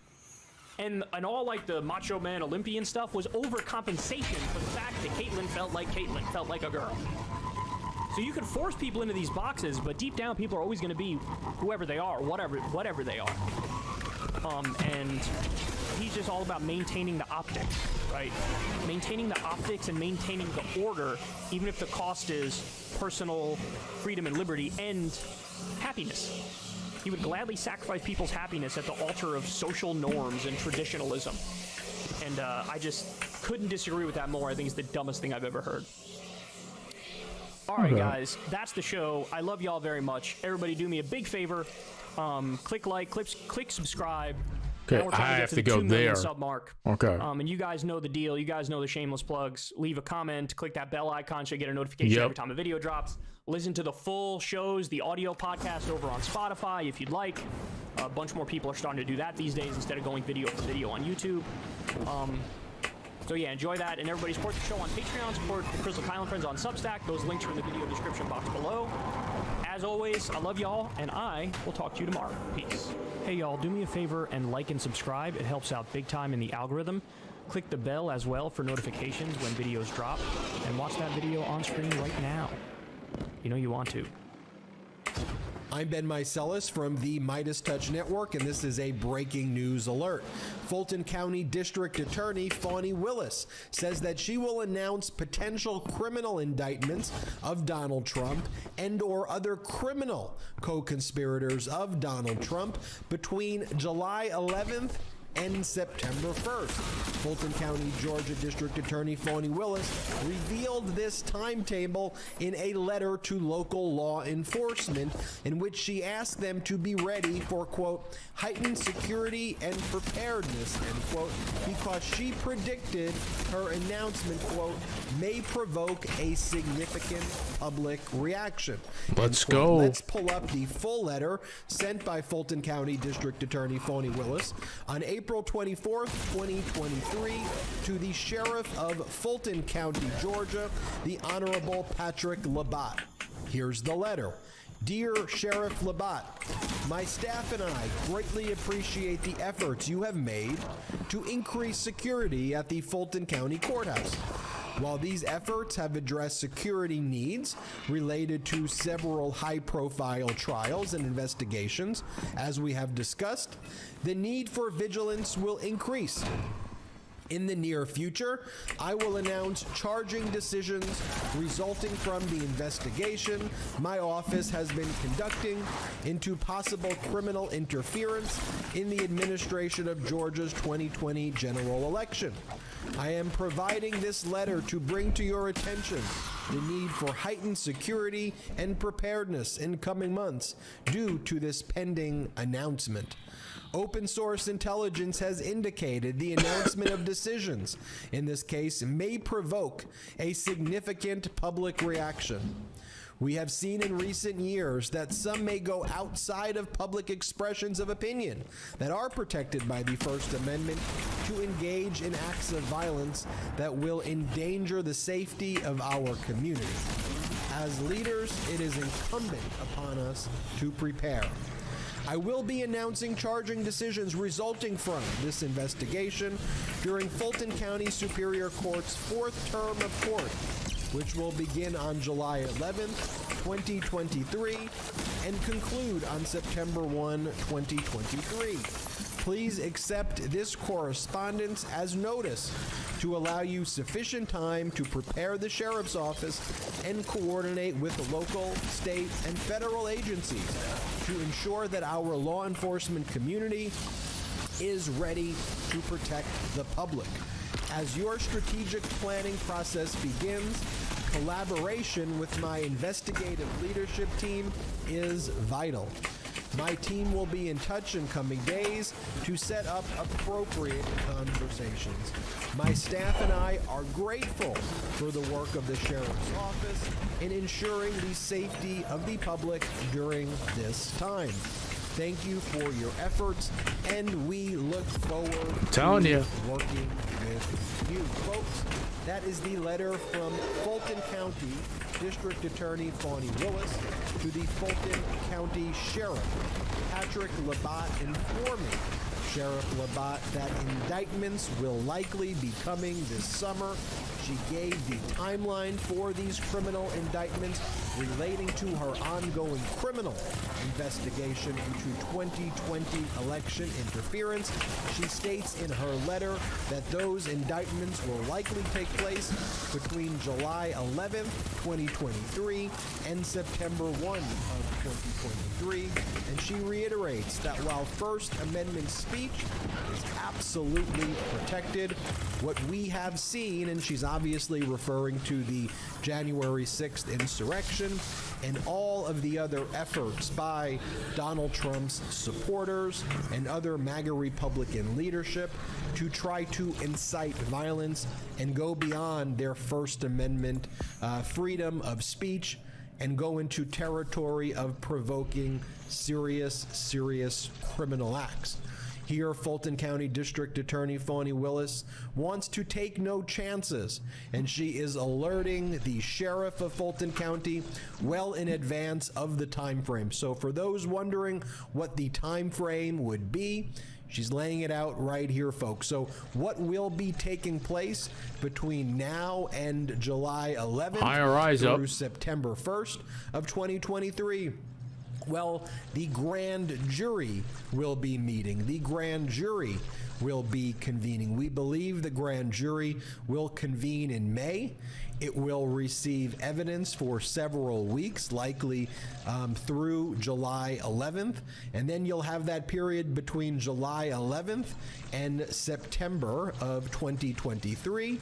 And all like the Macho Man Olympian stuff was overcompensation for the fact that Caitlyn felt like a girl. So you can force people into these boxes, but deep down people are always going to be whoever they are, whatever they are. And he's just all about maintaining the optics, right? Maintaining the optics and maintaining the order, even if the cost is personal freedom and liberty and happiness. He would gladly sacrifice people's happiness at the altar of social norms and traditionalism. And I just couldn't disagree with that more. I think it's the dumbest thing I've ever heard. All right, guys, that's the show. I love y'all very much. Everybody do me a big favor. Click like, click subscribe. Okay, I have to go there. Sub mark. Okay. And you guys know the deal. You guys know the shameless plugs. Leave a comment. Click that bell icon so you get a notification every time a video drops. Listen to the full shows, the audio podcast over on Spotify if you'd like. A bunch more people are starting to do that these days instead of going video for video on YouTube. So yeah, enjoy that, and everybody support the show on Patreon, support the Crystal Kyle and Friends on Substack. Those links are in the video description box below. As always, I love y'all, and I will talk to you tomorrow. Peace. Hey y'all, do me a favor and like and subscribe. It helps out big time in the algorithm. Click the bell as well for notifications when videos drop, and watch that video on screen right now. You know you want to. I'm Ben Meiselas from the Midas Touch Network, and this is a breaking news alert. Fulton County District Attorney Fani Willis says that she will announce potential criminal indictments of Donald Trump and/or other criminal co-conspirators of Donald Trump between July 11th and September 1st. Fulton County, Georgia District Attorney Fani Willis revealed this timetable in a letter to local law enforcement in which she asked them to be ready for, quote, heightened security and preparedness, end quote, because she predicted her announcement, quote, may provoke a significant public reaction. Let's go. Let's pull up the full letter sent by Fulton County District Attorney Fani Willis on April 24th, 2023, to the Sheriff of Fulton County, Georgia, the Honorable Patrick Labatt. Here's the letter. Dear Sheriff Labatt, my staff and I greatly appreciate the efforts you have made to increase security at the Fulton County Courthouse. While these efforts have addressed security needs related to several high-profile trials and investigations, as we have discussed, the need for vigilance will increase. In the near future, I will announce charging decisions resulting from the investigation my office has been conducting into possible criminal interference in the administration of Georgia's 2020 general election. I am providing this letter to bring to your attention the need for heightened security and preparedness in coming months due to this pending announcement. Open source intelligence has indicated the announcement of decisions in this case may provoke a significant public reaction. We have seen in recent years that some may go outside of public expressions of opinion that are protected by the First Amendment to engage in acts of violence that will endanger the safety of our community. As leaders, it is incumbent upon us to prepare. I will be announcing charging decisions resulting from this investigation during Fulton County Superior Court's fourth term of court, which will begin on July 11th, 2023, and conclude on September 1, 2023. Please accept this correspondence as notice to allow you sufficient time to prepare the Sheriff's Office and coordinate with the local, state, and federal agencies to ensure that our law enforcement community is ready to protect the public. As your strategic planning process begins, collaboration with my investigative leadership team is vital. My team will be in touch in coming days to set up appropriate conversations. My staff and I are grateful for the work of the Sheriff's Office in ensuring the safety of the public during this time. Thank you for your efforts, and we look forward to working with you. Folks, that is the letter from Fulton County District Attorney Fani Willis to the Fulton County Sheriff Patrick Labatt, informing Sheriff Labatt that indictments will likely be coming this summer. She gave the timeline for these criminal indictments relating to her ongoing criminal investigation into 2020 election interference. She states in her letter that those indictments will likely take place between July 11th, 2023 and September 1 of 2023. And she reiterates that while First Amendment speech is absolutely protected, what we have seen, and she's obviously referring to the January 6th insurrection and all of the other efforts by Donald Trump's supporters and other MAGA Republican leadership to try to incite violence and go beyond their First Amendment freedom of speech and go into territory of provoking serious criminal acts. Here, Fulton County District Attorney Fani Willis wants to take no chances, and she is alerting the sheriff of Fulton County well in advance of the time frame. So for those wondering what the time frame would be, she's laying it out right here, folks. So what will be taking place between now and July 11th through September 1st of 2023? Well, the grand jury will be meeting. The grand jury will be convening. We believe the grand jury will convene in May. It will receive evidence for several weeks, likely through July 11th. And then you'll have that period between July 11th and September of 2023,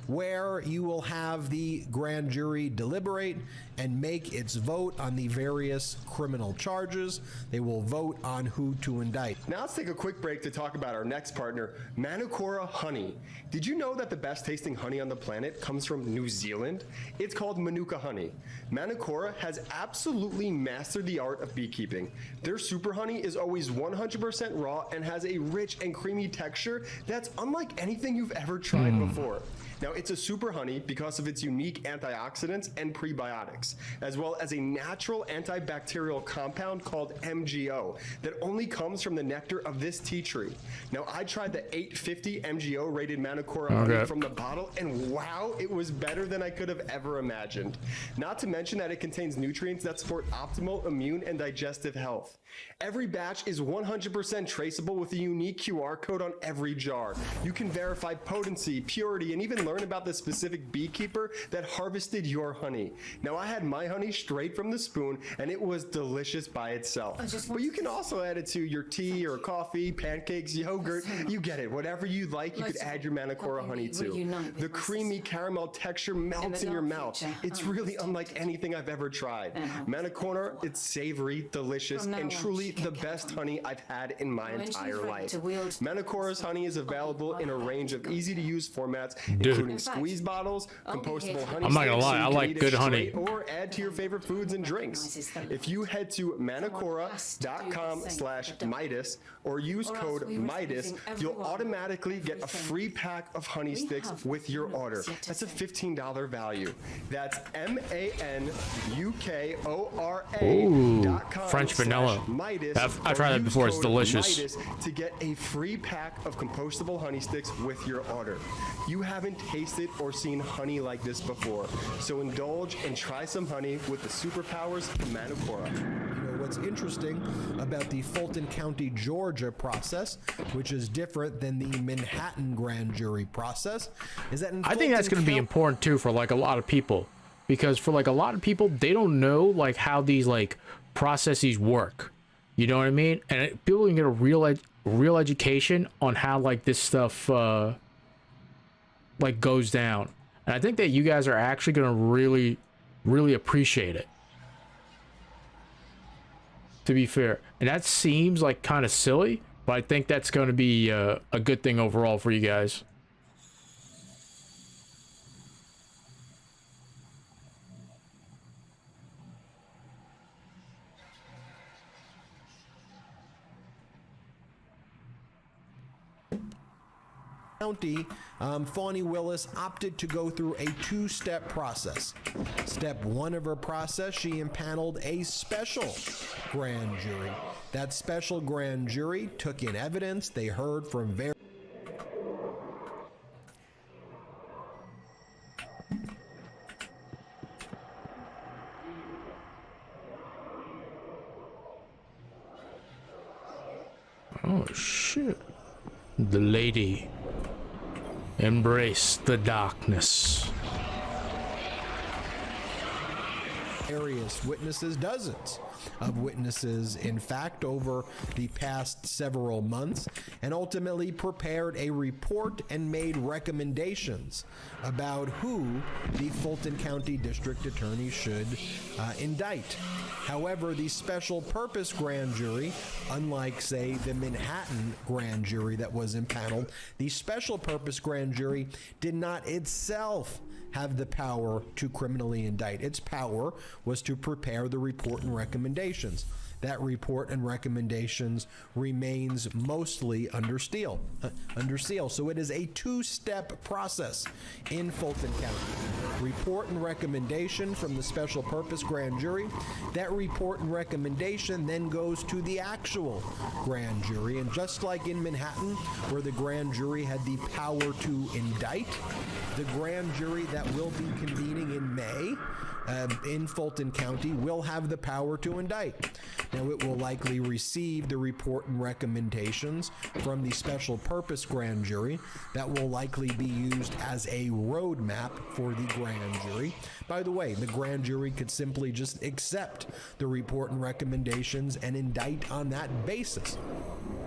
where you will have the grand jury deliberate and make its vote on the various criminal charges. They will vote on who to indict. Now let's take a quick break to talk about our next partner, Manukora Honey. Did you know that the best tasting honey on the planet comes from New Zealand? It's called Manuka honey. Manukora has absolutely mastered the art of beekeeping. Their super honey is always 100% raw and has a rich and creamy texture that's unlike anything you've ever tried before. Now, it's a super honey because of its unique antioxidants and prebiotics, as well as a natural antibacterial compound called MGO that only comes from the nectar of this tea tree. Now, I tried the 850 MGO rated Manukora honey from the bottle, and wow, it was better than I could have ever imagined. Not to mention that it contains nutrients that support optimal immune and digestive health. Every batch is 100% traceable with a unique QR code on every jar. You can verify potency, purity, and even learn about the specific beekeeper that harvested your honey. Now, I had my honey straight from the spoon, and it was delicious by itself. But you can also add it to your tea or coffee, pancakes, yogurt. You get it. Whatever you like, you could add your Manacora honey to. The creamy caramel texture melts in your mouth. It's really unlike anything I've ever tried. Manacora, it's savory, delicious, and truly the best honey I've had in my entire life. Manacora's honey is available in a range of easy-to-use formats, including squeeze bottles, compostable honey. I'm not gonna lie, I like good honey. Or add to your favorite foods and drinks. If you head to manacora.com/Midas or use code Midas, you'll automatically get a free pack of honey sticks with your order. That's a $15 value. That's manukora.com. French vanilla. I've tried that before. It's delicious. Midas to get a free pack of compostable honey sticks with your order. You haven't tasted or seen honey like this before, so indulge and try some honey with the superpowers of Manacora. What's interesting about the Fulton County, Georgia process, which is different than the Manhattan grand jury process, is that I think that's going to be important too for like a lot of people, because for like a lot of people, they don't know like how these like processes work. You know what I mean? And people can get a real education on how like this stuff like goes down. And I think that you guys are actually going to really appreciate it, to be fair. And that seems like kind of silly, but I think that's going to be a good thing overall for you guys. County, Fani Willis opted to go through a two-step process. Step one of her process, she impaneled a special grand jury. That special grand jury took in evidence. They heard from various Oh shit. The lady embraced the darkness. Various witnesses, dozens of witnesses, in fact, over the past several months, and ultimately prepared a report and made recommendations about who the Fulton County District Attorney should indict. However, the special purpose grand jury, unlike, say, the Manhattan grand jury that was impaneled, the special purpose grand jury did not itself have the power to criminally indict. Its power was to prepare the report and recommendations. That report and recommendations remains mostly under seal. So it is a two-step process in Fulton County. Report and recommendation from the special purpose grand jury. That report and recommendation then goes to the actual grand jury. And just like in Manhattan, where the grand jury had the power to indict, the grand jury that will be convening in May in Fulton County will have the power to indict. Now, it will likely receive the report and recommendations from the special purpose grand jury that will likely be used as a roadmap for the grand jury. By the way, the grand jury could simply just accept the report and recommendations and indict on that basis.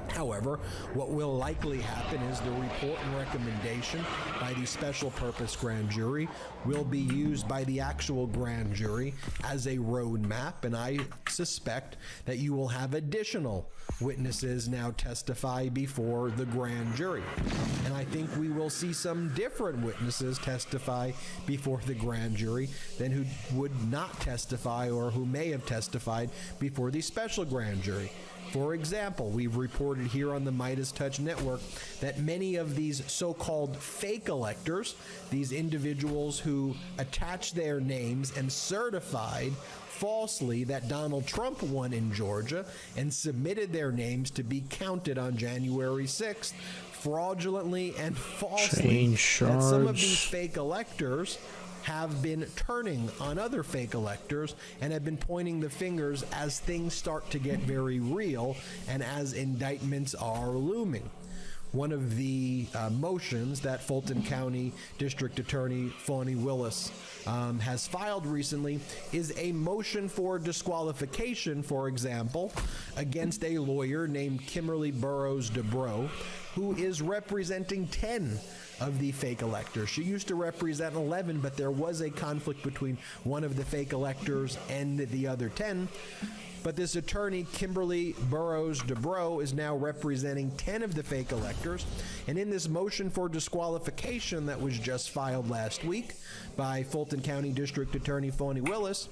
However, what will likely happen is the report and recommendation by the special purpose grand jury will be used by the actual grand jury as a roadmap, and I suspect that you will have additional witnesses now testify before the grand jury. And I think we will see some different witnesses testify before the grand jury than who would not testify or who may have testified before the special grand jury. For example, we've reported here on the Midas Touch Network that many of these so-called fake electors, these individuals who attach their names and certified falsely that Donald Trump won in Georgia and submitted their names to be counted on January 6th, fraudulently and falsely, that some of these fake electors have been turning on other fake electors and have been pointing the fingers as things start to get very real and as indictments are looming. One of the motions that Fulton County District Attorney Fani Willis has filed recently is a motion for disqualification, for example, against a lawyer named Kimberly Burrows Dubrow, who is representing 10 of the fake electors. She used to represent 11, but there was a conflict between one of the fake electors and the other 10. But this attorney, Kimberly Burrows Dubrow, is now representing 10 of the fake electors. And in this motion for disqualification that was just filed last week by Fulton County District Attorney Fani Willis,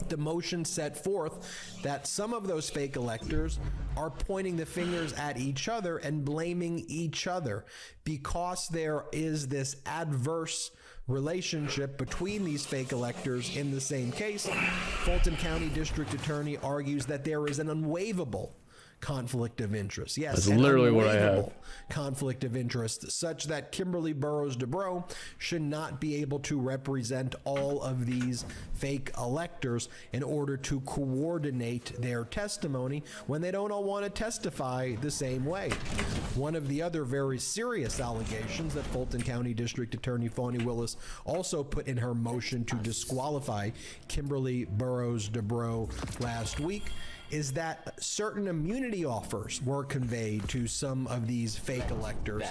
the motion set forth that some of those fake electors are pointing the fingers at each other and blaming each other because there is this adverse relationship between these fake electors in the same case. Fulton County District Attorney argues that there is an unwaivable conflict of interest. Yes, that's literally what I have. Conflict of interest, such that Kimberly Burrows Dubrow should not be able to represent all of these fake electors in order to coordinate their testimony when they don't all want to testify the same way. One of the other very serious allegations that Fulton County District Attorney Fani Willis also put in her motion to disqualify Kimberly Burrows Dubrow last week is that certain immunity offers were conveyed to some of these fake electors,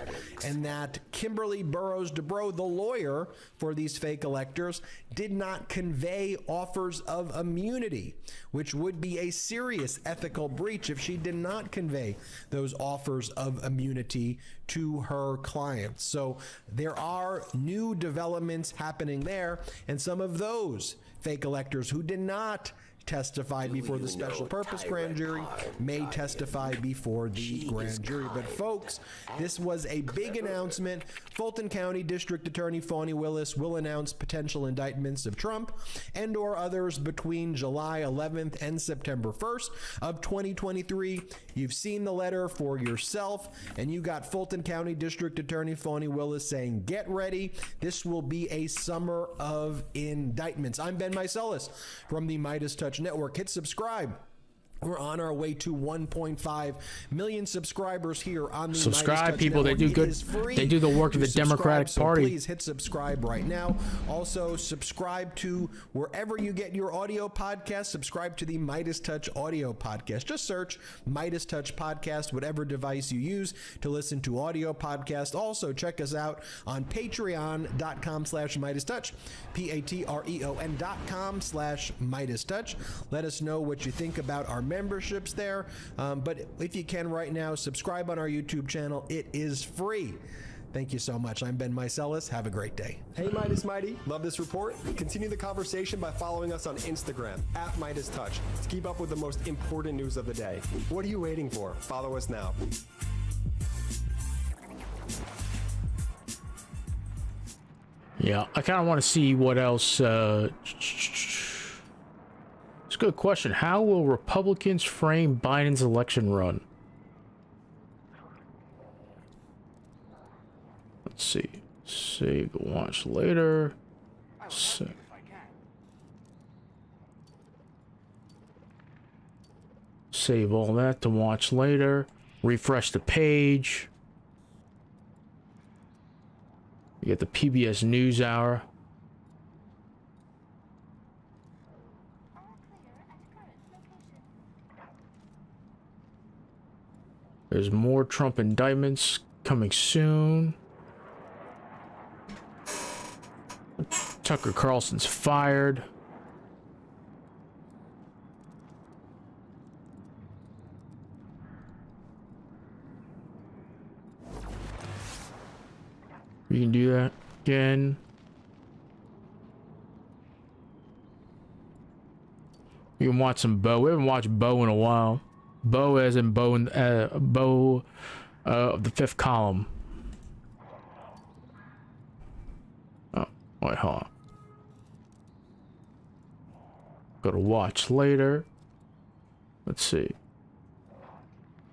and that Kimberly Burrows Dubrow, the lawyer for these fake electors, did not convey offers of immunity, which would be a serious ethical breach if she did not convey those offers of immunity to her clients. So there are new developments happening there, and some of those fake electors who did not testify before the special purpose grand jury may testify before the grand jury. But folks, this was a big announcement. Fulton County District Attorney Fani Willis will announce potential indictments of Trump and or others between July 11th and September 1st of 2023. You've seen the letter for yourself, and you got Fulton County District Attorney Fani Willis saying, get ready. This will be a summer of indictments. I'm Ben Meiselas from the Midas Touch Network. Hit subscribe. We're on our way to 1.5 million subscribers here on the subscribe, Midas Touch people. Network. They do good. They do the work of the Democratic Party. So please hit subscribe right now. Also, subscribe to wherever you get your audio podcast. Subscribe to the Midas Touch audio podcast. Just search Midas Touch podcast, whatever device you use to listen to audio podcast. Also, check us out on patreon.com/MidasTouch, patreon.com/MidasTouch. Let us know what you think about our memberships there, but if you can right now, subscribe on our YouTube channel. It is free. Thank you so much. I'm Ben Meiselas. Have a great day. Hey Midas Mighty, love this report? Continue the conversation by following us on Instagram @MidasTouch to keep up with the most important news of the day. What are you waiting for? Follow us now. Yeah, I kind of want to see what else. It's a good question. How will Republicans frame Biden's election run? Let's see. Save, watch later. Save all that to watch later. Refresh the page. You get the PBS NewsHour. There's more Trump indictments coming soon. Tucker Carlson's fired. We can do that again. You can watch some Bo. We haven't watched Bo in a while. Bo as in Bo in Bo of the Fifth Column. Oh, wait, hold on. Go to watch later. Let's see.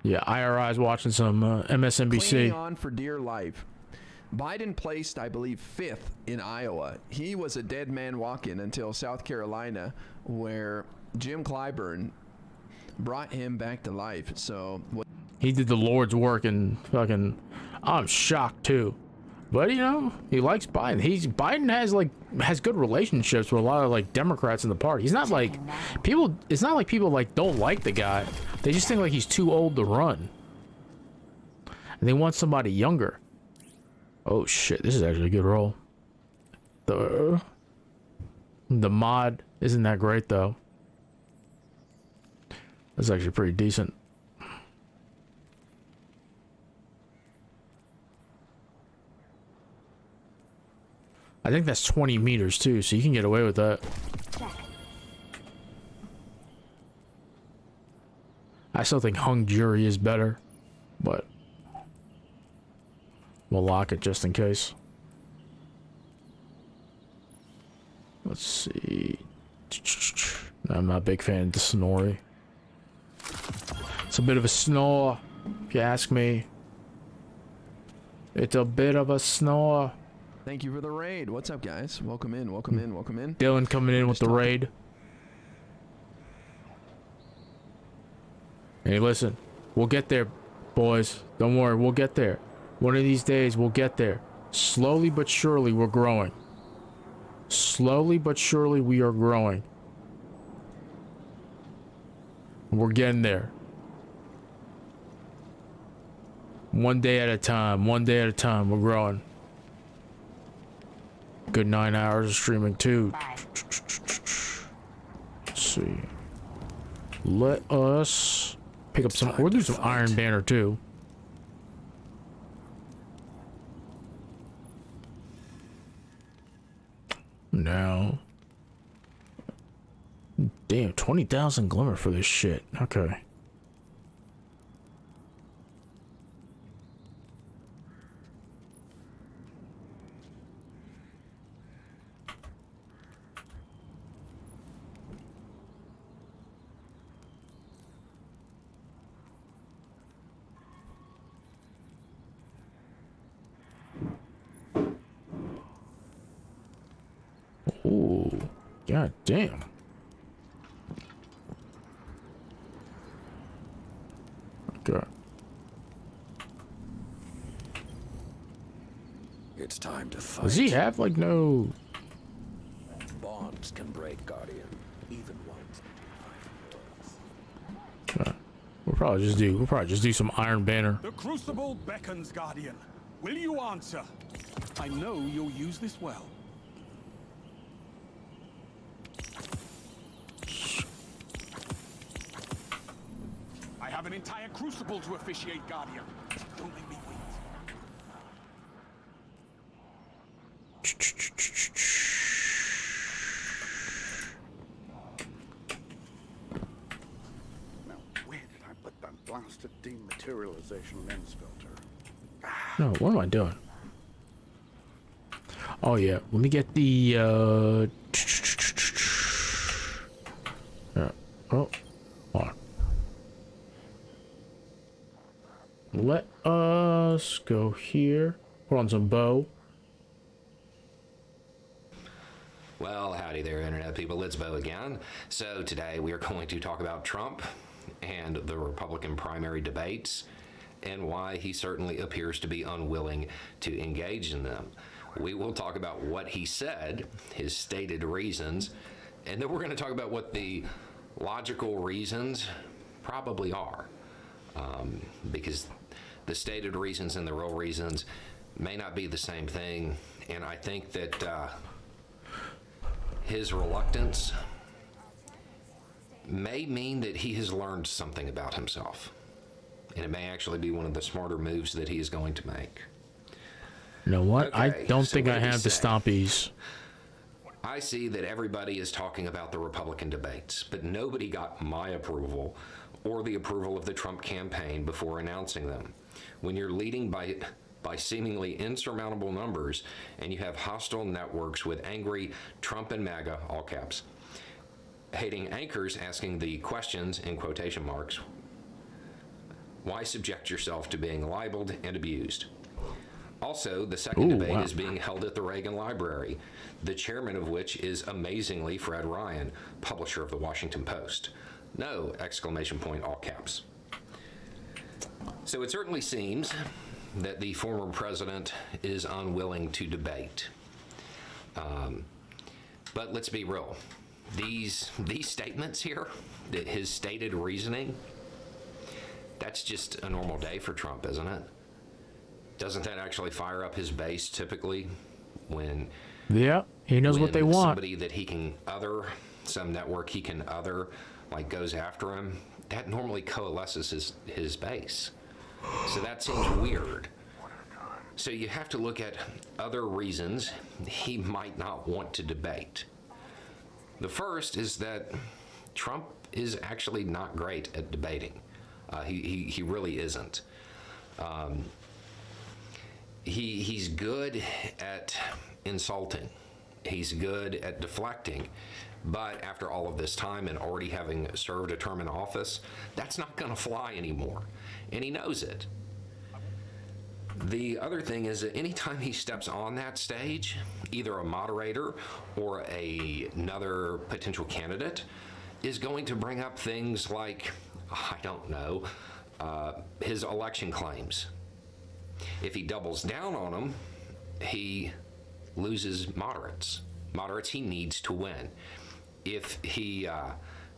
Yeah, IRI's watching some MSNBC. Clinging on for dear life. Biden placed, I believe, 5th in Iowa. He was a dead man walking until South Carolina, where Jim Clyburn brought him back to life. So he did the Lord's work, and fucking, I'm shocked too. But you know, he likes Biden. Biden has good relationships with a lot of like Democrats in the party. He's not like people. It's not like people like don't like the guy. They just think like he's too old to run, and they want somebody younger. Oh shit, this is actually a good roll. The mod isn't that great though. That's actually pretty decent. I think that's 20 meters too, so you can get away with that. I still think hung jury is better, but we'll lock it just in case. Let's see. I'm not a big fan of the Snorri. It's a bit of a snore, if you ask me. It's a bit of a snore. thank you for the raid. What's up, guys? Welcome in, welcome in, welcome in. Dylan coming in with the raid. Hey, listen, we'll get there, boys. Don't worry, we'll get there. One of these days, we'll get there. Slowly but surely, we're growing. Slowly but surely, we are growing. We're getting there. One day at a time, one day at a time, we're growing. Good 9 hours of streaming, too. Let's see. Let us pick up some. We'll do some Iron Banner, too. Now. Damn, 20,000 glimmer for this shit. Okay. Ooh, god damn. Okay. It's time to fight. Does he have like no? Bonds can break, Guardian. Even ones. We'll probably just do some Iron Banner. The Crucible beckons, Guardian. Will you answer? I know you'll use this well. I have an entire Crucible to officiate, Guardian. Don't make me wait. Now, where did I put that blasted dematerialization lens filter? No, what am I doing? Oh yeah, let me get the oh, hold on. Let us go here. Put on some bow. Well, howdy there, Internet people. It's Bo again. So today we are going to talk about Trump and the Republican primary debates and why he certainly appears to be unwilling to engage in them. We will talk about what he said, his stated reasons, and then we're going to talk about what the logical reasons probably are. Because the stated reasons and the real reasons may not be the same thing, and I think that his reluctance may mean that he has learned something about himself, and it may actually be one of the smarter moves that he is going to make. You know what? Okay, I don't so think what I did he have the say? stompies. I see that everybody is talking about the Republican debates, but nobody got my approval or the approval of the Trump campaign before announcing them. When you're leading by seemingly insurmountable numbers and you have hostile networks with angry Trump and MAGA, all caps, hating anchors asking the questions in quotation marks, why subject yourself to being libeled and abused? Also, the second Ooh, debate wow. is being held at the Reagan Library, the chairman of which is amazingly Fred Ryan, publisher of the Washington Post. No! Exclamation point, all caps. So it certainly seems that the former president is unwilling to debate. But let's be real. These statements here, his stated reasoning, that's just a normal day for Trump, isn't it? Doesn't that actually fire up his base typically when Yeah, he knows what they want. somebody that he can other, some network he can other, like goes after him, that normally coalesces his base. So that seems weird. So you have to look at other reasons he might not want to debate. The first is that Trump is actually not great at debating. He really isn't. He's good at insulting. He's good at deflecting. But after all of this time and already having served a term in office, that's not going to fly anymore. And he knows it. The other thing is that anytime he steps on that stage, either a moderator or another potential candidate is going to bring up things like, I don't know, his election claims. If he doubles down on them, he loses moderates he needs to win. If he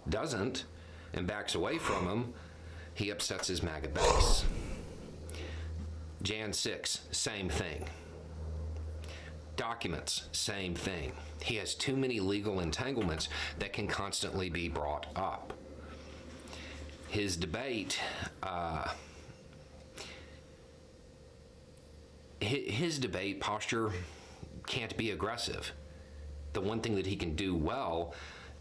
doesn't and backs away from them, he upsets his MAGA base. Jan 6, same thing. Documents, same thing. He has too many legal entanglements that can constantly be brought up. His debate, his debate posture can't be aggressive. The one thing that he can do well,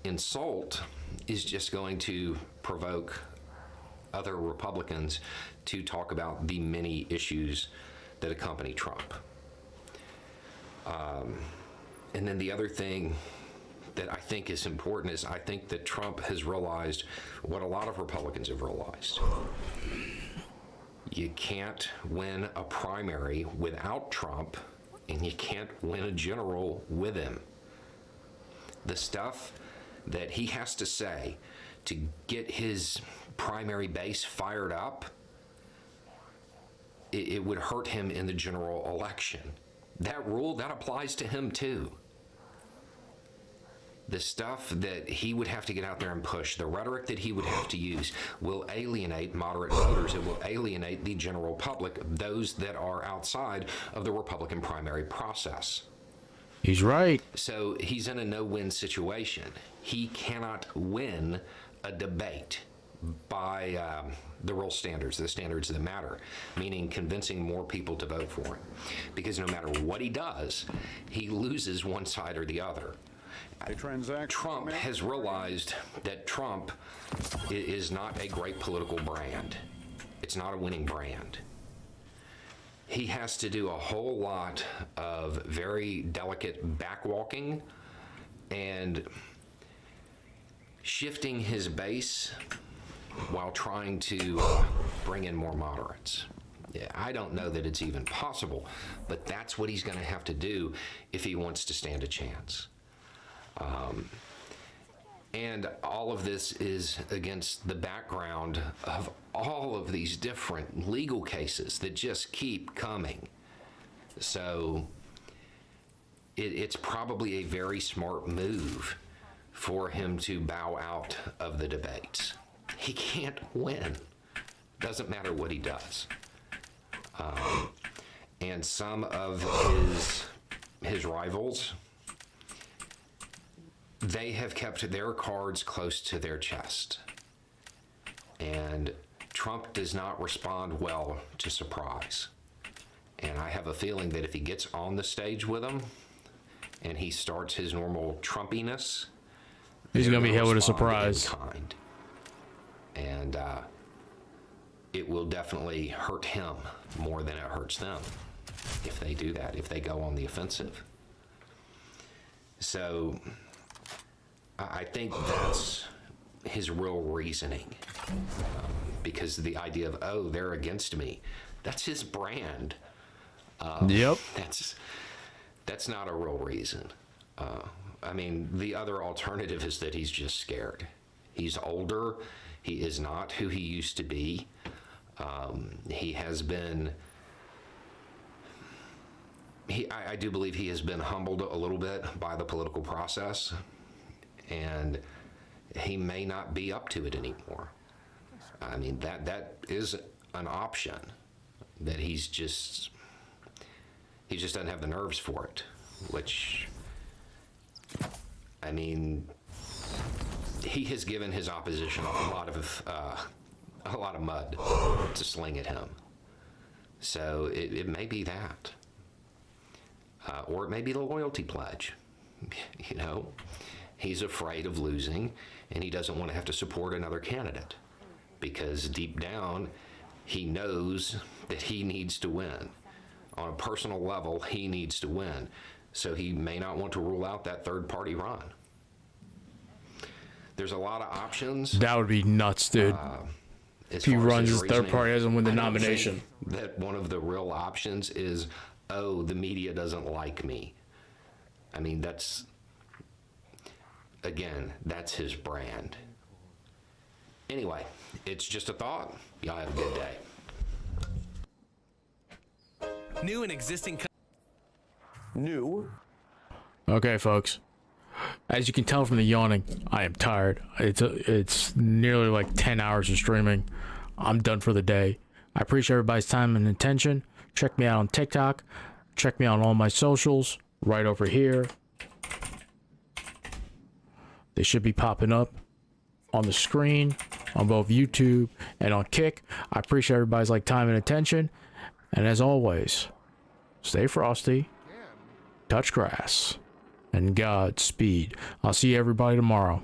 insult, is just going to provoke other Republicans to talk about the many issues that accompany Trump. And then the other thing that I think is important is I think that Trump has realized what a lot of Republicans have realized. You can't win a primary without Trump, and you can't win a general with him. The stuff that he has to say to get his primary base fired up, it would hurt him in the general election. That rule, that applies to him too. The stuff that he would have to get out there and push, the rhetoric that he would have to use, will alienate moderate voters. It will alienate the general public, those that are outside of the Republican primary process. He's right. So he's in a no-win situation. He cannot win a debate by the real standards, the standards that matter, meaning convincing more people to vote for him. Because no matter what he does, he loses one side or the other. Trump has realized that Trump is not a great political brand. It's not a winning brand. He has to do a whole lot of very delicate backwalking and shifting his base while trying to bring in more moderates. Yeah, I don't know that it's even possible, but that's what he's going to have to do if he wants to stand a chance. And all of this is against the background of all of these different legal cases that just keep coming. So it's probably a very smart move for him to bow out of the debates. He can't win. Doesn't matter what he does. And some of his rivals, they have kept their cards close to their chest. And Trump does not respond well to surprise. And I have a feeling that if he gets on the stage with them and he starts his normal Trumpiness, he's going to be held with a surprise. And it will definitely hurt him more than it hurts them if they do that, if they go on the offensive. So I think that's his real reasoning, because the idea of, oh, they're against me, that's his brand. Yep. That's not a real reason. I mean, the other alternative is that he's just scared. He's older. He is not who he used to be. He has been. I do believe he has been humbled a little bit by the political process, and he may not be up to it anymore. I mean, that is an option, that he just doesn't have the nerves for it, which, I mean, he has given his opposition a lot of mud to sling at him. So it may be that. Or it may be the loyalty pledge. You know, he's afraid of losing, and he doesn't want to have to support another candidate, because deep down, he knows that he needs to win. On a personal level, he needs to win. So he may not want to rule out that third-party run. There's a lot of options. That would be nuts, dude. If he runs as third party, doesn't win the nomination. That one of the real options is, oh, the media doesn't like me. I mean, that's his brand. Anyway, it's just a thought. Y'all have a good day. New and existing. Okay, folks. As you can tell from the yawning, I am tired. It's nearly like 10 hours of streaming. I'm done for the day. I appreciate everybody's time and attention. Check me out on TikTok. Check me out on all my socials right over here. They should be popping up on the screen on both YouTube and on Kick. I appreciate everybody's time and attention. And as always, stay frosty, touch grass, and Godspeed. I'll see everybody tomorrow.